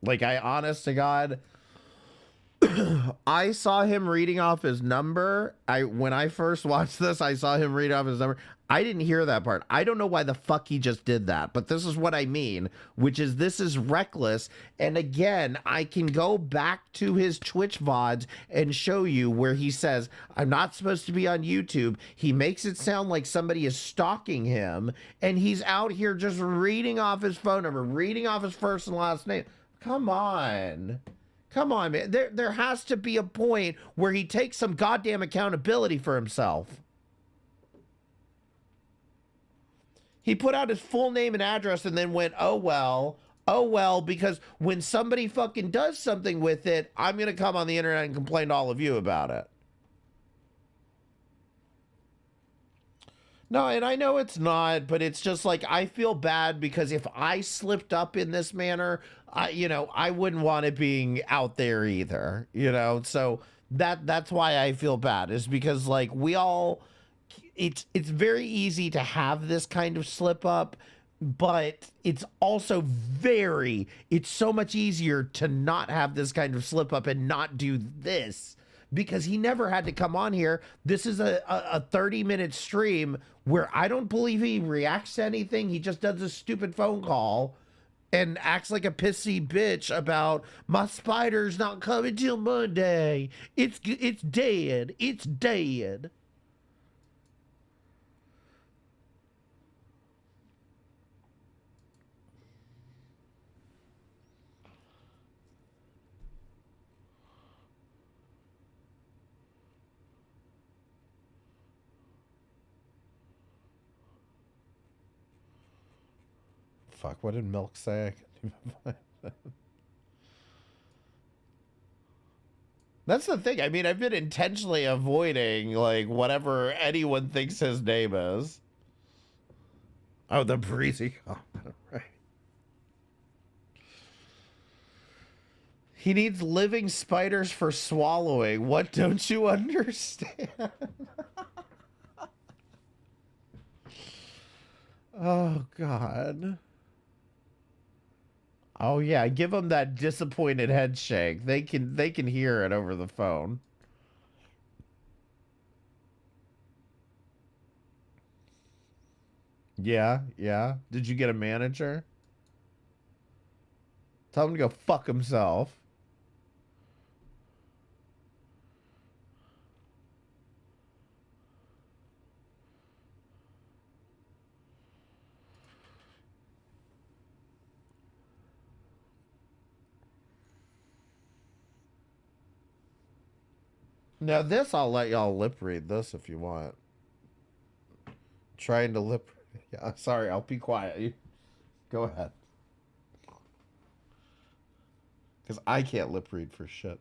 Like, I honest to God, I saw him reading off his number. When I first watched this, I saw him read off his number. I didn't hear that part. I don't know why the fuck he just did that, but this is what I mean, which is this is reckless. And again, I can go back to his Twitch VODs and show you where he says, I'm not supposed to be on YouTube. He makes it sound like somebody is stalking him, and he's out here just reading off his phone number, reading off his first and last name. Come on. Come on, man. There has to be a point where he takes some goddamn accountability for himself. He put out his full name and address and then went, oh, well, because when somebody fucking does something with it, I'm going to come on the internet and complain to all of you about it. No, and I know it's not, but it's just like I feel bad because if I slipped up in this manner, I wouldn't want it being out there either, So that's why I feel bad is because like we all it's very easy to have this kind of slip up, but it's also it's so much easier to not have this kind of slip up and not do this because he never had to come on here. This is a 30-minute stream where I don't believe he reacts to anything. He just does a stupid phone call and acts like a pissy bitch about my spider's not coming till Monday. It's dead. It's dead. Fuck, what did Milk say? I can't even find that. That's the thing. I mean, I've been intentionally avoiding, like, whatever anyone thinks his name is. Oh, the breezy comment, right. He needs living spiders for swallowing. What don't you understand? Oh, God. Oh yeah, give them that disappointed head shake. They can hear it over the phone. Yeah, yeah. Did you get a manager? Tell him to go fuck himself. Now this, I'll let y'all lip read this if you want. Trying to lip... Yeah, sorry, I'll be quiet. You go ahead. Because I can't lip read for shit.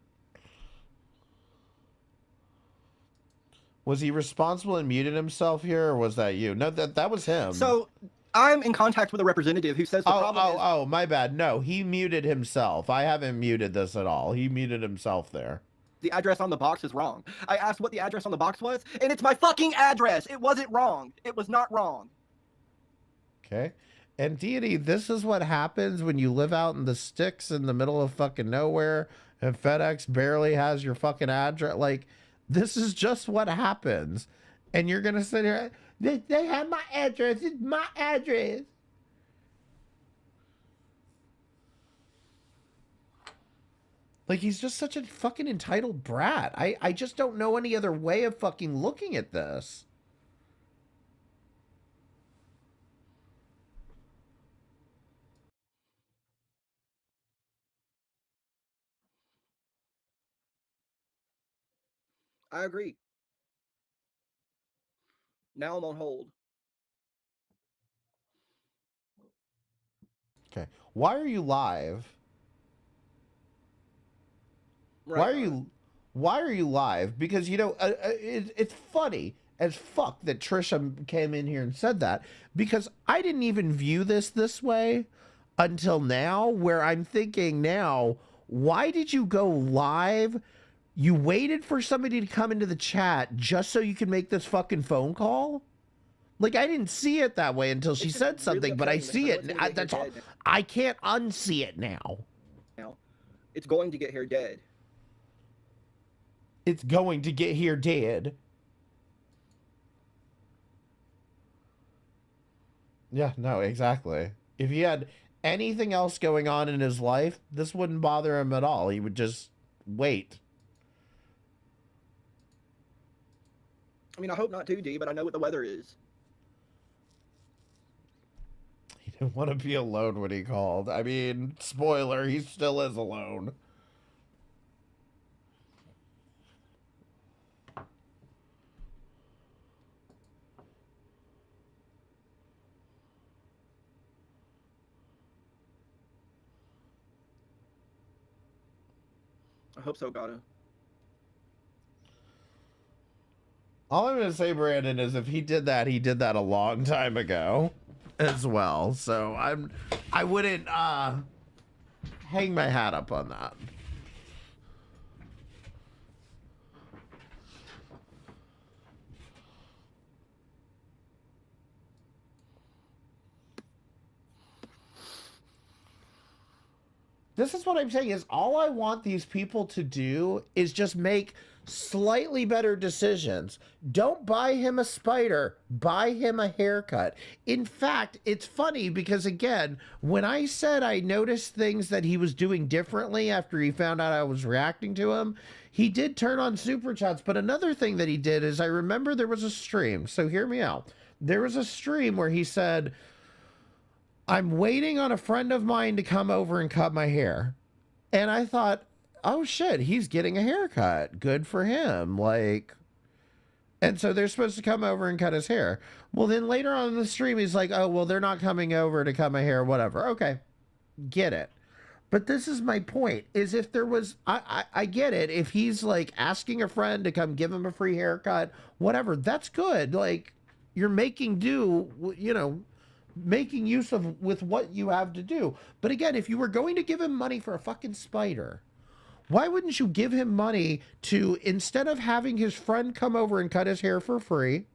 Was he responsible and muted himself here, or was that you? No, that was him. So I'm in contact with a representative who says the problem is... Oh, my bad. No, he muted himself. I haven't muted this at all. He muted himself there. The address on the box is wrong. I asked what the address on the box was, and it's my fucking address. It wasn't wrong. It was not wrong. Okay. And Deity, this is what happens when you live out in the sticks in the middle of fucking nowhere and FedEx barely has your fucking address. Like, this is just what happens. And you're going to sit here, they have my address. It's my address. Like, he's just such a fucking entitled brat. I just don't know any other way of fucking looking at this. I agree. Now I'm on hold. Okay. Why are you live? Right, why are you live? Because, it's funny as fuck that Trisha came in here and said that, because I didn't even view this way until now, where I'm thinking now, why did you go live? You waited for somebody to come into the chat just so you could make this fucking phone call? Like, I didn't see it that way until she said something, but I see it. That's all. I can't unsee it now. It's going to get here dead. It's going to get here dead. Yeah, no, exactly. If he had anything else going on in his life, this wouldn't bother him at all. He would just wait. I mean, I hope not too, D, but I know what the weather is. He didn't want to be alone when he called. I mean, spoiler, he still is alone. I hope so, Gato. All I'm gonna say, Brandon, is if he did that a long time ago as well. So I wouldn't hang my hat up on that. This is what I'm saying, is all I want these people to do is just make slightly better decisions. Don't buy him a spider, buy him a haircut. In fact, it's funny because, again, when I said I noticed things that he was doing differently after he found out I was reacting to him, he did turn on super chats. But another thing that he did is, I remember there was a stream, so hear me out. There was a stream where he said, I'm waiting on a friend of mine to come over and cut my hair. And I thought, oh shit, he's getting a haircut. Good for him. Like, and so they're supposed to come over and cut his hair. Well, then later on in the stream, he's like, oh, well, they're not coming over to cut my hair, whatever. Okay, get it. But this is my point, is if there was, I get it. If he's like asking a friend to come give him a free haircut, whatever, that's good. Like, you're making do, you know, making use of with what you have to do. But again, if you were going to give him money for a fucking spider, why wouldn't you give him money to, instead of having his friend come over and cut his hair for free,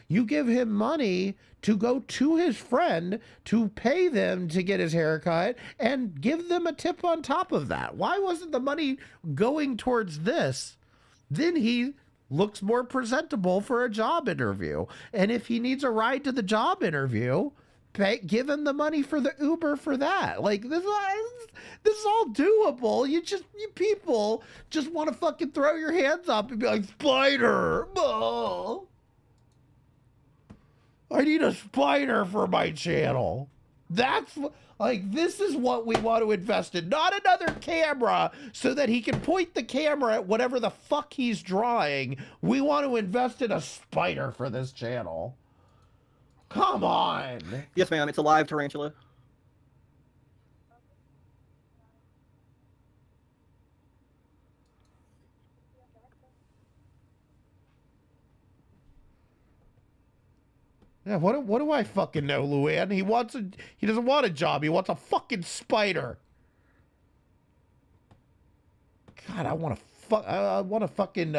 you give him money to go to his friend to pay them to get his hair cut and give them a tip on top of that? Why wasn't the money going towards this? Then he looks more presentable for a job interview. And if he needs a ride to the job interview, give him the money for the Uber for that. Like, this is all doable. You people just want to fucking throw your hands up and be like, spider. Oh, I need a spider for my channel. That's like, this is what we want to invest in, not another camera so that he can point the camera at whatever the fuck he's drawing. We want to invest in a spider for this channel. Come on. Yes, ma'am. It's a live tarantula. Yeah, what do I fucking know, Luann? He doesn't want a job. He wants a fucking spider. God, I want to fucking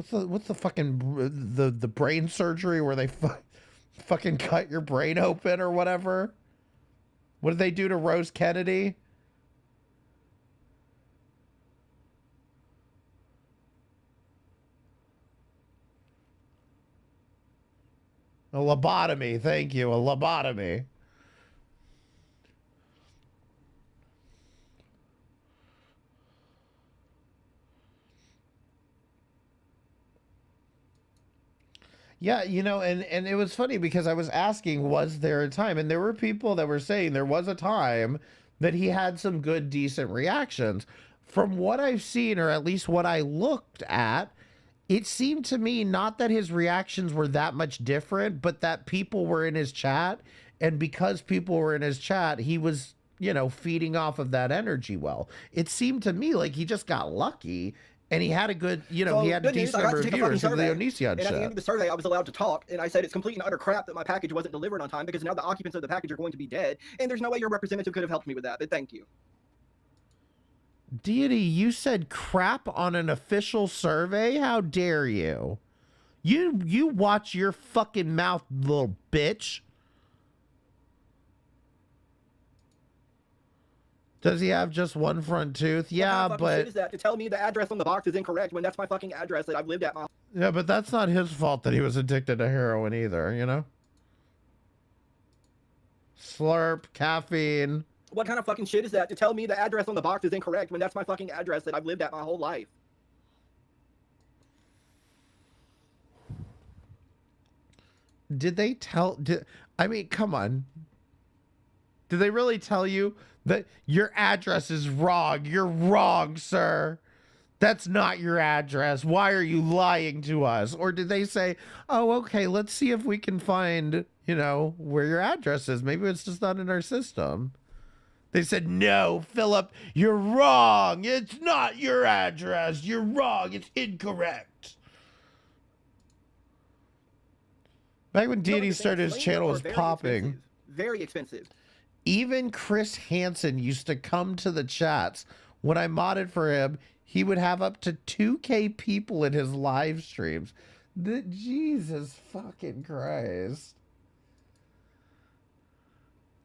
What's the fucking the brain surgery where they fucking cut your brain open or whatever? What did they do to Rose Kennedy? A lobotomy. Thank you. A lobotomy. Yeah, you know, and it was funny because I was asking, was there a time? And there were people that were saying there was a time that he had some good, decent reactions. From what I've seen, or at least what I looked at, it seemed to me not that his reactions were that much different, but that people were in his chat. And because people were in his chat, he was, you know, feeding off of that energy well. It seemed to me like he just got lucky. And he had a good, you know, he had a decent number of viewers of the Onision shit. And at the end of the survey, I was allowed to talk, and I said it's complete and utter crap that my package wasn't delivered on time because now the occupants of the package are going to be dead, and there's no way your representative could have helped me with that, but thank you. Deity, you said crap on an official survey? How dare you? You watch your fucking mouth, little bitch. Does he have just one front tooth? Yeah, what but shit is that to tell me the address on the box is incorrect when that's my fucking address that I've lived at my... Yeah, but that's not his fault that he was addicted to heroin either, you know? Slurp, caffeine. What kind of fucking shit is that to tell me the address on the box is incorrect when that's my fucking address that I've lived at my whole life? Did they tell... I mean, come on. Did they really tell you that your address is wrong? You're wrong, sir. That's not your address. Why are you lying to us? Or did they say, oh, okay, let's see if we can find, you know, where your address is. Maybe it's just not in our system. They said, no, Philip, you're wrong. It's not your address. You're wrong. It's incorrect. Back when Deity started his channel, was popping. Expensive. Very expensive. Even Chris Hansen used to come to the chats. When I modded for him, he would have up to 2K people in his live streams. Jesus fucking Christ.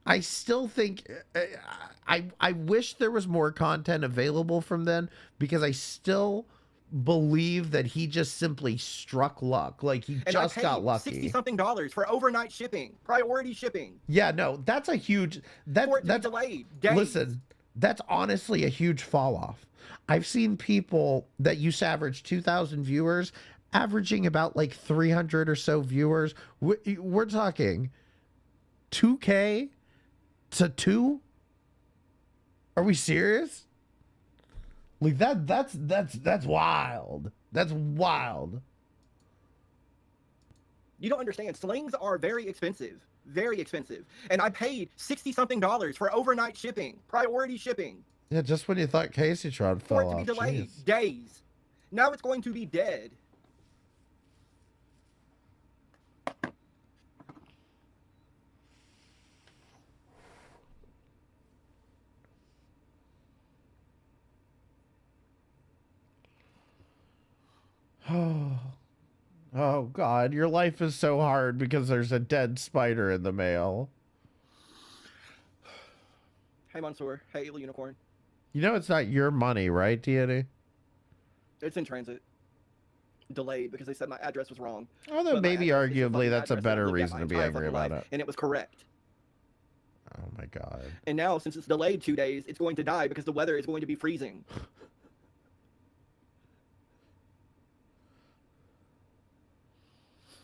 I still think I wish there was more content available from then, because I still believe that he just simply struck luck. Like he just got lucky. $60-something for overnight shipping, priority shipping. Yeah, no, that's a huge that's delayed. Days. Listen, that's honestly a huge fall off. I've seen people that used to average 2,000 viewers averaging about like 300 or so viewers. We're talking 2K to 2? Are we serious? Like that's wild. That's wild. You don't understand. Slings are very expensive. Very expensive. And I paid $60-something for overnight shipping, priority shipping. Yeah, just when you thought Caseytron fell off. For it to be delayed Jeez. days. Now it's going to be dead. Oh God, your life is so hard because there's a dead spider in the mail. Hey Mansoor. Hey Evil Unicorn. You know it's not your money, right, Deity? It's in transit. Delayed because they said my address was wrong. Although But my maybe address is the arguably fucking that's a address that better I've lived out reason my to be entire angry fucking about life, it. And it was correct. Oh my God. And now, since it's delayed 2 days, it's going to die because the weather is going to be freezing.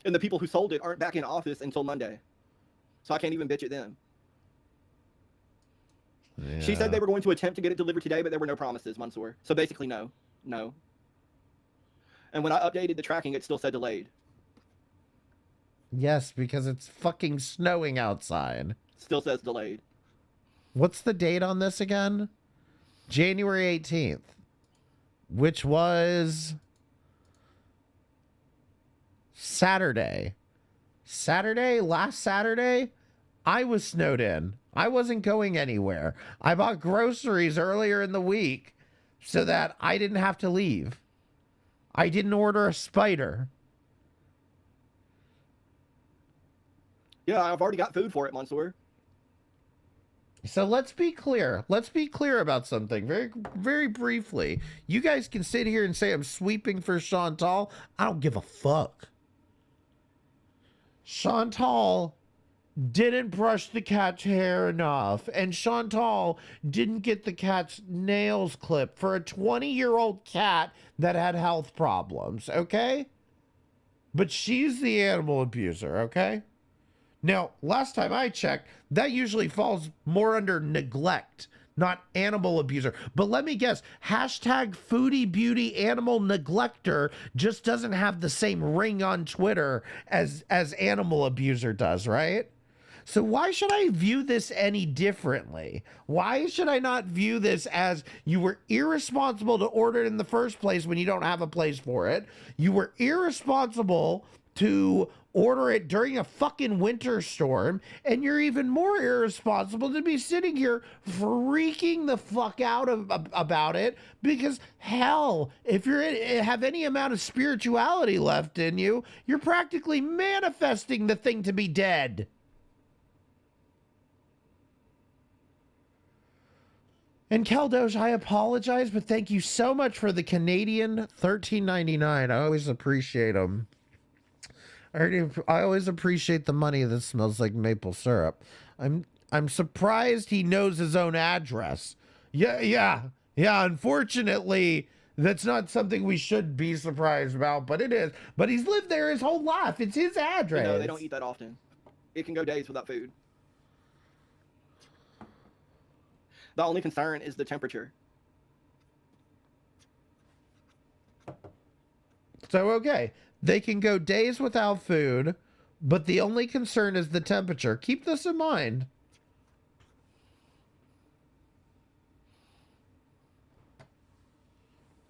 And the people who sold it aren't back in office until Monday. So I can't even bitch at them. Yeah. She said they were going to attempt to get it delivered today, but there were no promises, Mansoor. So basically, no. No. And when I updated the tracking, it still said delayed. Yes, because it's fucking snowing outside. Still says delayed. What's the date on this again? January 18th. Which was Saturday. Last Saturday, I was snowed in. I wasn't going anywhere. I bought groceries earlier in the week so that I didn't have to leave. I didn't order a spider. Yeah, I've already got food for it, Mansoor. So let's be clear. Let's be clear about something very, very briefly. You guys can sit here and say I'm sweeping for Chantal. I don't give a fuck. Chantal didn't brush the cat's hair enough, and Chantal didn't get the cat's nails clipped for a 20-year-old cat that had health problems, okay? But she's the animal abuser, okay? Now, last time I checked, that usually falls more under neglect, not animal abuser. But let me guess, hashtag foodie beauty animal neglector just doesn't have the same ring on Twitter as animal abuser does, right? So why should I view this any differently? Why should I not view this as you were irresponsible to order it in the first place when you don't have a place for it? You were irresponsible to order it during a fucking winter storm, and you're even more irresponsible to be sitting here freaking the fuck out about it because, hell, if you have any amount of spirituality left in you, you're practically manifesting the thing to be dead. And Keldosh, I apologize, but thank you so much for the Canadian $13.99. I always appreciate them. I always appreciate the money that smells like maple syrup. I'm surprised he knows his own address. Yeah. Unfortunately, that's not something we should be surprised about, but it is. But he's lived there his whole life. It's his address. No, they don't eat that often. It can go days without food. The only concern is the temperature. So, okay. They can go days without food, but the only concern is the temperature. Keep this in mind.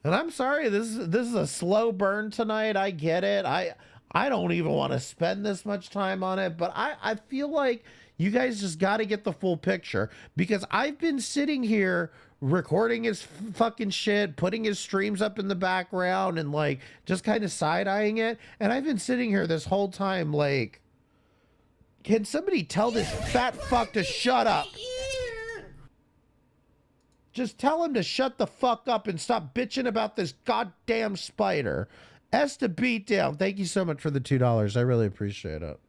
And I'm sorry, this is a slow burn tonight. I get it. I don't even want to spend this much time on it, but I feel like you guys just got to get the full picture, because I've been sitting here recording his fucking shit, putting his streams up in the background, and like just kind of side-eyeing it. And I've been sitting here this whole time like, can somebody tell this fat fuck to shut up? Just tell him to shut the fuck up and stop bitching about this goddamn spider. S to beat down. Thank you so much for the $2. I really appreciate it.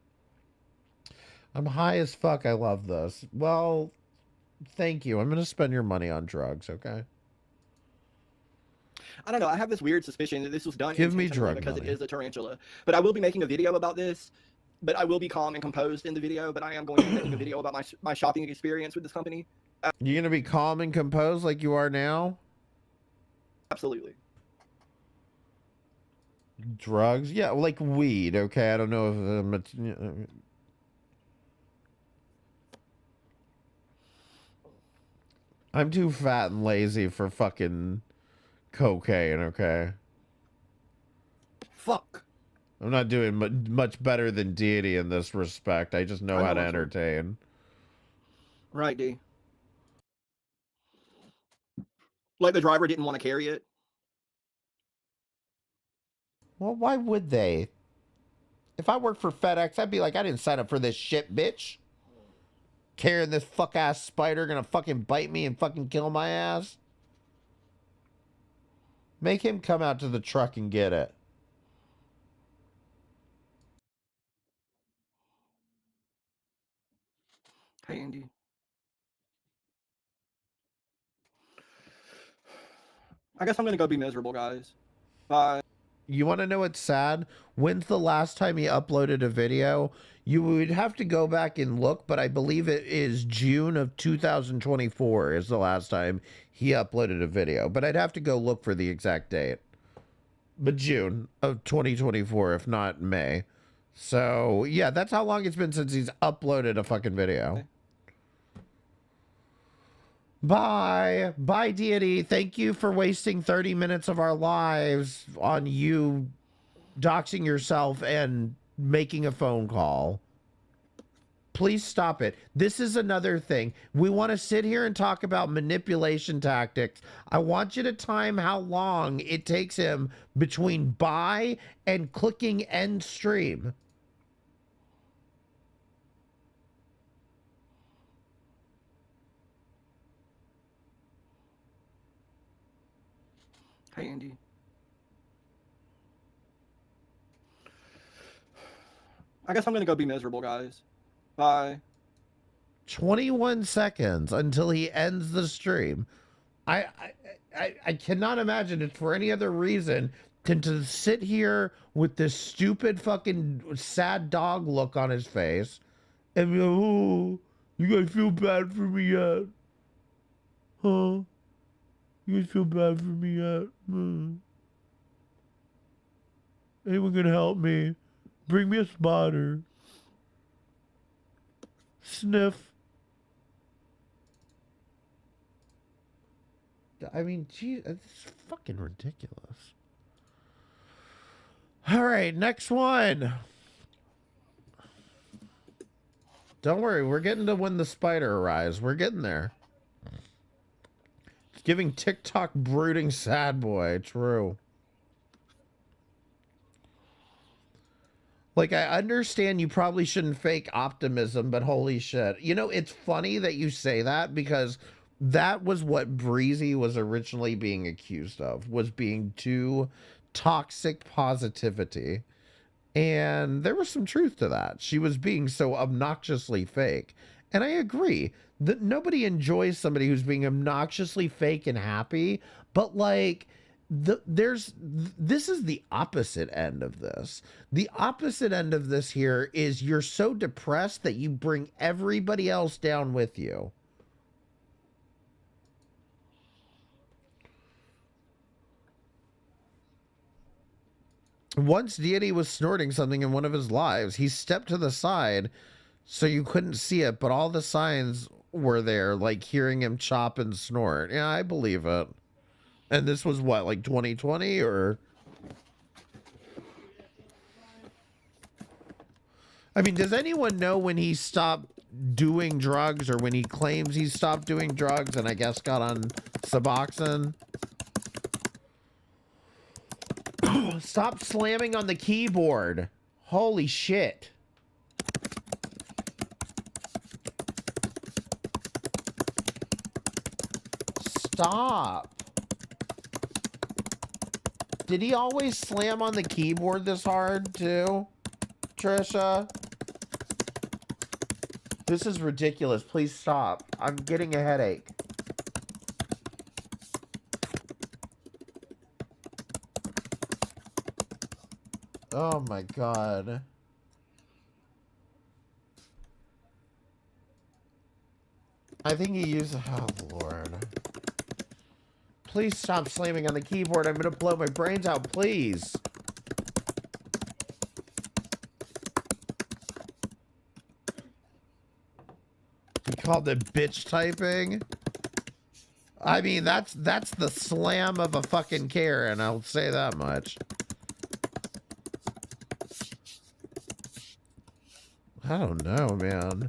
I'm high as fuck. I love this. Well, thank you. I'm going to spend your money on drugs, okay? I don't know. I have this weird suspicion that this was done Give me intentionally drug because money. it is a tarantula. But I will be making a video about this. But I will be calm and composed in the video. But I am going to be making a video about my shopping experience with this company. You going to be calm and composed like you are now? Absolutely. Drugs? Yeah, like weed, okay? I don't know if... I'm too fat and lazy for fucking cocaine, okay? Fuck. I'm not doing much better than Deity in this respect. I just know how to entertain. Right, D. Like the driver didn't want to carry it. Well, why would they? If I worked for FedEx, I'd be like, I didn't sign up for this shit, bitch. Carrying this fuck-ass spider gonna fucking bite me and fucking kill my ass. Make him come out to the truck and get it. Hey, Andy. I guess I'm gonna go be miserable, guys. Bye. You want to know what's sad? When's the last time he uploaded a video? You would have to go back and look, but I believe it is June of 2024 is the last time he uploaded a video. But I'd have to go look for the exact date. But June of 2024, if not May. So, yeah, that's how long it's been since he's uploaded a fucking video. Bye. Bye, Deity. Thank you for wasting 30 minutes of our lives on you doxing yourself and making a phone call. Please stop it. This is another thing. We want to sit here and talk about manipulation tactics. I want you to time how long it takes him between buy and clicking end stream. Hey, Andy. I guess I'm gonna go be miserable, guys. Bye. 21 seconds until he ends the stream. I cannot imagine it for any other reason than to sit here with this stupid fucking sad dog look on his face and be like, oh, you guys feel bad for me yet? Huh? You guys feel bad for me yet? Anyone gonna help me? Bring me a spotter. Sniff. I mean, gee, it's fucking ridiculous. All right, next one. Don't worry, we're getting to when the spider arrives. We're getting there. It's giving TikTok brooding sad boy. True. Like, I understand you probably shouldn't fake optimism, but holy shit. You know, it's funny that you say that because that was what Breezy was originally being accused of, was being too toxic positivity. And there was some truth to that. She was being so obnoxiously fake. And I agree that nobody enjoys somebody who's being obnoxiously fake and happy, but like... this is the opposite end of this. The opposite end of this here is you're so depressed that you bring everybody else down with you. Once Deity was snorting something in one of his lives, he stepped to the side so you couldn't see it, but all the signs were there, like hearing him chop and snort. Yeah, I believe it. And this was what, like 2020 or? I mean, does anyone know when he stopped doing drugs or when he claims he stopped doing drugs and I guess got on Suboxone? Stop slamming on the keyboard. Holy shit. Stop. Did he always slam on the keyboard this hard too, Trisha? This is ridiculous. Please stop. I'm getting a headache. Oh my god. I think he used... Oh lord. Please stop slamming on the keyboard. I'm gonna blow my brains out, please. He called it bitch typing. I mean, that's the slam of a fucking Karen, I'll say that much. I don't know, man.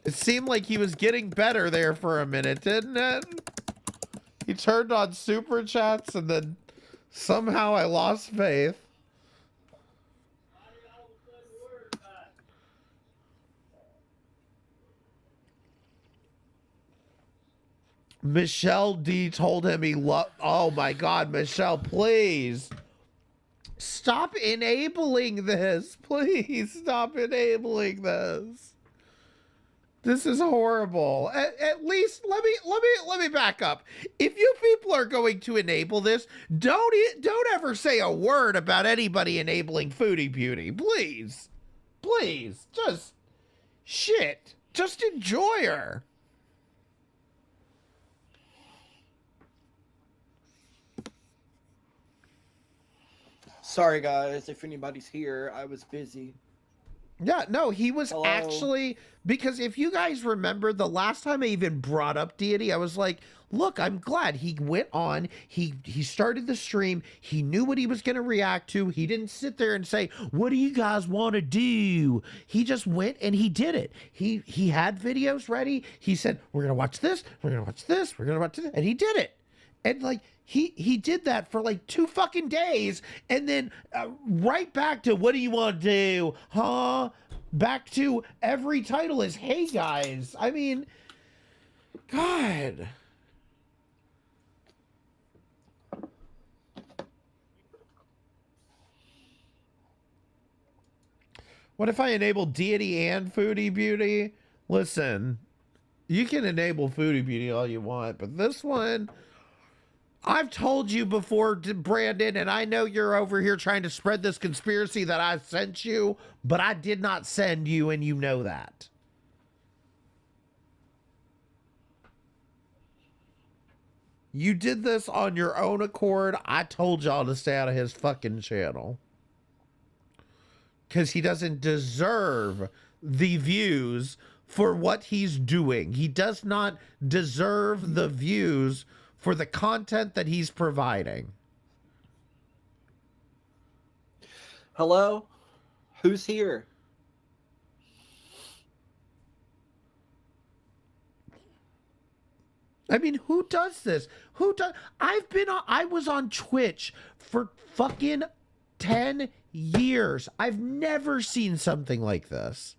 It seemed like he was getting better there for a minute, didn't it? He turned on super chats and then somehow I lost faith. Michelle D told him he loved... Oh my god, Michelle, please. Stop enabling this. Please stop enabling this. This is horrible. At least let me back up. If you people are going to enable this, don't ever say a word about anybody enabling Foodie Beauty. Please. Please. Just shit. Just enjoy her. Sorry, guys, if anybody's here, I was busy. Yeah, no, he was Hello? actually, because if you guys remember the last time I even brought up Deity, I was like, look, I'm glad he went on, he started the stream, he knew what he was going to react to, he didn't sit there and say, what do you guys want to do? He just went and he did it. He had videos ready, he said, we're going to watch this, we're going to watch this, we're going to watch this, and he did it. And like, he did that for like 2 fucking days, and then right back to what do you want to do, huh? Back to every title is, hey guys. I mean, God. What if I enable Deity and Foodie Beauty? Listen, you can enable Foodie Beauty all you want, but this one... I've told you before, Brandon, and I know you're over here trying to spread this conspiracy that I sent you, but I did not send you, and you know that. You did this on your own accord. I told y'all to stay out of his fucking channel. Because he doesn't deserve the views for what he's doing. He does not deserve the views for the content that he's providing. Hello? Who's here? I mean, who does this? Who does? I was on Twitch for fucking 10 years. I've never seen something like this.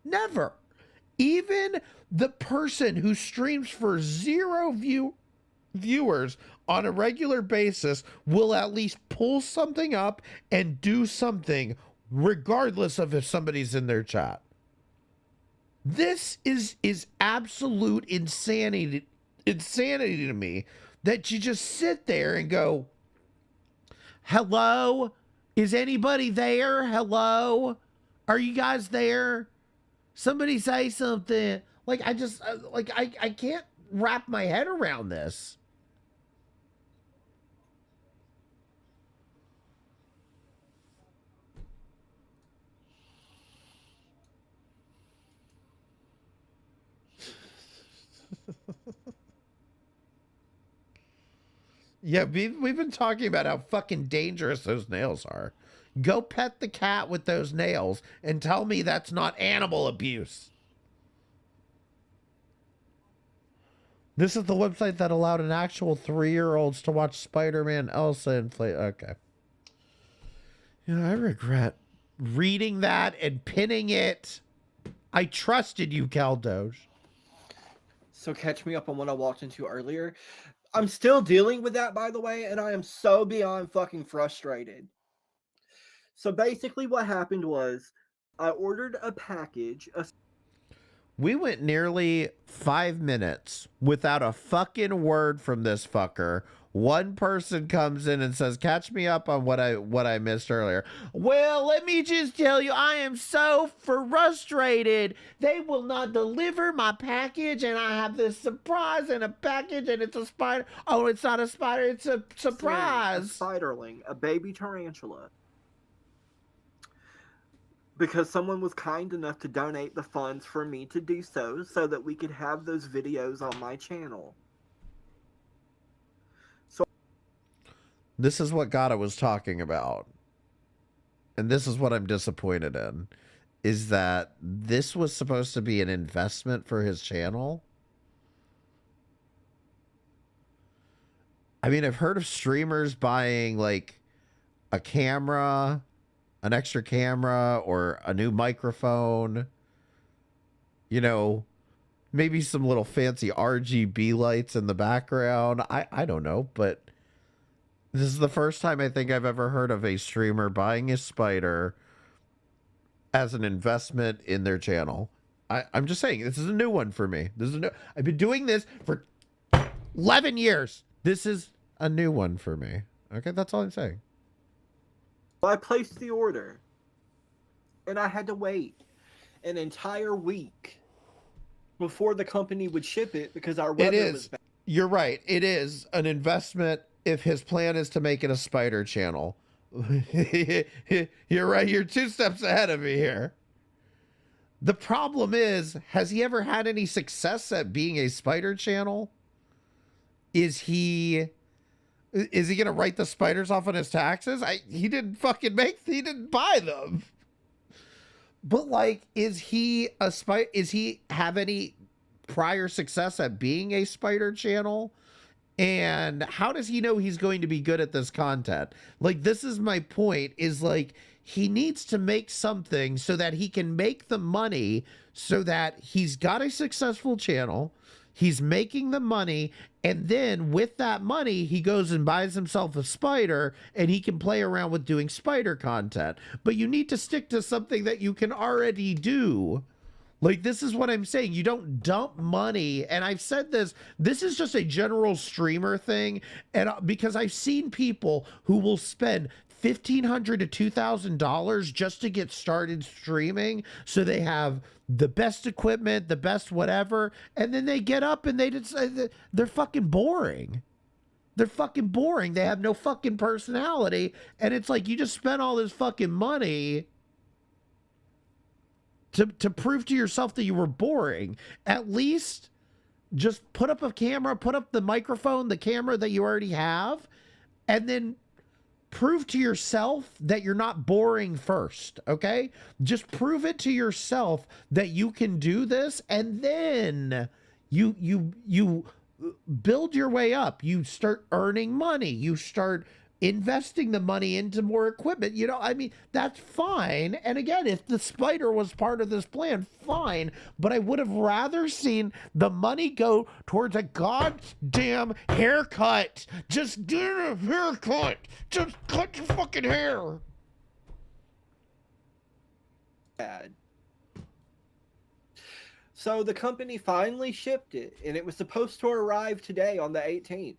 Never. Even the person who streams for 0 viewers on a regular basis will at least pull something up and do something regardless of if somebody's in their chat. This is absolute insanity to me, that you just sit there and go, hello, is anybody there? Hello, are you guys there? Somebody say something. Like, I can't wrap my head around this. Yeah, we've been talking about how fucking dangerous those nails are. Go pet the cat with those nails and tell me that's not animal abuse. This is the website that allowed an actual 3-year-olds to watch Spider-Man Elsa inflate. Okay. You know, I regret reading that and pinning it. I trusted you, Cal Doge. So catch me up on what I walked into earlier. I'm still dealing with that, by the way, and I am so beyond fucking frustrated. So basically what happened was I ordered a package. We went nearly 5 minutes without a fucking word from this fucker. One person comes in and says, catch me up on what I missed earlier. Well, let me just tell you, I am so frustrated. They will not deliver my package, and I have this surprise in a package, and it's a spider. Oh, it's not a spider, it's a surprise. A spiderling, a baby tarantula. Because someone was kind enough to donate the funds for me to do so that we could have those videos on my channel. This is what Gata was talking about. And this is what I'm disappointed in. Is that this was supposed to be an investment for his channel. I mean, I've heard of streamers buying like a camera, an extra camera, or a new microphone. You know, maybe some little fancy RGB lights in the background. I don't know, but this is the first time I think I've ever heard of a streamer buying a spider as an investment in their channel. I'm just saying, this is a new one for me. I've been doing this for 11 years. This is a new one for me. Okay, that's all I'm saying. I placed the order, and I had to wait an entire week before the company would ship it because our weather was bad. You're right. It is an investment if his plan is to make it a spider channel. You're right. You're 2 steps ahead of me here. The problem is, has he ever had any success at being a spider channel? Is he going to write the spiders off on his taxes? He didn't buy them. But like, is he have any prior success at being a spider channel? And how does he know he's going to be good at this content? Like, this is my point, is like, he needs to make something so that he can make the money so that he's got a successful channel. He's making the money, and then with that money, he goes and buys himself a spider, and he can play around with doing spider content. But you need to stick to something that you can already do. Like, this is what I'm saying. You don't dump money. And I've said this is just a general streamer thing. And because I've seen people who will spend $1,500 to $2,000 just to get started streaming, so they have the best equipment, the best whatever, and then they get up and they're fucking boring. They're fucking boring. They have no fucking personality, and it's like, you just spent all this fucking money to prove to yourself that you were boring. At least just put up a camera, put up the microphone, the camera that you already have, and then prove to yourself that you're not boring first, okay? Just prove it to yourself that you can do this, and then you build your way up. You start earning money. You start investing the money into more equipment. You know, I mean, that's fine. And again, if the spider was part of this plan, fine. But I would have rather seen the money go towards a goddamn haircut. Just get a haircut. Just cut your fucking hair. Bad. So the company finally shipped it, and it was supposed to arrive today on the 18th.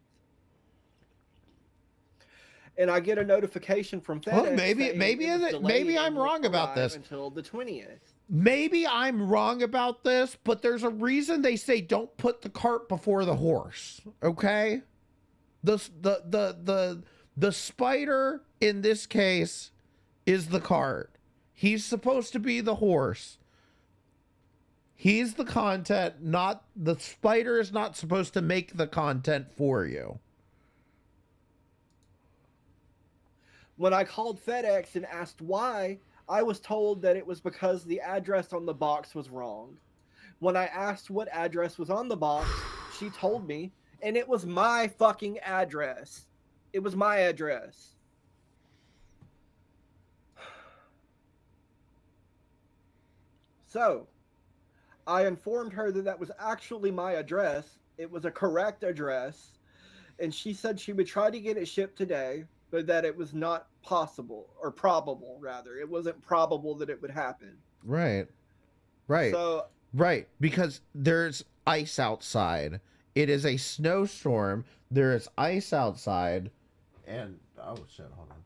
And I get a notification from FedEx. Well, maybe I'm wrong about this. Until the 20th. Maybe I'm wrong about this, but there's a reason they say don't put the cart before the horse. Okay? The spider in this case is the cart. He's supposed to be the horse. He's the content, not the spider is not supposed to make the content for you. When I called FedEx and asked why, I was told that it was because the address on the box was wrong. When I asked what address was on the box, she told me, and it was my fucking address. It was my address. So, I informed her that that was actually my address. It was a correct address. And she said she would try to get it shipped today, but that it was not possible, or probable, rather. It wasn't probable that it would happen. Right. Right. So, right. Because there's ice outside. It is a snowstorm. There is ice outside. And, oh shit, hold on.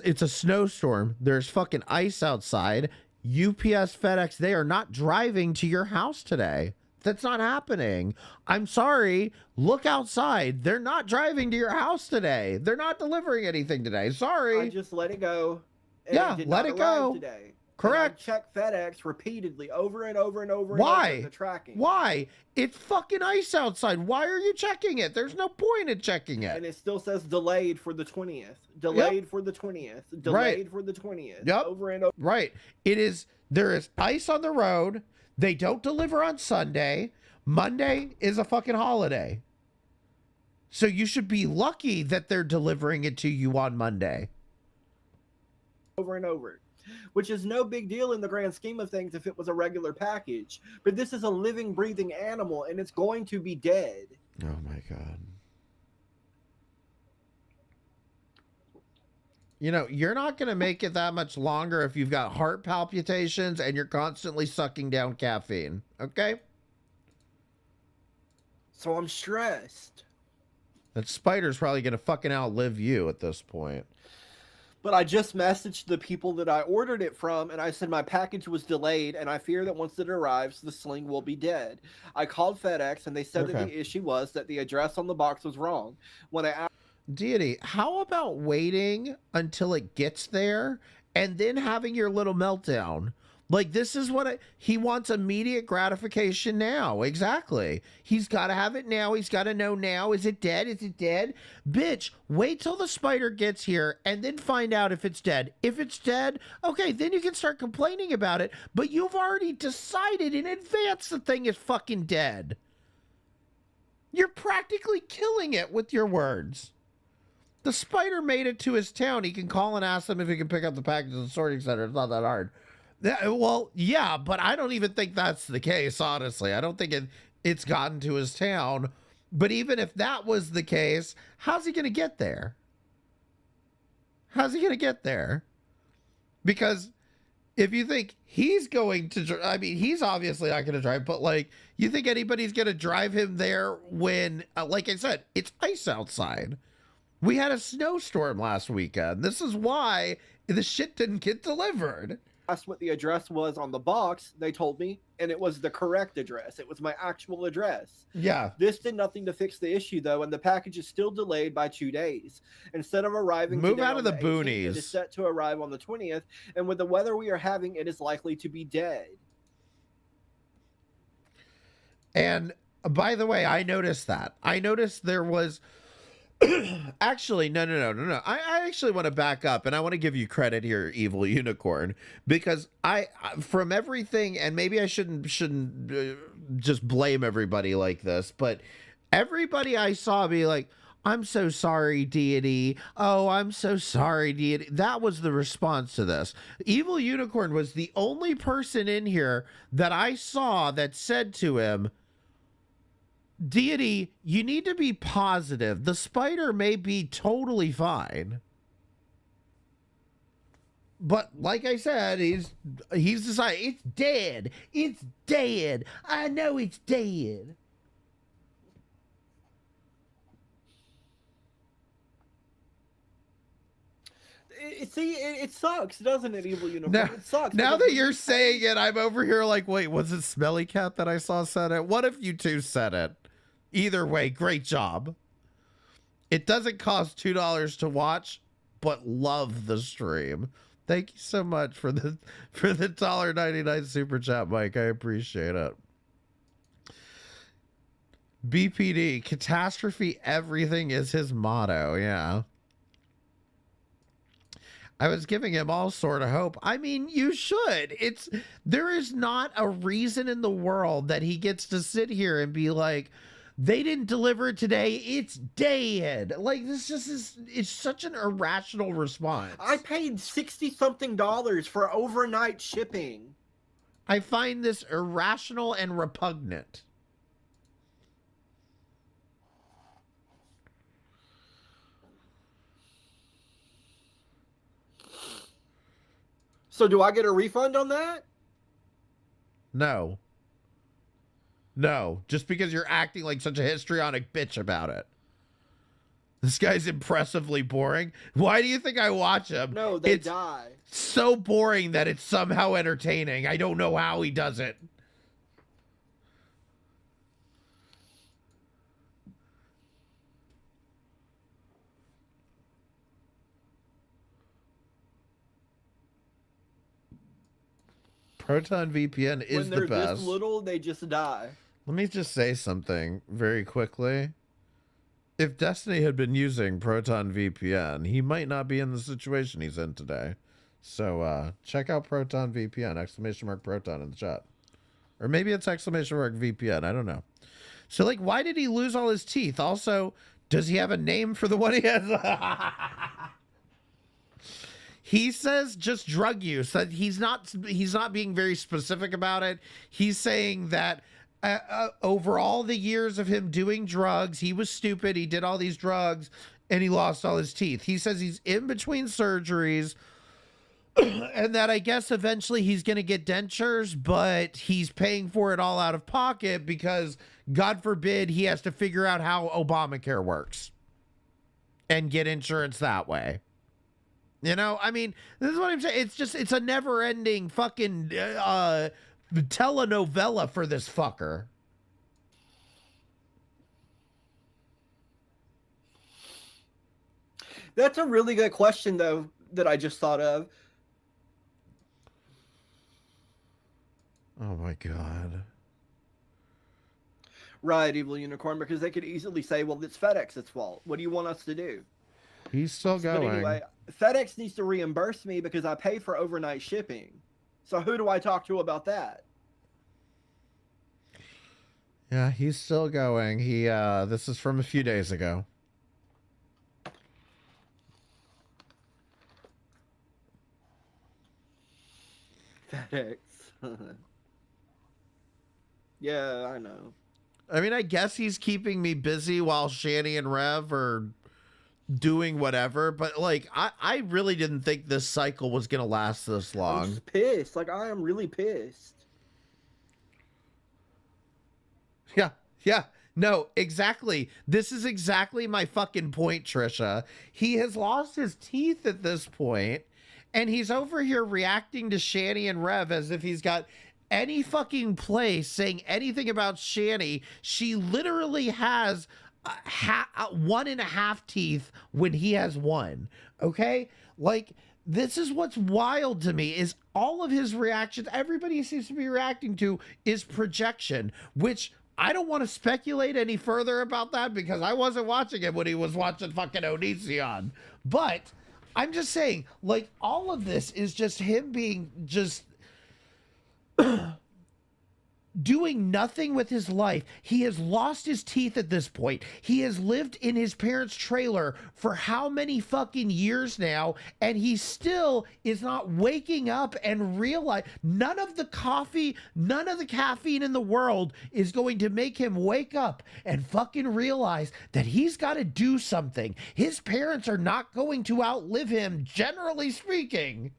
It's a snowstorm. There's fucking ice outside. UPS, FedEx, they are not driving to your house today. That's not happening. I'm sorry. Look outside. They're not driving to your house today. They're not delivering anything today. Sorry. I just let it go. And Yeah, it did let not it arrive go. Today. Correct. And I checked FedEx repeatedly over and over and over Why? and over the tracking. Why? It's fucking ice outside. Why are you checking it? There's no point in checking it. And it still says delayed for the 20th. Delayed for the 20th. Delayed for the 20th. Yep. Over and over. Right. There is ice on the road. They don't deliver on Sunday. Monday is a fucking holiday. So you should be lucky that they're delivering it to you on Monday. Over and over. Which is no big deal in the grand scheme of things if it was a regular package. But this is a living, breathing animal, and it's going to be dead. Oh my God. You know, you're not going to make it that much longer if you've got heart palpitations and you're constantly sucking down caffeine. Okay? So I'm stressed. That spider's probably going to fucking outlive you at this point. But I just messaged the people that I ordered it from, and I said my package was delayed, and I fear that once it arrives, the sling will be dead. I called FedEx, and they said that the issue was that the address on the box was wrong. When I asked Deity, how about waiting until it gets there and then having your little meltdown? Like, this is what he wants immediate gratification now. Exactly. He's got to have it now. He's got to know now. Is it dead? Is it dead? Bitch, wait till the spider gets here and then find out if it's dead. If it's dead, okay, then you can start complaining about it. But you've already decided in advance the thing is fucking dead. You're practically killing it with your words. The spider made it to his town. He can call and ask them if he can pick up the package at the sorting center. It's not that hard. Well, yeah, but I don't even think that's the case, honestly. I don't think it's gotten to his town. But even if that was the case, how's he going to get there? How's he going to get there? Because if you think he's going to, I mean, he's obviously not going to drive, but like, you think anybody's going to drive him there when, like I said, it's ice outside. We had a snowstorm last weekend. This is why the shit didn't get delivered. Asked what the address was on the box, they told me, and it was the correct address. It was my actual address. Yeah. This did nothing to fix the issue, though, and the package is still delayed by 2 days. Instead of arriving Move today out of on the 18th, boonies. it is set to arrive on the 20th, and with the weather we are having, it is likely to be dead. And by the way, I noticed that. I noticed there was... Actually, no. I actually want to back up, and I want to give you credit here, Evil Unicorn, because I from everything, and maybe I shouldn't just blame everybody like this, but everybody I saw be like, I'm so sorry, Deity. Oh, I'm so sorry, Deity. That was the response to this. Evil Unicorn was the only person in here that I saw that said to him, Deity, you need to be positive. The spider may be totally fine. But like I said, he's decided it's dead. It's dead. I know it's dead. It sucks, doesn't it, Evil Unicorn? It sucks. Now that you're saying it, I'm over here like, wait, was it Smelly Cat that I saw said it? What if you two said it? Either way, great job. It doesn't cost $2 to watch, but love the stream. Thank you so much for the $1.99 super chat, Mike. I appreciate it. BPD, catastrophe, everything is his motto. Yeah. I was giving him all sort of hope. I mean, you should. There is not a reason in the world that he gets to sit here and be like, they didn't deliver it today. It's dead. Like, this just is, it's such an irrational response. I paid $60-something for overnight shipping. I find this irrational and repugnant. So do I get a refund on that? No. No, just because you're acting like such a histrionic bitch about it. This guy's impressively boring. Why do you think I watch him? No, they die. So boring that it's somehow entertaining. I don't know how he does it. Proton VPN is the best. When they're this little, they just die. Let me just say something very quickly. If Destiny had been using Proton VPN, he might not be in the situation he's in today. So check out Proton VPN, !Proton in the chat. Or maybe it's !VPN, I don't know. So like, why did he lose all his teeth? Also, does he have a name for the one he has? He says just drug use. That he's not being very specific about it. He's saying that over all the years of him doing drugs, he was stupid. He did all these drugs and he lost all his teeth. He says he's in between surgeries and that I guess eventually he's going to get dentures, but he's paying for it all out of pocket because God forbid he has to figure out how Obamacare works and get insurance that way. You know, I mean, this is what I'm saying. It's a never-ending fucking telenovela for this fucker. That's a really good question, though, that I just thought of. Oh, my God. Right, Evil Unicorn, because they could easily say, well, it's FedEx's fault. What do you want us to do? He's still going. But anyway, FedEx needs to reimburse me because I pay for overnight shipping. So who do I talk to about that? Yeah, he's still going. This is from a few days ago. FedEx. Yeah, I know. I mean, I guess he's keeping me busy while Shani and Rev are doing whatever, but like I really didn't think this cycle was gonna last this long. I'm just pissed. Like, I am really pissed. Yeah, no, exactly. This is exactly my fucking point, Trisha. He has lost his teeth at this point, and he's over here reacting to Shani and Rev as if he's got any fucking place saying anything about Shani. She literally has 1.5 teeth when he has 1. Okay, like, this is what's wild to me is all of his reactions, everybody seems to be reacting to, is projection, which I don't want to speculate any further about that because I wasn't watching it when he was watching fucking Onision. But I'm just saying, like, all of this is just him being just doing nothing with his life. He has lost his teeth at this point. He has lived in his parents' trailer for how many fucking years now, and he still is not waking up and realize none of the coffee, none of the caffeine in the world is going to make him wake up and fucking realize that he's got to do something. His parents are not going to outlive him, generally speaking.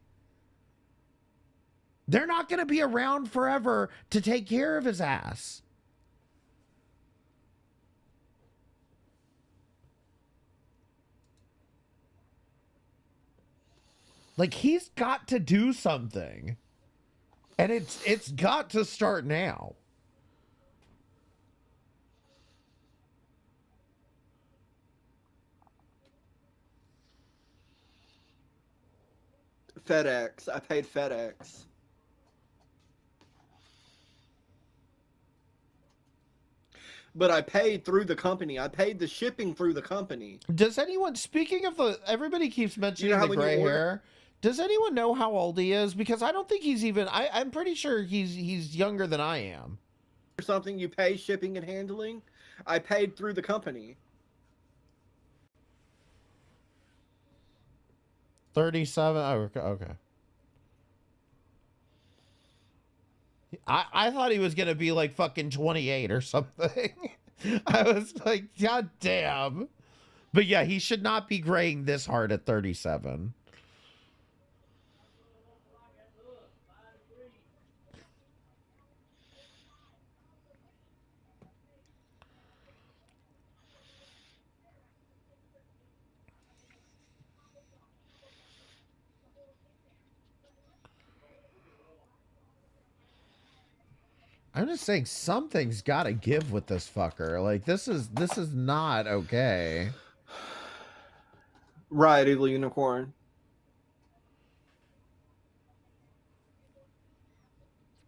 They're not going to be around forever to take care of his ass. Like, he's got to do something. And it's got to start now. FedEx. I paid FedEx. But I paid through the company. I paid the shipping through the company. Does anyone, speaking of the, everybody keeps mentioning the gray hair. Does anyone know how old he is? Because I don't think he's even. I'm pretty sure he's younger than I am. Or something you pay shipping and handling. I paid through the company. 37. Oh, okay. I thought he was gonna be like fucking 28 or something. I was like, God damn. But yeah, he should not be graying this hard at 37. I'm just saying something's got to give with this fucker. Like this is not okay. Right, Evil Unicorn.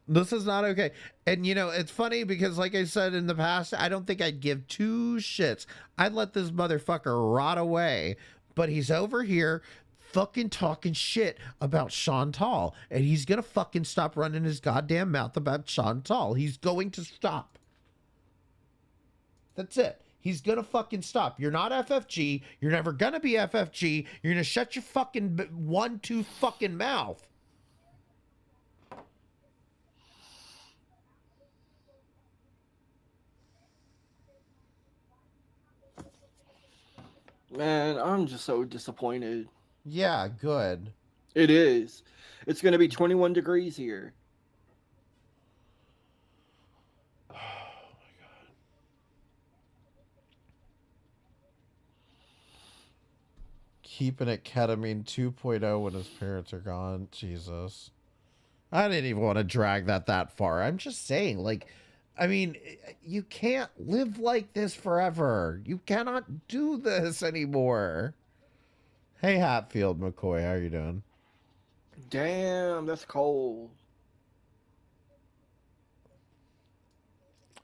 This is not okay. And you know, it's funny because like I said in the past, I don't think I'd give two shits. I'd let this motherfucker rot away. But he's over here fucking talking shit about Chantal, and he's gonna fucking stop running his goddamn mouth about Chantal. He's going to stop. That's it. He's gonna fucking stop. You're not FFG. You're never gonna be FFG. You're gonna shut your fucking 1-2 fucking mouth. Man, I'm just so disappointed. Yeah, good. It is. It's going to be 21 degrees here. Oh my God. Keeping it ketamine 2.0 when his parents are gone. Jesus. I didn't even want to drag that far. I'm just saying, like, I mean, you can't live like this forever. You cannot do this anymore. Hey, Hatfield McCoy, how you doing? Damn, that's cold.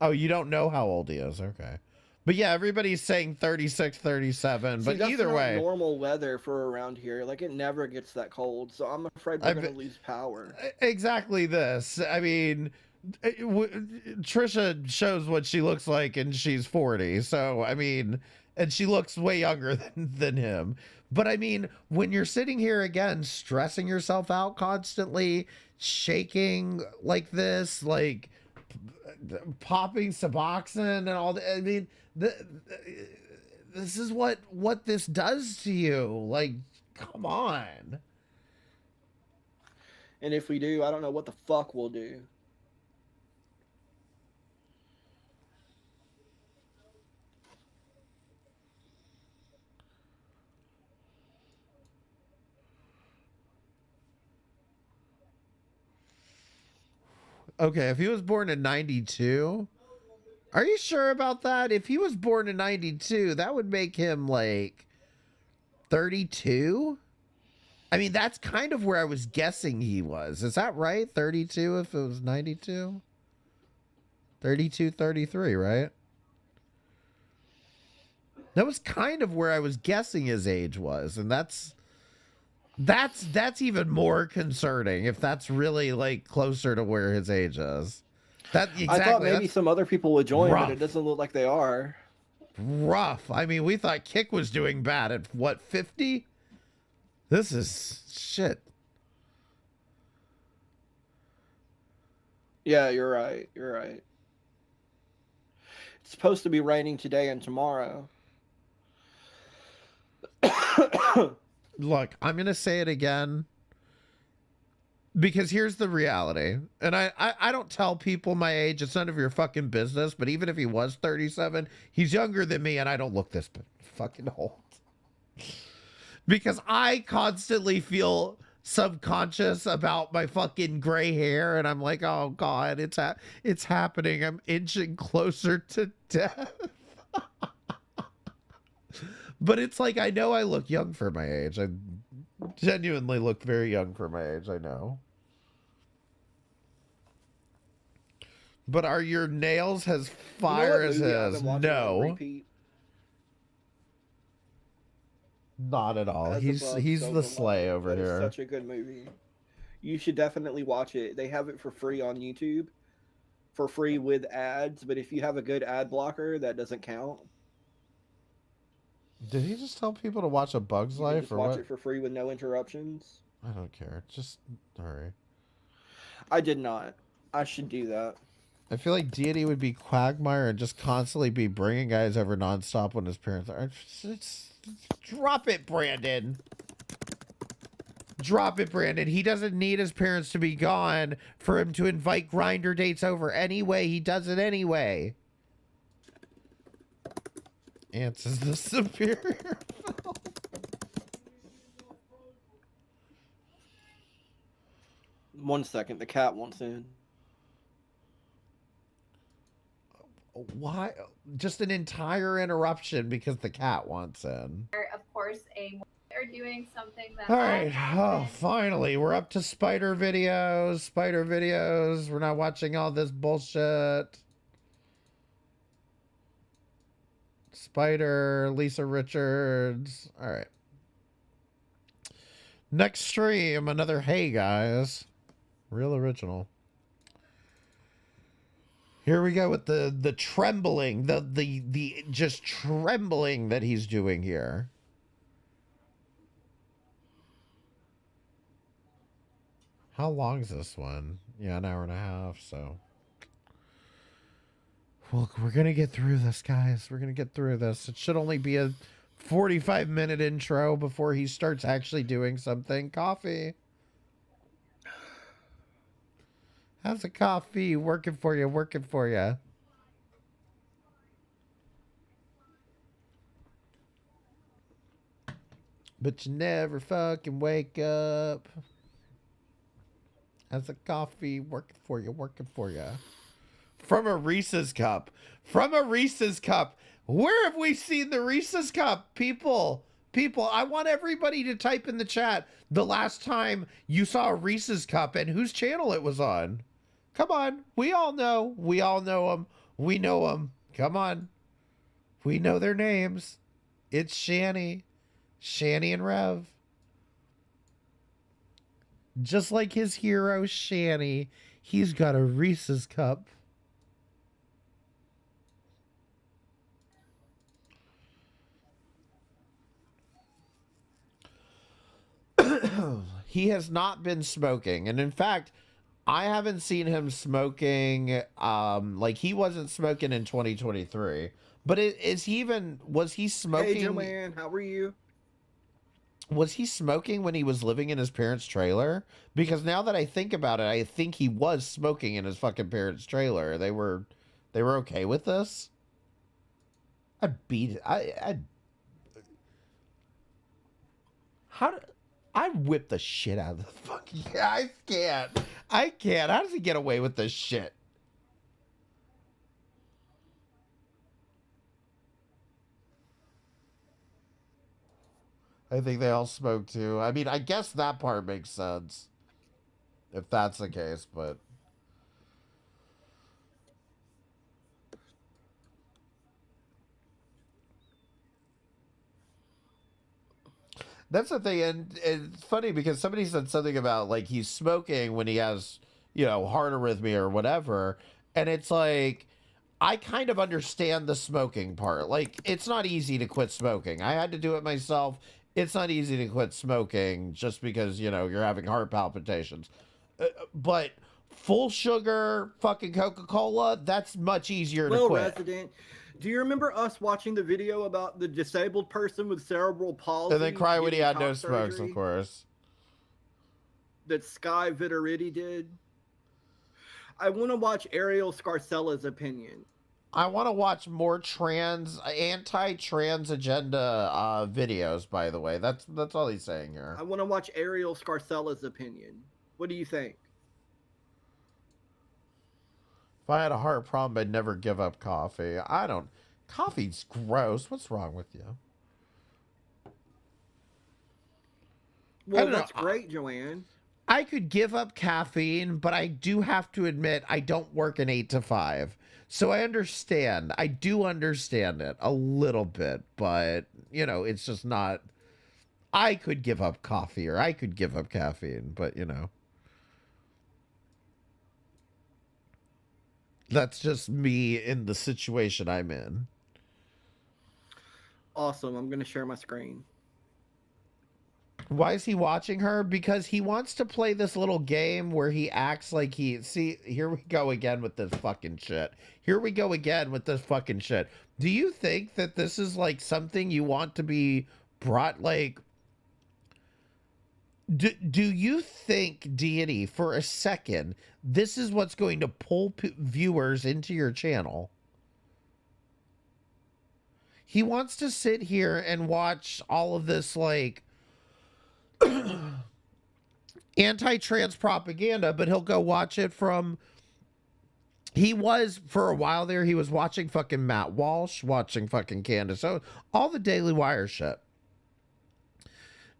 Oh, you don't know how old he is. Okay. But yeah, everybody's saying 36, 37. See, but that's either not way. normal weather for around here. Like, it never gets that cold. So I'm afraid we're going to lose power. Exactly this. I mean, Trisha shows what she looks like and she's 40. So, I mean, and she looks way younger than him. But I mean, when you're sitting here again, stressing yourself out constantly, shaking like this, like popping Suboxone and all that. I mean, this is what this does to you. Like, come on. And if we do, I don't know what the fuck we'll do. Okay, if he was born in 92, are you sure about that? If he was born in 92, that would make him like 32. I mean, that's kind of where I was guessing he was. Is that right? 32 if it was 92? 32, 33, right? That was kind of where I was guessing his age was, and that's even more concerning if that's really like closer to where his age is. Exactly, I thought maybe some other people would join, but it doesn't look like they are. Rough. I mean, we thought Kick was doing bad at what, 50? This is shit. Yeah, you're right. You're right. It's supposed to be raining today and tomorrow. Look, I'm going to say it again because here's the reality. And I don't tell people my age. It's none of your fucking business. But even if he was 37, he's younger than me and I don't look this fucking old. Because I constantly feel subconscious about my fucking gray hair. And I'm like, oh God, it's happening. I'm inching closer to death. But it's like, I know I look young for my age. I genuinely look very young for my age, I know. But are your nails as fire as his? No. Not at all. As He's Above, he's So the Below. sleigh over That is here. such a good movie. You should definitely watch it. They have it for free on YouTube, for free with ads. But if you have a good ad blocker, that doesn't count. Did he just tell people to watch A Bug's You can Life just or watch what? it for free with no interruptions. I don't care. Just hurry. I did not. I should do that. I feel like Deity would be Quagmire and just constantly be bringing guys over nonstop when his parents are. Drop it, Brandon. Drop it, Brandon. He doesn't need his parents to be gone for him to invite grinder dates over anyway. He does it anyway. Ants is the superior. 1 second. The cat wants in. Why? Just an entire interruption because the cat wants in. Of course, are doing something that. All right. Oh, finally, we're up to spider videos. Spider videos. We're not watching all this bullshit. Spider, Lisa Richards. All right. Next stream, another Hey Guys. Real original. Here we go with the trembling, the just trembling that he's doing here. How long is this one? Yeah, an hour and a half, so. Well, we're going to get through this, guys. We're going to get through this. It should only be a 45-minute intro before he starts actually doing something. Coffee. How's the coffee? Working for you, working for you. But you never fucking wake up. How's the coffee? Working for you, working for you. From a Reese's cup. From a Reese's cup. Where have we seen the Reese's cup? People, I want everybody to type in the chat the last time you saw a Reese's cup and whose channel it was on. Come on. We all know. We all know them. We know them. Come on. We know their names. It's Shanny. Shanny and Rev. Just like his hero, Shanny, he's got a Reese's cup. He has not been smoking. And in fact, I haven't seen him smoking. Like he wasn't smoking in 2023. But was he smoking? Hey, Joanne, how are you? Was he smoking when he was living in his parents' trailer? Because now that I think about it, I think he was smoking in his fucking parents' trailer. They were okay with this. I'd whip the shit out of the fucking guy. I can't. How does he get away with this shit? I think they all smoke too. I mean, I guess that part makes sense. If that's the case, but... That's the thing, and it's funny because somebody said something about, like, he's smoking when he has, you know, heart arrhythmia or whatever, and it's like, I kind of understand the smoking part. Like, it's not easy to quit smoking. I had to do it myself. It's not easy to quit smoking just because, you know, you're having heart palpitations. But full sugar fucking Coca-Cola, that's much easier to quit. Resident, do you remember us watching the video about the disabled person with cerebral palsy? And then cry when he had no smokes, surgery of course. That Sky Vitariti did? I want to watch Ariel Scarcella's opinion. I want to watch more anti-trans agenda videos, by the way. That's all he's saying here. I want to watch Ariel Scarcella's opinion. What do you think? If I had a heart problem, I'd never give up coffee. Coffee's gross. What's wrong with you? Well, that's great, Joanne. I could give up caffeine, but I do have to admit I don't work an 8 to 5. So I understand. I do understand it a little bit, but, you know, it's just not... I could give up coffee or I could give up caffeine, but you know. That's just me in the situation I'm in. Awesome. I'm going to share my screen. Why is he watching her? Because he wants to play this little game where he acts like see, here we go again with this fucking shit. Here we go again with this fucking shit. Do you think that this is like something you want to be brought, like, do you think, Deity, for a second, this is what's going to pull viewers into your channel? He wants to sit here and watch all of this, like, anti-trans propaganda, but he'll go watch it from... He was, for a while there, he was watching fucking Matt Walsh, watching fucking Candace, all the Daily Wire shit.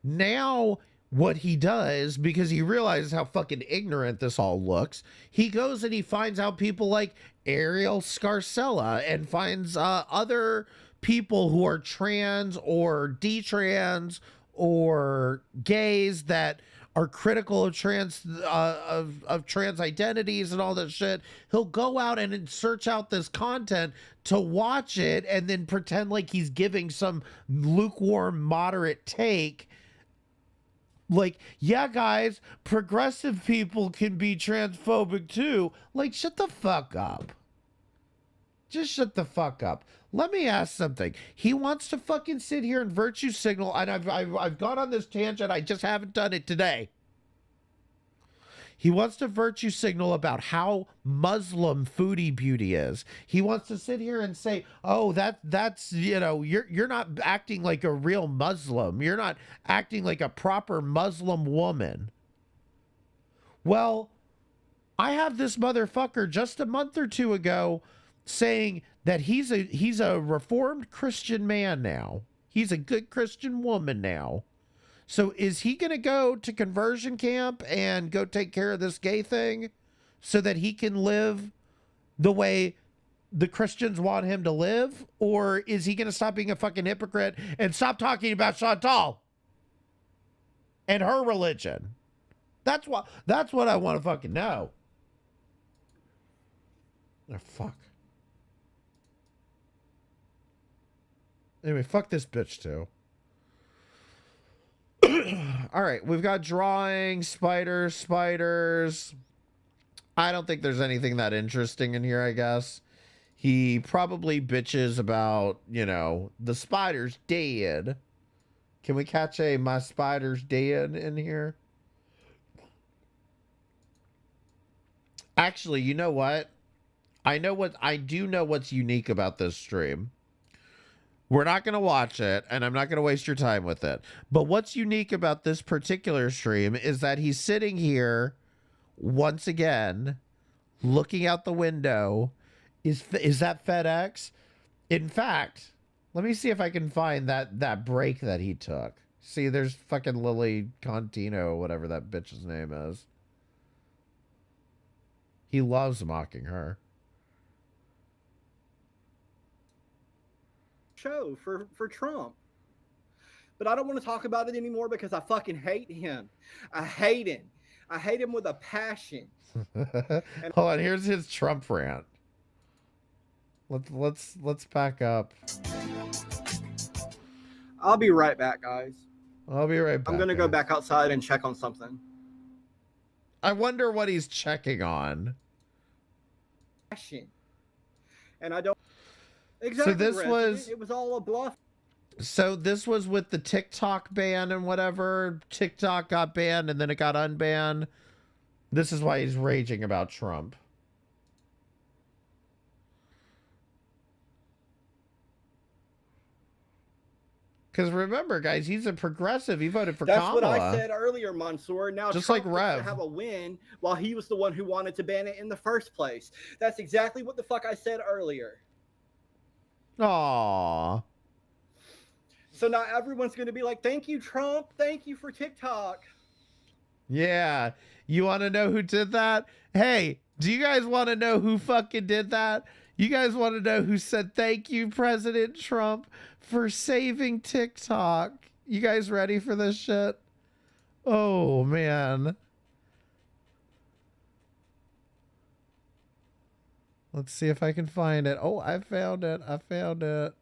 Now... what he does, because he realizes how fucking ignorant this all looks, he goes and he finds out people like Ariel Scarcella and finds other people who are trans or detrans or gays that are critical of trans identities and all that shit. He'll go out and search out this content to watch it and then pretend like he's giving some lukewarm, moderate take. Like, yeah, guys, progressive people can be transphobic too. Like, shut the fuck up. Just shut the fuck up. Let me ask something. He wants to fucking sit here and virtue signal, and I've gone on this tangent. I just haven't done it today. He wants to virtue signal about how Muslim Foodie Beauty is. He wants to sit here and say, oh, that's, you know, you're not acting like a real Muslim. You're not acting like a proper Muslim woman. Well, I have this motherfucker just a month or two ago saying that he's a reformed Christian man now. He's a good Christian woman now. So is he going to go to conversion camp and go take care of this gay thing so that he can live the way the Christians want him to live? Or is he going to stop being a fucking hypocrite and stop talking about Chantal and her religion? That's what I want to fucking know. Oh, fuck. Anyway, fuck this bitch too. All right, we've got drawing, spiders. I don't think there's anything that interesting in here, I guess. He probably bitches about, you know, the spider's dead. Can we catch a my spider's dead in here? Actually, you know what? I do know what's unique about this stream. We're not going to watch it, and I'm not going to waste your time with it. But what's unique about this particular stream is that he's sitting here, once again, looking out the window. Is that FedEx? In fact, let me see if I can find that break that he took. See, there's fucking Lily Contino, whatever that bitch's name is. He loves mocking her. Show for Trump. But I don't want to talk about it anymore because I fucking hate him. I hate him. I hate him with a passion. Hold on, here's his Trump rant. Let's back up. I'll be right back, guys. I'll be right back. I'm gonna go back outside and check on something. I wonder what he's checking on. Passion. And I don't exactly. So this was it was all a bluff. So this was with the TikTok ban and whatever. TikTok got banned and then it got unbanned. This is why he's raging about Trump. Because remember, guys, he's a progressive. He voted for Kamala. That's what I said earlier, Mansoor. Now just Trump like Rev gets to have a win while he was the one who wanted to ban it in the first place. That's exactly what the fuck I said earlier. Aww. So now everyone's going to be like, thank you, Trump. Thank you for TikTok. Yeah. You want to know who did that? Hey, do you guys want to know who fucking did that? You guys want to know who said thank you, President Trump, for saving TikTok? You guys ready for this shit? Oh, man. Let's see if I can find it. Oh, I found it. I found it.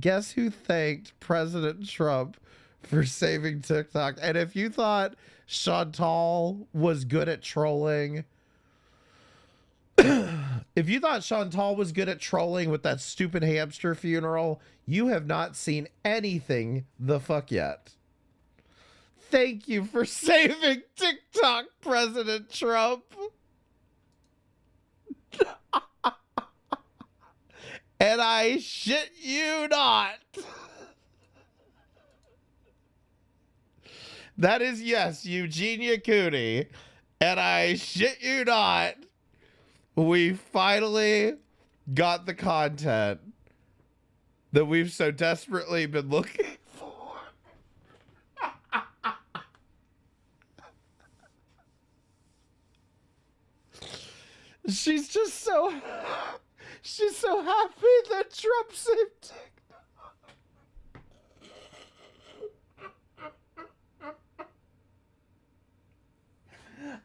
Guess who thanked President Trump for saving TikTok? And if you thought Chantal was good at trolling, if you thought Chantal was good at trolling with that stupid hamster funeral, you have not seen anything the fuck yet. Thank you for saving TikTok, President Trump. And I shit you not. That is, yes, Eugenia Cooney. And I shit you not. We finally got the content that we've so desperately been looking for. She's just so... She's so happy that Trump saved TikTok.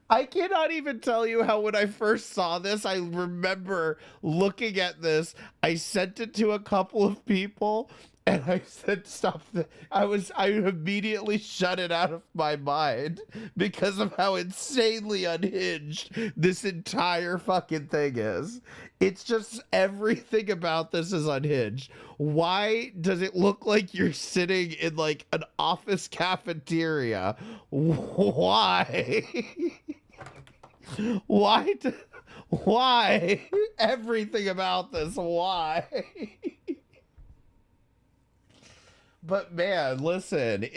I cannot even tell you how when I first saw this, I remember looking at this. I sent it to a couple of people and I said, stop. I immediately shut it out of my mind because of how insanely unhinged this entire fucking thing is. It's just everything about this is unhinged. Why does it look like you're sitting in like an office cafeteria? Why? Why? Everything about this, why? But man, listen,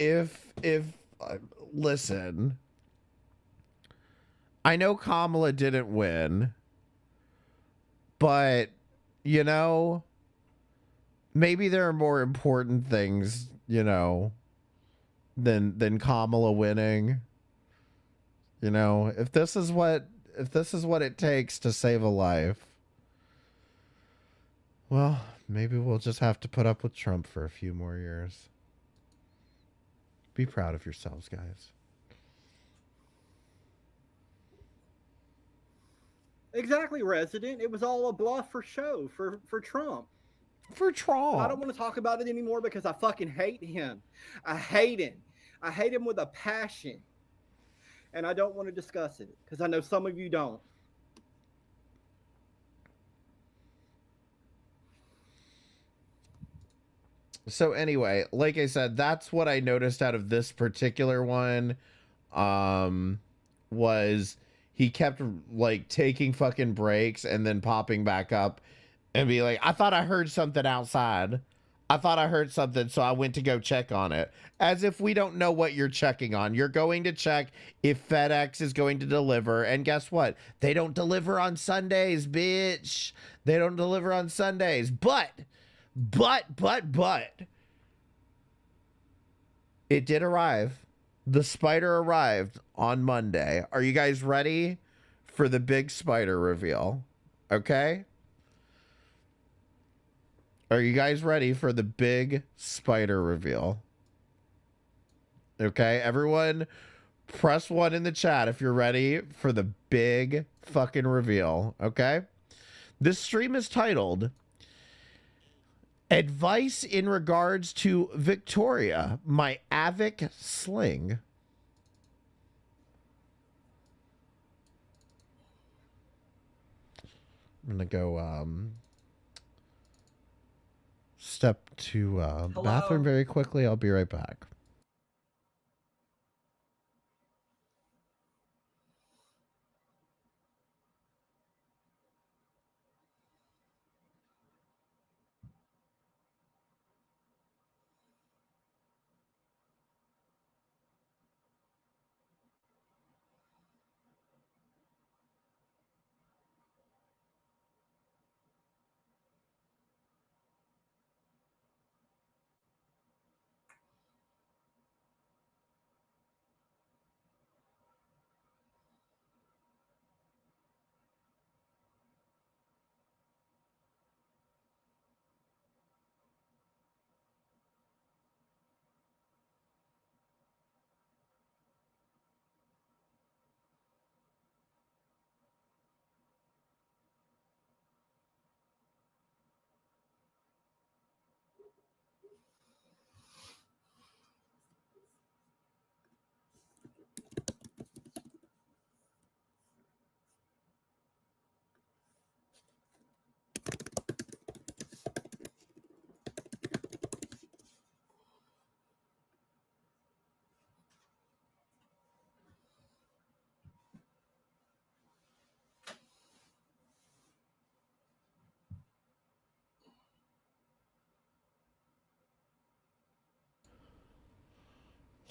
listen, I know Kamala didn't win, but you know, maybe there are more important things, you know, than Kamala winning. You know, if this is what it takes to save a life, well, maybe we'll just have to put up with Trump for a few more years. Be proud of yourselves, guys. Exactly, Resident. It was all a bluff for show, for Trump. For Trump. And I don't want to talk about it anymore because I fucking hate him. I hate him. I hate him with a passion. And I don't want to discuss it because I know some of you don't. So anyway, like I said, that's what I noticed out of this particular one. Was he kept like taking fucking breaks and then popping back up and be like, I thought I heard something outside. I thought I heard something, so I went to go check on it. As if we don't know what you're checking on. You're going to check if FedEx is going to deliver. And guess what? They don't deliver on Sundays, bitch. They don't deliver on Sundays. But it did arrive. The spider arrived on Monday. Are you guys ready for the big spider reveal? Okay? Are you guys ready for the big spider reveal? Okay, everyone press 1 in the chat if you're ready for the big fucking reveal, okay? This stream is titled Advice in Regards to Victoria, My Avic Sling. I'm gonna go step to bathroom very quickly. I'll be right back.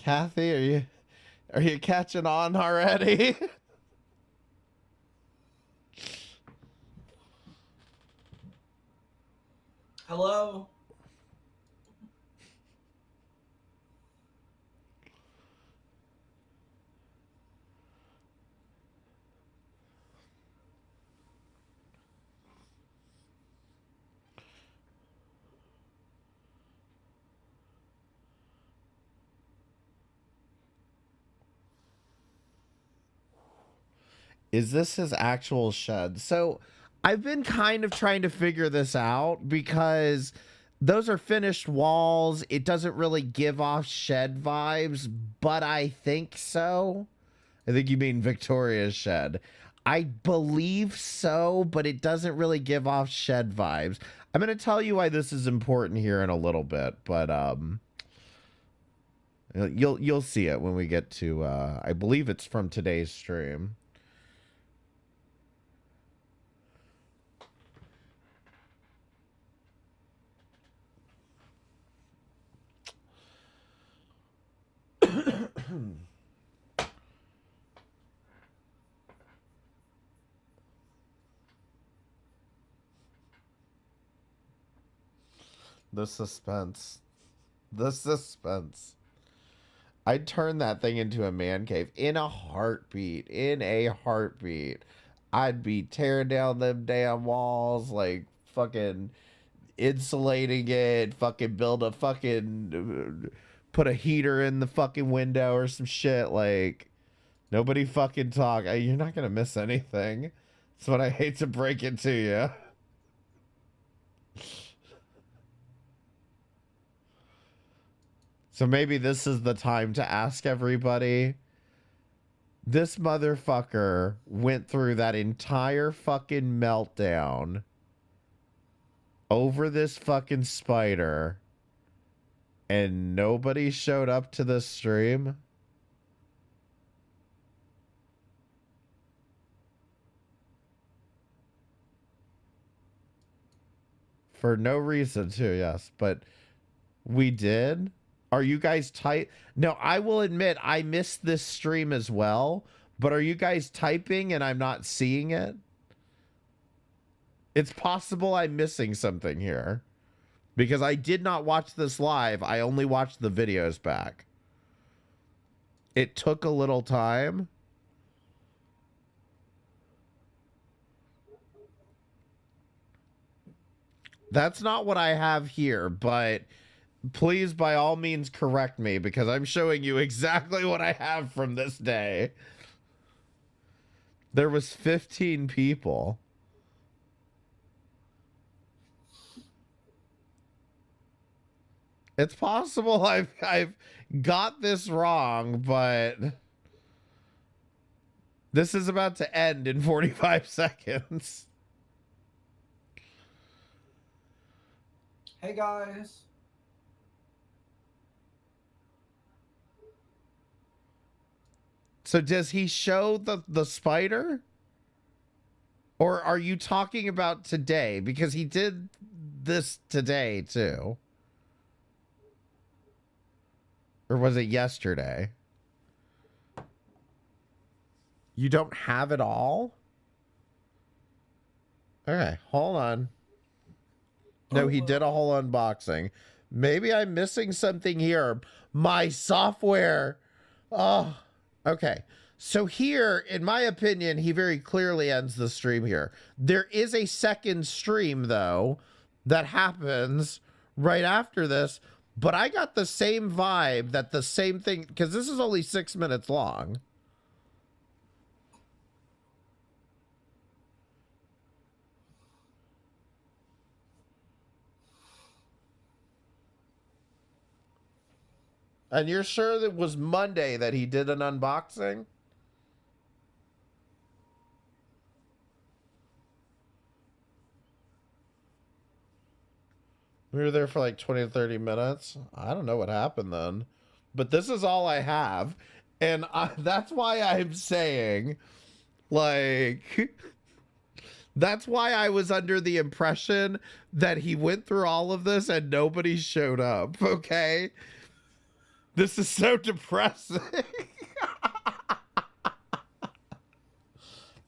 Kathy, are you catching on already? Hello? Is this his actual shed? So I've been kind of trying to figure this out because those are finished walls. It doesn't really give off shed vibes, but I think so. I think you mean Victoria's shed. I believe so, but it doesn't really give off shed vibes. I'm going to tell you why this is important here in a little bit, but you'll see it when we get to I believe it's from today's stream. The suspense. The suspense. I'd turn that thing into a man cave in a heartbeat. In a heartbeat. I'd be tearing down them damn walls, like fucking insulating it, fucking build a fucking put a heater in the fucking window or some shit. Like, nobody fucking talk. You're not gonna miss anything. That's what I hate to break it to you. So maybe this is the time to ask everybody. This motherfucker went through that entire fucking meltdown over this fucking spider and nobody showed up to the stream. For no reason too, yes, but we did. Are you guys type? No, I will admit I missed this stream as well, but are you guys typing and I'm not seeing it? It's possible I'm missing something here because I did not watch this live. I only watched the videos back. It took a little time. That's not what I have here, but please, by all means, correct me because I'm showing you exactly what I have from this day. There was 15 people. It's possible I've got this wrong, but this is about to end in 45 seconds. Hey guys. So does he show the spider? Or are you talking about today? Because he did this today too. Or was it yesterday? You don't have it all? Okay, hold on. No, he did a whole unboxing. Maybe I'm missing something here. My software. Oh, okay. So here, in my opinion, he very clearly ends the stream here. There is a second stream, though, that happens right after this. But I got the same vibe that the same thing, because this is only 6 minutes long. And you're sure that it was Monday that he did an unboxing? We were there for like 20 to 30 minutes. I don't know what happened then. But this is all I have. And that's why I'm saying, like, that's why I was under the impression that he went through all of this and nobody showed up, okay? This is so depressing.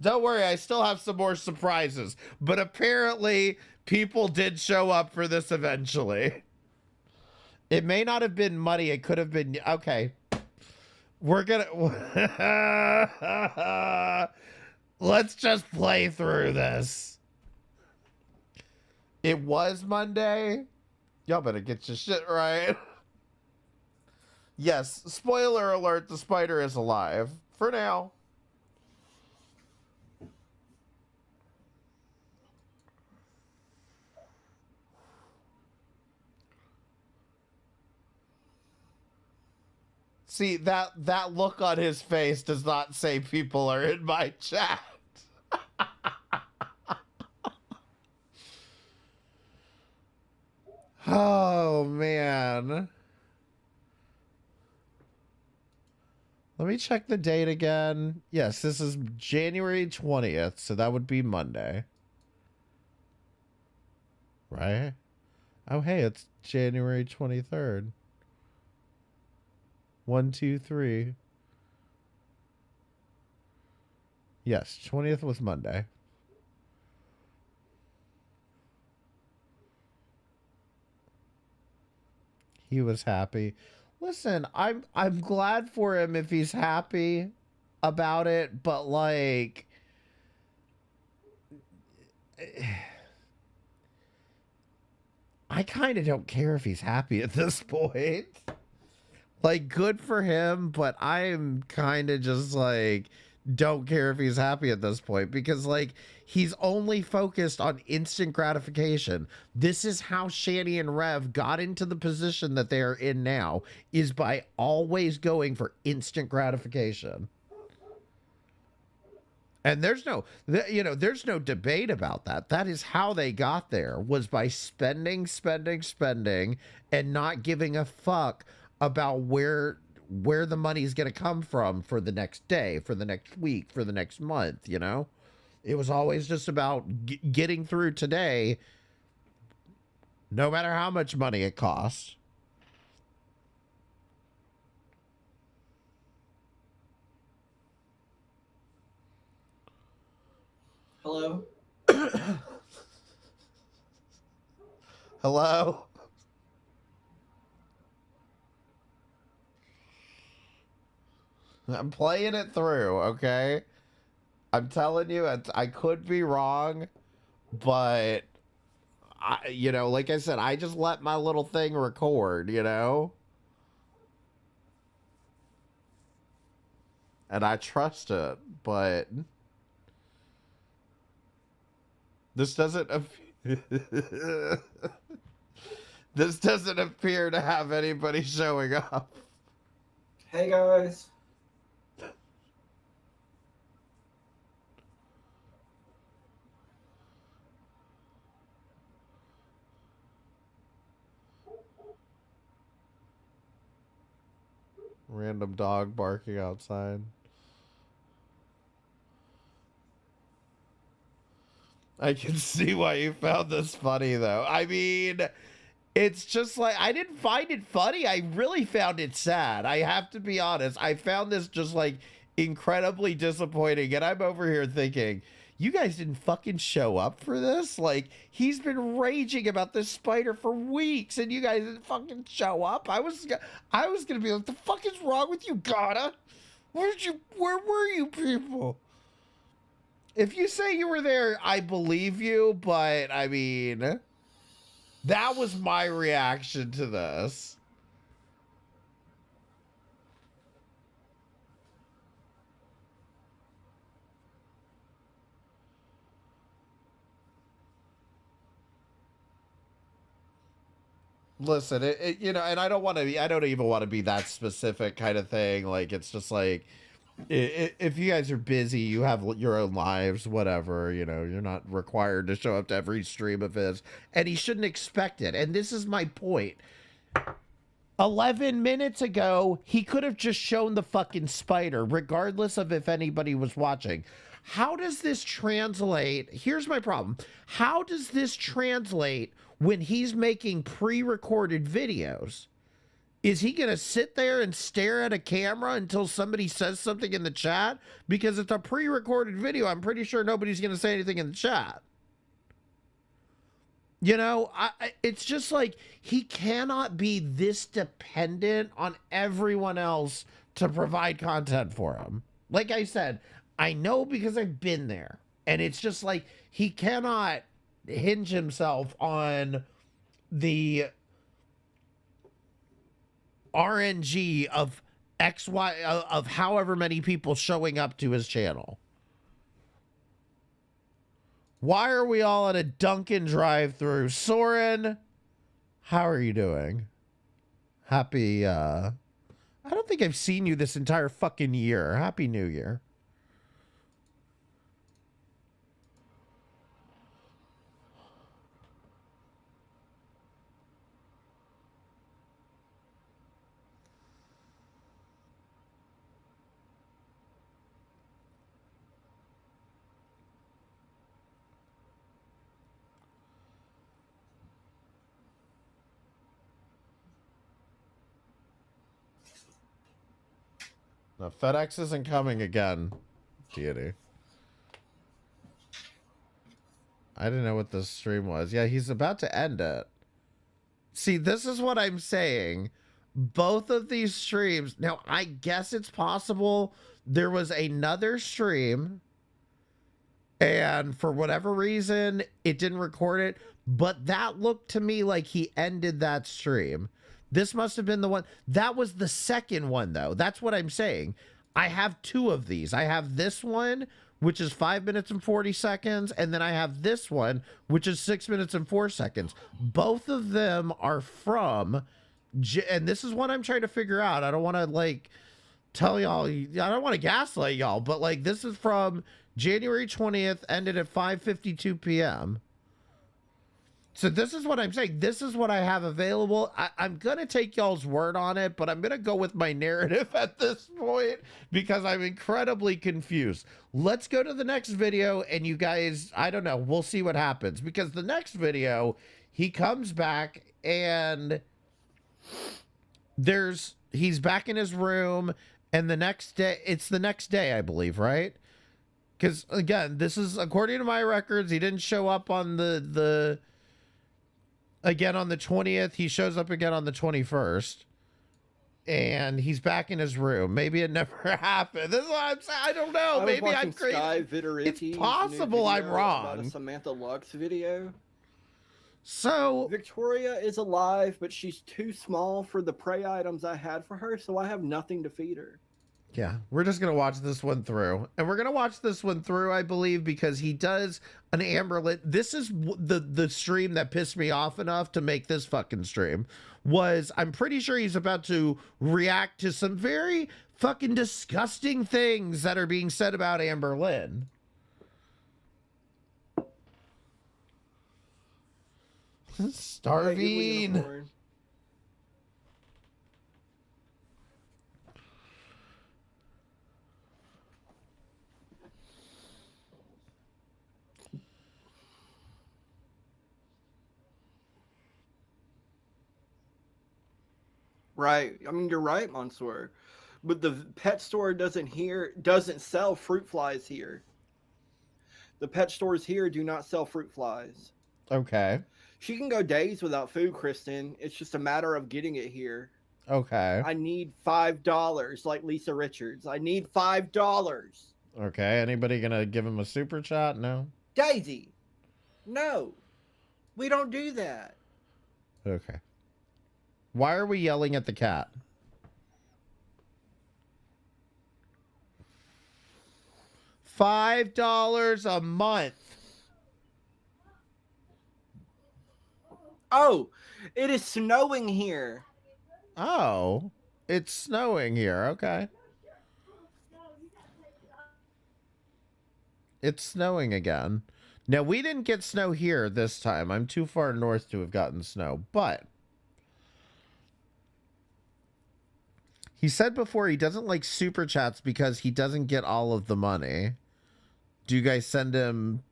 Don't worry, I still have some more surprises. But apparently, people did show up for this eventually. It may not have been money. It could have been... Okay. We're gonna... Let's just play through this. It was Monday. Y'all better get your shit right. Yes, spoiler alert, the spider is alive. For now. See, that look on his face does not say people are in my chat. Oh, man. Let me check the date again. Yes, this is January 20th, so that would be Monday. Right? Oh, hey, it's January 23rd. 1, 2, 3. Yes, 20th was Monday. He was happy. Listen, I'm glad for him if he's happy about it, but like I kind of don't care if he's happy at this point. Like, good for him, but I'm kind of just like don't care if he's happy at this point because like he's only focused on instant gratification. This is how Shani and Rev got into the position that they are in now, is by always going for instant gratification. And there's no, there's no debate about that. That is how they got there, was by spending, and not giving a fuck about where the money's going to come from for the next day, for the next week, for the next month, you know? It was always just about getting through today, no matter how much money it costs. Hello? Hello? I'm playing it through, okay? I'm telling you, I could be wrong, but, like I said, I just let my little thing record, you know? And I trust it, but this doesn't this doesn't appear to have anybody showing up. Hey guys. Random dog barking outside. I can see why you found this funny, though. I mean, it's just like, I didn't find it funny. I really found it sad. I have to be honest. I found this just, like, incredibly disappointing. And I'm over here thinking, you guys didn't fucking show up for this? Like, he's been raging about this spider for weeks, and you guys didn't fucking show up? I was gonna be like, the fuck is wrong with you, Gata? Where were you people? If you say you were there, I believe you, but, I mean, that was my reaction to this. Listen, and I don't even want to be that specific kind of thing. Like, it's just like, if you guys are busy, you have your own lives, whatever, you're not required to show up to every stream of his, and he shouldn't expect it. And this is my point. 11 minutes ago, he could have just shown the fucking spider, regardless of if anybody was watching. How does this translate? Here's my problem. How does this translate when he's making pre-recorded videos? Is he going to sit there and stare at a camera until somebody says something in the chat? Because it's a pre-recorded video. I'm pretty sure nobody's going to say anything in the chat. You know, it's just like he cannot be this dependent on everyone else to provide content for him. Like I said, I know because I've been there. And it's just like he cannot hinge himself on the RNG of XY of however many people showing up to his channel. Why are we all at a Dunkin' drive-thru? Soren, how are you doing? Happy, I don't think I've seen you this entire fucking year. Happy New Year. No, FedEx isn't coming again, Deity. I didn't know what this stream was. Yeah, he's about to end it. See, this is what I'm saying. Both of these streams... Now, I guess it's possible there was another stream, and for whatever reason, it didn't record it, but that looked to me like he ended that stream. This must have been the one. That was the second one, though. That's what I'm saying. I have two of these. I have this one, which is 5 minutes and 40 seconds, and then I have this one, which is 6 minutes and 4 seconds. Both of them are from, and this is what I'm trying to figure out. I don't want to, like, tell y'all, I don't want to gaslight y'all, but, like, this is from January 20th, ended at 5:52 p.m. So this is what I'm saying. This is what I have available. I'm going to take y'all's word on it, but I'm going to go with my narrative at this point because I'm incredibly confused. Let's go to the next video, and you guys, I don't know, we'll see what happens. Because the next video, he comes back, and he's back in his room, and the next day, it's the next day, I believe, right? Because, again, this is, according to my records, he didn't show up on again on the 20th. He shows up again on the 21st. And he's back in his room. Maybe it never happened. This is what I'm saying. I don't know. Maybe I'm crazy. It's possible I'm wrong. About a Samantha Lux video. So Victoria is alive, but she's too small for the prey items I had for her, so I have nothing to feed her. Yeah, we're just going to watch this one through. And we're going to watch this one through, I believe, because he does an Amberlit. This is the stream that pissed me off enough to make this fucking stream. Was I'm pretty sure he's about to react to some very fucking disgusting things that are being said about Amber Lynn. Starving. Right. I mean, you're right, Mansoor. But the pet store doesn't sell fruit flies here. The pet stores here do not sell fruit flies. Okay. She can go days without food, Kristen. It's just a matter of getting it here. Okay. I need $5, like Lisa Richards. I need $5. Okay. Anybody gonna give him a super chat? No. Daisy. No. We don't do that. Okay. Why are we yelling at the cat? $5 a month. Oh, it is snowing here. Oh, it's snowing here. Okay. It's snowing again. Now, we didn't get snow here this time. I'm too far north to have gotten snow, but he said before he doesn't like super chats because he doesn't get all of the money. Do you guys send him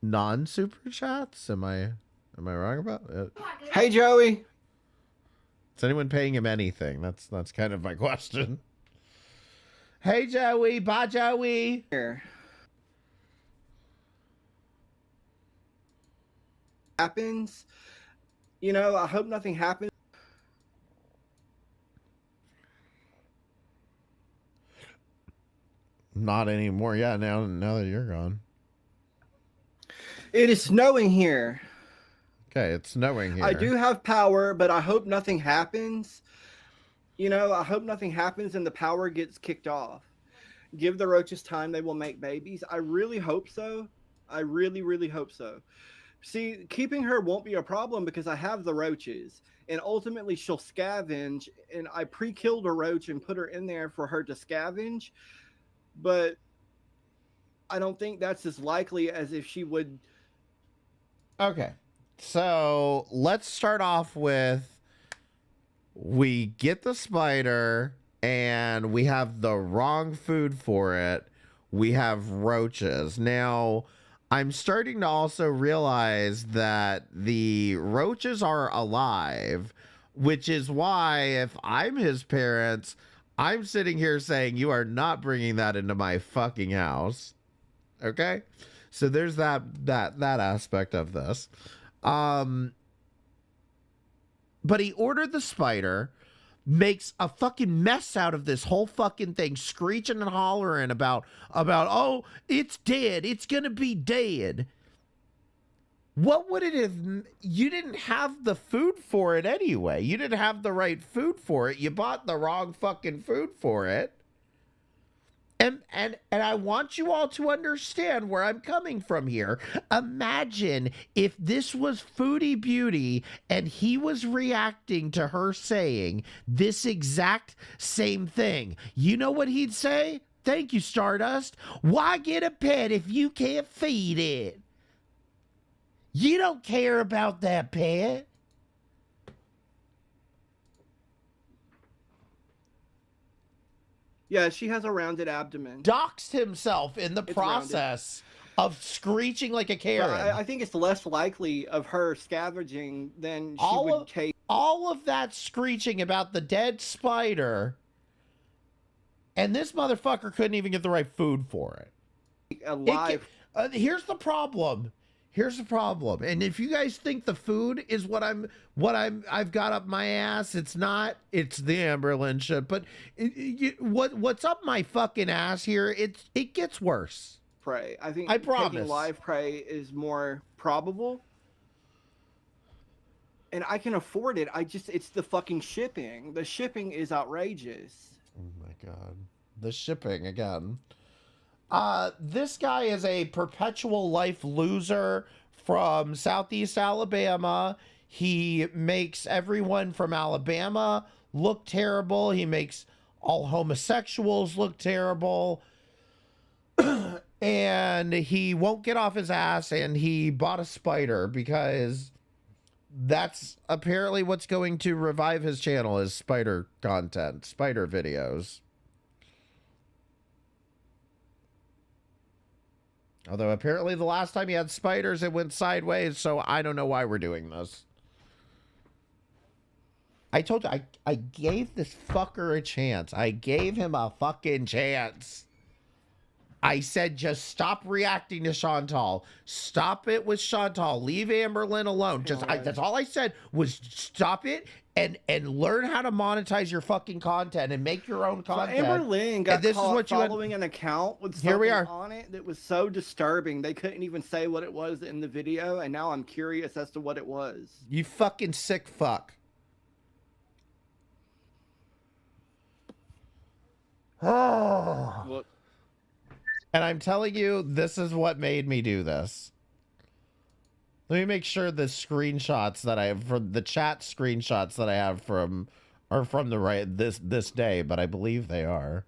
non-super chats? Am I wrong about it? Hey, Joey. Is anyone paying him anything? That's kind of my question. Hey, Joey. Bye, Joey. Here. Happens. You know, I hope nothing happens. Not anymore. Yeah, now that you're gone. It is snowing here. Okay, it's snowing here. I do have power, but I hope nothing happens. You know, I hope nothing happens and the power gets kicked off. Give the roaches time, they will make babies. I really hope so. I really, really hope so. See, keeping her won't be a problem because I have the roaches. And ultimately she'll scavenge. And I pre-killed a roach and put her in there for her to scavenge. But I don't think that's as likely as if she would. Okay. So let's start off with, we get the spider and we have the wrong food for it. We have roaches. Now, I'm starting to also realize that the roaches are alive, which is why if I'm his parents, I'm sitting here saying, you are not bringing that into my fucking house. Okay? So there's that aspect of this. But he ordered the spider, makes a fucking mess out of this whole fucking thing, screeching and hollering about, oh, it's dead. It's going to be dead. What would it have? You didn't have the food for it anyway. You didn't have the right food for it. You bought the wrong fucking food for it. And I want you all to understand where I'm coming from here. Imagine if this was Foodie Beauty and he was reacting to her saying this exact same thing. You know what he'd say? Thank you, Stardust. Why get a pet if you can't feed it? You don't care about that pet. Yeah, she has a rounded abdomen. Doxed himself in the process of screeching like a Karen. I think it's less likely of her scavenging than she would take. All of that screeching about the dead spider, and this motherfucker couldn't even get the right food for it. Alive. Here's the problem. Here's the problem. And if you guys think the food is what I've got up my ass, it's not. It's the Amberlin shit. But what's up my fucking ass here? It gets worse. Prey. I think I promise. taking live prey is more probable. And I can afford it. It's the fucking shipping. The shipping is outrageous. Oh my god. The shipping again. This guy is a perpetual life loser from Southeast Alabama. He makes everyone from Alabama look terrible. He makes all homosexuals look terrible. And he won't get off his ass, and he bought a spider because that's apparently what's going to revive his channel is spider content, spider videos. Although apparently the last time he had spiders, it went sideways, so I don't know why we're doing this. I told you, I gave this fucker a chance. I gave him a fucking chance. I said, just stop reacting to Chantal. Stop it with Chantal. Leave Amberlin alone. That's all I said was stop it and learn how to monetize your fucking content and make your own content. So Amberlin got this caught is what following an account with Here we something are. on it that was so disturbing. They couldn't even say what it was in the video, and now I'm curious as to what it was. You fucking sick fuck. Oh. Look. And I'm telling you, this is what made me do this. Let me make sure the screenshots that I have from the chat screenshots that I have from are from the right this day, but I believe they are.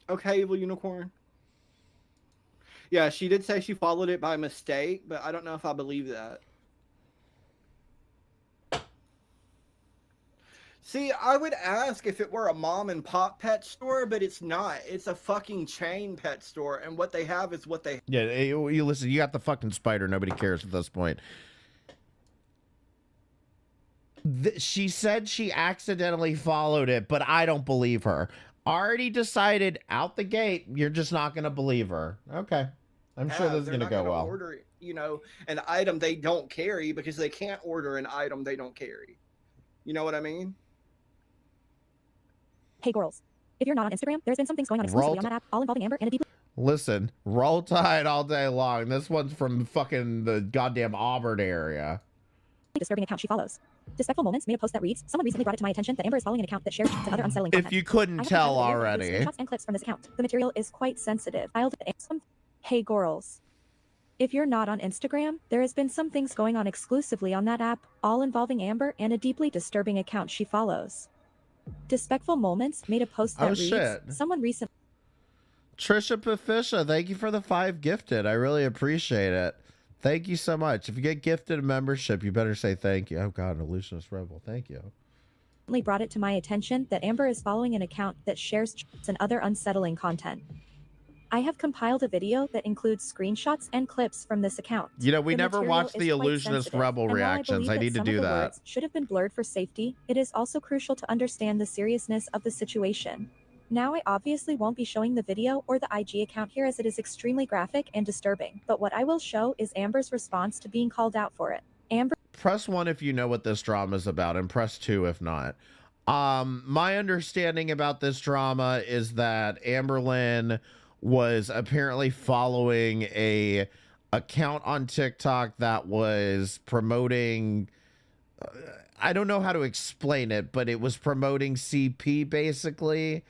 Okay, Evil Unicorn. Yeah, she did say she followed it by mistake, but I don't know if I believe that. See, I would ask if it were a mom and pop pet store, but it's not. It's a fucking chain pet store, and what they have is what they. Yeah, you listen. You got the fucking spider. Nobody cares at this point. She said she accidentally followed it, but I don't believe her. Already decided out the gate, you're just not going to believe her. Okay. I'm sure this is going to go well. Order, you know, an item they don't carry because they can't order an item they don't carry. You know what I mean? Hey, girls. If you're not on Instagram, there's been some things going on exclusively on that app, all involving Amber and a deep... Listen, roll tide all day long. This one's from fucking the goddamn Auburn area. Disturbing account she follows. Disrespectful Moments made a post that reads, someone recently brought it to my attention that Amber is following an account that shares and other unsettling content. If you couldn't tell already. Screenshots and clips from this account. The material is quite sensitive. Hey, girls. If you're not on Instagram, there has been some things going on exclusively on that app, all involving Amber and a deeply disturbing account she follows. Disrespectful Moments made a post that reads, someone recently... Trisha Pafisha, thank you for the 5 gifted. I really appreciate it. Thank you so much. If you get gifted a membership, you better say thank you. Oh God, Illusionist Rebel, thank you. Brought it to my attention that Amber is following an account that shares chats and other unsettling content. I have compiled a video that includes screenshots and clips from this account. You know, we never watched the Illusionist Rebel reactions. I need to do that. Should have been blurred for safety. It is also crucial to understand the seriousness of the situation. Now I obviously won't be showing the video or the IG account here as it is extremely graphic and disturbing, but what I will show is Amber's response to being called out for it. Amber... Press 1 if you know what this drama is about, and press 2 if not. My understanding about this drama is that Amberlynn was apparently following a account on TikTok that was promoting... I don't know how to explain it, but it was promoting CP basically.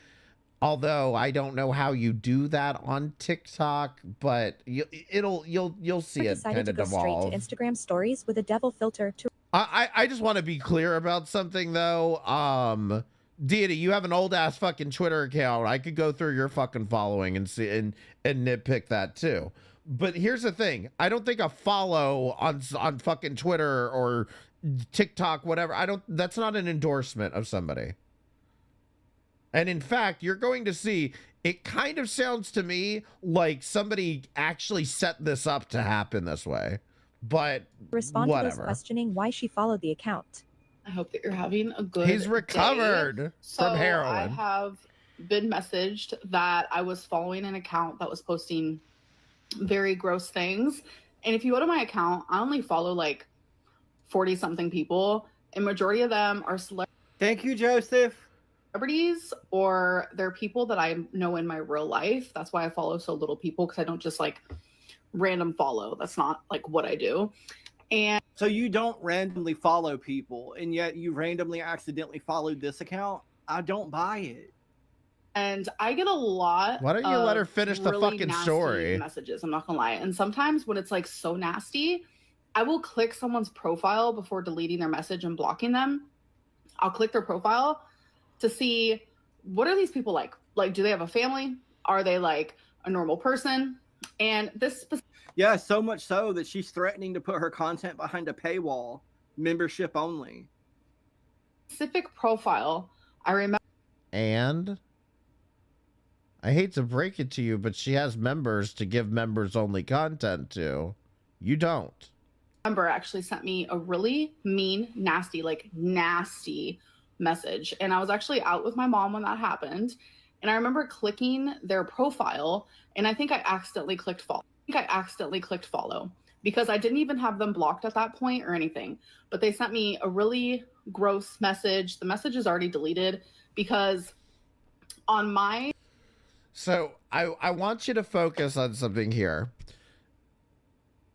Although I don't know how you do that on TikTok, but you'll see it kind of go evolve. Straight to Instagram stories with a devil filter to... I just want to be clear about something though. Deity, you have an old ass fucking Twitter account. I could go through your fucking following and see and nitpick that too. But here's the thing: I don't think a follow on fucking Twitter or TikTok, whatever. That's not an endorsement of somebody. And in fact, you're going to see, it kind of sounds to me like somebody actually set this up to happen this way. But respond to those questioning why she followed the account. I hope that you're having a good He's recovered day. from heroin. I have been messaged that I was following an account that was posting very gross things. And if you go to my account, I only follow like 40-something people, and majority of them are celebrities. Thank you, Joseph. Celebrities, or they're people that I know in my real life. That's why I follow so little people, because I don't just like random follow. That's not like what I do. And so you don't randomly follow people, and yet you randomly accidentally followed this account. I don't buy it. And I get a lot. Why don't you let her finish the really fucking nasty story? Messages. I'm not gonna lie. And sometimes when it's like so nasty, I will click someone's profile before deleting their message and blocking them. I'll click their profile to see, what are these people like? Like, do they have a family? Are they like a normal person? And this yeah, so much so that she's threatening to put her content behind a paywall, membership only. Specific profile, I remember. And I hate to break it to you, but she has members to give members only content to. You don't. Actually sent me a really mean, nasty message. And I was actually out with my mom when that happened. And I remember clicking their profile, and I think I accidentally clicked follow. Because I didn't even have them blocked at that point or anything. But they sent me a really gross message. The message is already deleted because on my... So I want you to focus on something here.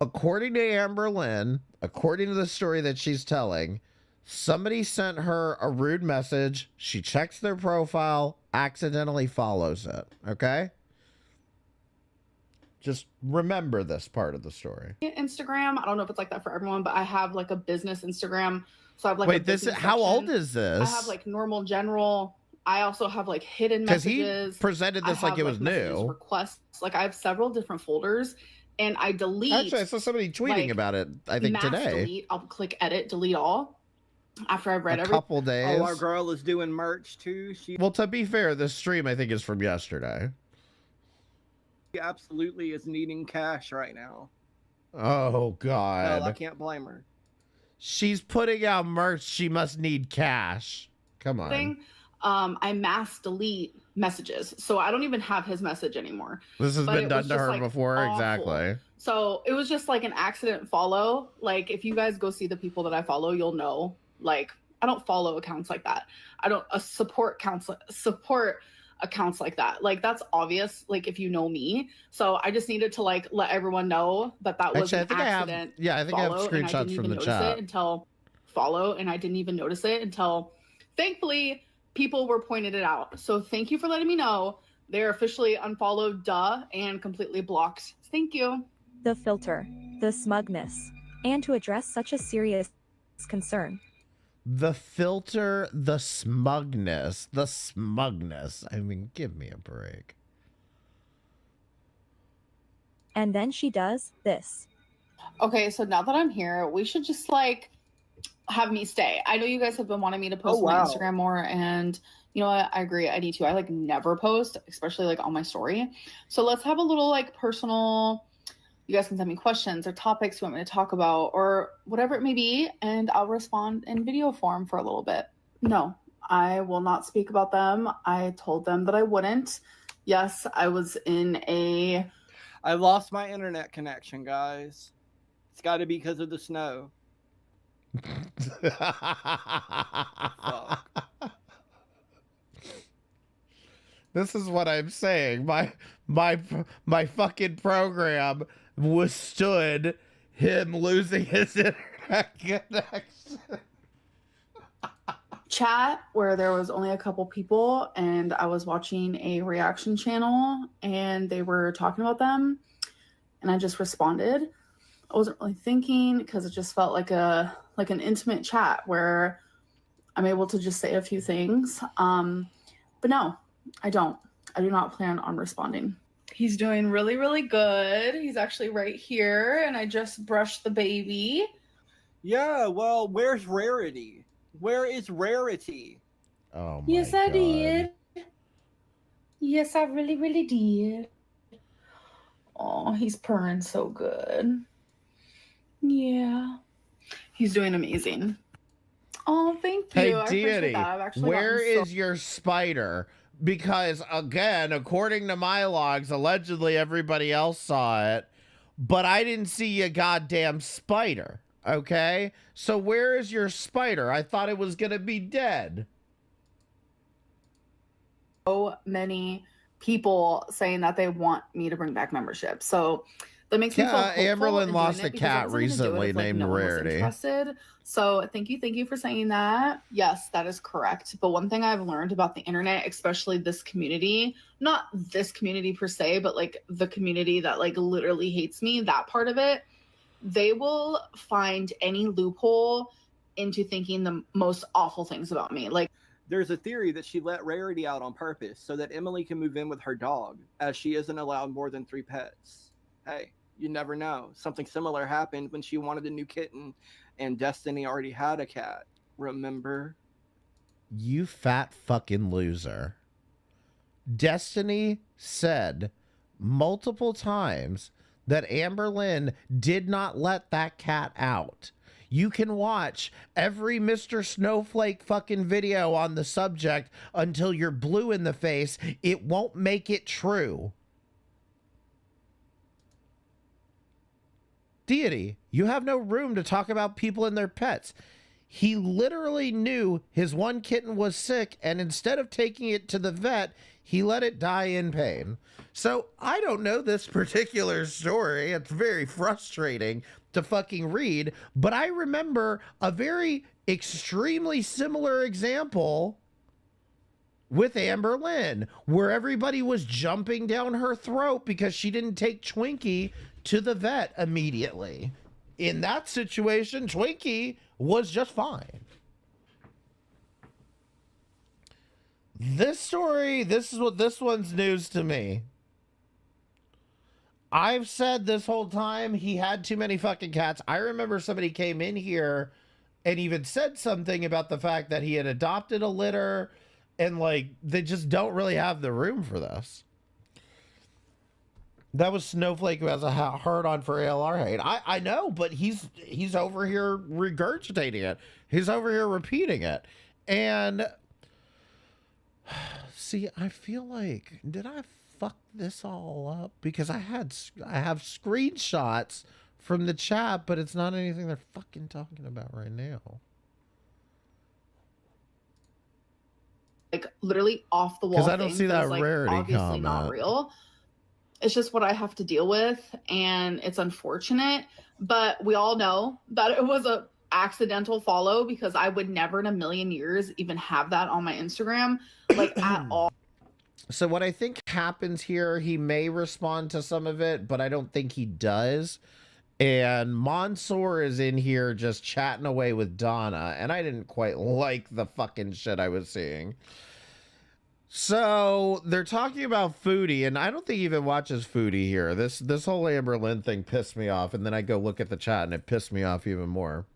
According to Amberlynn, according to the story that she's telling, somebody sent her a rude message. She checks their profile, accidentally follows it. Okay? Just remember this part of the story. Instagram, I don't know if it's like that for everyone, but I have like a business Instagram. So I have like Wait, this is how old is this? I have like normal, general. I also have like hidden messages. Because he presented this like it was new. Requests. Like I have several different folders. And I delete. Actually, I saw somebody tweeting about it, I think, today. Delete. I'll click edit, delete all. after I've read a everything. couple days. Oh, our girl is doing merch too. She Well, to be fair, this stream I think is from yesterday. absolutely is needing cash right now. Oh God. Hell, I can't blame her. She's putting out merch. She must need cash. Come on. I mass delete messages, so I don't even have his message anymore. This has been done to her before. Awful. Exactly. So it was just like an accident follow. Like if you guys go see the people that I follow, you'll know. Like I don't follow accounts like that. I don't support accounts like that. Like that's obvious. Like if you know me, so I just needed to like let everyone know that was an accident. I think I have screenshots from the chat. And I didn't even notice it until, thankfully, people were pointed it out. So thank you for letting me know. They're officially unfollowed, and completely blocked. Thank you. The filter, the smugness, and to address such a serious concern. The filter, the smugness. I mean, give me a break. And then she does this. Okay, so now that I'm here, we should just like have me stay. I know you guys have been wanting me to post on my Instagram more, and you know what? I agree. I need to. I like never post, especially like on my story. So let's have a little like personal. You guys can send me questions or topics you want me to talk about or whatever it may be, and I'll respond in video form for a little bit. No, I will not speak about them. I told them that I wouldn't. Yes, I was in a... I lost my internet connection, guys. It's got to be because of the snow. This is what I'm saying. My fucking program withstood him losing his internet connection. Chat where there was only a couple people, and I was watching a reaction channel and they were talking about them, and I just responded. I wasn't really thinking because it just felt like an intimate chat where I'm able to just say a few things. But no, I don't. I do not plan on responding. He's doing really, really good. He's actually right here, and I just brushed the baby. Yeah, well, where's Rarity? Where is Rarity? Oh my Yes, I did. Yes, I really, really did. Oh, he's purring so good. Yeah. He's doing amazing. Oh, thank you. Hey, Deity, where is your spider? Because, again, according to my logs, allegedly everybody else saw it, but I didn't see a goddamn spider, okay? So where is your spider? I thought it was going to be dead. So many people saying that they want me to bring back membership. So that makes me feel hopeful. Amberlyn lost a cat recently named Rarity. So thank you for saying that. Yes, that is correct. But one thing I've learned about the internet, especially this community, not this community per se, but like the community that like literally hates me, that part of it, they will find any loophole into thinking the most awful things about me. Like, there's a theory that she let Rarity out on purpose so that Emily can move in with her dog, as she isn't allowed more than 3 pets. Hey, you never know. Something similar happened when she wanted a new kitten and Destiny already had a cat. Remember? You fat fucking loser. Destiny said multiple times that Amberlyn did not let that cat out. You can watch every Mr. Snowflake fucking video on the subject until you're blue in the face. It won't make it true. Deity, you have no room to talk about people and their pets. He literally knew his one kitten was sick, and instead of taking it to the vet, he let it die in pain. So I don't know this particular story. It's very frustrating to fucking read, but I remember a very extremely similar example with Amberlyn, where everybody was jumping down her throat because she didn't take Twinkie to the vet immediately. In that situation, Twinkie was just fine. This story, this one's news to me. I've said this whole time he had too many fucking cats. I remember somebody came in here and even said something about the fact that he had adopted a litter, and like they just don't really have the room for this. That was Snowflake, who has a hard on for ALR hate. I know, but he's over here regurgitating it. He's over here repeating it. And see, I feel like, did I fuck this all up? Because I have screenshots from the chat, but it's not anything they're fucking talking about right now. Like literally off the wall. Because I don't see that like, rarity obviously comment. not real. It's just what I have to deal with, and it's unfortunate. But we all know that it was a accidental follow, because I would never in a million years even have that on my Instagram, like at all. So what I think happens here, he may respond to some of it, but I don't think he does. And Mansoor is in here just chatting away with Donna, and I didn't quite like the fucking shit I was seeing. So they're talking about Foodie, and I don't think he even watches Foodie here. This whole Amber Lynn thing pissed me off, and then I go look at the chat, and it pissed me off even more.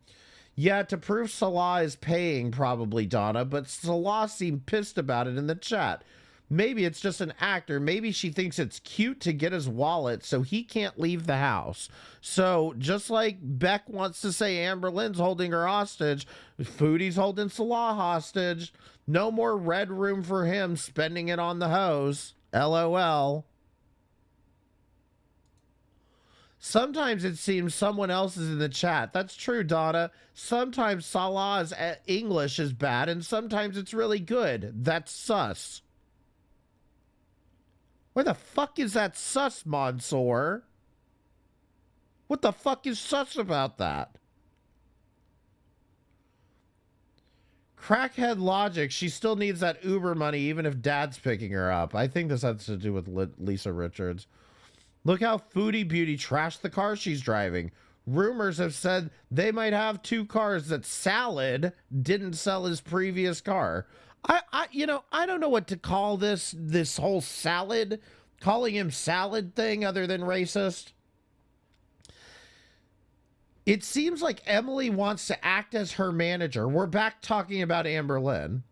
Yeah, to prove Salah is paying, probably, Donna, but Salah seemed pissed about it in the chat. Maybe it's just an actor. Maybe she thinks it's cute to get his wallet so he can't leave the house. So just like Beck wants to say Amber Lynn's holding her hostage, Foodie's holding Salah hostage. No more red room for him spending it on the hose. LOL. Sometimes it seems someone else is in the chat. That's true, Donna. Sometimes Salah's English is bad, and sometimes it's really good. That's sus. Where the fuck is that sus, Mansoor? What the fuck is sus about that? Crackhead logic. She still needs that Uber money even if Dad's picking her up. I think this has to do with Lisa Richards. Look how Foodie Beauty trashed the car she's driving. Rumors have said they might have 2 cars that Salad didn't sell his previous car. You know, I don't know what to call this whole Salad, calling him Salad thing other than racist. It seems like Emily wants to act as her manager. We're back talking about Amber Lynn.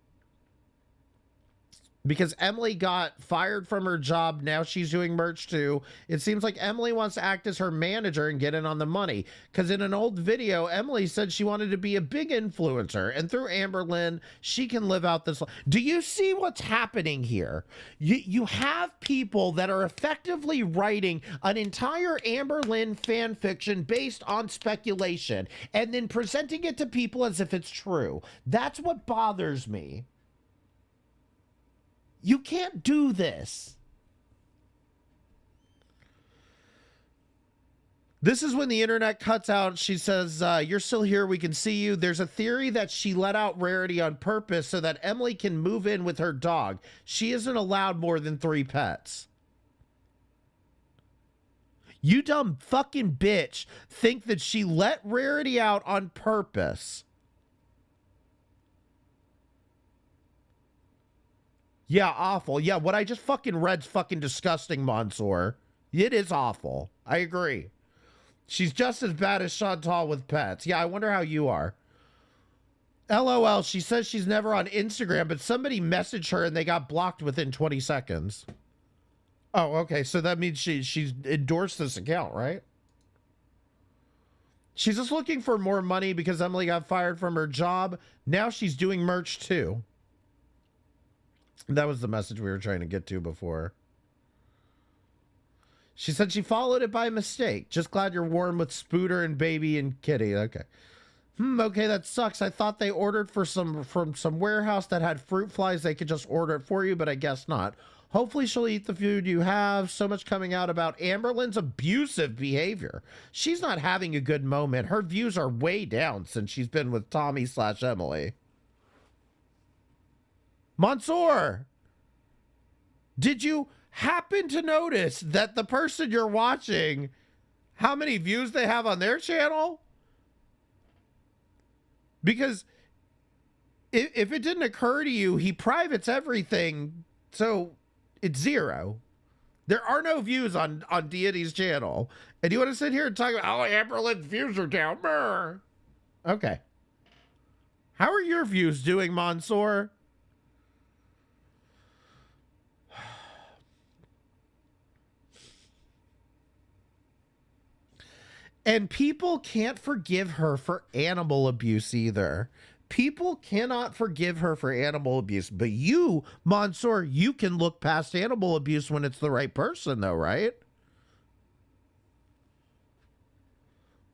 Because Emily got fired from her job, now she's doing merch too. It seems like Emily wants to act as her manager and get in on the money. Because in an old video, Emily said she wanted to be a big influencer. And through Amber Lynn, she can live out this life. Do you see what's happening here? You have people that are effectively writing an entire Amber Lynn fan fiction based on speculation. And then presenting it to people as if it's true. That's what bothers me. You can't do this. This is when the internet cuts out. She says, you're still here. We can see you. There's a theory that she let out Rarity on purpose so that Emily can move in with her dog. She isn't allowed more than 3 pets. You dumb fucking bitch think that she let Rarity out on purpose. Yeah, awful. Yeah, what I just fucking read's fucking disgusting, Mansoor. It is awful. I agree. She's just as bad as Chantal with pets. Yeah, I wonder how you are. LOL, she says she's never on Instagram, but somebody messaged her and they got blocked within 20 seconds. Oh, okay, so that means she's endorsed this account, right? She's just looking for more money because Emily got fired from her job. Now she's doing merch too. That was the message we were trying to get to before. She said she followed it by mistake. Just glad you're warm with Spooter and Baby and Kitty. Okay. Okay, that sucks. I thought they ordered from some warehouse that had fruit flies. They could just order it for you, but I guess not. Hopefully she'll eat the food you have. So much coming out about Amber Lynn's abusive behavior. She's not having a good moment. Her views are way down since she's been with Tommy/Emily. Mansoor, did you happen to notice that the person you're watching, how many views they have on their channel? Because if it didn't occur to you, he privates everything, so it's 0. There are no views on Deity's channel. And you want to sit here and talk about, oh, Amber Lynn's views are down. Brr. Okay. How are your views doing, Mansoor? And people can't forgive her for animal abuse either. People cannot forgive her for animal abuse. But you, Mansoor, you can look past animal abuse when it's the right person, though, right?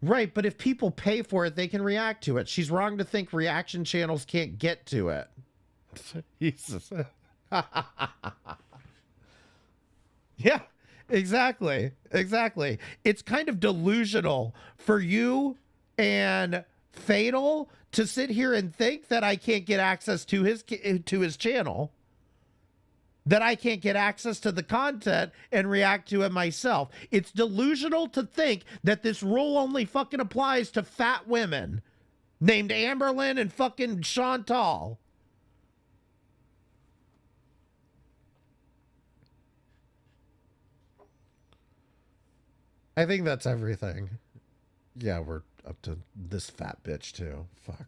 Right, but if people pay for it, they can react to it. She's wrong to think reaction channels can't get to it. Jesus. Yeah, exactly. Exactly. It's kind of delusional for you and Fatal to sit here and think that I can't get access to his channel. That I can't get access to the content and react to it myself. It's delusional to think that this rule only fucking applies to fat women named Amberlynn and fucking Chantal. I think that's everything. Yeah, we're up to this fat bitch too. Fuck.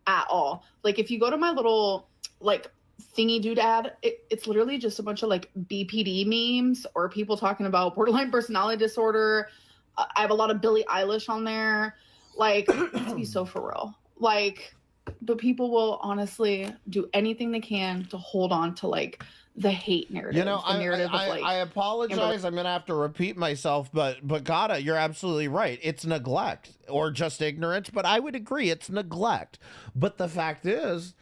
At all. Like if you go to my little like thingy doodad, it's literally just a bunch of like BPD memes or people talking about borderline personality disorder. I have a lot of Billie Eilish on there. Like, let's be so for real. Like, but people will honestly do anything they can to hold on to like the hate narrative. You know, I apologize. I'm gonna have to repeat myself, but Gata, you're absolutely right. It's neglect or just ignorance, but I would agree it's neglect. But the fact is,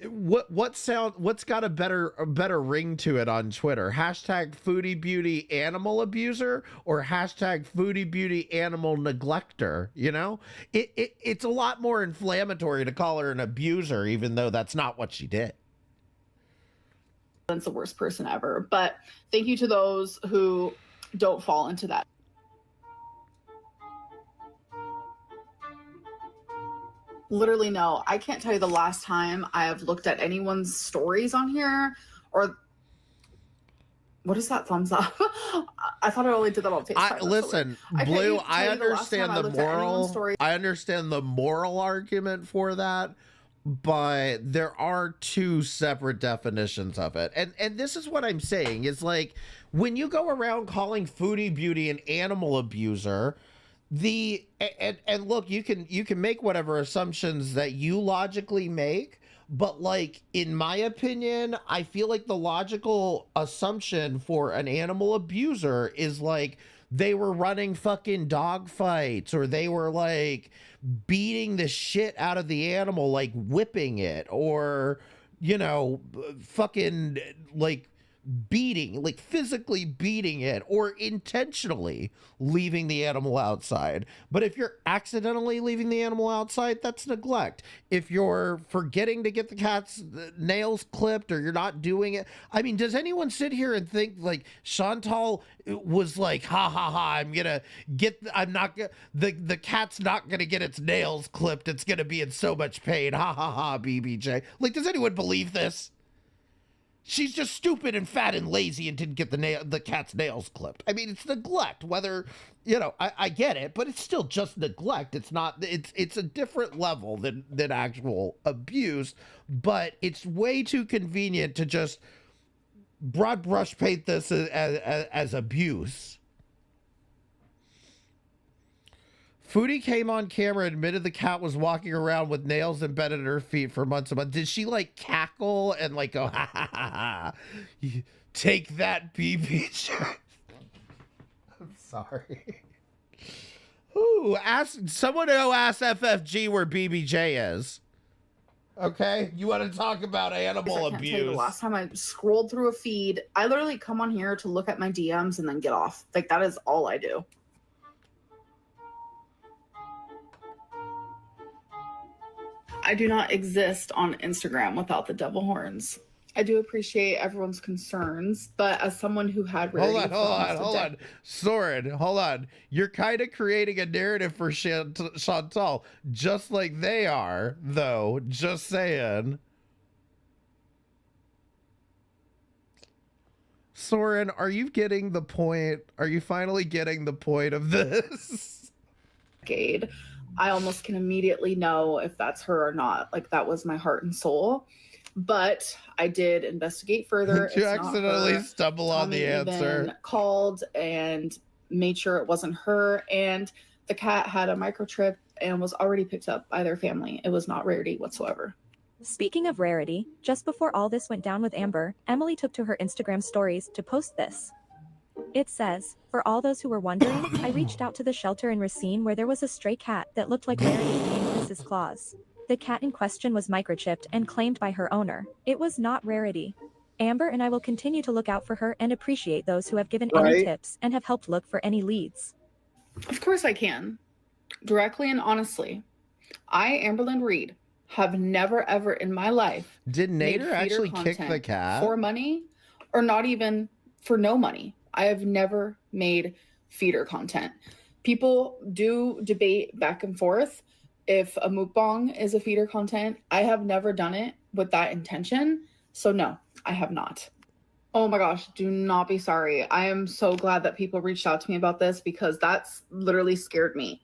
what's got a better ring to it on Twitter? Hashtag foodie beauty animal abuser or hashtag foodie beauty animal neglector? You know, it's a lot more inflammatory to call her an abuser, even though that's not what she did. The worst person ever. But thank you to those who don't fall into that. Literally, no. I can't tell you the last time I have looked at anyone's stories on here or what is that thumbs up? I thought I only did that on Facebook. Listen, Blue, I understand the moral. I understand the moral argument for that, but there are two separate definitions of it. And this is what I'm saying is like when you go around calling foodie beauty an animal abuser, and look, you can make whatever assumptions that you logically make, but like in my opinion, I feel like the logical assumption for an animal abuser is like they were running fucking dog fights or they were like beating the shit out of the animal, like whipping it or, you know, fucking like beating, like physically beating it or intentionally leaving the animal outside. But if you're accidentally leaving the animal outside, that's neglect. If you're forgetting to get the cat's nails clipped or you're not doing it, I mean, does anyone sit here and think like Chantal was like, ha ha ha, the cat's not gonna get its nails clipped, it's gonna be in so much pain, ha ha ha, BBJ. Like, does anyone believe this? She's just stupid and fat and lazy and didn't get the cat's nails clipped. I mean, it's neglect. Whether, you know, I get it, but it's still just neglect. It's not. It's a different level than actual abuse. But it's way too convenient to just broad brush paint this as abuse. Foodie came on camera and admitted the cat was walking around with nails embedded in her feet for months and months. Did she like cackle and like go, ha ha ha ha, take that, BBJ? I'm sorry. Ooh, someone go ask FFG where BBJ is. Okay, you want to talk about animal abuse? Tell you the last time I scrolled through a feed, I literally come on here to look at my DMs and then get off. Like that is all I do. I do not exist on Instagram without the devil horns. I do appreciate everyone's concerns, but as someone who had hold on, Soren, hold on. You're kind of creating a narrative for Chantal, just like they are, though. Just saying. Soren, are you getting the point? Are you finally getting the point of this? I almost can immediately know if that's her or not. Like, that was my heart and soul. But I did investigate further. Did you It's not accidentally her. stumble on Tommy the answer? even called and made sure it wasn't her. And the cat had a microchip and was already picked up by their family. It was not rarity whatsoever. Speaking of rarity, just before all this went down with Amber, Emily took to her Instagram stories to post this. It says, "For all those who were wondering, I reached out to the shelter in Racine where there was a stray cat that looked like Rarity named Mrs. Claus. The cat in question was microchipped and claimed by her owner. It was not Rarity. Amber and I will continue to look out for her and appreciate those who have given any tips and have helped look for any leads." Of course I can. Directly and honestly, I, Amberlyn Reed, have never ever in my life Did made Nader feeder actually kick content the cat? for money or not even for no money. I have never made feeder content. People do debate back and forth if a mukbang is a feeder content. I have never done it with that intention. So no, I have not. Oh my gosh, do not be sorry. I am so glad that people reached out to me about this because that's literally scared me.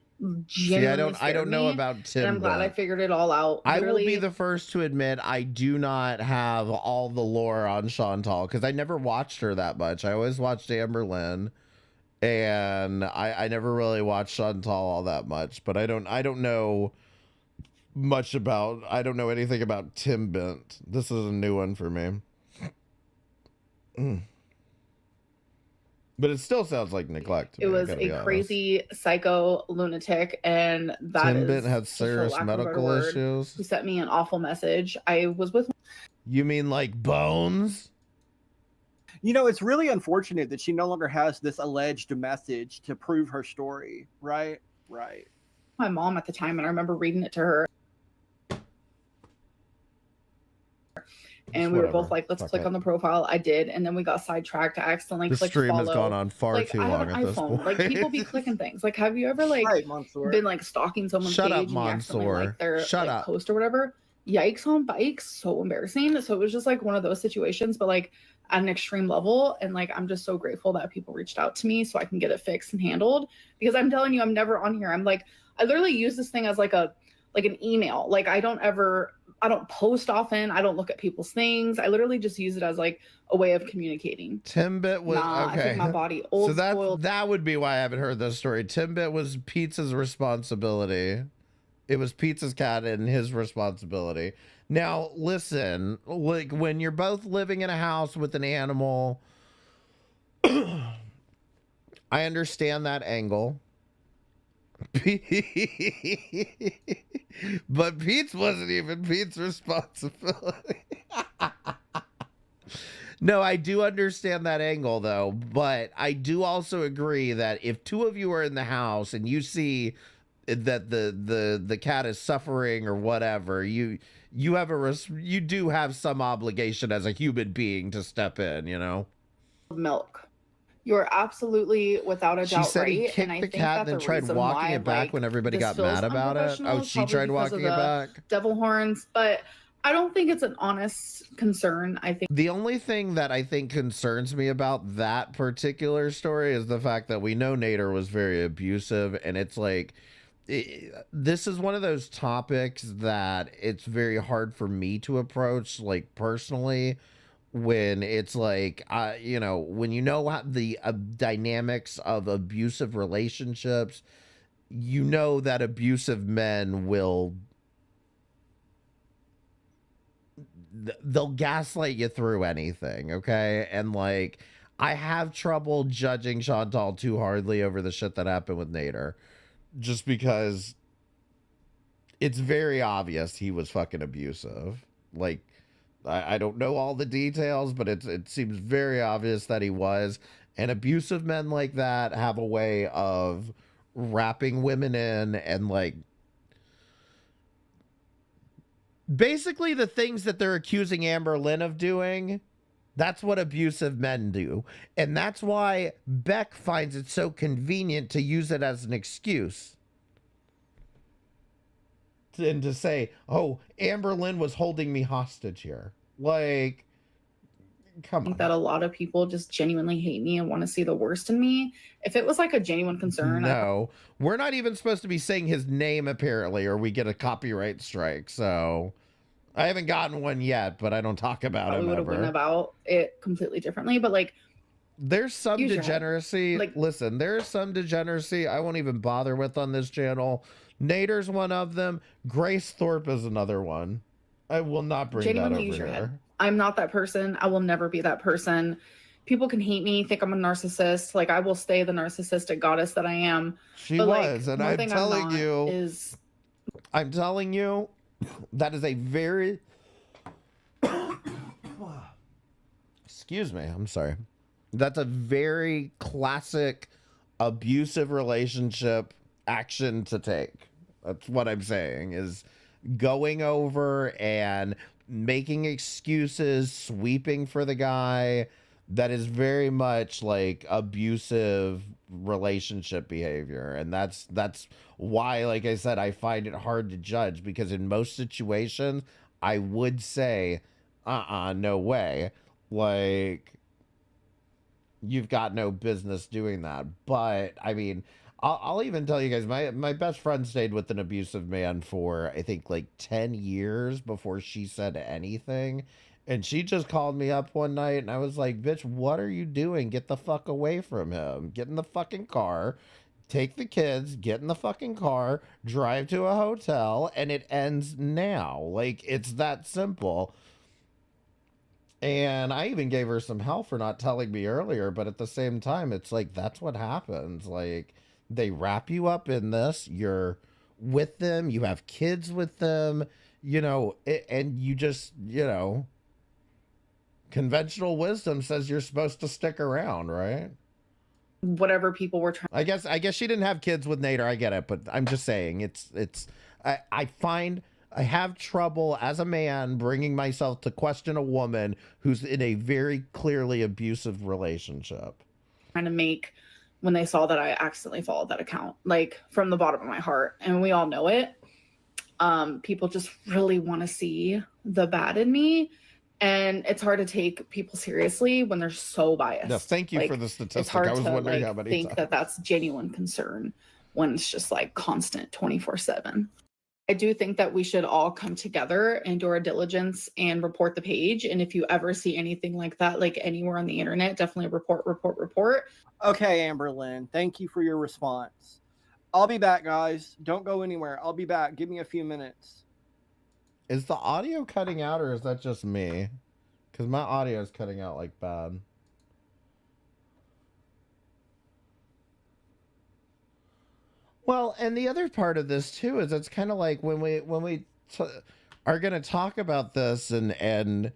See, I don't know about Tim. And I'm glad I figured it all out. I will be Literally, the first to admit I do not have all the lore on Chantal because I never watched her that much. I always watched Amberlyn, and I never really watched Chantal all that much. But I don't know much about. I don't know anything about Tim Bent. This is a new one for me. But it still sounds like neglect to it me, was I gotta be a honest. crazy psycho lunatic, and that Tim is Bent had just for serious lack of a better medical word, issues. who sent me an awful message. I was with You mean like Bones? You know, it's really unfortunate that she no longer has this alleged message to prove her story, right? Right. my mom at the time, and I remember reading it to her. And we were both like, let's click on the profile. I did, and then we got sidetracked. I accidentally The clicked stream follow. has gone on far Like, too I have long an at this iPhone. point. Like, people be clicking things. Like, have you ever like been like stalking someone's Shut page up, and you accidentally Mansoor. like their Shut like, up. post or whatever? Yikes on bikes, so embarrassing. So it was just like one of those situations, but like at an extreme level. And like I'm just so grateful that people reached out to me so I can get it fixed and handled. Because I'm telling you, I'm never on here. I'm like, I literally use this thing as like an email. Like I don't post often. I don't look at people's things. I literally just use it as like a way of communicating. Timbit was I okay. think my body old So spoiled. that would be why I haven't heard this story. Timbit was Pizza's responsibility. It was Pizza's cat and his responsibility. Now, listen, like when you're both living in a house with an animal, I understand that angle. But Pete's wasn't even Pete's responsibility. No, I do understand that angle though, but I do also agree that if two of you are in the house and you see that the cat is suffering or whatever, you do have some obligation as a human being to step in, you know. Milk. You're absolutely without a She doubt said right. he kicked And I the think cat that and then the tried reason walking why, it back like, when everybody this got feels mad about it. unprofessional Oh, is she probably tried because walking of it the back. devil horns, but I don't think it's an honest concern. I think The only thing that I think concerns me about that particular story is the fact that we know Nader was very abusive, and it's like this is one of those topics that it's very hard for me to approach, like personally, when it's like you know, when you know how the dynamics of abusive relationships, you know that abusive men will they'll gaslight you through anything, okay? And like I have trouble judging Chantal too hardly over the shit that happened with Nader, just because it's very obvious he was fucking abusive. Like I don't know all the details, but it seems very obvious that he was. And abusive men like that have a way of wrapping women in and like basically the things that they're accusing Amber Lynn of doing. That's what abusive men do. And that's why Beck finds it so convenient to use it as an excuse. And to say, oh, Amber Lynn was holding me hostage here. Like, I think that a lot of people just genuinely hate me and want to see the worst in me. If it was like a genuine concern, No, we're not even supposed to be saying his name apparently, or we get a copyright strike. So I haven't gotten one yet, but I don't talk about probably him would have went ever. about it completely differently. But like, There's some use your head. degeneracy. Like- Listen, there's some degeneracy I won't even bother with on this channel. Nader's one of them. Grace Thorpe is another one. I will not bring that genuinely over use your here. head. I'm not that person. I will never be that person. People can hate me, think I'm a narcissist. Like, I will stay the narcissistic goddess that I am. She But, like, was, and one I'm thing telling I'm not you, is I'm telling you, that is a very excuse me, I'm sorry. That's a very classic abusive relationship action to take. That's what I'm saying, is going over and making excuses, sweeping for the guy. That is very much like abusive relationship behavior. And that's why, like I said, I find it hard to judge, because in most situations I would say, no way. Like, you've got no business doing that. But I mean, I'll even tell you guys, my best friend stayed with an abusive man for, I think, like 10 years before she said anything. And she just called me up one night and I was like, bitch, what are you doing? Get the fuck away from him. Get in the fucking car. Take the kids, get in the fucking car, drive to a hotel, and it ends now. Like, it's that simple. And I even gave her some hell for not telling me earlier, but at the same time, it's like, that's what happens. Like, they wrap you up in this, you're with them, you have kids with them, you know, and you just, you know, conventional wisdom says you're supposed to stick around, right? whatever people were trying. I guess she didn't have kids with Nader. I get it, but I'm just saying I find I have trouble as a man bringing myself to question a woman who's in a very clearly abusive relationship. Trying to make when they saw that I accidentally followed that account, like from the bottom of my heart, and we all know it. People just really want to see the bad in me, and it's hard to take people seriously when they're so biased. No, thank you like, for the statistic. It's hard I was to wondering how many think times. that that's genuine concern when it's just like constant 24/7. I do think that we should all come together and do our diligence and report the page. And if you ever see anything like that, like anywhere on the internet, definitely report. Okay, Amberlynn, thank you for your response. I'll be back, guys. Don't go anywhere. I'll be back. Give me a few minutes. Is the audio cutting out, or is that just me? Because my audio is cutting out like bad. Well, and the other part of this too is it's kind of like when we are going to talk about this and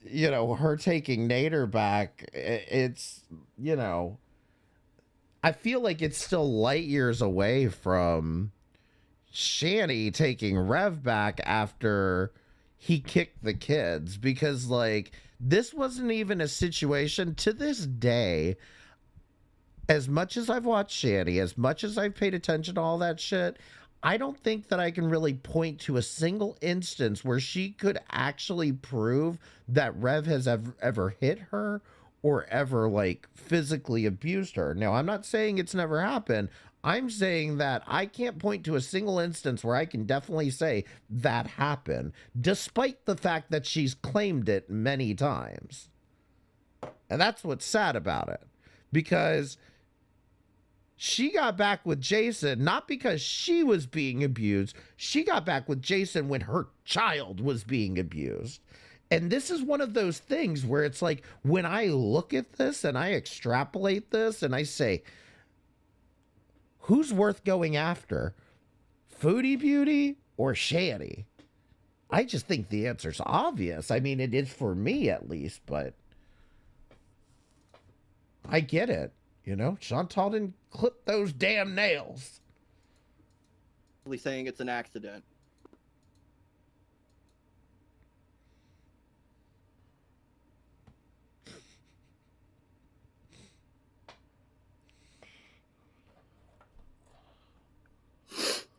you know, her taking Nader back, it's, you know, I feel like it's still light years away from Shani taking Rev back after he kicked the kids, because like this wasn't even a situation to this day. As much as I've watched Shani, as much as I've paid attention to all that shit, I don't think that I can really point to a single instance where she could actually prove that Rev has ever hit her or ever like physically abused her. Now, I'm not saying it's never happened. I'm saying that I can't point to a single instance where I can definitely say that happened, despite the fact that she's claimed it many times. And that's what's sad about it, because she got back with Jason, not because she was being abused. She got back with Jason when her child was being abused. And this is one of those things where it's like, when I look at this and I extrapolate this and I say, who's worth going after? Foodie Beauty or Shani? I just think the answer's obvious. I mean, it is for me at least, but I get it. You know, Chantal didn't clip those damn nails. Saying it's an accident.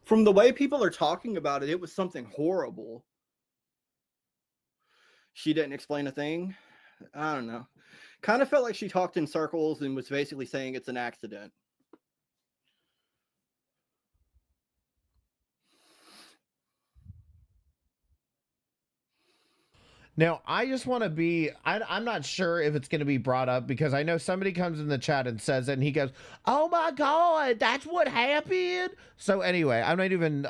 From the way people are talking about it, it was something horrible. She didn't explain a thing. I don't know. Kind of felt like she talked in circles and was basically saying it's an accident. Now, I just want to be, I'm not sure if it's going to be brought up because I know somebody comes in the chat and says it and he goes, oh my God, that's what happened. So anyway, I'm not even,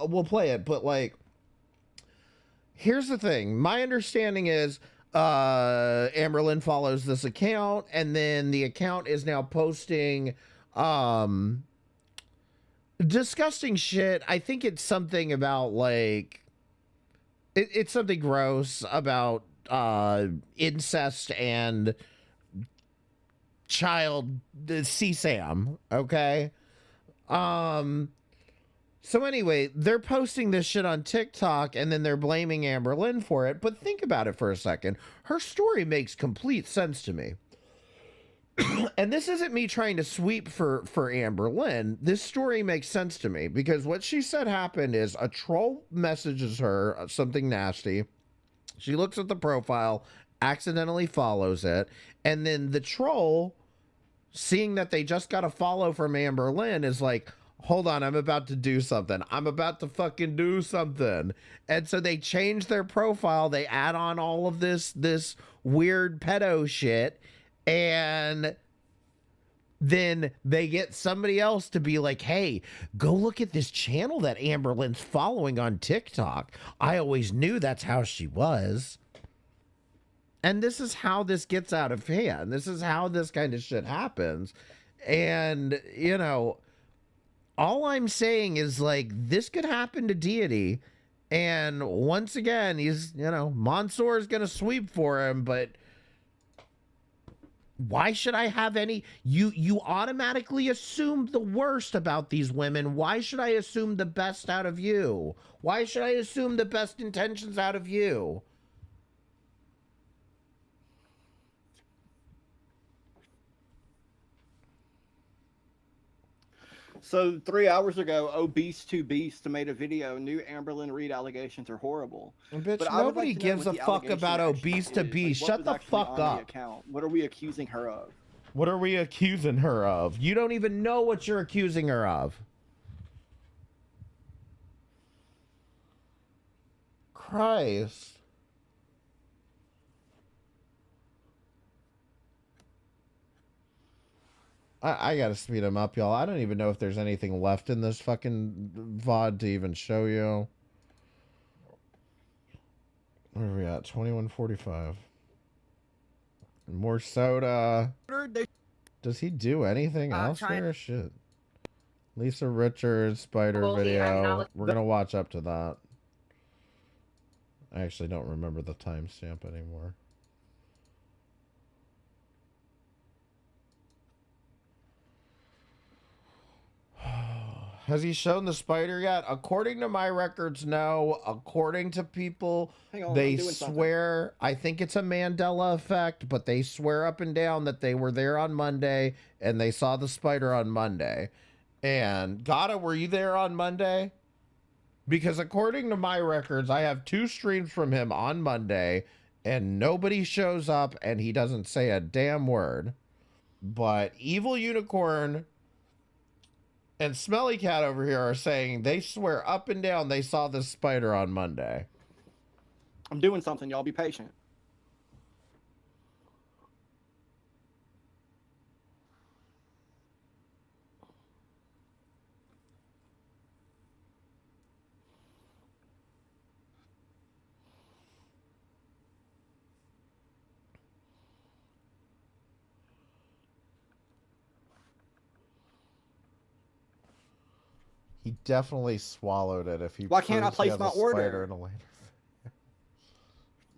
we'll play it, but like, here's the thing. My understanding is Amberlynn follows this account and then the account is now posting disgusting shit. I think it's something about like, it's something gross about incest and child CSAM, okay? So anyway, they're posting this shit on TikTok and then they're blaming Amberlynn for it, but think about it for a second. Her story makes complete sense to me. And this isn't me trying to sweep for Amberlynn. This story makes sense to me because what she said happened is a troll messages her something nasty. She looks at the profile, accidentally follows it, and then the troll, seeing that they just got a follow from Amberlynn, is like, hold on, I'm about to do something. I'm about to fucking do something. And so they change their profile. They add on all of this weird pedo shit. And then they get somebody else to be like, hey, go look at this channel that Amberlynn's following on TikTok. I always knew that's how she was. And this is how this gets out of hand. This is how this kind of shit happens. And, you know, all I'm saying is like, this could happen to Deity. And once again, he's, you know, Mansoor is going to sweep for him, but why should I have any? You automatically assume the worst about these women. Why should I assume the best out of you? Why should I assume the best intentions out of you? So 3 hours ago, Obese to Beast made a video. New Amberlynn Reed allegations are horrible. Bitch, But nobody like gives a fuck about Obese to Beast. Like, Shut the fuck up. What are we accusing her of? What are we accusing her of? You don't even know what you're accusing her of. Christ. I gotta speed him up, y'all. I don't even know if there's anything left in this fucking VOD to even show you. Where are we at? 21:45. More soda. Does he do anything else there? Shit. Lisa Richards spider video. We're gonna watch up to that. I actually don't remember the timestamp anymore. Has he shown the spider yet? According to my records, no. According to people, they swear, I think it's a Mandela effect, but they swear up and down that they were there on Monday and they saw the spider on Monday. And Gata, were you there on Monday? Because according to my records, I have 2 streams from him on Monday and nobody shows up and he doesn't say a damn word. But Evil Unicorn and Smelly Cat over here are saying they swear up and down they saw this spider on Monday. I'm doing something, y'all. Be patient. He definitely swallowed it if he. Why can't I place my order?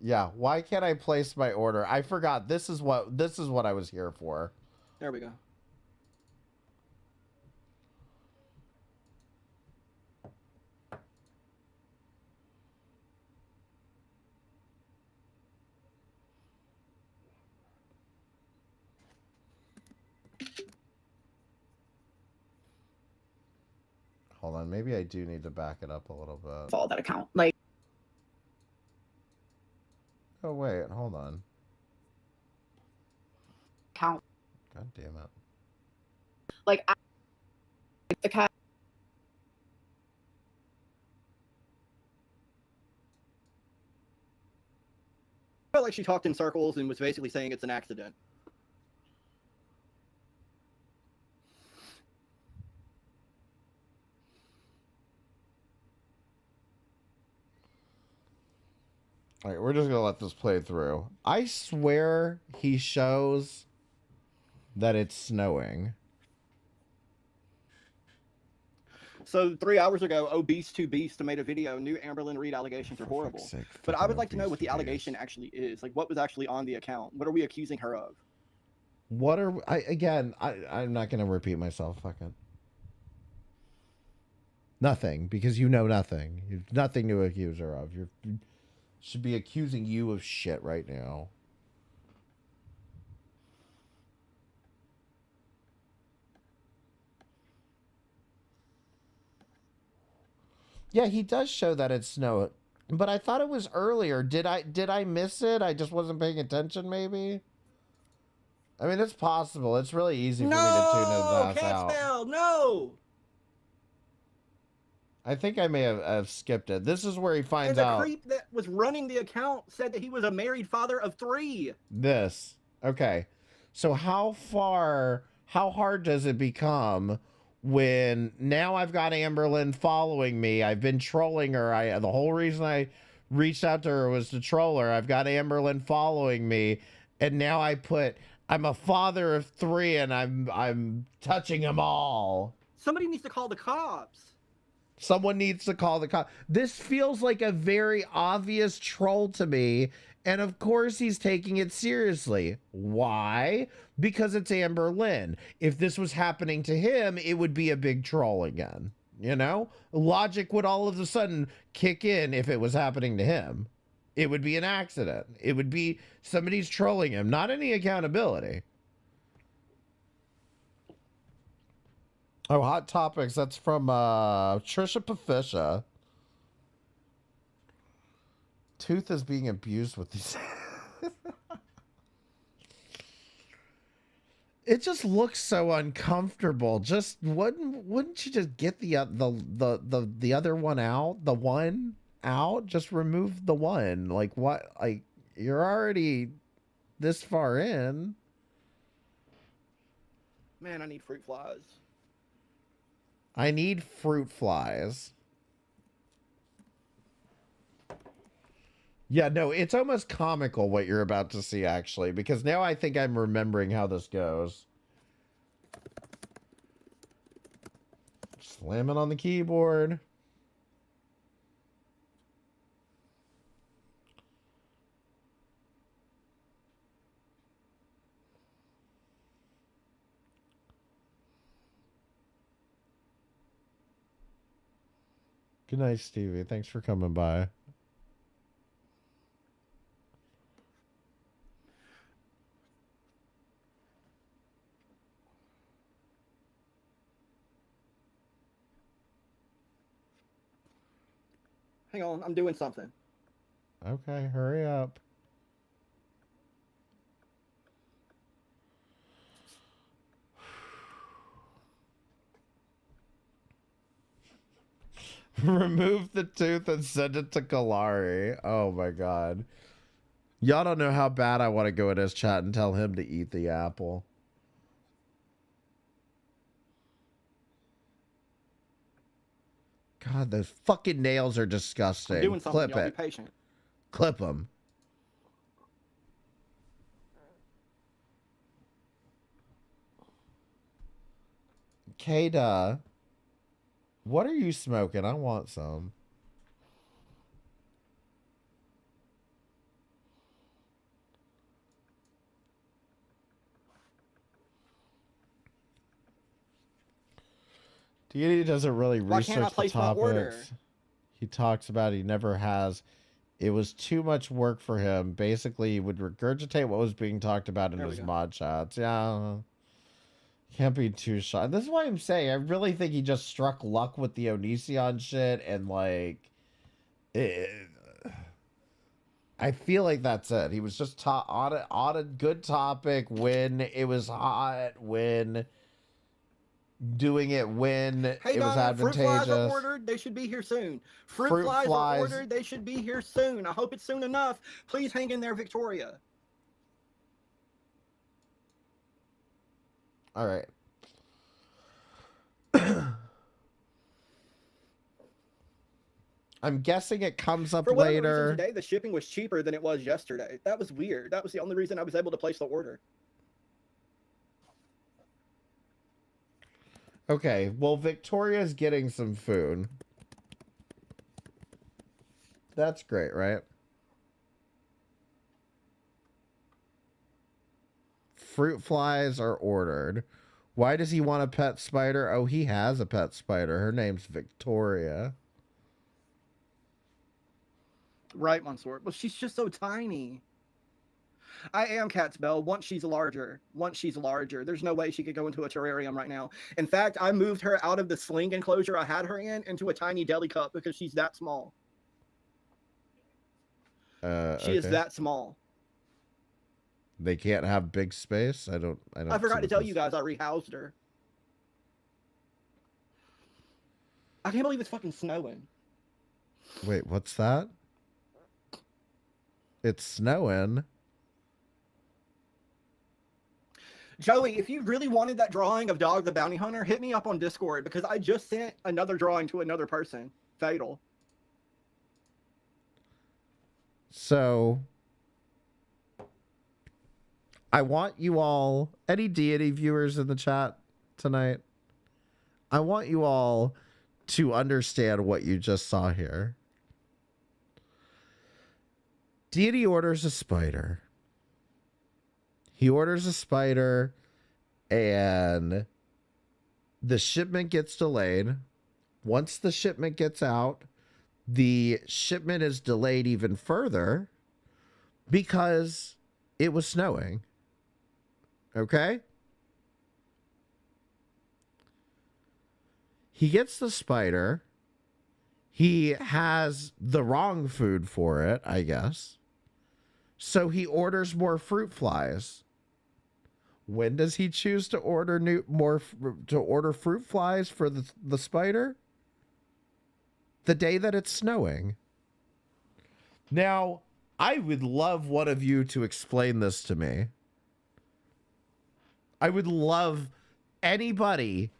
Yeah, why can't I place my order? I forgot. This is what I was here for. There we go. Hold on, maybe I do need to back it up a little bit. Follow that account. Like, oh wait, hold on. account. God damn it. Like the cat. Felt like she talked in circles and was basically saying it's an accident. All right, we're just gonna let this play through. I swear he shows that it's snowing. So 3 hours ago, Obese to Beast made a video. New Amberlyn Reed allegations are horrible. But I would like to know what the allegation actually is. Like, what was actually on the account? What are we accusing her of? What are I'm not gonna repeat myself. Fucking nothing, because you know nothing. You've nothing to accuse her of. You should be accusing you of shit right now. Yeah, he does show that it's snow, but I thought it was earlier. Did I miss it? I just wasn't paying attention, maybe. I mean, it's possible. It's really easy for me to tune his ass out. Spell, no! I think I may have skipped it. This is where he finds and the out. creep that was running the account said that he was a married father of 3. This. Okay. So how hard does it become when now I've got Amberlyn following me? I've been trolling her. The whole reason I reached out to her was to troll her. I've got Amberlyn following me, and now I'm a father of 3 and I'm touching them all. Somebody needs to call the cops. Someone needs to call the cops. This feels like a very obvious troll to me. And of course he's taking it seriously. Why? Because it's Amberlyn. If this was happening to him, it would be a big troll again. You know? Logic would all of a sudden kick in if it was happening to him. It would be an accident. It would be somebody's trolling him. Not any accountability. Oh, Hot Topics. That's from Trisha Pafisha. Tooth is being abused with these. It just looks so uncomfortable. Just wouldn't you just get the other one out? The one out? Just remove the one. Like what? Like you're already this far in. Man, I need fruit flies. I need fruit flies. Yeah, no, it's almost comical what you're about to see, actually, because now I think I'm remembering how this goes. Slamming on the keyboard. Good night, Stevie. Thanks for coming by. Hang on, I'm doing something. Okay, hurry up. Remove the tooth and send it to Kalari. Oh my god. Y'all don't know how bad I want to go in his chat and tell him to eat the apple. God, those fucking nails are disgusting. I'm doing something. Clip Y'all it. be patient. Clip them. Kada, what are you smoking? I want some. Deity doesn't really research the topics. He talks about he never has. It was too much work for him. Basically, he would regurgitate what was being talked about in his mod chats. Yeah. Can't be too shy. This is why I'm saying I really think he just struck luck with the Onision shit and like I feel like that's it. He was just on a good topic when it was hot, when doing it when Hey, it was Donna, fruit flies are advantageous. ordered. They should be here soon. Fruit flies are ordered. They should be here soon. I hope it's soon enough. Please hang in there, Victoria. All right. I'm guessing it comes up For whatever reason later. today, the shipping was cheaper than it was yesterday. That was weird. That was the only reason I was able to place the order. Okay, well, Victoria's getting some food. That's great, right? Fruit flies are ordered. Why does he want a pet spider? Oh, he has a pet spider. Her name's Victoria. Right, Mansoor. Well, she's just so tiny. I am Cat's Bell. Once she's larger. There's no way she could go into a terrarium right now. In fact, I moved her out of the sling enclosure I had her in into a tiny deli cup because she's that small. She is that small. They can't have big space? I don't I forgot to tell you guys I rehoused her. I can't believe it's fucking snowing. Wait, what's that? It's snowing. Joey, if you really wanted that drawing of Dog the Bounty Hunter, hit me up on Discord because I just sent another drawing to another person. Fatal. So, I want you all, any Deity viewers in the chat tonight, I want you all to understand what you just saw here. Deity orders a spider. He orders a spider and the shipment gets delayed. Once the shipment gets out, the shipment is delayed even further because it was snowing. Okay? He gets the spider. He has the wrong food for it, I guess. So he orders more fruit flies. When does he choose to order fruit flies for the spider? The day that it's snowing. Now, I would love one of you to explain this to me. I would love anybody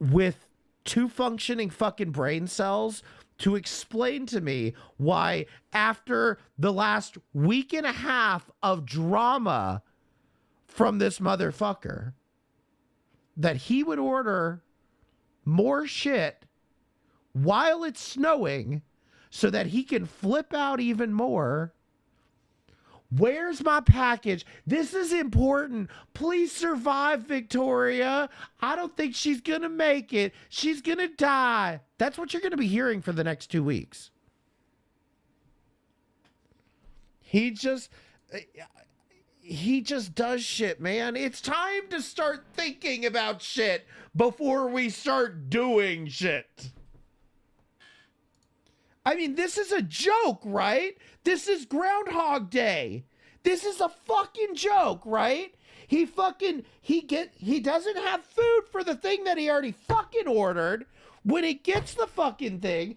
with 2 functioning fucking brain cells to explain to me why after the last week and a half of drama from this motherfucker that he would order more shit while it's snowing so that he can flip out even more. Where's my package? This is important. Please survive, Victoria. I don't think she's going to make it. She's going to die. That's what you're going to be hearing for the next 2 weeks. He just does shit, man. It's time to start thinking about shit before we start doing shit. I mean, this is a joke, right? This is Groundhog Day. This is a fucking joke, right? He doesn't have food for the thing that he already fucking ordered. When he gets the fucking thing,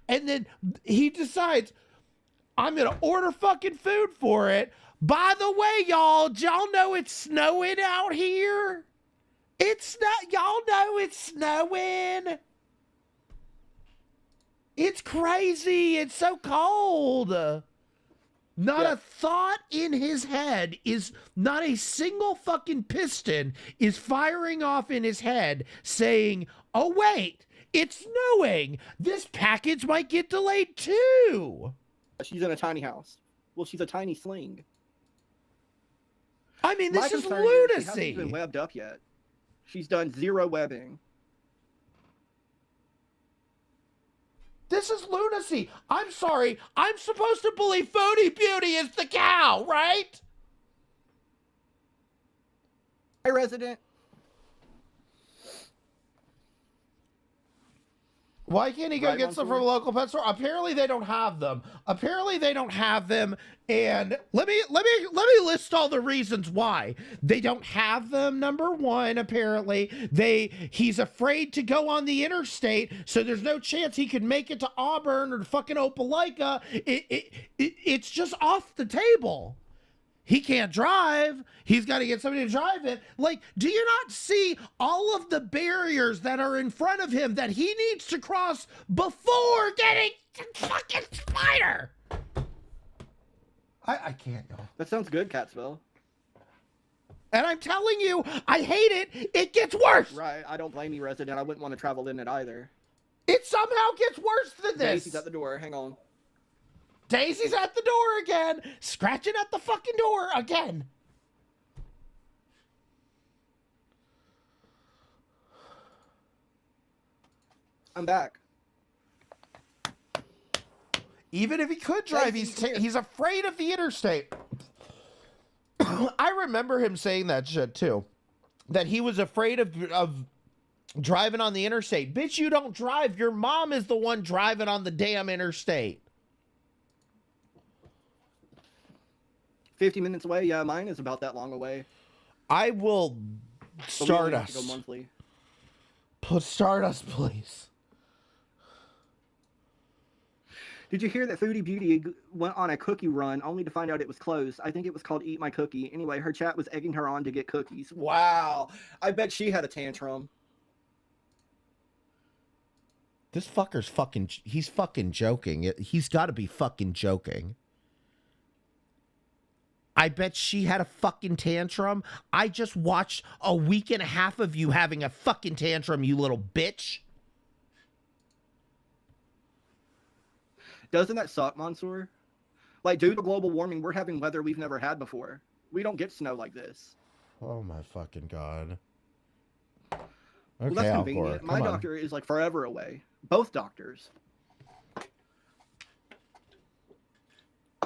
and then he decides, I'm going to order fucking food for it. By the way, y'all know it's snowing out here? Y'all know it's snowing. It's crazy. It's so cold. Not a thought in his head is, not a single fucking piston is firing off in his head saying, oh wait, it's snowing. This package might get delayed too. She's in a tiny house. Well, she's a tiny sling. I mean, this is lunacy. She hasn't even webbed up yet. She's done 0 webbing. This is lunacy. I'm sorry. I'm supposed to believe Foodie Beauty is the cow, right? Hi, resident. Why can't he go Right, get some from a local pet store? Apparently they don't have them. Apparently they don't have them. And let me list all the reasons why they don't have them. Number one, apparently he's afraid to go on the interstate, so there's no chance he could make it to Auburn or fucking Opelika. It's just off the table. He can't drive. He's got to get somebody to drive it. Like, do you not see all of the barriers that are in front of him that he needs to cross before getting the fucking spider? I can't go. That sounds good, Catsville. And I'm telling you, I hate it. It gets worse. Right. I don't blame you, resident. I wouldn't want to travel in it either. It somehow gets worse than this. Daisy's at the door. Hang on. Daisy's at the door again. Scratching at the fucking door again. I'm back. Even if he could drive, he's afraid of the interstate. I remember him saying that shit too. That he was afraid of driving on the interstate. Bitch, you don't drive. Your mom is the one driving on the damn interstate. 50 minutes away? Yeah, mine is about that long away. I will start us. Go monthly. Put Stardust, please. Did you hear that Foodie Beauty went on a cookie run only to find out it was closed? I think it was called Eat My Cookie. Anyway, her chat was egging her on to get cookies. Wow. I bet she had a tantrum. This fucker's he's fucking joking. He's got to be fucking joking. I bet she had a fucking tantrum. I just watched a week and a half of you having a fucking tantrum, you little bitch. Doesn't that suck, Mansoor? Like, due to global warming, we're having weather we've never had before. We don't get snow like this. Oh my fucking God. Okay, Well, that's convenient. My doctor is like forever away. Both doctors.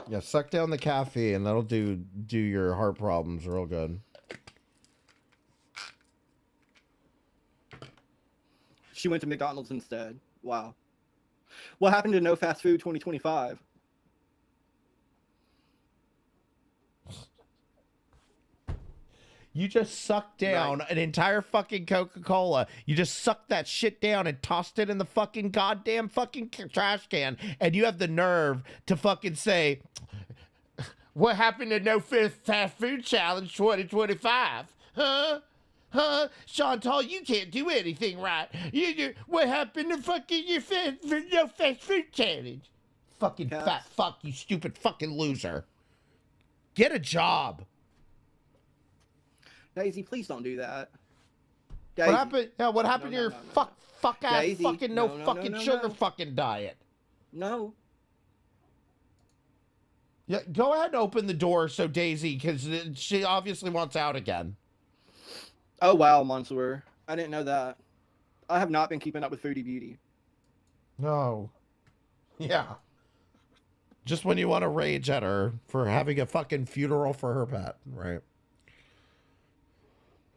Yeah, suck down the caffeine. That'll do your heart problems real good. She went to McDonald's instead. Wow. What happened to No Fast Food 2025? You just sucked down an entire fucking Coca-Cola. You just sucked that shit down and tossed it in the fucking goddamn fucking trash can. And you have the nerve to fucking say, what happened to No Fast Food Challenge 2025? Huh? Huh? Chantal, you can't do anything right. What happened to fucking your No Fast Food Challenge? Fucking fat fuck, you stupid fucking loser. Get a job. Daisy, please don't do that. Daisy. What happened? Yeah, what happened to your fuck ass Daisy, fucking no sugar fucking diet? No. Yeah, go ahead and open the door so Daisy, because she obviously wants out again. Oh wow, Mansoor. I didn't know that. I have not been keeping up with Foodie Beauty. No. Yeah. Just when you want to rage at her for having a fucking funeral for her pet, right?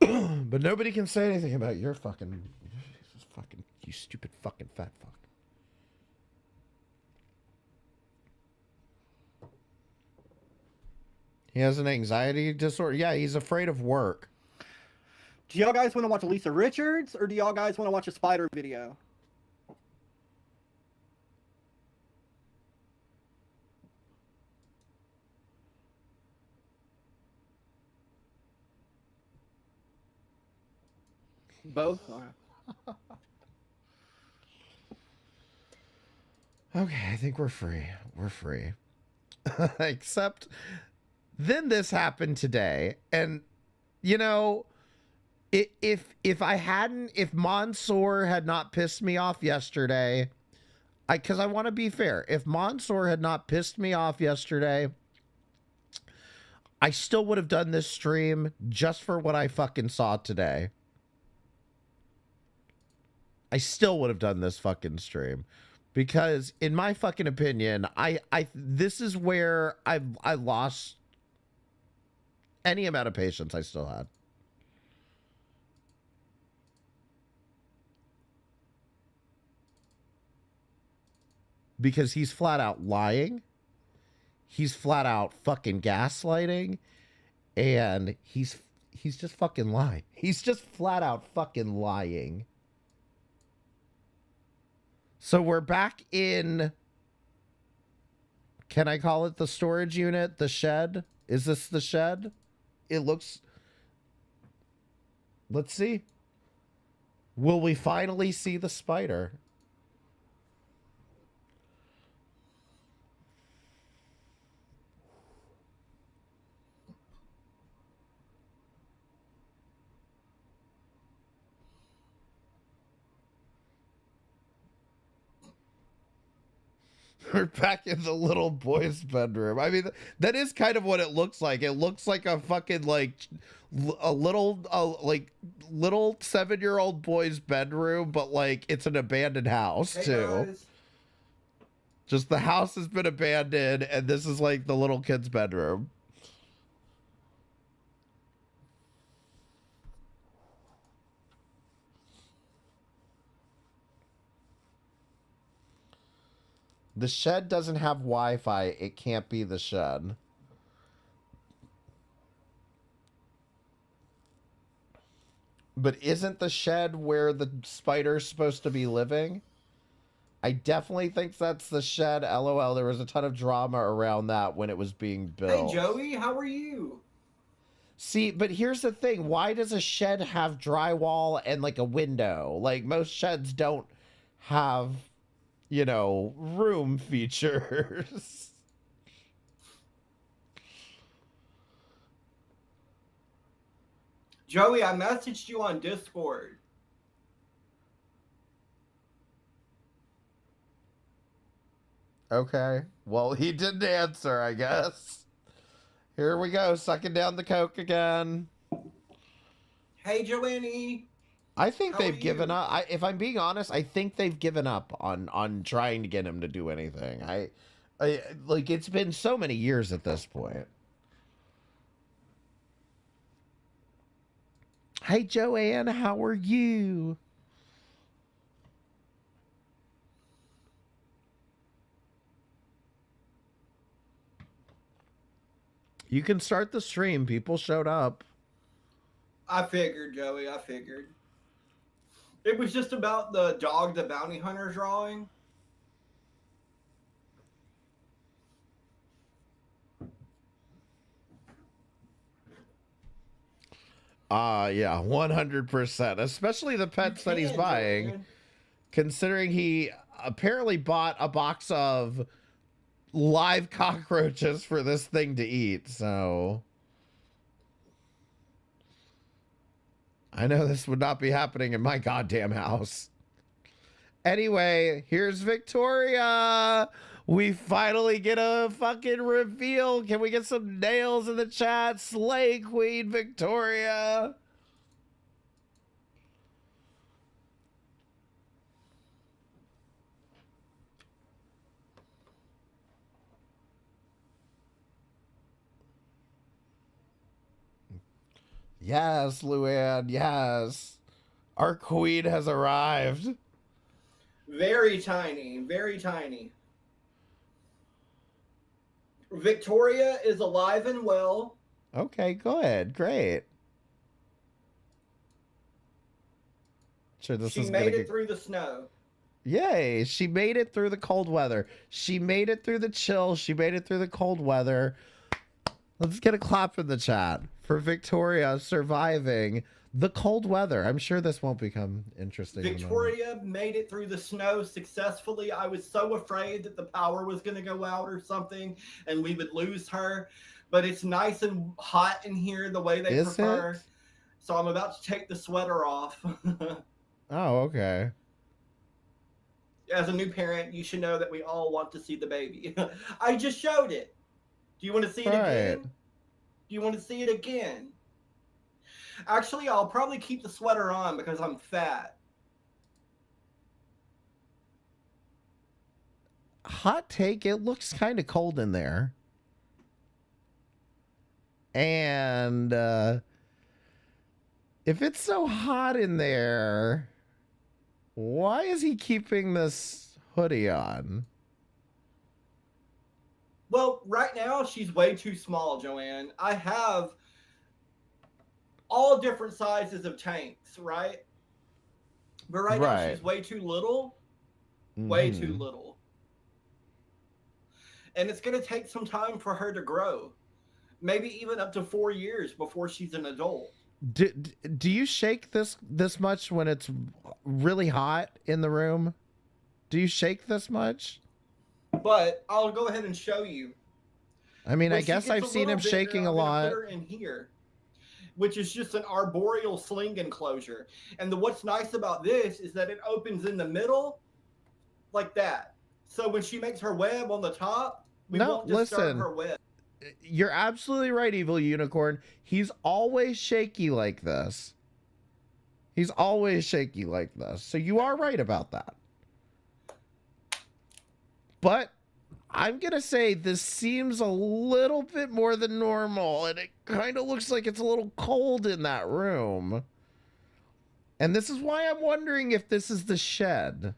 But nobody can say anything about your fucking, you stupid fucking fat fuck. He has an anxiety disorder. Yeah, he's afraid of work. Do y'all guys want to watch Lisa Richards, or do y'all guys want to watch a spider video? Both? Right. Okay, I think we're free. We're free. Except then this happened today. And, you know, if Mansoor had not pissed me off yesterday, because I want to be fair, if Mansoor had not pissed me off yesterday, I still would have done this stream just for what I fucking saw today. I still would have done this fucking stream because in my fucking opinion, this is where I lost any amount of patience I still had. because he's flat out lying. He's flat out fucking gaslighting, and he's just fucking lying. He's just flat out fucking lying. So we're back in, can I call it the storage unit, the shed? Is this the shed? It looks, let's see. Will we finally see the spider? We're back in the little boy's bedroom. I mean, that is kind of what it looks like. It looks like a fucking, like, a little 7-year-old boy's bedroom, but, like, it's an abandoned house, too. Guys. Just the house has been abandoned, and this is, like, the little kid's bedroom. The shed doesn't have Wi-Fi. It can't be the shed. But isn't the shed where the spider's supposed to be living? I definitely think that's the shed. LOL, there was a ton of drama around that when it was being built. Hey, Joey, how are you? See, but here's the thing. Why does a shed have drywall and, like, a window? Like, most sheds don't have, you know, room features. Joey, I messaged you on Discord. Okay. Well, he didn't answer, I guess. Here we go, sucking down the coke again. Hey, Joannie. I think they've given up. If I'm being honest, I think they've given up on trying to get him to do anything. I like, it's been so many years at this point. Hey, Joanne, how are you? You can start the stream. People showed up. I figured, Joey. I figured. It was just about the dog the bounty hunter drawing. Yeah, 100%. Especially the pets that he's buying. Man. Considering he apparently bought a box of live cockroaches for this thing to eat, so I know this would not be happening in my goddamn house. Anyway, here's Victoria. We finally get a fucking reveal. Can we get some nails in the chat? Slay Queen Victoria. Yes, Luann, yes. Our queen has arrived. Very tiny, very tiny. Victoria is alive and well. Okay, good, great. Sure, this she is made it through the snow. Yay, she made it through the cold weather. She made it through the chill. She made it through the cold weather. Let's get a clap in the chat for Victoria surviving the cold weather. I'm sure this won't become interesting. Victoria made it through the snow successfully. I was so afraid that the power was going to go out or something and we would lose her. But it's nice and hot in here the way they prefer. So I'm about to take the sweater off. Oh, okay. As a new parent, you should know that we all want to see the baby. I just showed it. Do you want to see it again? Do you want to see it again? Actually, I'll probably keep the sweater on because I'm fat. Hot take, it looks kind of cold in there. And if it's so hot in there, why is he keeping this hoodie on? Well, right now she's way too small, Joanne. I have all different sizes of tanks, right? But right now she's way too little. Way too little. And it's going to take some time for her to grow. Maybe even up to 4 years before she's an adult. Do you shake this much when it's really hot in the room? Do you shake this much? But I'll go ahead and show you. I mean, I guess I've seen him shaking a lot. Put her in here, which is just an arboreal sling enclosure. And what's nice about this is that it opens in the middle like that. So when she makes her web on the top, we won't disturb her web. You're absolutely right, Evil Unicorn. He's always shaky like this. He's always shaky like this. So you are right about that. But I'm going to say this seems a little bit more than normal, and it kind of looks like it's a little cold in that room. And this is why I'm wondering if this is the shed.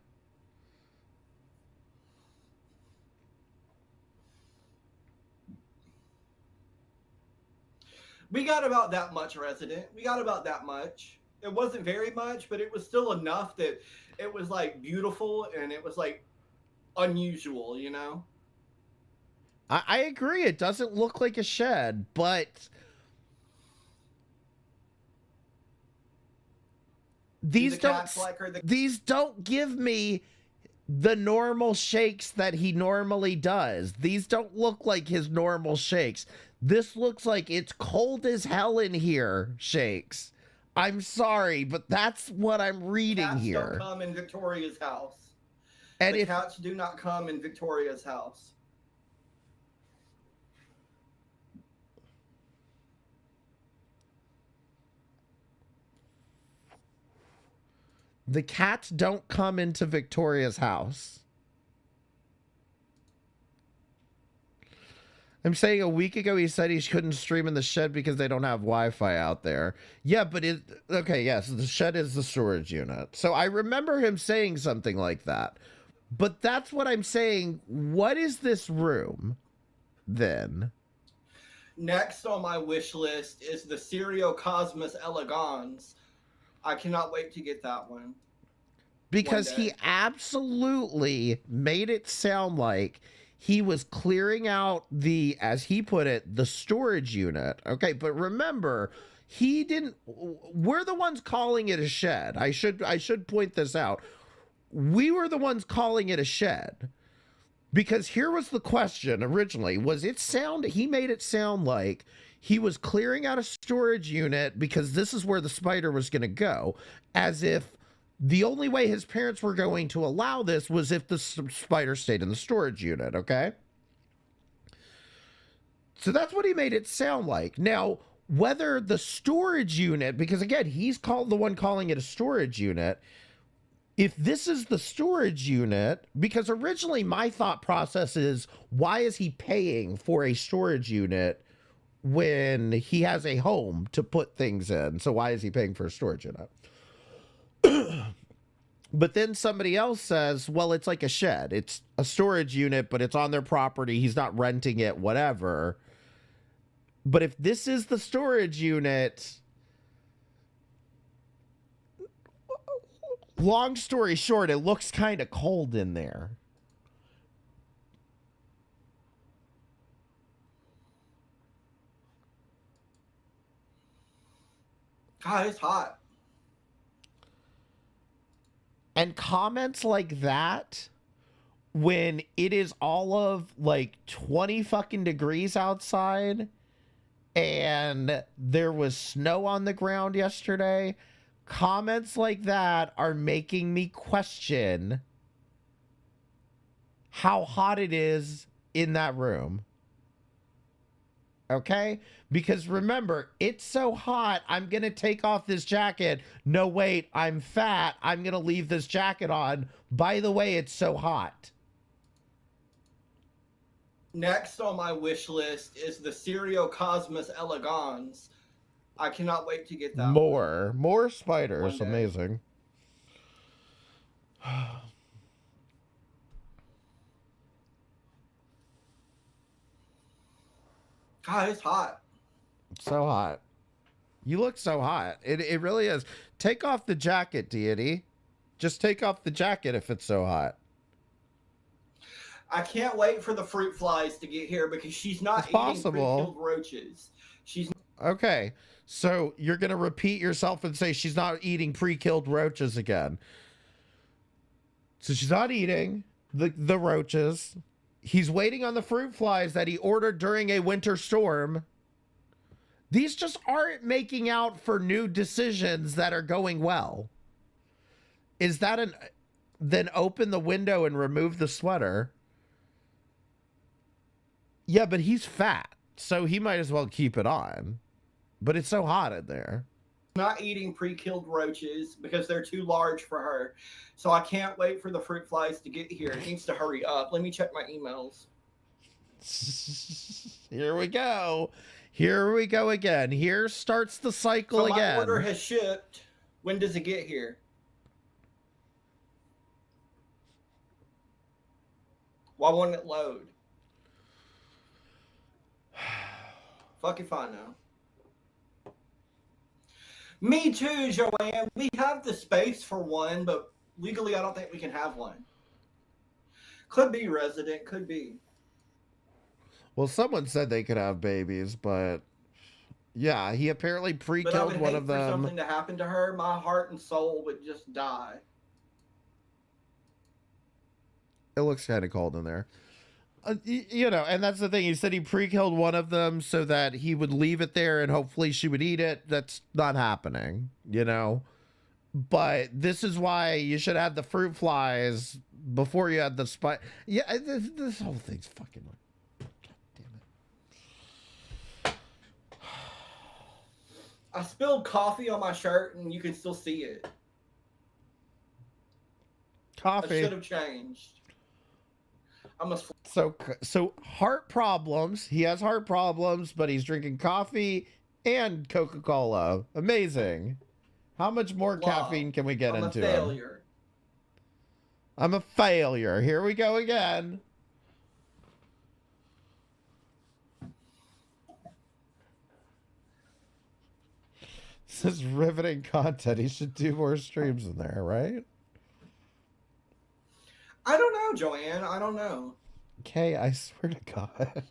We got about that much, resident. We got about that much. It wasn't very much, but it was still enough that it was like beautiful and it was like unusual, you know? I agree. It doesn't look like a shed, but these don't give me the normal shakes that he normally does. These don't look like his normal shakes. This looks like it's cold as hell in here shakes. I'm sorry, but that's what I'm reading Cats here. don't come in Victoria's house. And the cats do not come in Victoria's house. The cats don't come into Victoria's house. I'm saying a week ago he said he couldn't stream in the shed because they don't have Wi-Fi out there. Yeah, but okay, yes, the shed is the storage unit. So I remember him saying something like that. But that's what I'm saying. What is this room then? Next on my wish list is the Cosmos Elegans. I cannot wait to get that one. Because he absolutely made it sound like he was clearing out the, as he put it, the storage unit. Okay, but remember, he didn't, we're the ones calling it a shed. I should point this out. We were the ones calling it a shed. Because here was the question originally, he made it sound like he was clearing out a storage unit because this is where the spider was going to go, as if the only way his parents were going to allow this was if the spider stayed in the storage unit, okay? So that's what he made it sound like. Now, whether the storage unit, because again, he's the one calling it a storage unit, if this is the storage unit, because originally my thought process is, why is he paying for a storage unit when he has a home to put things in? So why is he paying for a storage unit? But then somebody else says, well, it's like a shed. It's a storage unit, but it's on their property. He's not renting it, whatever. But if this is the storage unit, long story short, it looks kind of cold in there. God, it's hot. And comments like that, when it is all of like 20 fucking degrees outside and there was snow on the ground yesterday, comments like that are making me question how hot it is in that room. Okay? Because remember, it's so hot, I'm going to take off this jacket. No, wait, I'm fat. I'm going to leave this jacket on. By the way, it's so hot. Next on my wish list is the Cosmos Elegans. I cannot wait to get that. More spiders. Amazing. God, it's hot. So hot. You look so hot. It really is. Take off the jacket, Deity. Just take off the jacket if it's so hot. I can't wait for the fruit flies to get here because she's not eating pre-killed roaches. She's okay. So you're gonna repeat yourself and say she's not eating pre-killed roaches again. So she's not eating the roaches. He's waiting on the fruit flies that he ordered during a winter storm. These just aren't making out for new decisions that are going well. Is that then open the window and remove the sweater? Yeah, but he's fat, so he might as well keep it on. But it's so hot in there. not eating pre-killed roaches because they're too large for her. So I can't wait for the fruit flies to get here. It needs to hurry up. Let me check my emails. Here we go. Here we go again. Here starts the cycle so again. My order has shipped. When does it get here? Why won't it load? Fuck if I know. Me too, Joanne. We have the space for one, but legally I don't think we can have one. Could be resident, could be. Well, someone said they could have babies, but yeah, he apparently pre-killed one of them. For something to happen to her, my heart and soul would just die. It looks kind of cold in there. You know, and that's the thing. He said he pre-killed one of them so that he would leave it there and hopefully she would eat it. That's not happening, you know. But this is why you should have the fruit flies before you had the spike. Yeah, this whole thing's fucking... I spilled coffee on my shirt and you can still see it. Coffee. I should have changed. So heart problems. He has heart problems, but he's drinking coffee and Coca-Cola. Amazing. How much more caffeine can we get into him? I'm a failure. I'm a failure. Here we go again. This is riveting content. He should do more streams in there, right? I don't know, Joanne. I don't know. Okay, I swear to God.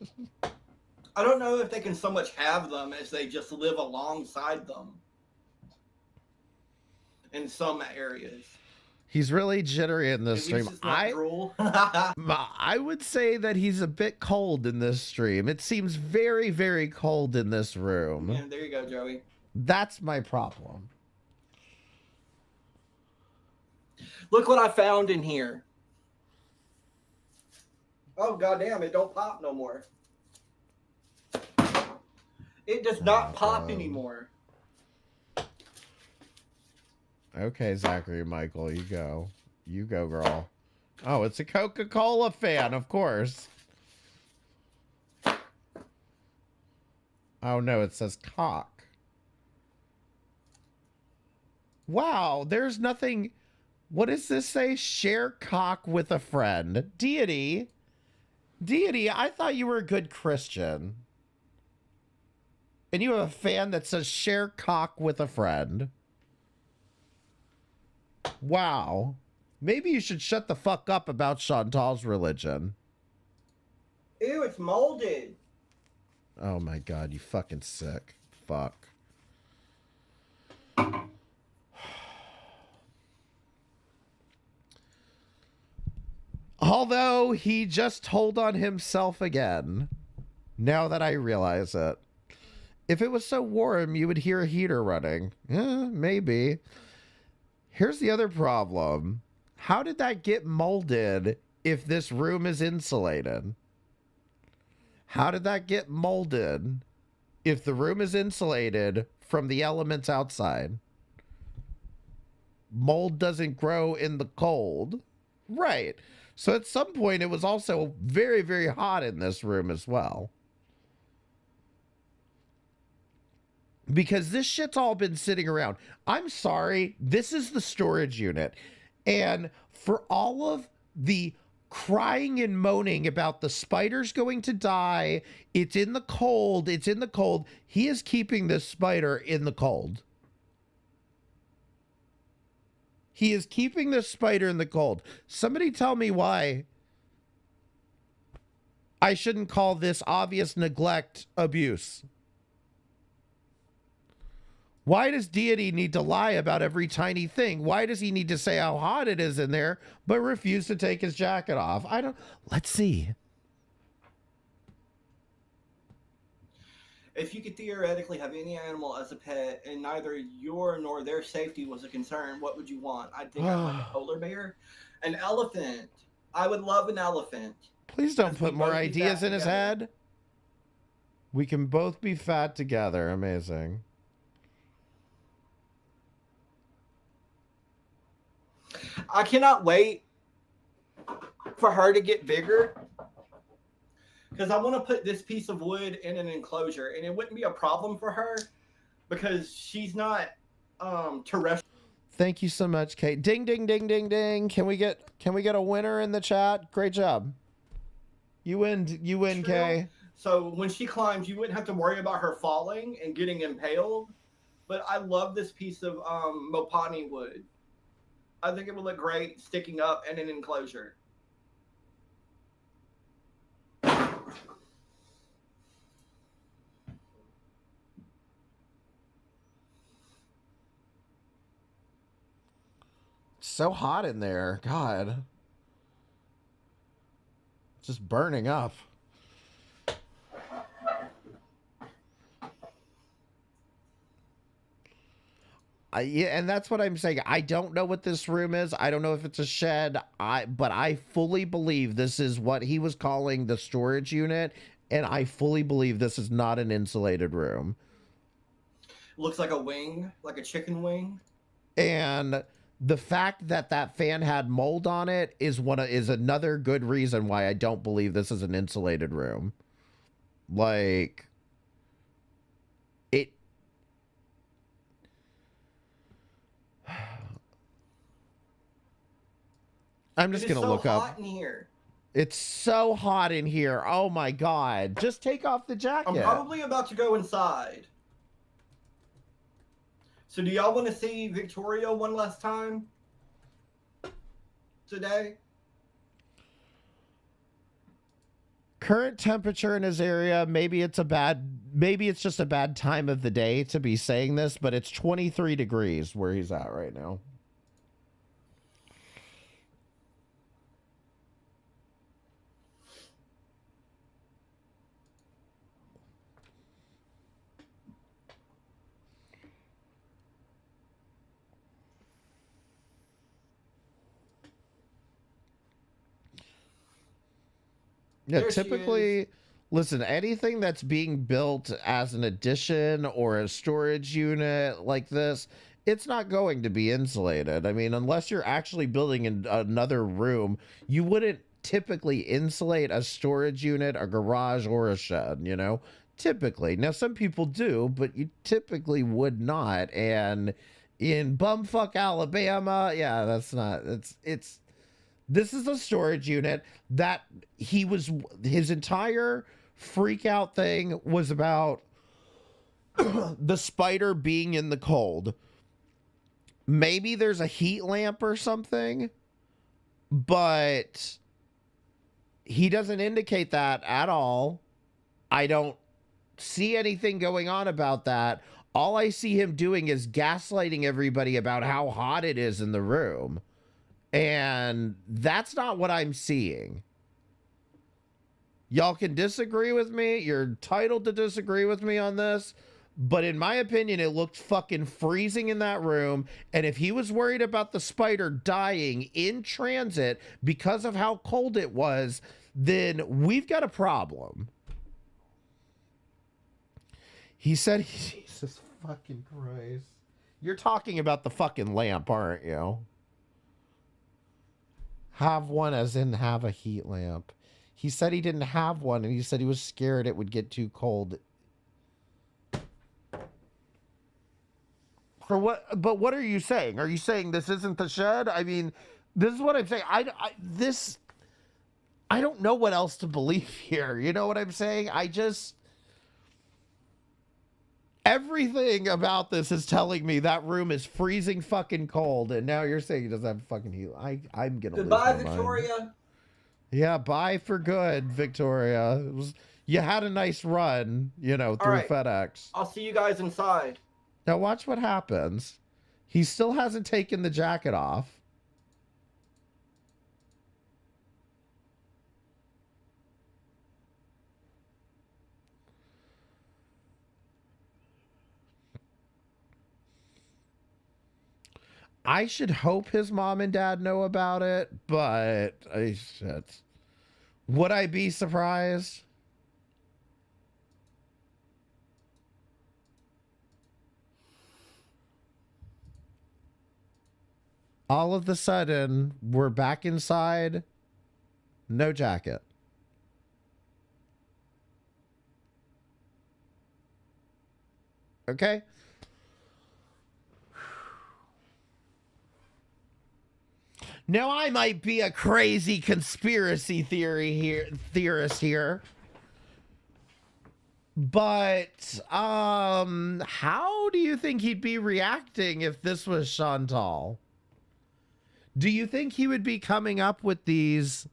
I don't know if they can so much have them as they just live alongside them in some areas. He's really jittery in this stream. I would say that he's a bit cold in this stream. It seems very, very cold in this room. Yeah, there you go, Joey. That's my problem. Look what I found in here. Oh, goddamn, it don't pop no more. It does not pop anymore. Okay, Zachary Michael, you go. You go, girl. Oh, it's a Coca-Cola fan, of course. Oh, no, it says cock. Wow, there's nothing... What does this say? Share cock with a friend. Deity. Deity, I thought you were a good Christian. And you have a fan that says share cock with a friend. Wow. Maybe you should shut the fuck up about Chantal's religion. Ew, it's molded. Oh my God, you fucking sick. Fuck. Although he just told on himself again, now that I realize it. If it was so warm, you would hear a heater running. Maybe. Here's the other problem. How did that get molded if this room is insulated? How did that get molded if the room is insulated from the elements outside? Mold doesn't grow in the cold. Right. So at some point, it was also very, very hot in this room as well. Because this shit's all been sitting around. I'm sorry, this is the storage unit. And for all of the crying and moaning about the spider's going to die. It's in the cold. It's in the cold. He is keeping this spider in the cold. He is keeping this spider in the cold. Somebody tell me why I shouldn't call this obvious neglect abuse. Why does Deity need to lie about every tiny thing? Why does he need to say how hot it is in there, but refuse to take his jacket off? Let's see. If you could theoretically have any animal as a pet and neither your nor their safety was a concern, what would you want? I think I'd want a polar bear. An elephant. I would love an elephant. Please don't put more ideas in his head. We can both be fat together. Amazing. I cannot wait for her to get bigger because I want to put this piece of wood in an enclosure, and it wouldn't be a problem for her because she's not terrestrial. Thank you so much, Kate. Ding, ding, ding, ding, ding. Can we get a winner in the chat? Great job. You win, Kay. So when she climbs, you wouldn't have to worry about her falling and getting impaled. But I love this piece of mopani wood. I think it would look great sticking up in an enclosure. It's so hot in there. God. It's just burning up. Yeah, and that's what I'm saying. I don't know what this room is. I don't know if it's a shed. But I fully believe this is what he was calling the storage unit, and I fully believe this is not an insulated room. Looks like a wing, like a chicken wing. And the fact that that fan had mold on it is another good reason why I don't believe this is an insulated room. Like, I'm just going to look up. It's so hot in here. It's so hot in here. Oh my God. Just take off the jacket. I'm probably about to go inside. So do y'all want to see Victoria one last time today? Current temperature in his area, maybe it's just a bad time of the day to be saying this, but it's 23 degrees where he's at right now. Yeah, typically, listen, anything that's being built as an addition or a storage unit like this, it's not going to be insulated. I mean, unless you're actually building another room, you wouldn't typically insulate a storage unit, a garage, or a shed, you know? Typically. Now, some people do, but you typically would not. And in bumfuck Alabama, yeah, that's not, this is a storage unit that his entire freak out thing was about the spider being in the cold. Maybe there's a heat lamp or something, but he doesn't indicate that at all. I don't see anything going on about that. All I see him doing is gaslighting everybody about how hot it is in the room. And that's not what I'm seeing. Y'all can disagree with me. You're entitled to disagree with me on this. But in my opinion, it looked fucking freezing in that room. And if he was worried about the spider dying in transit because of how cold it was, then we've got a problem. He said, Jesus fucking Christ. You're talking about the fucking lamp, aren't you? Have one as in have a heat lamp. He said he didn't have one, and he said he was scared it would get too cold. For what? But what are you saying? Are you saying this isn't the shed? I mean, this is what I'm saying. I don't know what else to believe here. You know what I'm saying? Everything about this is telling me that room is freezing fucking cold, and now you're saying it doesn't have fucking heat. I'm gonna Goodbye, lose my Victoria. mind. Yeah, bye for good, Victoria. You had a nice run, you know, through FedEx. I'll see you guys inside. Now watch what happens. He still hasn't taken the jacket off. I should hope his mom and dad know about it, but would I be surprised? All of a sudden, we're back inside. No jacket. Okay? Now, I might be a crazy conspiracy theorist here. But, how do you think he'd be reacting if this was Chantal? Do you think he would be coming up with these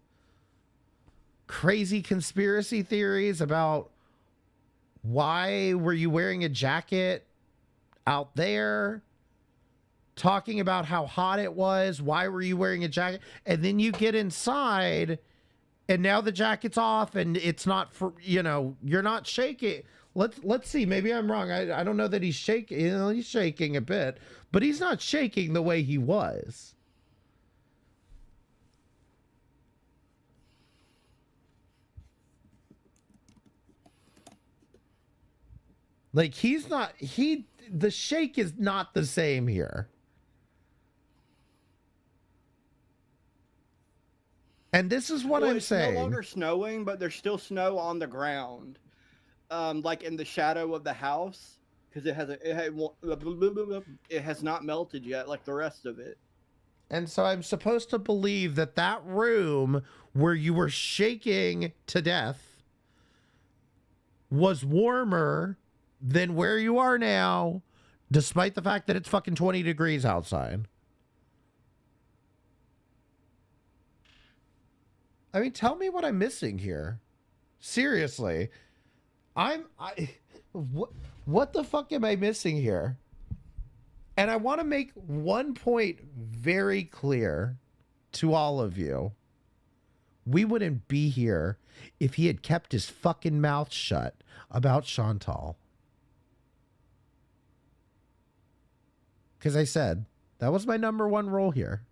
crazy conspiracy theories about why were you wearing a jacket out there? Talking about how hot it was. Why were you wearing a jacket? And then you get inside and now the jacket's off and it's not for, you know, you're not shaking. Let's see. Maybe I'm wrong. I don't know that he's shaking. You know, he's shaking a bit, but he's not shaking the way he was. Like the shake is not the same here. And this is what I'm saying. It's no longer snowing, but there's still snow on the ground, like in the shadow of the house, because it has not melted yet, like the rest of it. And so I'm supposed to believe that that room where you were shaking to death was warmer than where you are now, despite the fact that it's fucking 20 degrees outside. I mean, tell me what I'm missing here. Seriously. What the fuck am I missing here? And I want to make one point very clear to all of you. We wouldn't be here if he had kept his fucking mouth shut about Chantal. Because I said, that was my number one rule here.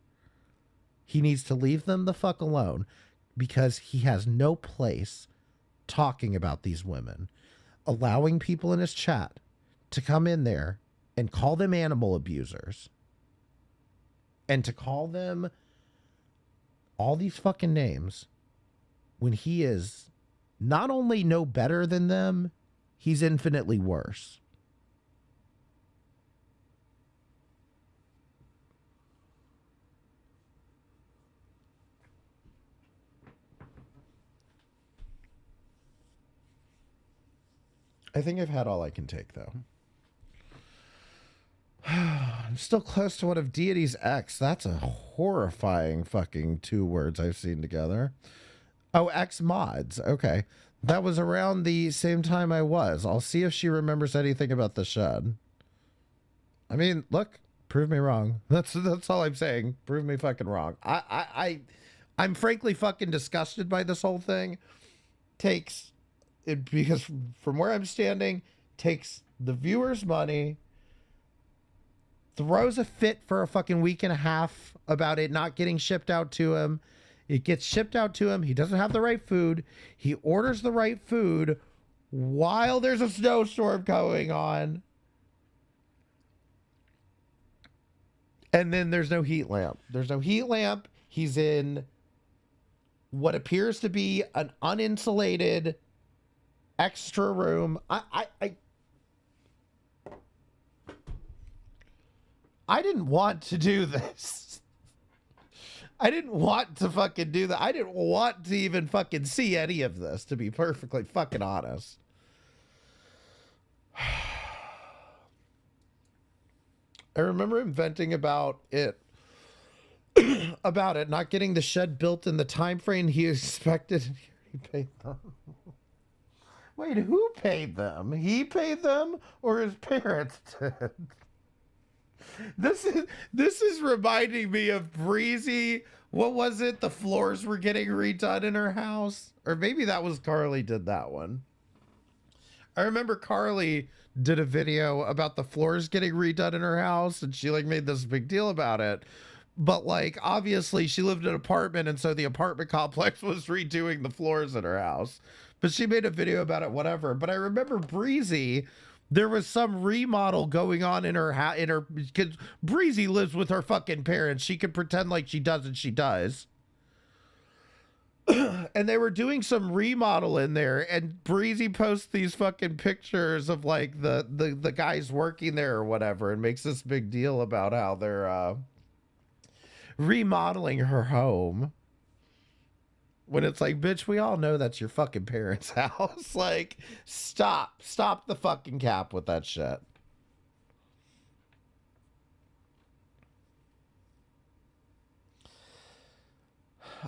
He needs to leave them the fuck alone. Because he has no place talking about these women, allowing people in his chat to come in there and call them animal abusers and to call them all these fucking names when he is not only no better than them, he's infinitely worse. I think I've had all I can take, though. I'm still close to one of Deity's ex. That's a horrifying fucking 2 words I've seen together. Oh, ex mods. Okay. That was around the same time I was. I'll see if she remembers anything about the shed. I mean, look, prove me wrong. That's all I'm saying. Prove me fucking wrong. I'm frankly fucking disgusted by this whole thing. Because from where I'm standing, takes the viewer's money, throws a fit for a fucking week and a half about it not getting shipped out to him. It gets shipped out to him. He doesn't have the right food. He orders the right food while there's a snowstorm going on. And then there's no heat lamp. There's no heat lamp. He's in what appears to be an uninsulated extra room. I didn't want to do this. I didn't want to fucking do that. I didn't want to even fucking see any of this, to be perfectly fucking honest. I remember him venting about it, not getting the shed built in the time frame he expected. He paid them. Wait, who paid them? He paid them, or his parents did? This is reminding me of Breezy. What was it? The floors were getting redone in her house, or maybe that was Carly did that one. I remember Carly did a video about the floors getting redone in her house, and she like made this big deal about it. But like, obviously she lived in an apartment, and so the apartment complex was redoing the floors in her house. But she made a video about it, whatever. But I remember Breezy, there was some remodel going on in her house, because Breezy lives with her fucking parents. She can pretend like she doesn't, she does. And they were doing some remodel in there, and Breezy posts these fucking pictures of like the guys working there or whatever, and makes this big deal about how they're remodeling her home. When it's like, bitch, we all know that's your fucking parents' house. Like, stop the fucking cap with that shit.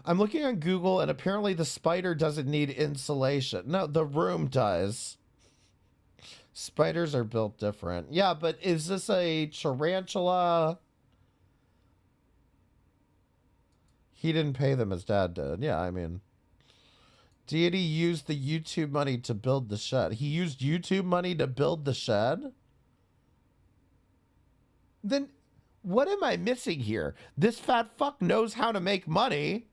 I'm looking on Google, and apparently the spider doesn't need insulation. No, the room does. Spiders are built different. Yeah, but is this a tarantula? He didn't pay them, his dad did. Yeah, I mean, Deity used the YouTube money to build the shed. He used YouTube money to build the shed? Then what am I missing here? This fat fuck knows how to make money.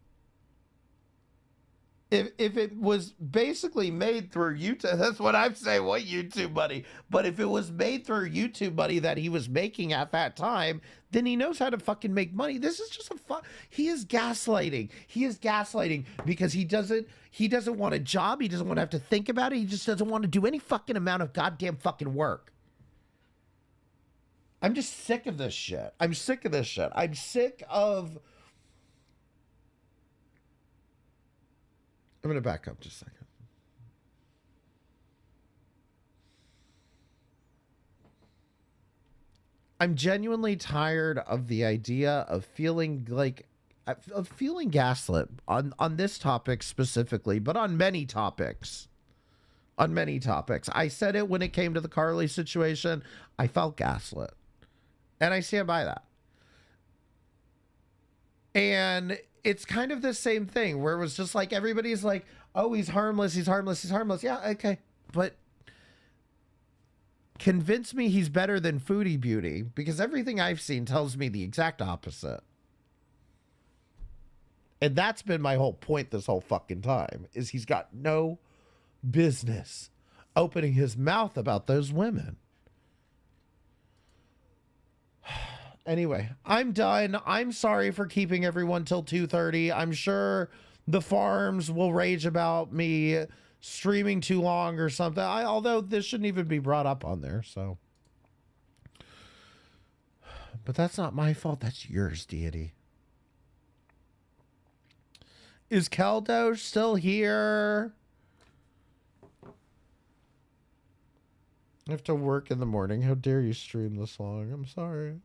If it was basically made through YouTube, that's what I'm saying, what YouTube money? But if it was made through YouTube money that he was making at that time, then he knows how to fucking make money. This is just he is gaslighting. He is gaslighting because he doesn't want a job. He doesn't want to have to think about it. He just doesn't want to do any fucking amount of goddamn fucking work. I'm just sick of this shit. I'm sick of this shit. I'm sick of... I'm going to back up just a second. I'm genuinely tired of the idea of feeling gaslit on this topic specifically, but on many topics. On many topics. I said it when it came to the Carly situation. I felt gaslit. And I stand by that. And it's kind of the same thing where it was just like, everybody's like, oh, he's harmless, he's harmless, he's harmless. Yeah, okay. But convince me he's better than Foodie Beauty, because everything I've seen tells me the exact opposite. And that's been my whole point this whole fucking time, is he's got no business opening his mouth about those women. Anyway, I'm done. I'm sorry for keeping everyone till 2:30. I'm sure the farms will rage about me streaming too long or something. Although this shouldn't even be brought up on there, so. But that's not my fault. That's yours, Deity. Is Keldosh still here? I have to work in the morning. How dare you stream this long? I'm sorry.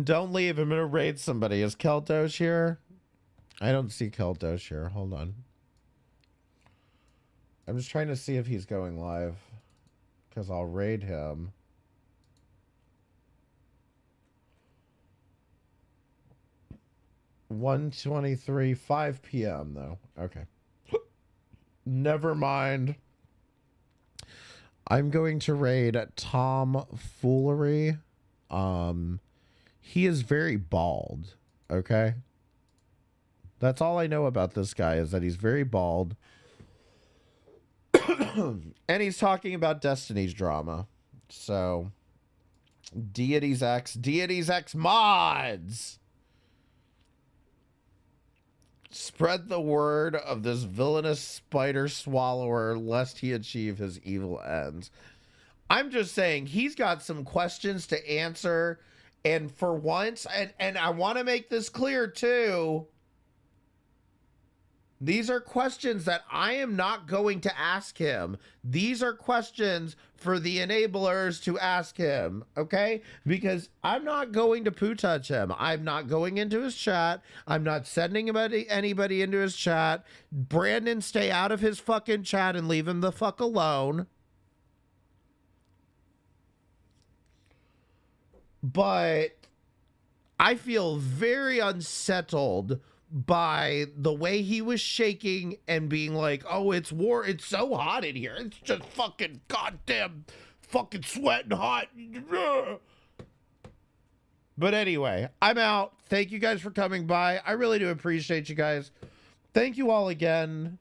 Don't leave. I'm going to raid somebody. Is Keldosh here? I don't see Keldosh here. Hold on. I'm just trying to see if he's going live, because I'll raid him. (1:23) 5 p.m. though. Okay. Never mind. I'm going to raid Tom Foolery. He is very bald. Okay. That's all I know about this guy, is that he's very bald. And he's talking about Destiny's drama. So, Deity's X mods. Spread the word of this villainous spider swallower, lest he achieve his evil ends. I'm just saying, he's got some questions to answer, And for once, and I want to make this clear too, these are questions that I am not going to ask him. These are questions for the enablers to ask him, okay? Because I'm not going to poo touch him. I'm not going into his chat. I'm not sending anybody into his chat. Brandon, stay out of his fucking chat and leave him the fuck alone. But I feel very unsettled by the way he was shaking and being like, oh, it's war. It's so hot in here. It's just fucking goddamn fucking sweating hot. But anyway, I'm out. Thank you guys for coming by. I really do appreciate you guys. Thank you all again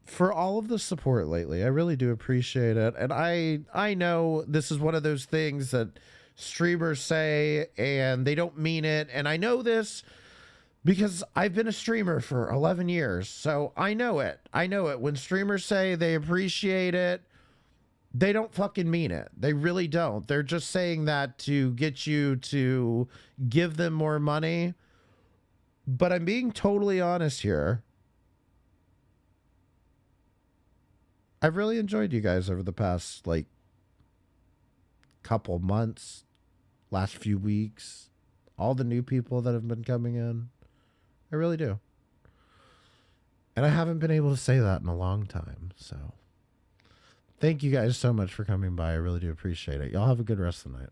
for all of the support lately. I really do appreciate it. And I know this is one of those things that streamers say and they don't mean it. And I know this because I've been a streamer for 11 years. So I know it. I know it. When streamers say they appreciate it, they don't fucking mean it. They really don't. They're just saying that to get you to give them more money. But I'm being totally honest here. I've really enjoyed you guys over the past, like, couple months, last few weeks, all the new people that have been coming in. I really do. And I haven't been able to say that in a long time. So thank you guys so much for coming by. I really do appreciate it. Y'all have a good rest of the night.